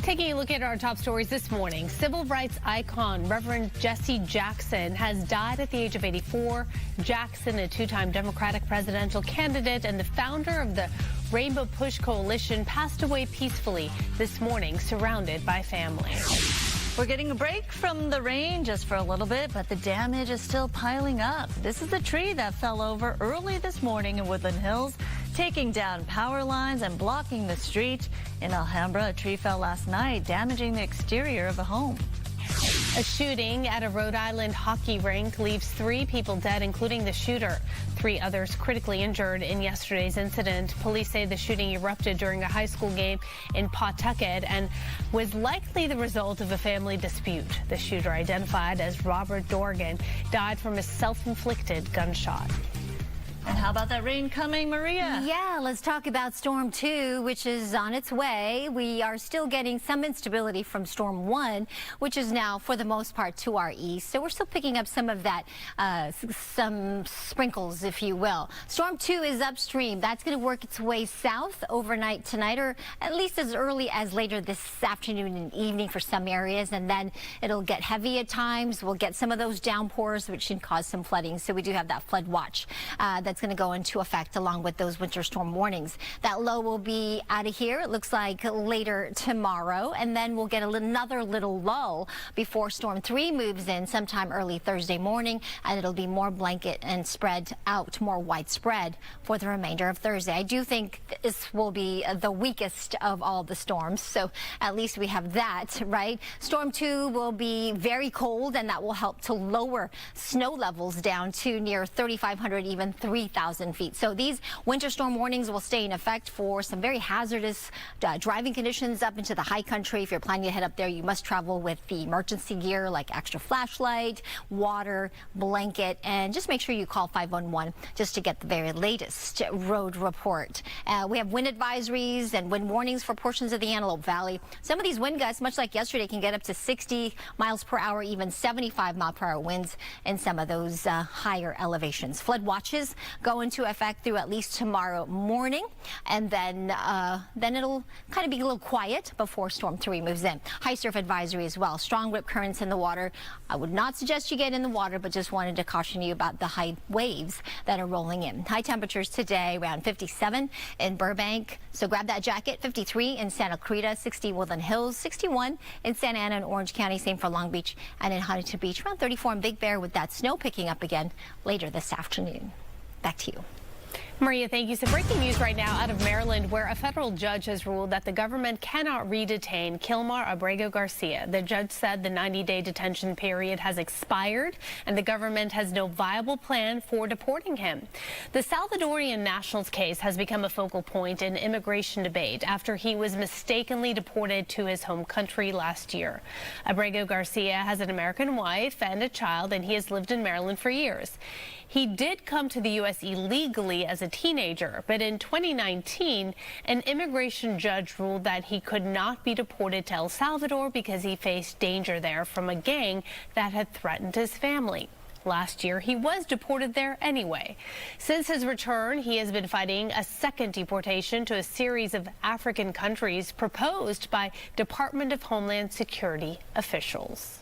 Taking a look at our top stories this morning, civil rights icon Reverend Jesse Jackson has died at the age of 84. Jackson, a two-time Democratic presidential candidate and the founder of the Rainbow Push Coalition, passed away peacefully this morning, surrounded by family. We're getting a break from the rain just for a little bit, but the damage is still piling up. This is the tree that fell over early this morning in Woodland Hills, taking down power lines and blocking the street. In Alhambra, a tree fell last night, damaging the exterior of a home. A shooting at a Rhode Island hockey rink leaves 3 people dead, including the shooter. 3 others critically injured in yesterday's incident. Police say the shooting erupted during a high school game in Pawtucket and was likely the result of a family dispute. The shooter, identified as Robert Dorgan, died from a self-inflicted gunshot. And how about that rain coming, Maria? Yeah, let's talk about Storm 2, which is on its way. We are still getting some instability from Storm 1, which is now, for the most part, to our east. So we're still picking up some of that, some sprinkles, if you will. Storm 2 is upstream. That's going to work its way south overnight tonight, or at least as early as later this afternoon and evening for some areas. And then it'll get heavy at times. We'll get some of those downpours, which can cause some flooding. So we do have that flood watch that's going to go into effect along with those winter storm warnings. That low will be out of here, it looks like, later tomorrow, and then we'll get another little lull before Storm 3 moves in sometime early Thursday morning, and it'll be more blanket and spread out, more widespread for the remainder of Thursday. I do think this will be the weakest of all the storms, so at least we have that, right? Storm 2 will be very cold, and that will help to lower snow levels down to near 3,500, even 3,000 feet. So these winter storm warnings will stay in effect for some very hazardous driving conditions up into the high country. If you're planning to head up there, you must travel with the emergency gear like extra flashlight, water, blanket, and just make sure you call 511 just to get the very latest road report. We have wind advisories and wind warnings for portions of the Antelope Valley. Some of these wind gusts, much like yesterday, can get up to 60 miles per hour, even 75 mile per hour winds in some of those higher elevations. Flood watches go into effect through at least tomorrow morning, and then it'll kind of be a little quiet before Storm 3 moves in. High surf advisory as well. Strong rip currents in the water. I would not suggest you get in the water, but just wanted to caution you about the high waves that are rolling in. High temperatures today around 57 in Burbank, so grab that jacket. 53 in Santa Clarita, 60 Woodland Hills, 61 in Santa Ana and Orange County, same for Long Beach, and in Huntington Beach around 34 in Big Bear, with that snow picking up again later this afternoon. Back to you. Maria, thank you. So breaking news right now out of Maryland, where a federal judge has ruled that the government cannot re-detain Kilmar Abrego Garcia. The judge said the 90-day detention period has expired and the government has no viable plan for deporting him. The Salvadorian national's case has become a focal point in immigration debate after he was mistakenly deported to his home country last year. Abrego Garcia has an American wife and a child, and he has lived in Maryland for years. He did come to the U.S. illegally as a teenager, but in 2019, an immigration judge ruled that he could not be deported to El Salvador because he faced danger there from a gang that had threatened his family. Last year, he was deported there anyway. Since his return, he has been fighting a second deportation to a series of African countries proposed by Department of Homeland Security officials.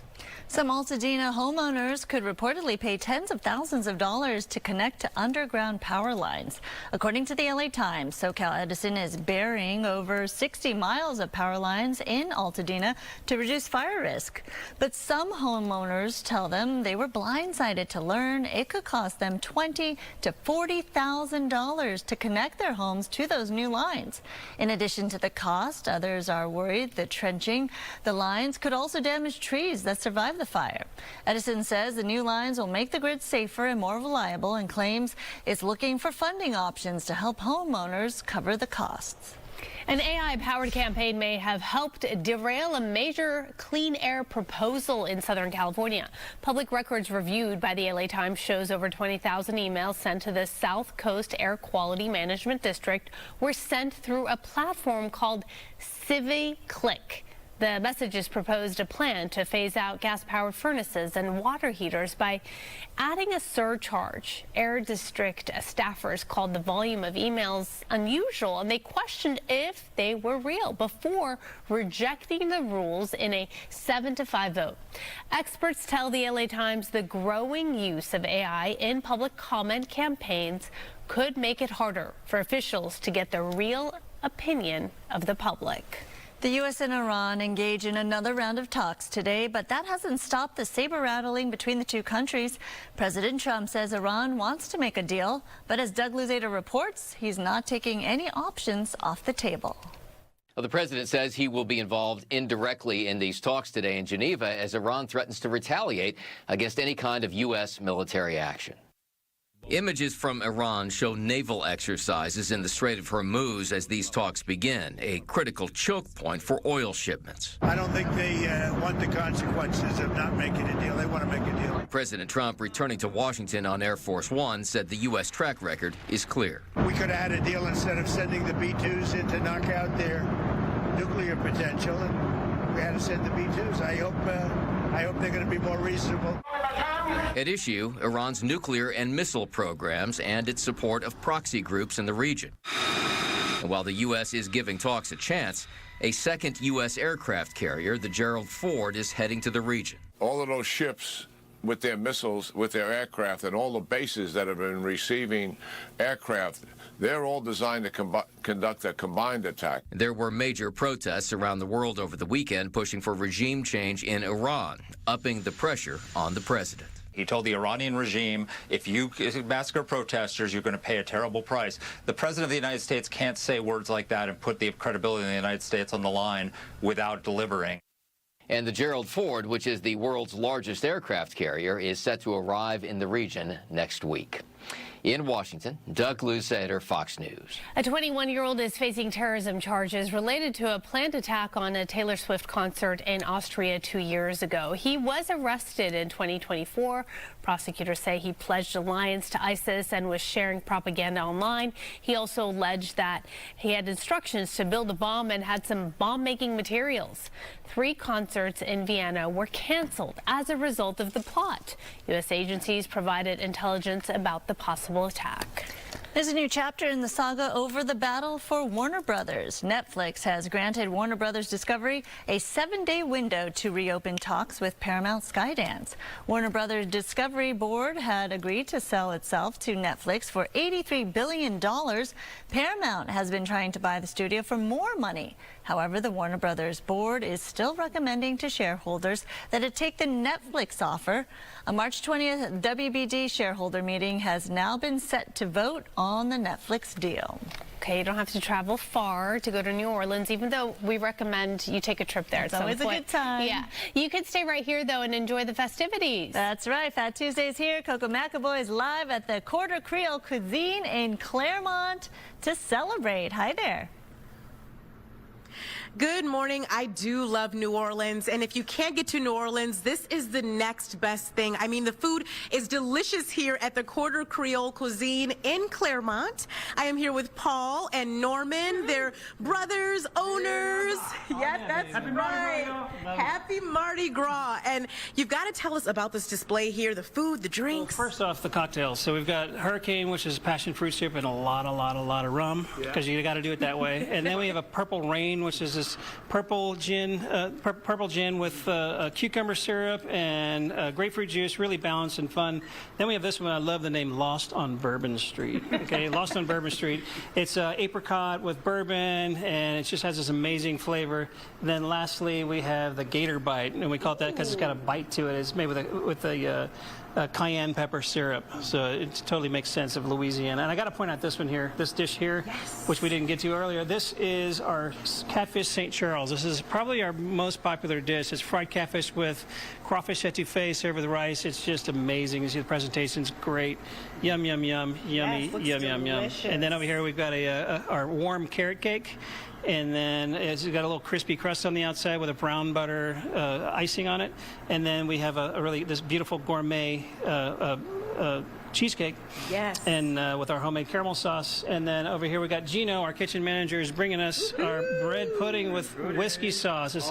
Some Altadena homeowners could reportedly pay tens of thousands of dollars to connect to underground power lines. According to the LA Times, SoCal Edison is burying over 60 miles of power lines in Altadena to reduce fire risk. But some homeowners tell them they were blindsided to learn it could cost them $20,000 to $40,000 to connect their homes to those new lines. In addition to the cost, others are worried that trenching the lines could also damage trees that survive the fire. Edison says the new lines will make the grid safer and more reliable, and claims it's looking for funding options to help homeowners cover the costs. An AI-powered campaign may have helped derail a major clean air proposal in Southern California. Public records reviewed by the LA Times shows over 20,000 emails sent to the South Coast Air Quality Management District were sent through a platform called CiviClick. The messages proposed a plan to phase out gas-powered furnaces and water heaters by adding a surcharge. Air District staffers called the volume of emails unusual, and they questioned if they were real before rejecting the rules in a 7-5 vote. Experts tell the LA Times the growing use of AI in public comment campaigns could make it harder for officials to get the real opinion of the public. The U.S. and Iran engage in another round of talks today, but that hasn't stopped the saber-rattling between the two countries. President Trump says Iran wants to make a deal, but as Doug Luzada reports, he's not taking any options off the table. Well, the president says he will be involved indirectly in these talks today in Geneva as Iran threatens to retaliate against any kind of U.S. military action. Images from Iran show naval exercises in the Strait of Hormuz as these talks begin, a critical choke point for oil shipments. I don't think they want the consequences of not making a deal. They want to make a deal. President Trump, returning to Washington on Air Force One, said the U.S. track record is clear. We could have had a deal instead of sending the B-2s in to knock out their nuclear potential, and we had to send the B-2s. I hope they're going to be more reasonable. At issue, Iran's nuclear and missile programs and its support of proxy groups in the region. And while the U.S. is giving talks a chance, a second U.S. aircraft carrier, the Gerald Ford, is heading to the region. All of those ships with their missiles, with their aircraft, and all the bases that have been receiving aircraft, they're all designed to conduct a combined attack. There were major protests around the world over the weekend pushing for regime change in Iran, upping the pressure on the president. He told the Iranian regime, if you massacre protesters, you're going to pay a terrible price. The president of the United States can't say words like that and put the credibility of the United States on the line without delivering. And the Gerald Ford, which is the world's largest aircraft carrier, is set to arrive in the region next week. In Washington, Doug Luzada, Fox News. A 21-year-old is facing terrorism charges related to a planned attack on a Taylor Swift concert in Austria 2 years ago. He was arrested in 2024. Prosecutors say he pledged allegiance to ISIS and was sharing propaganda online. He also alleged that he had instructions to build a bomb and had some bomb-making materials. 3 concerts in Vienna were canceled as a result of the plot. U.S. agencies provided intelligence about the possible attack. There's a new chapter in the saga over the battle for Warner Brothers. Netflix has granted Warner Brothers Discovery a 7-day window to reopen talks with Paramount Skydance. Warner Brothers Discovery Board had agreed to sell itself to Netflix for $83 billion. Paramount has been trying to buy the studio for more money. However, the Warner Brothers Board is still recommending to shareholders that it take the Netflix offer. A March 20th WBD shareholder meeting has now been set to vote on the Netflix deal. Okay, you don't have to travel far to go to New Orleans, even though we recommend you take a trip there. It's always a good time. Yeah. You could stay right here, though, and enjoy the festivities. That's right. Fat Tuesday's here. Coco McAvoy is live at the Quarter Creole Cuisine in Claremont to celebrate. Hi there. Good morning. I do love New Orleans. And if you can't get to New Orleans, this is the next best thing. I mean, the food is delicious here at the Quarter Creole Cuisine in Claremont. I am here with Paul and Norman. They're brothers, owners. Yeah, that's right. Happy Mardi Gras. And you've got to tell us about this display here, the food, the drinks. Well, first off, the cocktails. So we've got Hurricane, which is passion fruit syrup and a lot of rum, because you got to do it that way. And then we have a Purple Rain, which is this purple gin with cucumber syrup and grapefruit juice, really balanced and fun. Then we have this one. I love the name Lost on Bourbon Street. Okay, Lost on Bourbon Street. It's apricot with bourbon, and it just has this amazing flavor. Then lastly, we have the Gator Bite, and we call it that because it's got a bite to it. It's made with a cayenne pepper syrup, so it totally makes sense of Louisiana. And I got to point out this one here, this dish here, which we didn't get to earlier. This is our catfish St. Charles. This is probably our most popular dish. It's fried catfish with crawfish etouffee served with rice. It's just amazing. You see the presentation's great. Yum, yum, yum, yummy, yum, yum, yum. And then over here we've got our warm carrot cake. And then it's got a little crispy crust on the outside with a brown butter icing on it. And then we have this beautiful gourmet cheesecake. Yes. And with our homemade caramel sauce. And then over here we got Gino, our kitchen manager, is bringing us our bread pudding with whiskey sauce. It's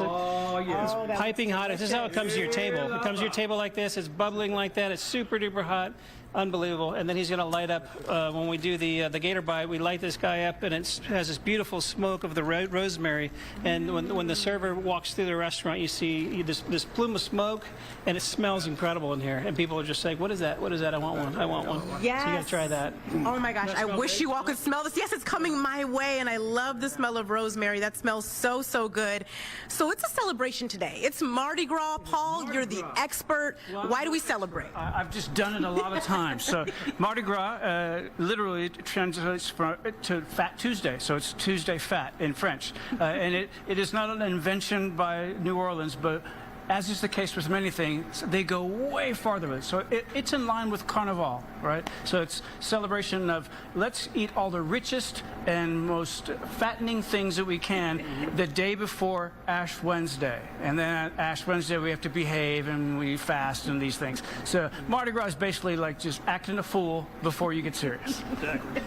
piping hot. This is how it comes to your table. It comes to your table like this. It's bubbling like that. It's super duper hot. Unbelievable. And then he's going to light up, when we do the gator bite, we light this guy up, and it has this beautiful smoke of the rosemary. And when the server walks through the restaurant, you see this plume of smoke, and it smells incredible in here. And people are just saying, what is that? What is that? I want one. I want one. Yes. So you got to try that. Oh my gosh, I wish great? you all could smell this. Yes, it's coming my way, and I love the smell of rosemary. That smells so, so good. So it's a celebration today. It's Mardi Gras. Paul, you're the expert. Why do we celebrate? I've just done it a lot of times. So Mardi Gras literally translates to Fat Tuesday. So it's Tuesday Fat in French. And it is not an invention by New Orleans, but as is the case with many things, they go way farther with it. So it's in line with Carnival, right? So it's celebration of let's eat all the richest and most fattening things that we can the day before Ash Wednesday. And then at Ash Wednesday, we have to behave and we fast and these things. So Mardi Gras is basically like just acting a fool before you get serious. Exactly.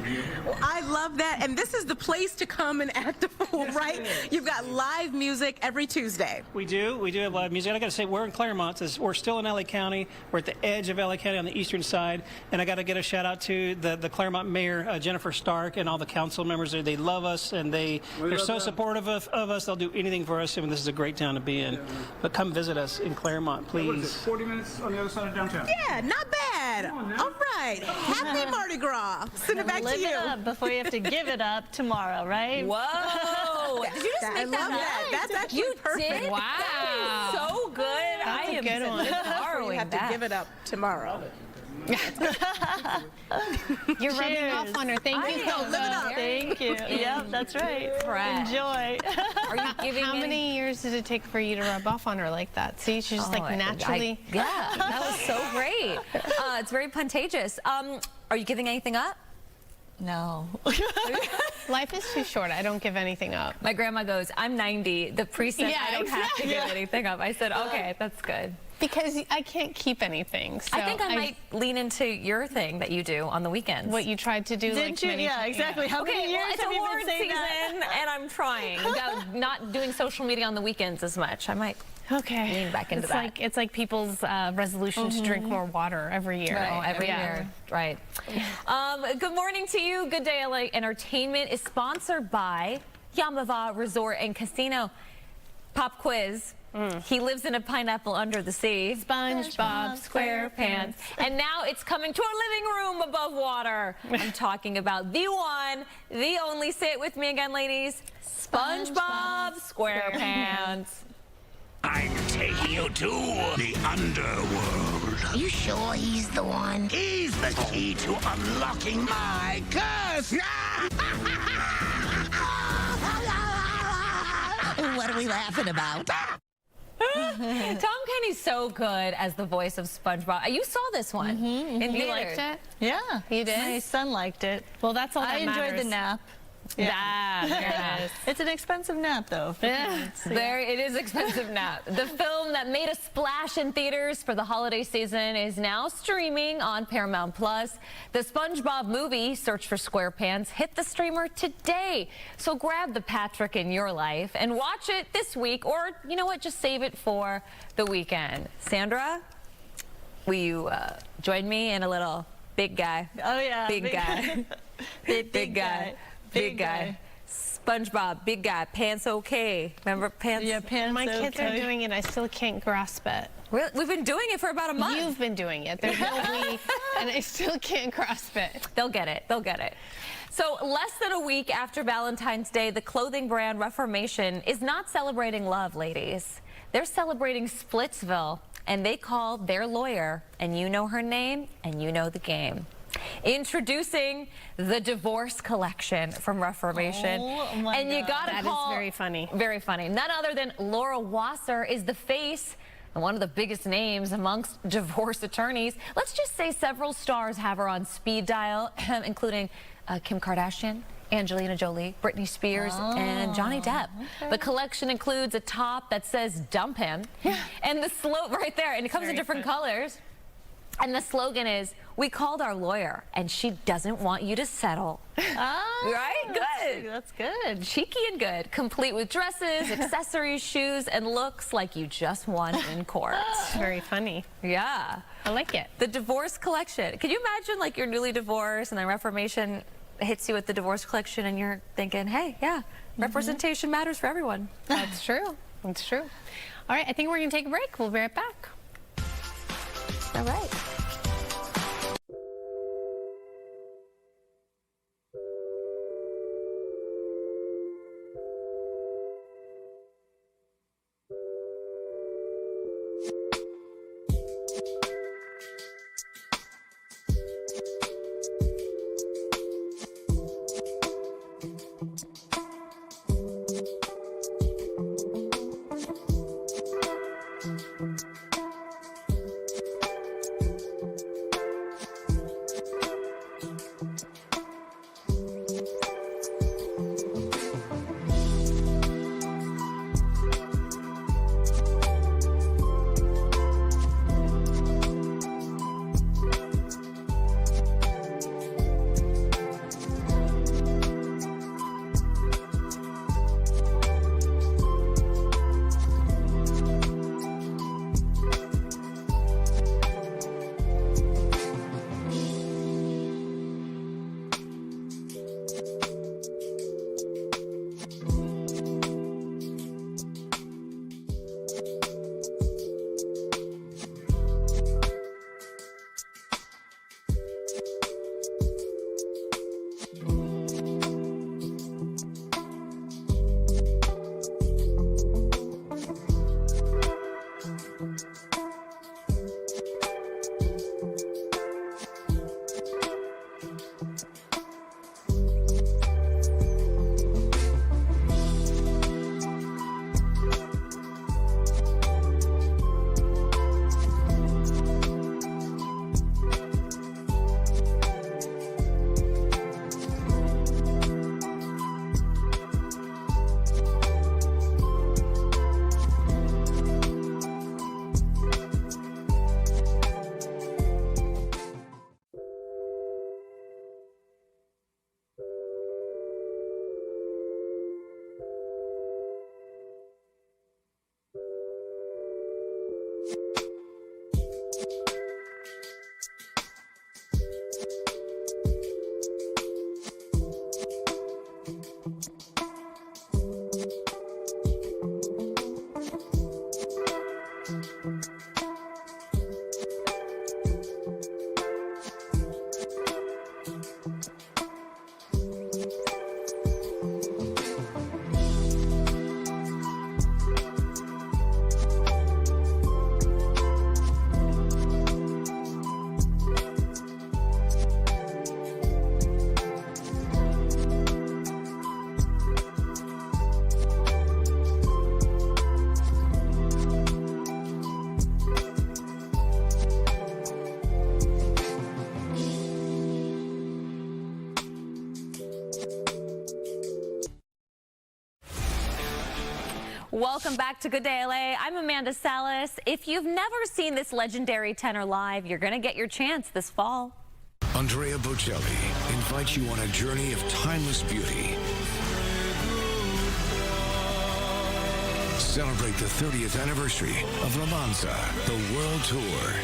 Well, I love that. And this is the place to come and act a fool, right? You've got live music every Tuesday. We do have live music. I got to say, we're in Claremont. We're still in LA County. We're at the edge of LA County on the eastern side. And I got to get a shout out to the Claremont Mayor, Jennifer Stark, and all the council members there. They love us, and they're so supportive of us. They'll do anything for us. I mean, this is a great town to be in. But come visit us in Claremont, please. What is it, 40 minutes on the other side of downtown? Yeah, not bad. All right. Happy Mardi Gras. Send it back to you. Live it up before you have to give it up tomorrow, right? Whoa. Did you just make that up? That's actually perfect. Did? Wow. That is so good. That's I am good one. borrowing You have to give it up tomorrow. You're rubbing off on her. Thank you, Coco. Live it up. Thank you. Yep, that's right. Enjoy. Are you giving How many years did it take for you to rub off on her like that? See, she's just like naturally. Yeah, that was so great. It's very contagious. Are you giving anything up? No. Life is too short. I don't give anything up. My grandma goes, I'm 90. The priest said Yeah, I don't have to give anything up. I said, okay, that's good. Because I can't keep anything. So I think I might lean into your thing that you do on the weekends. What you tried to do, Didn't you? Yeah, exactly. How many years it's have you award been saying season, that? and I'm trying. Not doing social media on the weekends as much. I might lean back into that. It's like people's resolution to drink more water every year. Right, every year. Right. Good morning to you. Good Day LA Entertainment is sponsored by Yamava Resort and Casino. Pop quiz. He lives in a pineapple under the sea. SpongeBob SquarePants. And now it's coming to our living room above water. I'm talking about the one, the only, say it with me again, ladies, SpongeBob SquarePants. I'm taking you to the underworld. Are you sure he's the one? He's the key to unlocking my curse. What are we laughing about? Tom Kenny's so good as the voice of SpongeBob. You saw this one in You theaters. liked it? Yeah. You did? My son liked it. Well, that's all that I enjoyed matters. the nap. Yeah. It's an expensive nap, though. It is expensive nap. The film that made a splash in theaters for the holiday season is now streaming on Paramount Plus. The SpongeBob movie, Search for SquarePants, hit the streamer today. So grab the Patrick in your life and watch it this week, or you know what, just save it for the weekend. Sandra, will you join me in a little big guy? Oh, yeah. Big guy. Big guy. Big guy. SpongeBob, big guy, pants okay. Remember pants? Yeah, pants My okay. kids are doing it. I still can't grasp it. Really? We've been doing it for about a month. You've been doing it. There's no we, and I still can't grasp it. They'll get it. They'll get it. So less than a week after Valentine's Day, the clothing brand Reformation is not celebrating love, ladies. They're celebrating Splitsville, and they called their lawyer, and you know her name, and you know the game. Introducing the Divorce Collection from Reformation. Oh my and you God. gotta That call is very funny. Very funny. None other than Laura Wasser is the face and one of the biggest names amongst divorce attorneys. Let's just say several stars have her on speed dial, including Kim Kardashian, Angelina Jolie, Britney Spears, and Johnny Depp. Okay. The collection includes a top that says dump him, and the slope right there, and it comes in different colors. And the slogan is, we called our lawyer and she doesn't want you to settle. Right? Good. That's good. Cheeky and good, complete with dresses, accessories, shoes, and looks like you just won in court. Very funny. Yeah. I like it. The divorce collection. Can you imagine like you're newly divorced and then Reformation hits you with the divorce collection and you're thinking, hey, yeah, representation matters for everyone. That's true. That's true. All right, I think we're going to take a break. We'll be right back. All right. Welcome back to Good Day LA. I'm Amanda Salas. If you've never seen this legendary tenor live, you're going to get your chance this fall. Andrea Bocelli invites you on a journey of timeless beauty. Celebrate the 30th anniversary of Romanza, the world tour.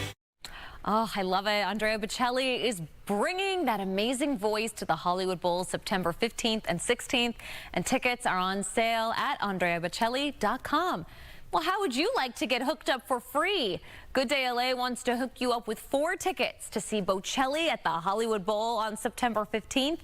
Oh, I love it. Andrea Bocelli is bringing that amazing voice to the Hollywood Bowl September 15th and 16th, and tickets are on sale at AndreaBocelli.com. Well, how would you like to get hooked up for free? Good Day LA wants to hook you up with 4 tickets to see Bocelli at the Hollywood Bowl on September 15th.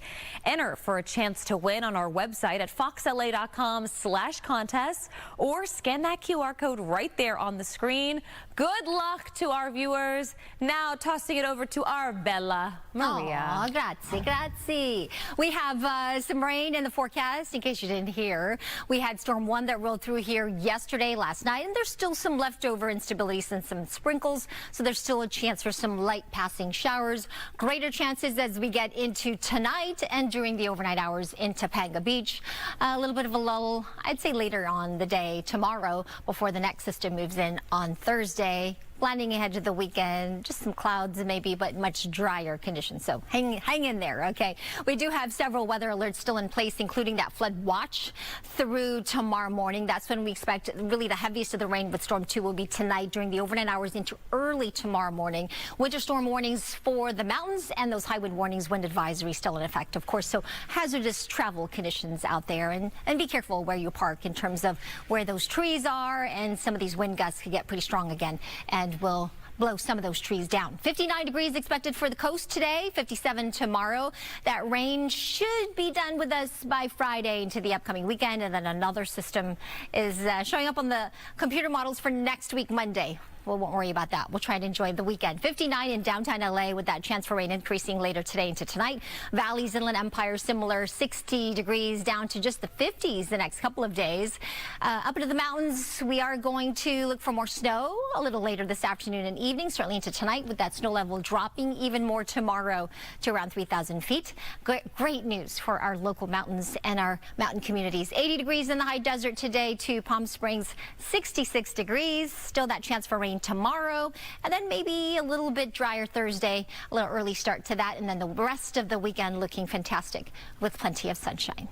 Enter for a chance to win on our website at foxla.com/contest or scan that QR code right there on the screen. Good luck to our viewers. Now tossing it over to our Bella Maria. Oh, grazie, grazie. We have some rain in the forecast, in case you didn't hear. We had Storm 1 that rolled through here yesterday, last night, and there's still some leftover instability and some sprinkles, so there's still a chance for some light passing showers. Greater chances as we get into tonight and during the overnight hours in Topanga Beach. A little bit of a lull, I'd say later on the day tomorrow before the next system moves in on Thursday. planning ahead to the weekend, just some clouds maybe, but much drier conditions. So hang in there, okay? We do have several weather alerts still in place, including that flood watch through tomorrow morning. That's when we expect really the heaviest of the rain with Storm 2 will be tonight during the overnight hours into early tomorrow morning. Winter storm warnings for the mountains and those high wind warnings, wind advisory still in effect, of course. So hazardous travel conditions out there, and be careful where you park in terms of where those trees are, and some of these wind gusts could get pretty strong again and will blow some of those trees down. 59 degrees expected for the coast today, 57 tomorrow. That rain should be done with us by Friday into the upcoming weekend, and then another system is showing up on the computer models for next week, Monday. We won't worry about that. We'll try and enjoy the weekend. 59 in downtown LA with that chance for rain increasing later today into tonight. Valleys, Inland Empire, similar 60 degrees down to just the 50s the next couple of days. Up into the mountains, we are going to look for more snow a little later this afternoon and evening, certainly into tonight, with that snow level dropping even more tomorrow to around 3,000 feet. Great news for our local mountains and our mountain communities. 80 degrees in the high desert today to Palm Springs, 66 degrees. Still that chance for rain tomorrow, and then maybe a little bit drier Thursday, a little early start to that, and then the rest of the weekend looking fantastic with plenty of sunshine.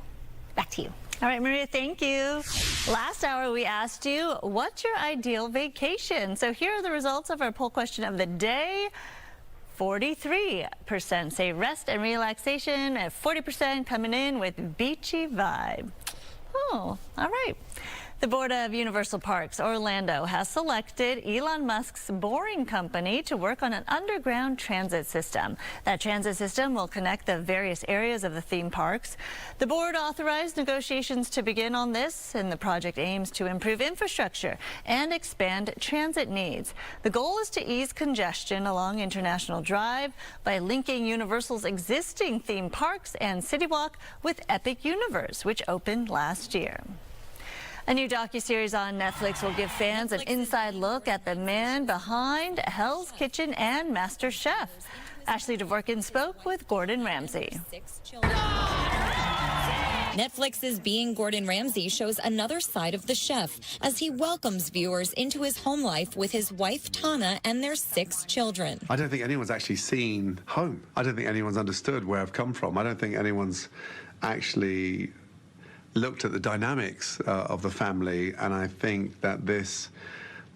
Back to you. All right, Maria, thank you. Last hour, we asked you, what's your ideal vacation? So here are the results of our poll question of the day. 43% say rest and relaxation, and 40% coming in with beachy vibe. Oh, all right. The Board of Universal Parks Orlando has selected Elon Musk's Boring Company to work on an underground transit system. That transit system will connect the various areas of the theme parks. The board authorized negotiations to begin on this, and the project aims to improve infrastructure and expand transit needs. The goal is to ease congestion along International Drive by linking Universal's existing theme parks and City Walk with Epic Universe, which opened last year. A new docuseries on Netflix will give fans an inside look at the man behind Hell's Kitchen and Master Chef. Ashley Dvorkin spoke with Gordon Ramsay. Netflix's Being Gordon Ramsay shows another side of the chef as he welcomes viewers into his home life with his wife Tana and their 6 children. I don't think anyone's actually seen home. I don't think anyone's understood where I've come from. I don't think anyone's actually looked at the dynamics of the family, and I think that this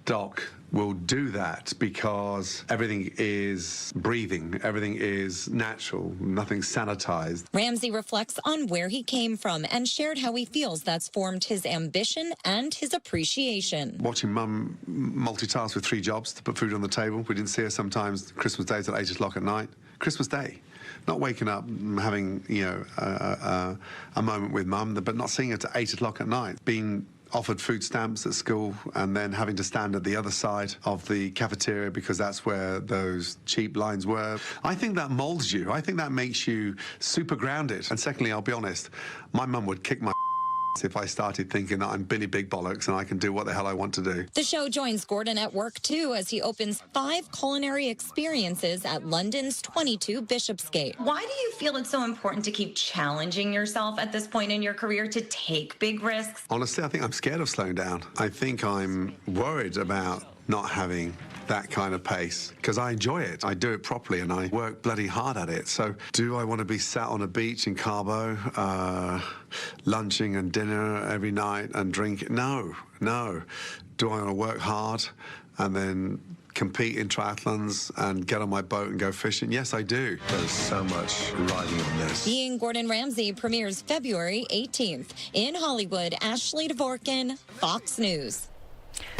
doc will do that because everything is breathing, everything is natural, nothing's sanitized. Ramsay reflects on where he came from and shared how he feels that's formed his ambition and his appreciation. Watching Mum multitask with 3 jobs to put food on the table. We didn't see her sometimes Christmas days at 8 o'clock at night. Christmas Day. Not waking up, having, a moment with Mum, but not seeing her to 8 o'clock at night. Being offered food stamps at school and then having to stand at the other side of the cafeteria because that's where those cheap lines were. I think that molds you. I think that makes you super grounded. And secondly, I'll be honest, my mum would kick my if I started thinking that I'm Billy Big Bollocks and I can do what the hell I want to do. The show joins Gordon at work, too, as he opens 5 culinary experiences at London's 22 Bishopsgate. Why do you feel it's so important to keep challenging yourself at this point in your career to take big risks? Honestly, I think I'm scared of slowing down. I think I'm worried about not having that kind of pace because I enjoy it. I do it properly and I work bloody hard at it. So do I want to be sat on a beach in Cabo, lunching and dinner every night and drinking? No. Do I want to work hard and then compete in triathlons and get on my boat and go fishing? Yes, I do. There's so much riding on this. Being Gordon Ramsay premieres February 18th. In Hollywood, Ashley Dvorkin, Fox News.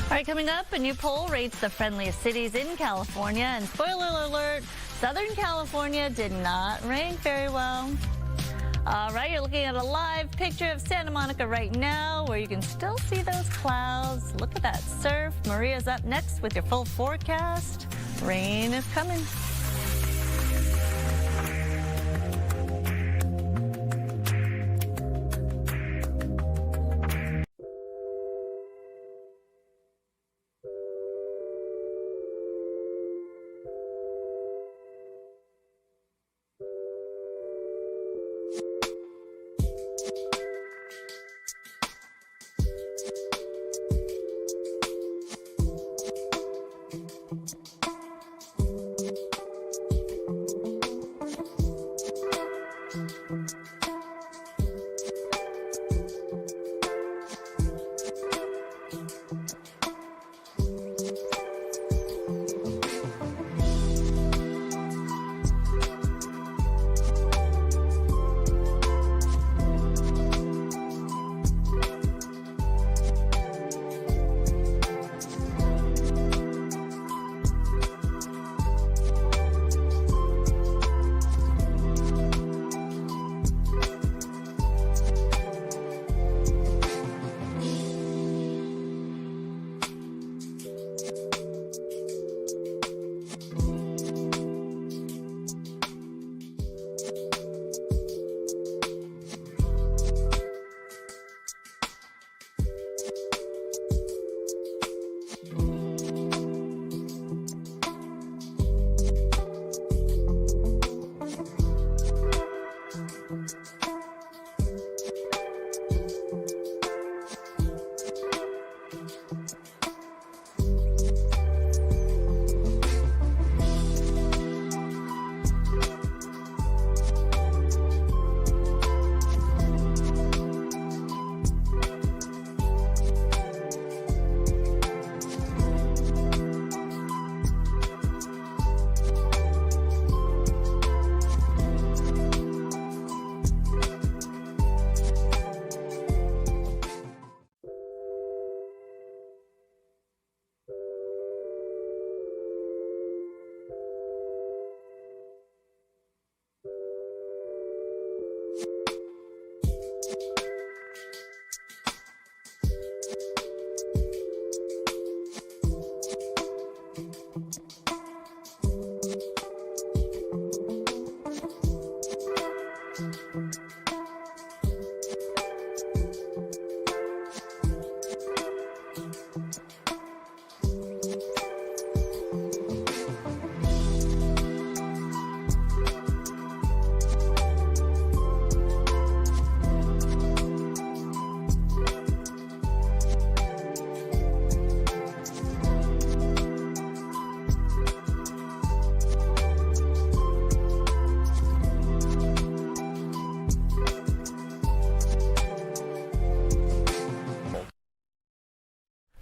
All right, coming up, a new poll rates the friendliest cities in California. And spoiler alert, Southern California did not rank very well. All right, you're looking at a live picture of Santa Monica right now where you can still see those clouds. Look at that surf. Maria's up next with your full forecast. Rain is coming.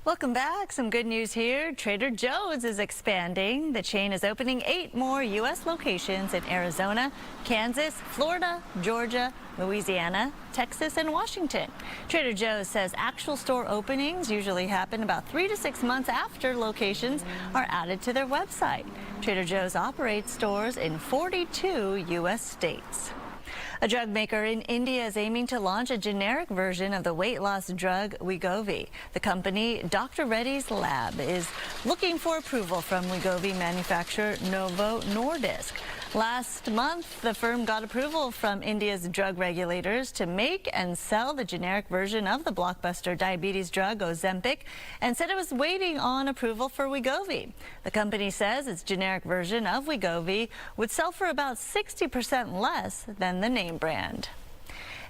Welcome back. Some good news here. Trader Joe's is expanding. The chain is opening 8 more U.S. locations in Arizona, Kansas, Florida, Georgia, Louisiana, Texas, and Washington. Trader Joe's says actual store openings usually happen about 3 to 6 months after locations are added to their website. Trader Joe's operates stores in 42 U.S. states. A drug maker in India is aiming to launch a generic version of the weight loss drug Wegovy. The company, Dr. Reddy's Lab, is looking for approval from Wegovy manufacturer Novo Nordisk. Last month, the firm got approval from India's drug regulators to make and sell the generic version of the blockbuster diabetes drug Ozempic and said it was waiting on approval for Wegovy. The company says its generic version of Wegovy would sell for about 60% less than the name brand.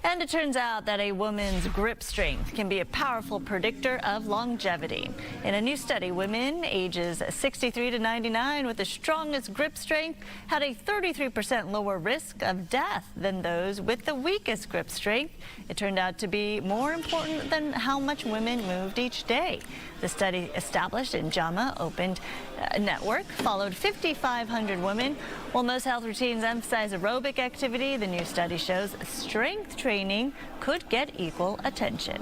And it turns out that a woman's grip strength can be a powerful predictor of longevity. In a new study, women ages 63 to 99 with the strongest grip strength had a 33% lower risk of death than those with the weakest grip strength. It turned out to be more important than how much women moved each day. The study, established in JAMA Open Network, followed 5,500 women. While most health routines emphasize aerobic activity, the new study shows strength training could get equal attention.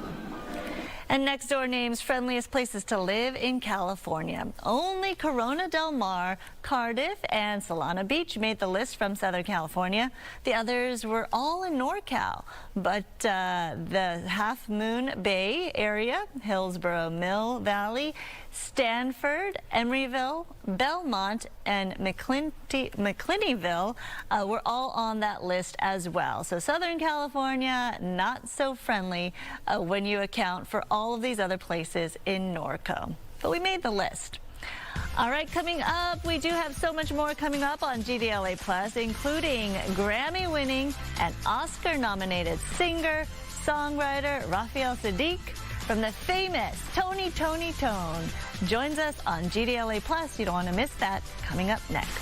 And Nextdoor names friendliest places to live in California. Only Corona del Mar, Cardiff, and Solana Beach made the list from Southern California. The others were all in NorCal, but the Half Moon Bay area, Hillsborough Mill Valley, Stanford, Emeryville, Belmont, and McClinneyville were all on that list as well. So Southern California, not so friendly when you account for all of these other places in Norco. But we made the list. All right, coming up, we do have so much more coming up on GDLA Plus, including Grammy-winning and Oscar-nominated singer, songwriter Raphael Saadiq, from the famous Tony Tone joins us on GDLA Plus. You don't want to miss that. Coming up next.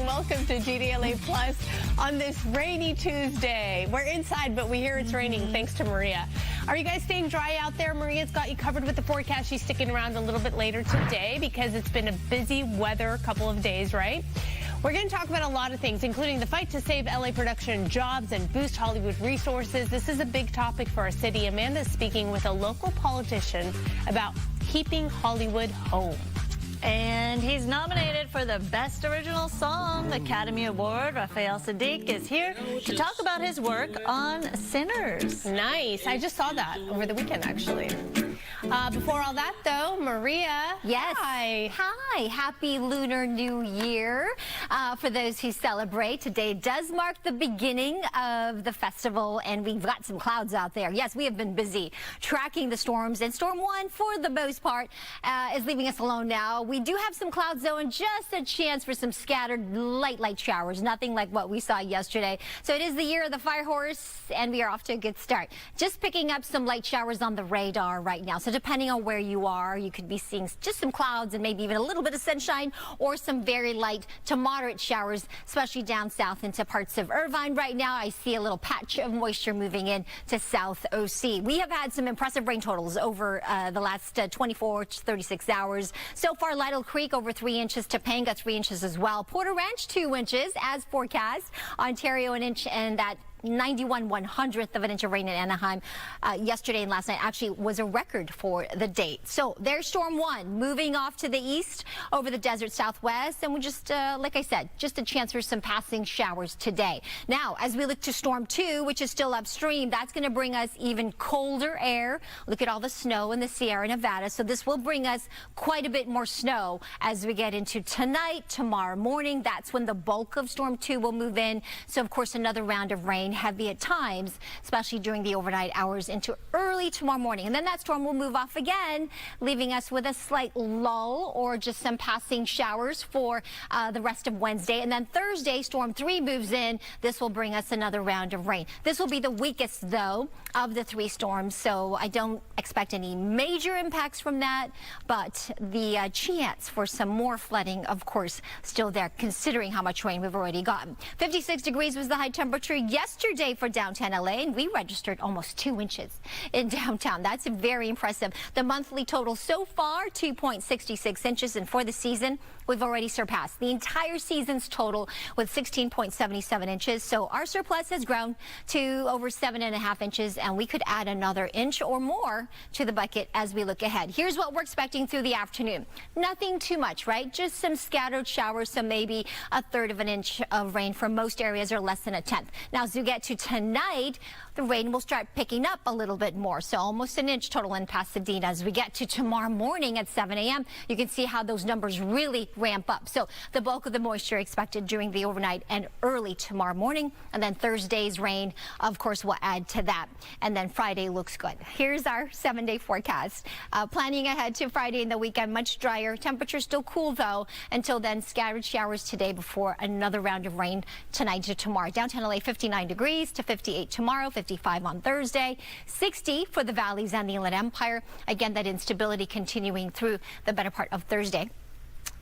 Welcome to GDLA Plus on this rainy Tuesday. We're inside, but we hear it's raining thanks to Maria. Are you guys staying dry out there? Maria's got you covered with the forecast. She's sticking around a little bit later today because it's been a busy weather couple of days, right? We're going to talk about a lot of things, including the fight to save LA production jobs and boost Hollywood resources. This is a big topic for our city. Amanda's speaking with a local politician about keeping Hollywood home. And he's nominated for the Best Original Song Academy Award. Raphael Saadiq is here to talk about his work on Sinners. Nice. I just saw that over the weekend, actually. Before all that, though, Maria. Yes. Hi. Hi. Happy Lunar New Year. For those who celebrate, today does mark the beginning of the festival, and we've got some clouds out there. Yes, we have been busy tracking the storms, and Storm 1, for the most part, is leaving us alone now. We do have some clouds, though, and just a chance for some scattered light showers. Nothing like what we saw yesterday. So it is the year of the fire horse, and we are off to a good start. Just picking up some light showers on the radar right now. So depending on where you are, you could be seeing just some clouds and maybe even a little bit of sunshine or some very light to moderate showers, especially down south into parts of Irvine. Right now, I see a little patch of moisture moving in to South OC. We have had some impressive rain totals over the last 24 to 36 hours. So far, Lytle Creek over 3 inches, Topanga 3 inches as well. Porter Ranch 2 inches as forecast. Ontario an inch, and that 91/100th of an inch of rain in Anaheim yesterday and last night actually was a record for the date. So there's Storm 1 moving off to the east over the desert southwest, and we just, like I said, just a chance for some passing showers today. Now, as we look to Storm 2, which is still upstream, that's going to bring us even colder air. Look at all the snow in the Sierra Nevada. So this will bring us quite a bit more snow as we get into tonight, tomorrow morning. That's when the bulk of Storm 2 will move in. So, of course, another round of rain, heavy at times, especially during the overnight hours into early tomorrow morning. And then that storm will move off again, leaving us with a slight lull or just some passing showers for the rest of Wednesday. And then Thursday, Storm 3 moves in. This will bring us another round of rain. This will be the weakest, though, of the 3 storms, so I don't expect any major impacts from that, but the chance for some more flooding, of course, still there, considering how much rain we've already gotten. 56 degrees was the high temperature yesterday for downtown LA, and we registered almost 2 inches in downtown. That's very impressive. The monthly total so far, 2.66 inches, and for the season, we've already surpassed the entire season's total with 16.77 inches. So our surplus has grown to over 7.5 inches, and we could add another inch or more to the bucket as we look ahead. Here's what we're expecting through the afternoon. Nothing too much, right? Just some scattered showers, so maybe 1/3 of an inch of rain for most areas or less than 1/10. Now, as we get to tonight, the rain will start picking up a little bit more, so almost an inch total in Pasadena. As we get to tomorrow morning at 7 a.m., you can see how those numbers really ramp up. So the bulk of the moisture expected during the overnight and early tomorrow morning, and then Thursday's rain, of course, will add to that. And then Friday looks good. Here's our 7-day forecast. Planning ahead to Friday and the weekend, much drier. Temperatures still cool, though. Until then, scattered showers today before another round of rain tonight to tomorrow. Downtown LA, 59 degrees to 58 tomorrow, 55 on Thursday, 60 for the valleys and the Inland Empire. Again, that instability continuing through the better part of Thursday.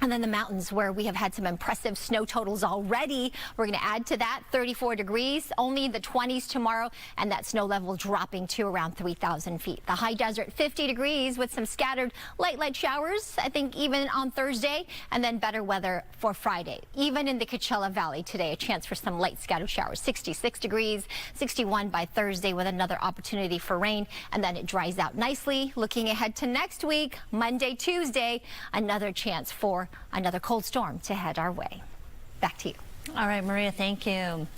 And then the mountains, where we have had some impressive snow totals already. We're going to add to that 34 degrees, only the 20s tomorrow, and that snow level dropping to around 3,000 feet. The high desert, 50 degrees with some scattered light showers, I think even on Thursday, and then better weather for Friday. Even in the Coachella Valley today, a chance for some light scattered showers. 66 degrees, 61 by Thursday with another opportunity for rain, and then it dries out nicely. Looking ahead to next week, Monday, Tuesday, another chance for another cold storm to head our way. Back to you. All right, Maria, thank you.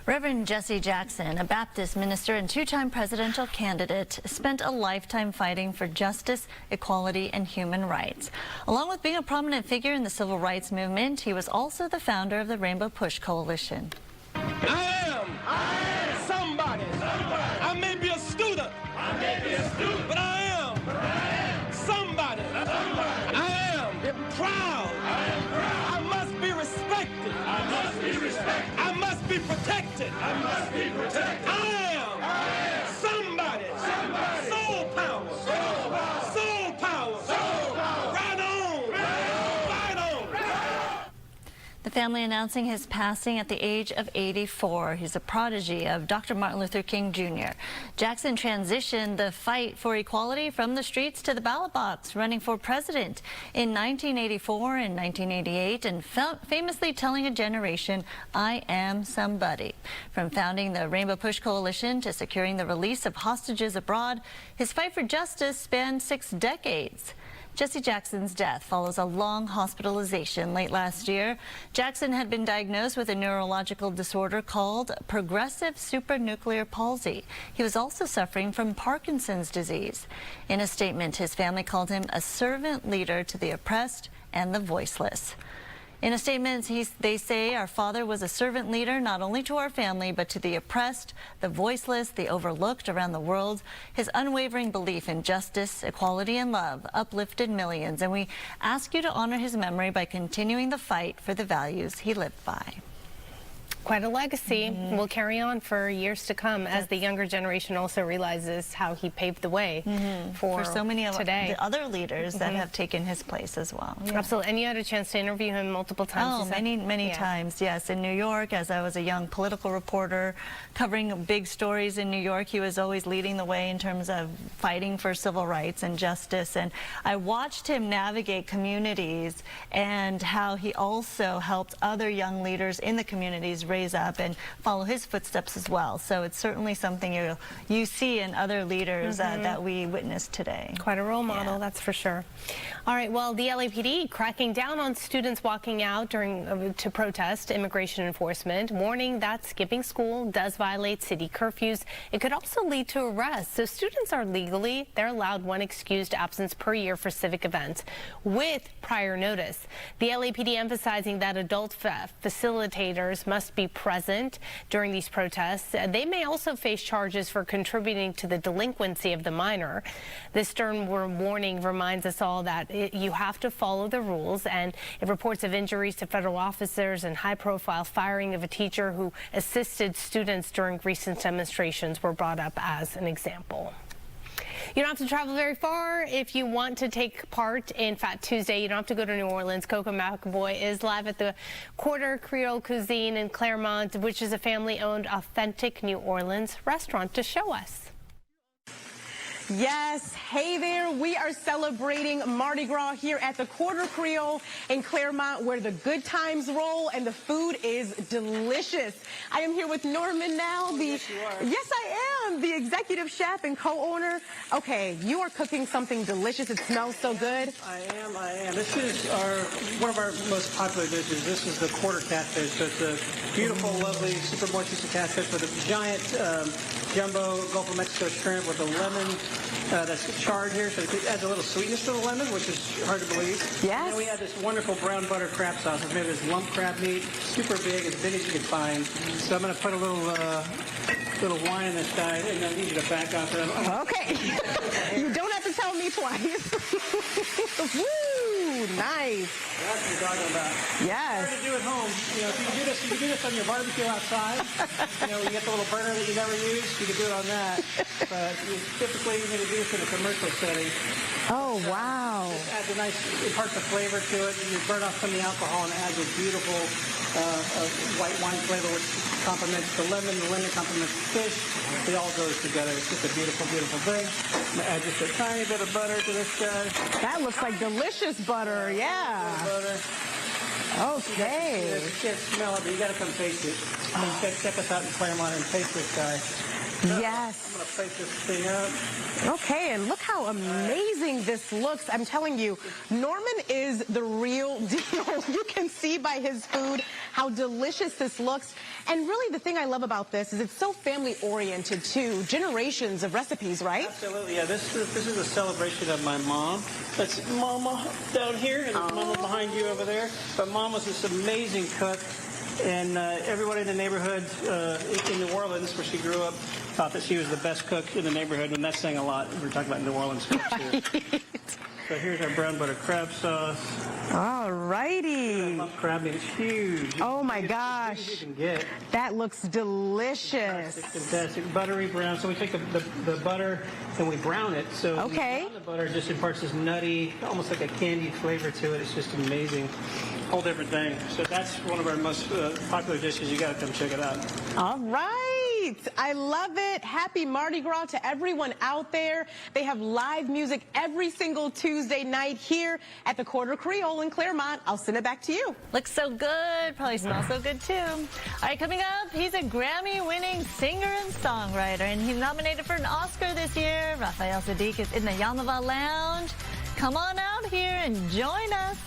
Reverend Jesse Jackson, a Baptist minister and 2-time presidential candidate, spent a lifetime fighting for justice, equality, and human rights. Along with being a prominent figure in the civil rights movement, he was also the founder of the Rainbow Push Coalition. I am somebody. I may be a student. But I am somebody. I am proud. I must be respected. I must be protected. I am somebody. Soul power. Soul power. Right on. Right on. The family announcing his passing at the age of 84. He's a prodigy of Dr. Martin Luther King Jr. Jackson transitioned the fight for equality from the streets to the ballot box, running for president in 1984 and 1988, and famously telling a generation, "I am somebody." From founding the Rainbow Push Coalition to securing the release of hostages abroad, his fight for justice spanned 6 decades. Jesse Jackson's death follows a long hospitalization late last year. Jackson had been diagnosed with a neurological disorder called progressive supranuclear palsy. He was also suffering from Parkinson's disease. In a statement, his family called him a servant leader to the oppressed and the voiceless. In a statement, they say, "Our father was a servant leader not only to our family, but to the oppressed, the voiceless, the overlooked around the world. His unwavering belief in justice, equality, and love uplifted millions, and we ask you to honor his memory by continuing the fight for the values he lived by." Quite a legacy will carry on for years to come as the younger generation also realizes how he paved the way for so many of today. the other leaders that have taken his place as well. Absolutely. And you had a chance to interview him multiple times. Oh, many times, yes. In New York, as I was a young political reporter covering big stories in New York, he was always leading the way in terms of fighting for civil rights and justice. And I watched him navigate communities and how he also helped other young leaders in the communities raise up and follow his footsteps as well. So it's certainly something you see in other leaders that we witnessed today. Quite a role model, that's for sure. All right, well, the LAPD cracking down on students walking out to protest immigration enforcement, warning that skipping school does violate city curfews. It could also lead to arrests. So students are they're allowed one excused absence per year for civic events with prior notice. The LAPD emphasizing that adult facilitators must be present during these protests. They may also face charges for contributing to the delinquency of the minor. This stern warning reminds us all that you have to follow the rules, and it reports of injuries to federal officers and high-profile firing of a teacher who assisted students during recent demonstrations were brought up as an example. You don't have to travel very far if you want to take part in Fat Tuesday. You don't have to go to New Orleans. Coco McAvoy is live at the Quarter Creole Cuisine in Claremont, which is a family-owned, authentic New Orleans restaurant, to show us. Yes, hey there. We are celebrating Mardi Gras here at the Quarter Creole in Claremont, where the good times roll and the food is delicious. I am here with Norman now. Yes, I am. The executive chef and co-owner. Okay, you are cooking something delicious. It smells so good. I am. This is one of our most popular dishes. This is the quarter catfish. So it's a beautiful, lovely, super moist piece of catfish with a giant jumbo Gulf of Mexico shrimp with a lemon that's charred here, so it adds a little sweetness to the lemon, which is hard to believe. Yes. And then we have this wonderful brown butter crab sauce. It's made of this lump crab meat, super big, as big as you can find. So I'm going to put a little wine in this guy, and I need you to back off. Okay. You don't have to tell me twice. Woo! Nice. That's what you're talking about. Yes. It's hard to do at home. You know, if you can do this on your barbecue outside. You get the little burner that you never use. You can do it on that. But typically, you're going to do this in a commercial setting. Oh, wow. It adds a nice, it imparts a flavor to it. You burn off some of the alcohol and adds a beautiful white wine flavor, which complements the lemon. The lemon complements the fish. It all goes together. It's just a beautiful, beautiful thing. I'm going to add just a tiny bit of butter to this guy. That looks like delicious butter. Yeah. Butter. Okay. You can't smell it, but you got to come taste it. Check us out in Claremont and taste this guy. Yes. I'm going to plate this thing up. Okay, and look how amazing this looks. I'm telling you, Norman is the real deal. You can see by his food how delicious this looks. And really the thing I love about this is it's so family-oriented too. Generations of recipes, right? Absolutely, yeah. This is a celebration of my mom. That's Mama down here, and Mama behind you over there. But Mom was this amazing cook. And everybody in the neighborhood in New Orleans, where she grew up, thought that she was the best cook in the neighborhood, and that's saying a lot. We're talking about New Orleans cooks here. So here's our brown butter crab sauce. All righty. Lump crab meat is huge. Oh my gosh. You can get. That looks delicious. Fantastic. Buttery brown. So we take the butter and we brown it. So okay. The butter just imparts this nutty, almost like a candied flavor to it. It's just amazing. Whole different thing. So that's one of our most popular dishes. You got to come check it out. All right. I love it. Happy Mardi Gras to everyone out there. They have live music every single Tuesday night here at the Quarter Creole in Claremont. I'll send it back to you. Looks so good. Probably smells so good too. All right, coming up, he's a Grammy-winning singer and songwriter, and he's nominated for an Oscar this year. Raphael Saadiq is in the Yamava Lounge. Come on out here and join us.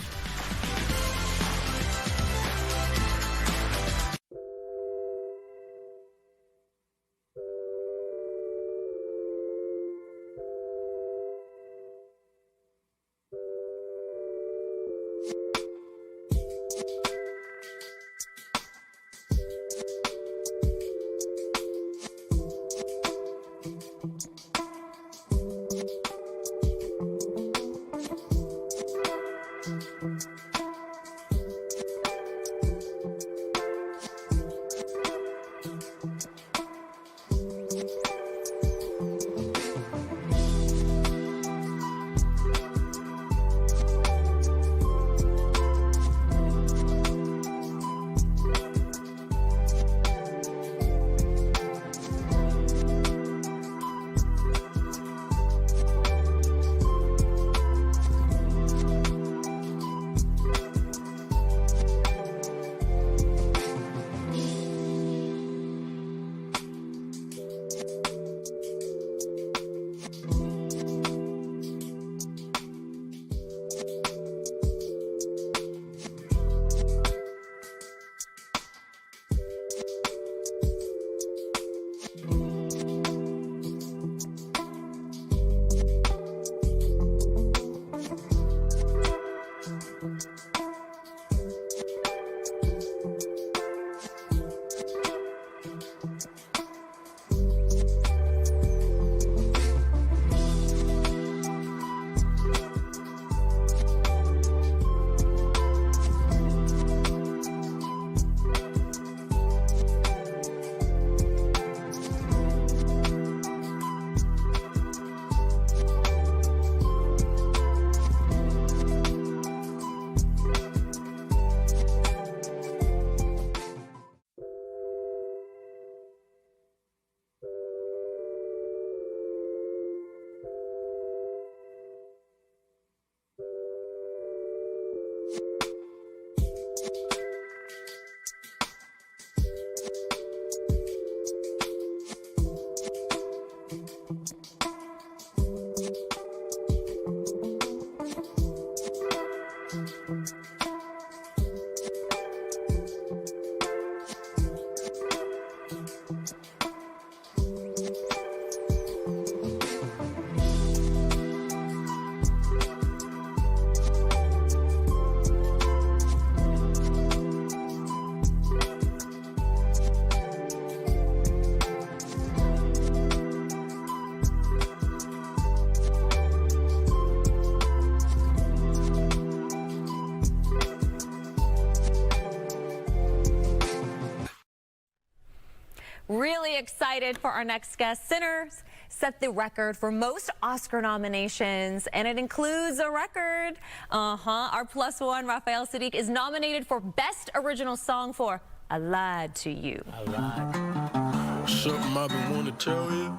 Really excited for our next guest. Sinners set the record for most Oscar nominations, and it includes a record. Our +1, Raphael Saadiq, is nominated for Best Original Song for I Lied to You. I lied. Something I've been wanting to tell you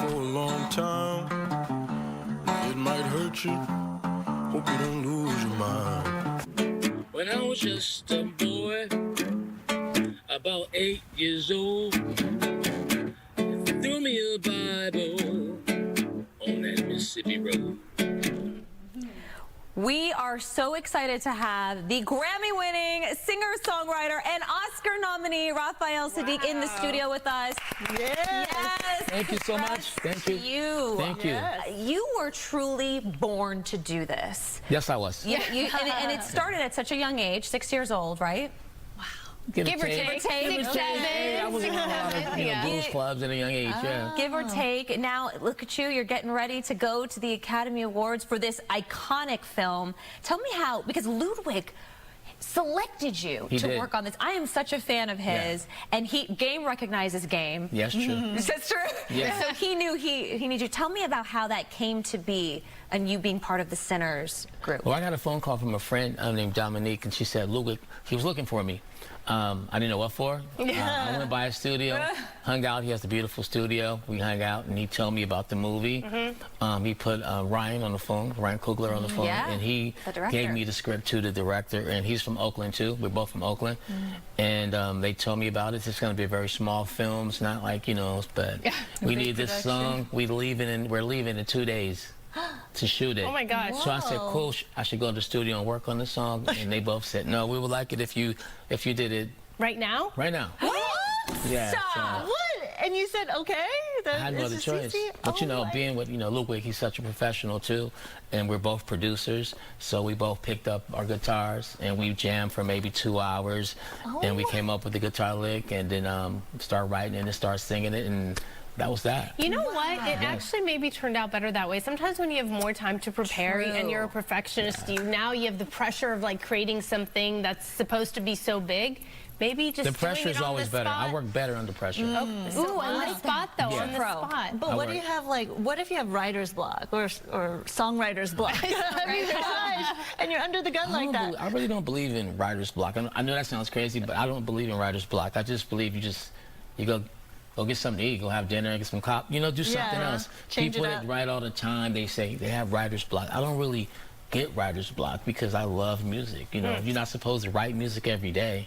for a long time. It might hurt you. Hope you don't lose your mind. When I was just a boy, about 8 years old, threw me a Bible on that Mississippi road. We are so excited to have the Grammy-winning singer-songwriter and Oscar nominee Raphael Saadiq in the studio with us. Yes. Thank you so much. Thank you. Thank you. You were truly born to do this. Yes, I was. And it started at such a young age, 6 years old, right? Give or take. 6, 7. I was in a lot of blues clubs at a young age, yeah. Give or take. Now, look at you. You're getting ready to go to the Academy Awards for this iconic film. Tell me how, because Ludwig selected you to work on this. I am such a fan of his, and Game recognizes Game. Yes, true. Is that true? Yeah. So he knew he needed you. Tell me about how that came to be, and you being part of the Sinners group. Well, I got a phone call from a friend named Dominique, and she said, Ludwig, he was looking for me. I didn't know what for. I went by his studio, hung out. He has a beautiful studio. We hung out, and he told me about the movie. He put Ryan on the phone, Ryan Coogler on the phone, and he gave me the script to the director. And he's from Oakland too. We're both from Oakland, and they told me about it. It's going to be a very small film. It's not like but we need this song. We're leaving in 2 days. To shoot it. Oh my gosh. So I said, cool, I should go to the studio and work on the song. And they both said, no, we would like it if you did it. Right now? Right now. What? Yeah. Stop. What? And you said, okay. I had no other choice. But being with, Ludwig, he's such a professional too. And we're both producers. So we both picked up our guitars and we jammed for maybe 2 hours. And we came up with the guitar lick and then started writing and then started singing it. And that was that. You know what? It actually maybe turned out better that way. Sometimes when you have more time to prepare and you're a perfectionist, now you have the pressure of like creating something that's supposed to be so big. Maybe just the pressure is always better. Spot. I work better under pressure. Ooh, on the spot though, on the spot. But what do you have what if you have writer's block or songwriter's block? And you're under the gun like that. I really don't believe in writer's block. I know that sounds crazy, but I don't believe in writer's block. I just believe you go get something to eat, go have dinner, get some do something else. People that write all the time, they say they have writer's block. I don't really get writer's block because I love music. You're not supposed to write music every day.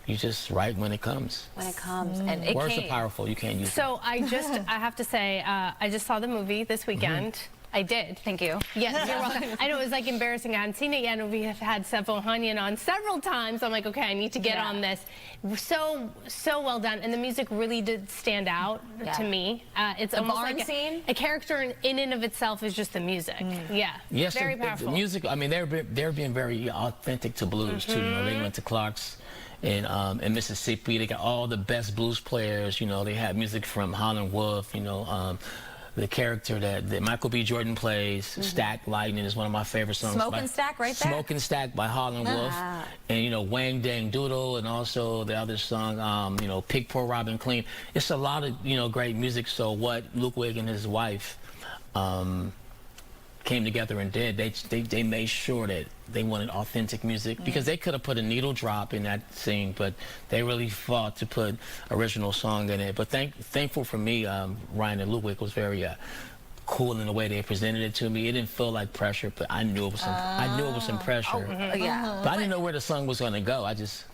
You just write when it comes. When it comes. And it Words are powerful. You can't use them. So I have to say, I just saw the movie this weekend. I did. Thank you. Yes, you're welcome. I know it was like embarrassing. I hadn't seen it yet, and we have had Sefo Hanyan on several times. I'm like, okay, I need to get on this. So well done, and the music really did stand out to me. It's almost like a character in and of itself is just the music. Yeah. Yes, very powerful. The music. I mean, they're being very authentic to blues too. They went to Clark's. In Mississippi, they got all the best blues players. They had music from Howlin' Wolf. The character that Michael B. Jordan plays, Stack Lightning, is one of my favorite songs. Smoke and Stack, right there? Smoke and Stack by Howlin' Wolf. And, Wang Dang Doodle, and also the other song, Pig Poor Robin Clean. It's a lot of, great music. So what Ludwig and his wife came together and did, they made sure that they wanted authentic music, because they could have put a needle drop in that scene, but they really fought to put original song in it. But thankful for me, Ryan and Ludwig was very cool in the way they presented it to me. It didn't feel like pressure, but I knew it was some pressure. But I didn't know where the song was going to go.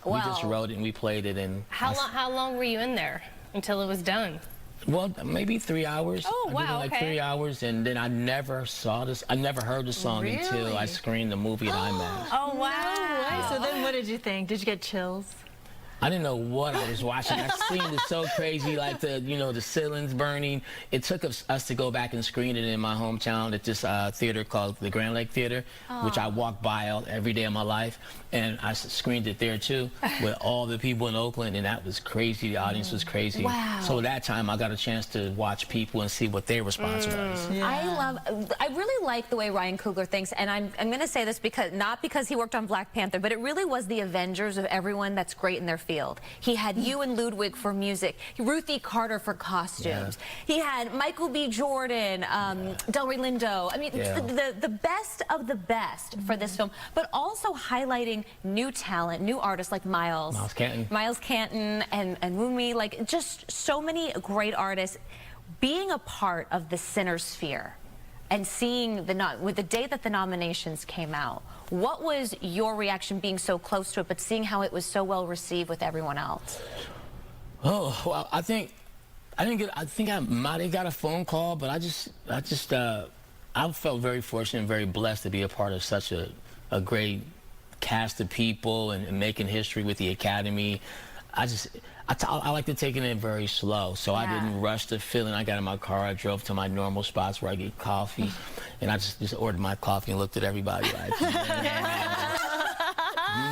We just wrote it and we played it. And how long were you in there until it was done? Well, maybe 3 hours. Oh, wow, I did 3 hours, and then I never saw this. I never heard the song until I screened the movie at IMAX. Oh, wow. So then what did you think? Did you get chills? I didn't know what I was watching. That scene is so crazy, like the ceilings burning. It took us to go back and screen it in my hometown at this theater called the Grand Lake Theater, which I walk by every day of my life. and I screened it there too with all the people in Oakland, and that was crazy. The audience was crazy. Wow. So that time I got a chance to watch people and see what their response was. I really like the way Ryan Coogler thinks, and I'm going to say this because not because he worked on Black Panther, but it really was the Avengers of everyone that's great in their field. He had you and Ludwig for music, Ruthie Carter for costumes. He had Michael B. Jordan, Delroy Lindo. I mean, the best of the best for this film, but also highlighting new talent, new artists like Miles Canton and Wunmi, like just so many great artists. Being a part of the Cinesphere and seeing with the day that the nominations came out, what was your reaction being so close to it, but seeing how it was so well received with everyone else? Oh, well, I think I might have got a phone call, but I felt very fortunate and very blessed to be a part of such a great cast of people and making history with the Academy. I like to take it in very slow, so I didn't rush the feeling. I got in my car, I drove to my normal spots where I get coffee, and I just ordered my coffee and looked at everybody like, you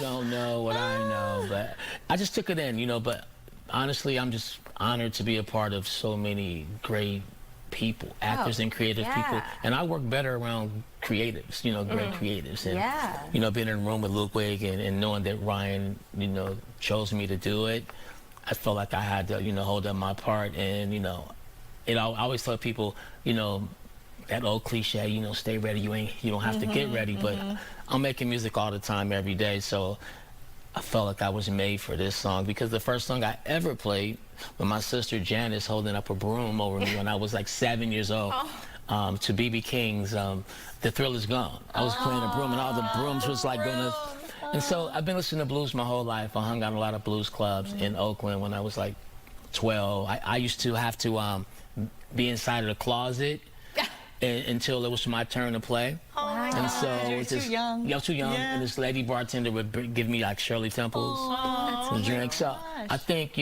don't know what I know, but I just took it in, but honestly, I'm just honored to be a part of so many great people, actors and creative people, and I work better around creatives, great creatives, and being in a room with Ludwig and knowing that Ryan, chose me to do it, I felt like I had to, hold up my part, and I always tell people, that old cliche, stay ready, you don't have to get ready, but I'm making music all the time, every day, so I felt like I was made for this song, because the first song I ever played with my sister Janice holding up a broom over me when I was like 7 years old, to B.B. King's The Thrill Is Gone. I was playing a broom and all the brooms was like gonna, and so I've been listening to blues my whole life. I hung out in a lot of blues clubs in Oakland when I was like 12. I used to have to be inside of the closet until it was my turn to play. And so You're too young. I was too young, and this lady bartender would give me like Shirley Temples and drinks. So I think,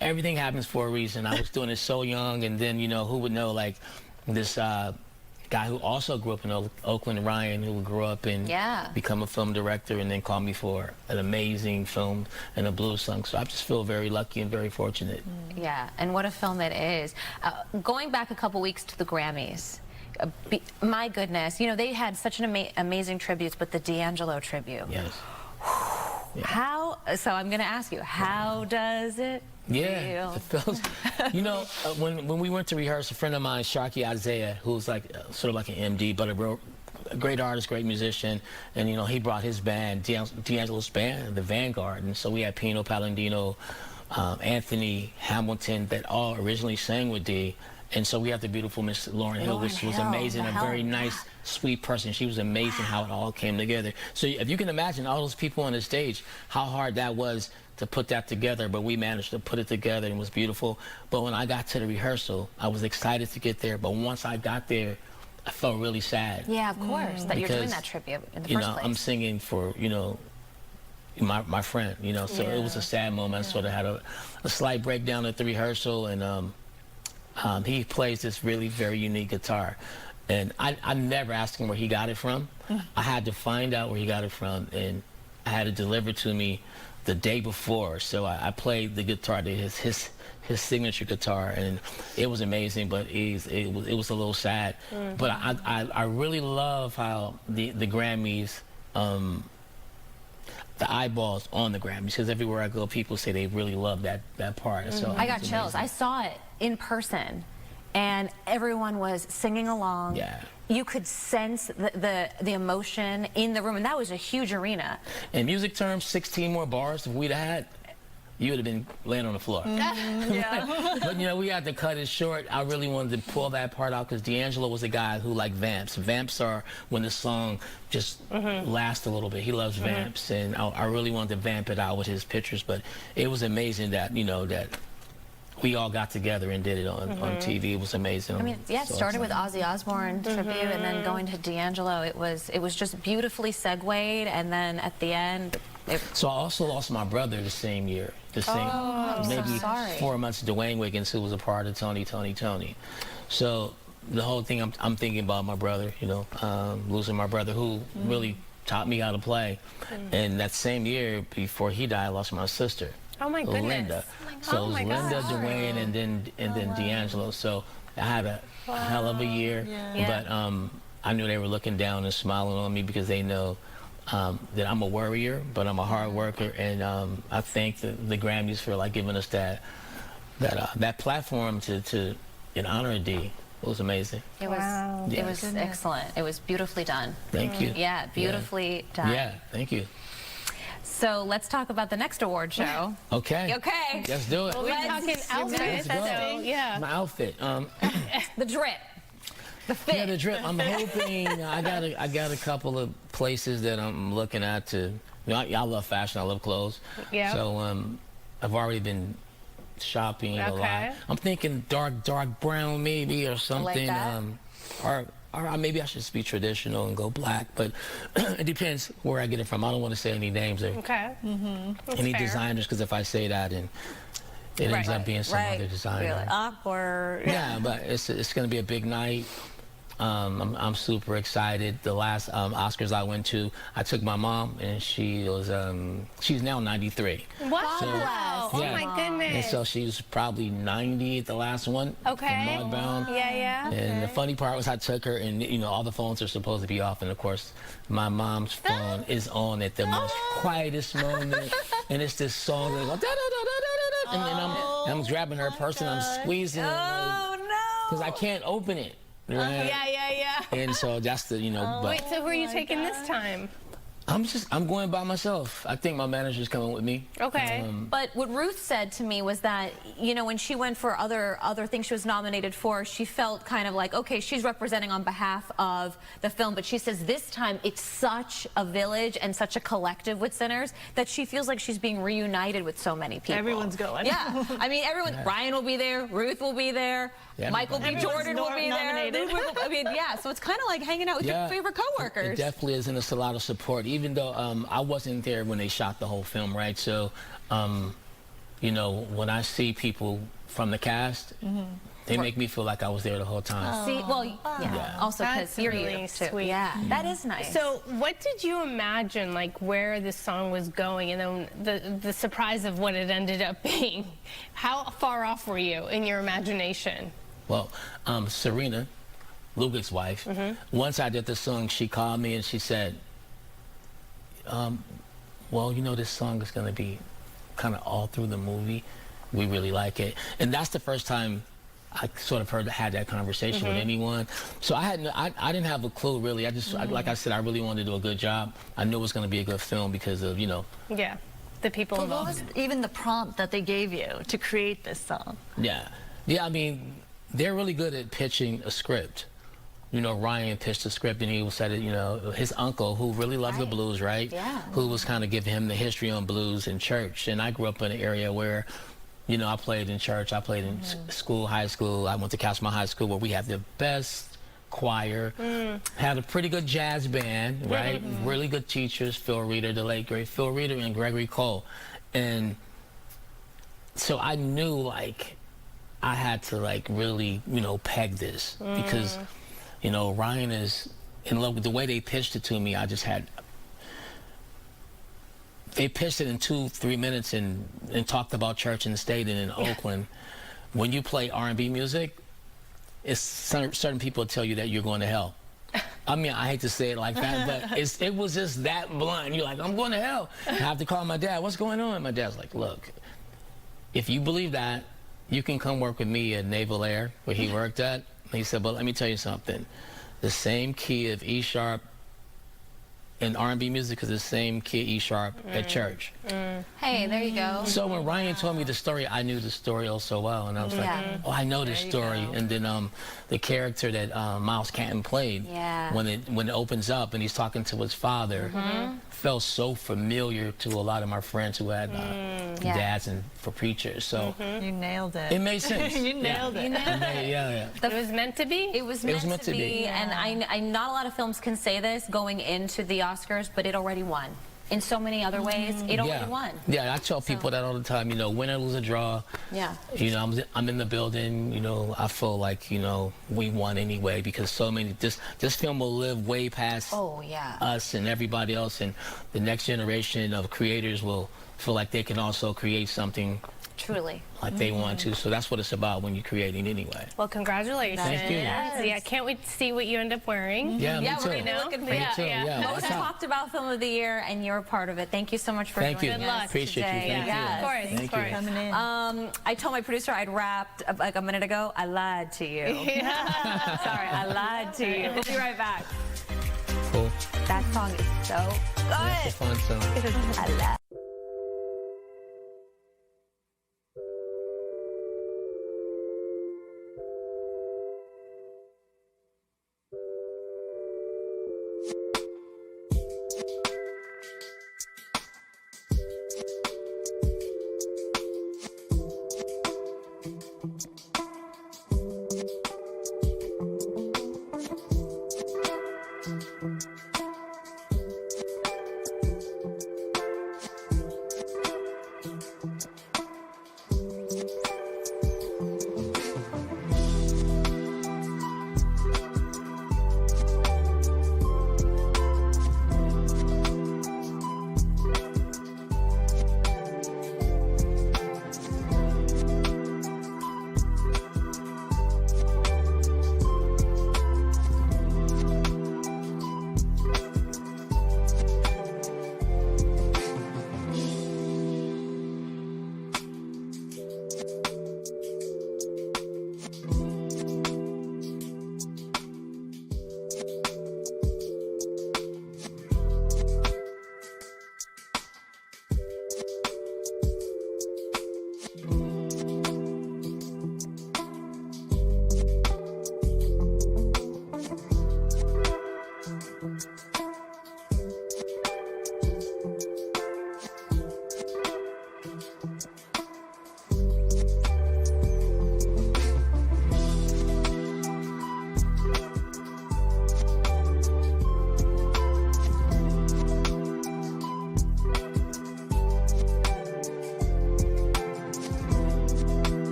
everything happens for a reason. I was doing it so young, and then, who would know, like this guy who also grew up in Oakland, Ryan, who grew up and become a film director and then called me for an amazing film and a blues song. So I just feel very lucky and very fortunate. Yeah, and what a film it is. Going back a couple weeks to the Grammys, my goodness, they had such an amazing tributes, but the D'Angelo tribute. Yes. How, so I'm going to ask you, how does it feel? It feels, when we went to rehearse, a friend of mine, Sharkey Isaiah, who's like sort of like an MD, but a great artist, great musician, and he brought his band, D'Angelo's band, the Vanguard, and so we had Pino Palladino, Anthony Hamilton, that all originally sang with D. And so we have the beautiful Miss Lauryn Hill, which was amazing, a very nice, sweet person. She was amazing how it all came together. So if you can imagine all those people on the stage, how hard that was to put that together, but we managed to put it together and it was beautiful. But when I got to the rehearsal, I was excited to get there, but once I got there, I felt really sad. Yeah, of course, that you're doing that tribute in the first place. I'm singing for, my friend, so it was a sad moment. I sort of had a slight breakdown at the rehearsal, and he plays this really very unique guitar, and I never asked him where he got it from. I had to find out where he got it from, and I had it delivered to me the day before. So I played the guitar, his signature guitar, and it was amazing. But it was a little sad. But I really love how the Grammys. The eyeballs on the Grammys, because everywhere I go, people say they really love that part. So I got chills. I saw it in person, and everyone was singing along. Yeah. You could sense the emotion in the room, and that was a huge arena. In music terms, 16 more bars if we'd had, you would have been laying on the floor. Yeah. But we had to cut it short. I really wanted to pull that part out because D'Angelo was a guy who liked vamps. Vamps are when the song just lasts a little bit. He loves vamps, and I really wanted to vamp it out with his pictures. But it was amazing that that we all got together and did it on TV. It was amazing. I mean, it started with Ozzy Osbourne tribute, and then going to D'Angelo. It was just beautifully segued, and then at the end. So I also lost my brother the same year. Maybe 4 months, Dwayne Wiggins, who was a part of Tony. So the whole thing, I'm thinking about my brother, losing my brother, who really taught me how to play. And that same year, before he died, I lost my sister. Oh my goodness. Linda. So it was Linda, Dwayne, and then D'Angelo. So I had a hell of a year. But I knew they were looking down and smiling on me because they know that I'm a worrier, but I'm a hard worker. And I thank the Grammys for like giving us that platform to honor D. It was amazing. It was, it was excellent. It was beautifully done. Thank you. Yeah, beautifully done. Yeah, thank you. So let's talk about the next award show. Okay. Okay. Let's do it. Well, we're talking outfits, so yeah. My outfit. The drip. The fit. Yeah, the drip. I'm hoping I got a couple of places that I'm looking at to. I love fashion. I love clothes. Yeah. So I've already been shopping a lot. I'm thinking dark brown maybe or something. Or maybe I should just be traditional and go black, but it depends where I get it from. I don't want to say any names or any designers, because if I say that, and it ends up being some other designer. Really awkward. Yeah, but it's going to be a big night. I'm super excited. The last Oscars I went to, I took my mom, and she's now 93. Wow. So, Oh my goodness. And so she was probably 90 at the last one. Okay. From Mudbound. Yeah. And the funny part was I took her, and all the phones are supposed to be off, and of course my mom's phone is on at the most quietest moment, and it's this song that goes and then I'm grabbing her purse and I'm squeezing it. Oh no! Because I can't open it. Right? Yeah. And so that's the but Wait, so who are you taking this time? I'm going by myself. I think my manager's coming with me. Okay. But what Ruth said to me was that, when she went for other things she was nominated for, she felt kind of like, okay, she's representing on behalf of the film, but she says this time it's such a village and such a collective with Sinners that she feels like she's being reunited with so many people. Everyone's going. Yeah. I mean, everyone, Ryan will be there, Ruth will be there, Michael B. Jordan will be there. I mean, yeah, so it's kind of like hanging out with your favorite coworkers. It definitely is, and it's a lot of support. Even though I wasn't there when they shot the whole film, right? So, when I see people from the cast, they make me feel like I was there the whole time. See, well, yeah. Also, because you're really sweet. Yeah, that is nice. So, what did you imagine, like, where this song was going, and then the surprise of what it ended up being? How far off were you in your imagination? Well, Serena, Ludwig's wife, once I did the song, she called me and she said, well, this song is going to be kind of all through the movie. We really like it. And that's the first time I sort of had that conversation with anyone. So I didn't have a clue, really. I just, like I said, I really wanted to do a good job. I knew it was going to be a good film because of, Yeah, the people involved. What was even the prompt that they gave you to create this song? Yeah, I mean, they're really good at pitching a script. Ryan pitched a script, and he said it, his uncle, who really loved the blues, right? Yeah. Who was kind of giving him the history on blues in church. And I grew up in an area where, I played in church, I played in school, high school. I went to Castlemont High School, where we had the best choir, had a pretty good jazz band, right? Really good teachers, Phil Reeder, the late great Phil Reeder, and Gregory Cole. And so I knew, like, I had to, like, really, peg this because... Ryan is in love with the way they pitched it to me. They pitched it in 2-3 minutes and talked about church in the state and in Oakland. When you play R&B music, certain people tell you that you're going to hell. I mean, I hate to say it like that, but it was just that blunt. You're like, I'm going to hell. I have to call my dad. What's going on? My dad's like, look, if you believe that, you can come work with me at Naval Air, where he worked at. He said, but let me tell you something. The same key of E sharp in R&B music is the same key of E sharp at church. Hey, there you go. So when Ryan told me the story, I knew the story oh so well. And I was like, oh, I know this story. And then the character that Miles Canton played, when it opens up and he's talking to his father, felt so familiar to a lot of my friends who had dads and for preachers. So you nailed it. It made sense. You nailed it. It was meant to be. It was meant to be. And I not a lot of films can say this going into the Oscars, but it already won. in so many other ways. It only won. Yeah, I tell people that all the time. You know, win or lose or draw. Yeah. You know, I'm in the building. You know, I feel like, you know, we won anyway, because so many, this film will live way past us and everybody else, and the next generation of creators will feel like they can also create something truly like they want to. So that's what it's about when you're creating anyway. Well, congratulations. Thank you. Yeah, can't wait to see what you end up wearing. Yeah, me too. We're gonna be looking for Me too, Most talked about film of the year, and you're a part of it. Thank you so much for joining us. Good luck. Appreciate today. you. Thank you. Yes. Of course, Thank of course. you. Coming in. I told my producer I'd wrapped like a minute ago. I lied to you. Sorry, I lied to you. We'll be right back. Cool. That song is so good. It's a fun song. I love.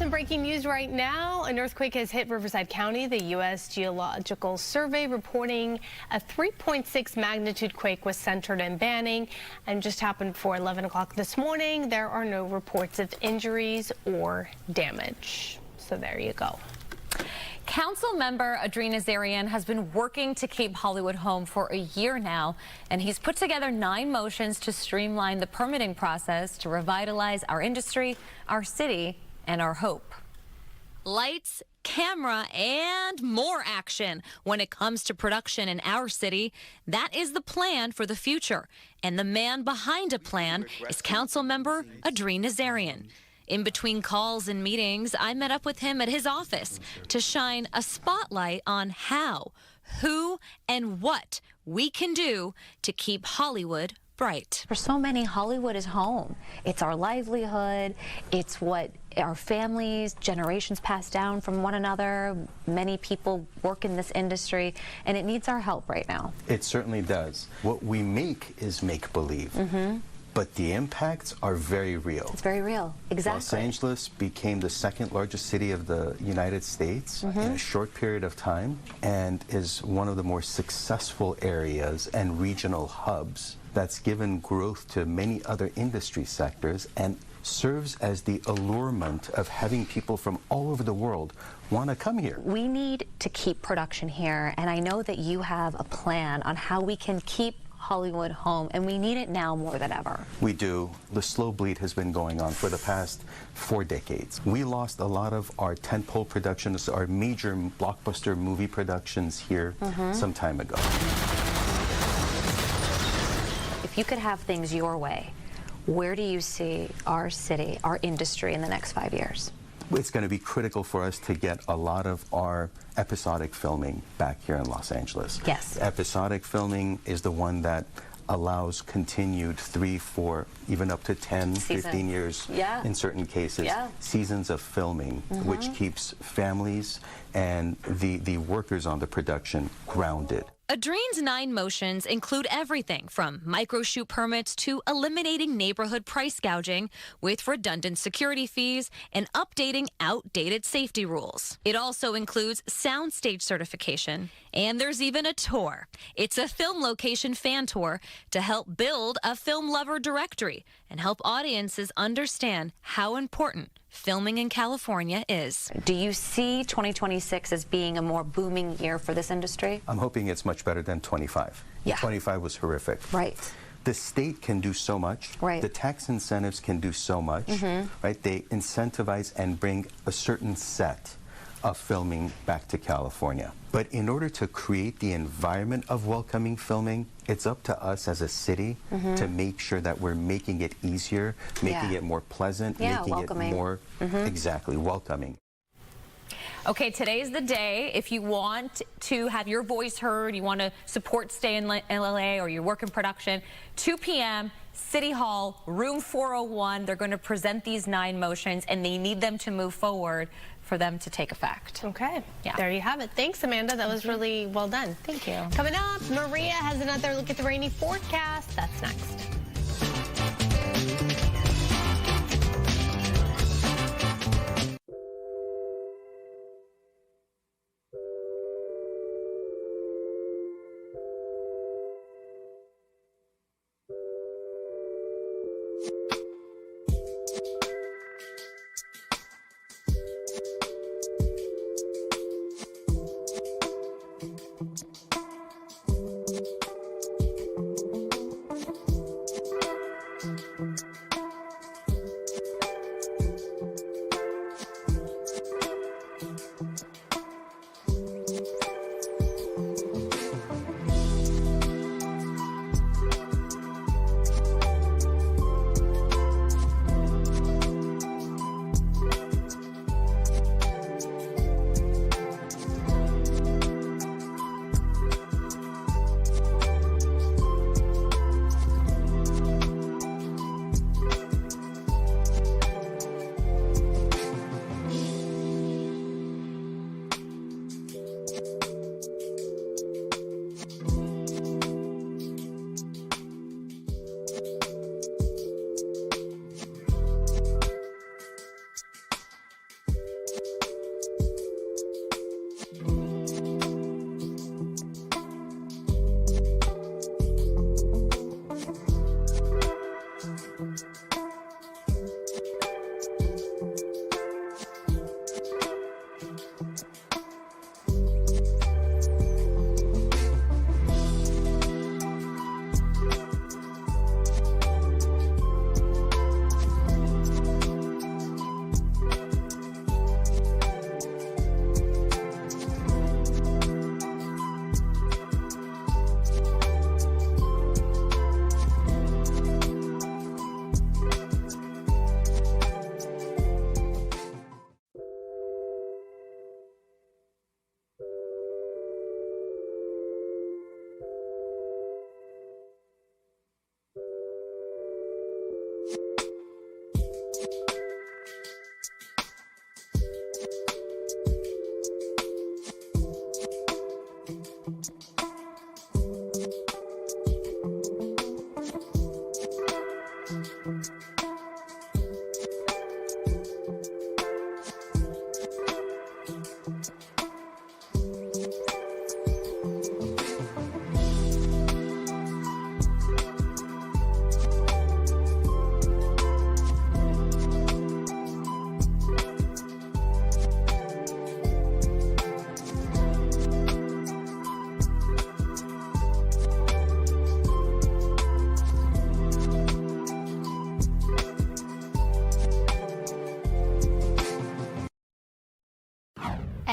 Breaking news right now, an earthquake has hit Riverside County. The U.S. Geological Survey reporting a 3.6 magnitude quake was centered in Banning and just happened before 11 o'clock this morning. There are no reports of injuries or damage. So there you go. Council member Adrien Nazarian has been working to keep Hollywood home for a year now, and he's put together 9 motions to streamline the permitting process to revitalize our industry, our city, and our hope. Lights, camera, and more action when it comes to production in our city. That is the plan for the future. And the man behind a plan is Council member Adrien Nazarian. In between calls and meetings, I met up with him at his office to shine a spotlight on how, who, and what we can do to keep Hollywood bright. For so many, Hollywood is home. It's our livelihood. It's what our families, generations pass down from one another. Many people work in this industry, and it needs our help right now. It certainly does. What we make is make-believe. but the impacts are very real. It's very real. Exactly. Los Angeles became the second largest city of the United States in a short period of time and is one of the more successful areas and regional hubs that's given growth to many other industry sectors and serves as the allurement of having people from all over the world want to come here. We need to keep production here, and I know that you have a plan on how we can keep Hollywood home, and we need it now more than ever. We do. The slow bleed has been going on for the past 4 decades. We lost a lot of our tentpole productions, our major blockbuster movie productions here some time ago. If you could have things your way, where do you see our city, our industry in the next 5 years? It's going to be critical for us to get a lot of our episodic filming back here in Los Angeles. Yes. Episodic filming is the one that allows continued 3, 4, even up to 10, 15 years in certain cases, seasons of filming, which keeps families and the workers on the production grounded. Adrene's 9 motions include everything from micro-shoot permits to eliminating neighborhood price gouging with redundant security fees and updating outdated safety rules. It also includes soundstage certification, and there's even a tour. It's a film location fan tour to help build a film lover directory and help audiences understand how important filming in California is. Do you see 2026 as being a more booming year for this industry? I'm hoping it's much better than 25. Yeah. 25 was horrific. Right. The state can do so much. Right. The tax incentives can do so much. Right. They incentivize and bring a certain set of filming back to California. But in order to create the environment of welcoming filming, it's up to us as a city to make sure that we're making it easier, making it more pleasant, making welcoming. it more exactly welcoming. Okay, today's the day. If you want to have your voice heard, you want to support Stay in LA, or you work in production, 2 p.m., City Hall, room 401. They're going to present these 9 motions, and they need them to move forward for them to take effect. Okay. Yeah. There you have it. Thanks, Amanda. That was really well done. Thank you. Coming up, Maria has another look at the rainy forecast. That's next.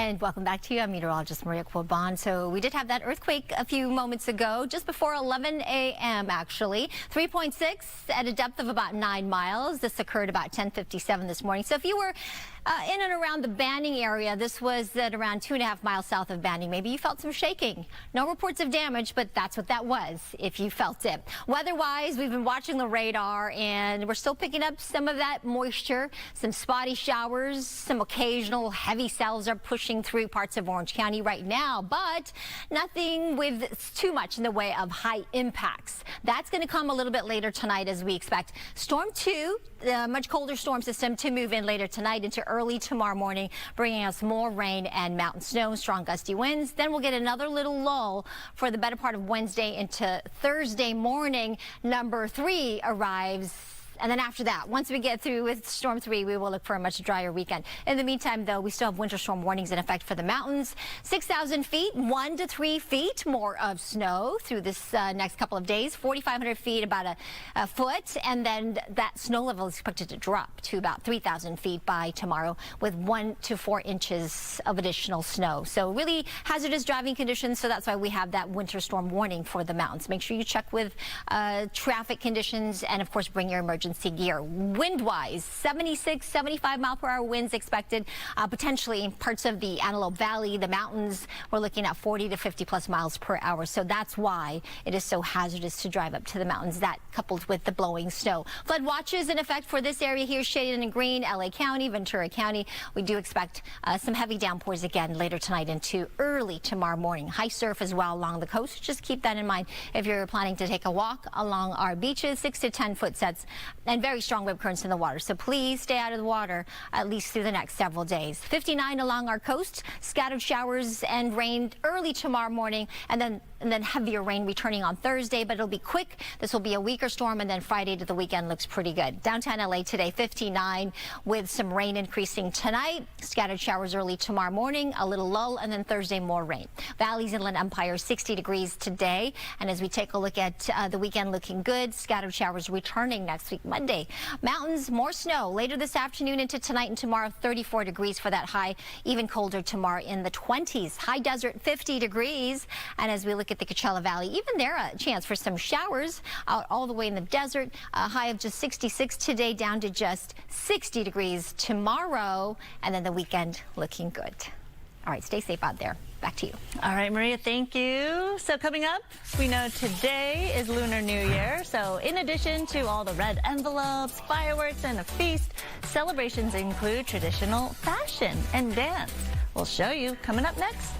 And welcome back to you. I'm meteorologist Maria Quaban. So we did have that earthquake a few moments ago, just before 11 a.m. actually. 3.6 at a depth of about 9 miles. This occurred about 10:57 this morning. So if you were in and around the Banning area, this was at around 2.5 miles south of Banning. Maybe you felt some shaking. No reports of damage, but that's what that was if you felt it. Weather-wise, we've been watching the radar, and we're still picking up some of that moisture, some spotty showers, some occasional heavy cells are pushing through parts of Orange County right now, but nothing with too much in the way of high impacts. That's going to come a little bit later tonight as we expect Storm 2, the much colder storm system, to move in later tonight into early tomorrow morning, bringing us more rain and mountain snow, strong gusty winds. Then we'll get another little lull for the better part of Wednesday into Thursday morning. Number 3 arrives. And then after that, once we get through with Storm 3, we will look for a much drier weekend. In the meantime, though, we still have winter storm warnings in effect for the mountains. 6,000 feet, 1 to 3 feet more of snow through this next couple of days. 4,500 feet, about a foot. And then that snow level is expected to drop to about 3,000 feet by tomorrow with 1 to 4 inches of additional snow. So really hazardous driving conditions. So that's why we have that winter storm warning for the mountains. Make sure you check with traffic conditions and, of course, bring your emergency gear. Wind-wise, 76, 75 mile per hour winds expected, potentially in parts of the Antelope Valley, the mountains. We're looking at 40 to 50 plus miles per hour. So that's why it is so hazardous to drive up to the mountains, that coupled with the blowing snow. Flood watches in effect for this area here, shaded in green, LA County, Ventura County. We do expect some heavy downpours again later tonight into early tomorrow morning. High surf as well along the coast. Just keep that in mind if you're planning to take a walk along our beaches. 6 to 10 foot sets and very strong wave currents in the water. So please stay out of the water at least through the next several days. 59 along our coast, scattered showers and rain early tomorrow morning, and then heavier rain returning on Thursday, but it'll be quick. This will be a weaker storm, and then Friday to the weekend looks pretty good. Downtown LA today, 59 with some rain increasing tonight. Scattered showers early tomorrow morning, a little lull, and then Thursday more rain. Valleys, Inland Empire, 60 degrees today. And as we take a look at the weekend, looking good. Scattered showers returning next week, Monday. Mountains, more snow later this afternoon into tonight and tomorrow. 34 degrees for that high. Even colder tomorrow in the 20s. High desert, 50 degrees. And as we look at the Coachella Valley, even there a chance for some showers out all the way in the desert. A high of just 66 today, down to just 60 degrees tomorrow. And then the weekend looking good. All right, stay safe out there. Back to you. All right, Maria, thank you. So coming up, we know today is Lunar New Year. So in addition to all the red envelopes, fireworks, and a feast, celebrations include traditional fashion and dance. We'll show you coming up next.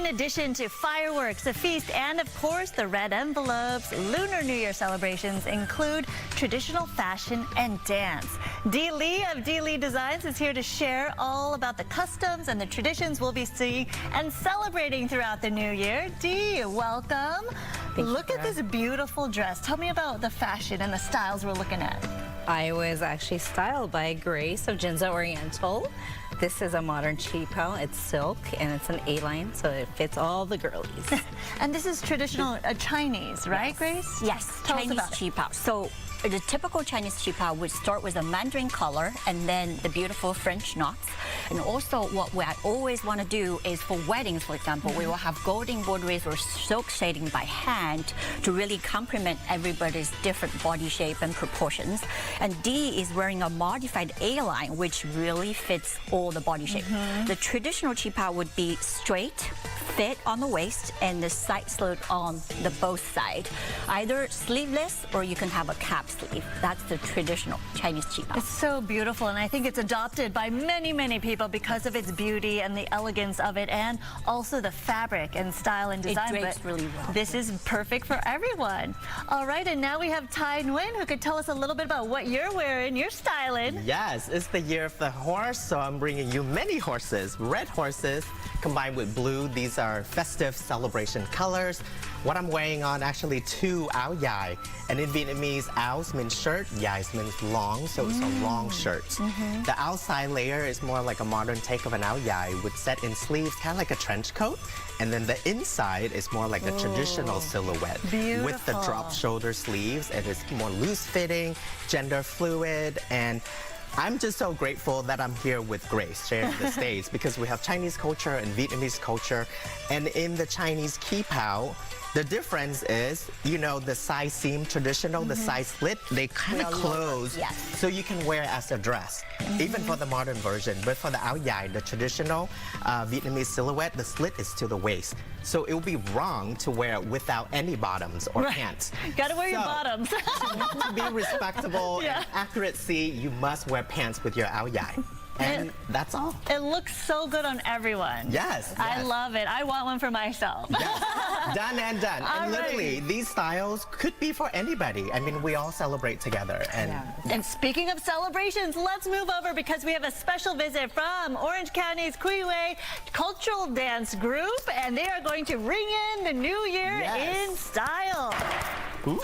addition to fireworks, a feast, and of course the red envelopes, Lunar New Year celebrations include traditional fashion and dance. Dee Lee of Dee Lee Designs is here to share all about the customs and the traditions we'll be seeing and celebrating throughout the new year. Dee, welcome. Look at this beautiful dress. Tell me about the fashion and the styles we're looking at. I was actually styled by Grace of Ginza Oriental. This is a modern cheapao. It's silk and it's an A-line, so it fits all the girlies. And this is traditional Chinese, right, Grace? Yes, Tell us Chinese about it. cheapao. So the typical Chinese cheapao would start with a mandarin collar and then the beautiful French knots. And also what I always want to do is for weddings, for example, we will have gold embroideries or silk shading by hand to really complement everybody's different body shape and proportions. And Dee is wearing a modified A-line, which really fits all the body shape. The traditional cheapao would be straight, fit on the waist, and the side slit on the both sides. Either sleeveless or you can have a cap sleeve. That's the traditional Chinese cheapao. It's so beautiful, and I think it's adopted by many, many people because of its beauty and the elegance of it, and also the fabric and style and design. It drapes but really well. This is perfect for everyone. All right, and now we have Tai Nguyen, who could tell us a little bit about what you're wearing, you're styling. Yes, it's the year of the horse, so I'm bringing you many horses. Red horses combined with blue. These are festive celebration colors. What I'm wearing on actually two ao dai, and in Vietnamese, aos means shirt, yais means long, so it's a long shirt. The outside layer is more like a modern take of an ao dai with set-in sleeves, kind of like a trench coat, and then the inside is more like a traditional silhouette with the drop shoulder sleeves, and it's more loose-fitting, gender fluid, and I'm just so grateful that I'm here with Grace sharing the stage because we have Chinese culture and Vietnamese culture, and in the Chinese kipao, the difference is, you know, the side seam traditional, the side slit, they kind of close, so you can wear it as a dress, even for the modern version. But for the ao dai, the traditional Vietnamese silhouette, the slit is to the waist. So it would be wrong to wear it without any bottoms or pants. Gotta wear your bottoms. To be respectable and accuracy, you must wear pants with your ao dai. And that's all. It looks so good on everyone. Yes. I love it. I want one for myself. Yes. Done and done. And literally, these styles could be for anybody. I mean, we all celebrate together. And speaking of celebrations, let's move over because we have a special visit from Orange County's Cui Wei Cultural Dance Group, and they are going to ring in the new year in style. Ooh.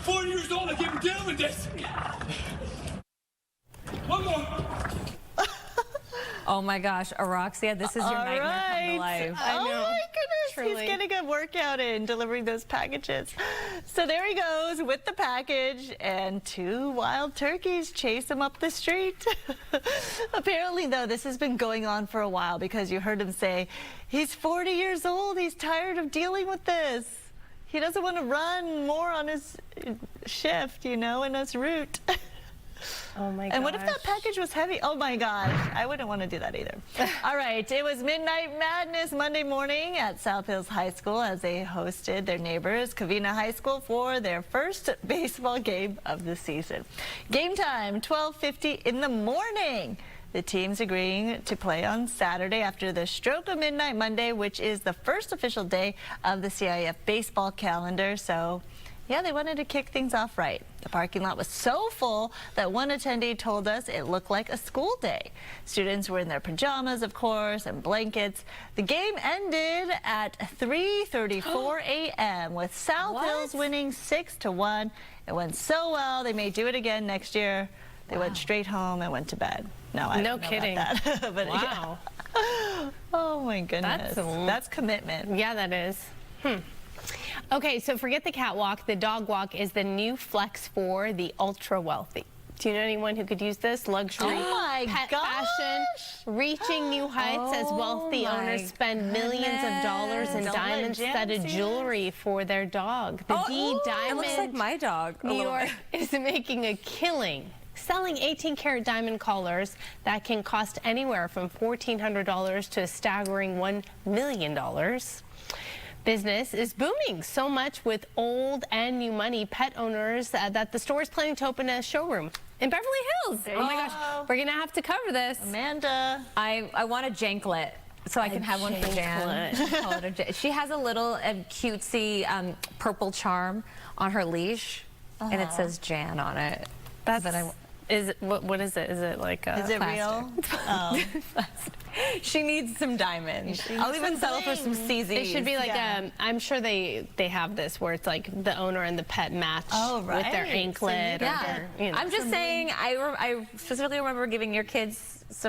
40 years old. I can't be dealing with this. One more. Oh my gosh, Araxia, this is your nightmare come to life. I know. Oh my goodness, Truly. he's getting a workout in delivering those packages. So there he goes with the package, and 2 wild turkeys chase him up the street. Apparently, though, this has been going on for a while because you heard him say he's 40 years old. He's tired of dealing with this. He doesn't want to run more on his shift, you know, in his route. Oh my gosh. And what if that package was heavy? Oh my gosh, I wouldn't want to do that either. All right, it was Midnight Madness Monday morning at South Hills High School as they hosted their neighbors, Covina High School, for their first baseball game of the season. Game time, 12:50 in the morning. The teams agreeing to play on Saturday after the stroke of midnight Monday, which is the first official day of the CIF baseball calendar. So yeah, they wanted to kick things off right. The parking lot was so full that one attendee told us it looked like a school day. Students were in their pajamas, of course, and blankets. The game ended at 3:34 a.m. with South Hills winning 6-1. It went so well, they may do it again next year. They went straight home and went to bed. No, I don't know kidding. about that. But Wow. Yeah. Oh my goodness. That's commitment. Yeah, that is. Okay, so forget the catwalk. The dog walk is the new flex for the ultra wealthy. Do you know anyone who could use this? Luxury, pet fashion, reaching new heights as wealthy owners spend millions of dollars in diamond-studded jewelry for their dog. The D Diamond. It looks like my dog. New York is making a killing, selling 18-karat diamond collars that can cost anywhere from $1,400 to a staggering $1 million. Business is booming so much with old and new money pet owners that the store is planning to open a showroom in Beverly Hills. Oh my gosh, we're gonna have to cover this. Amanda. I want a janklet so I can have one for Jan. Call it a she has a little cutesy purple charm on her leash, and it says Jan on it. Is it, what is it? Is it like Is it real? Oh. She needs some diamonds. I'll even settle for some CZs. It should be like I'm sure they have this where it's like the owner and the pet match with their anklet. So I'm just saying, I specifically remember giving your kids some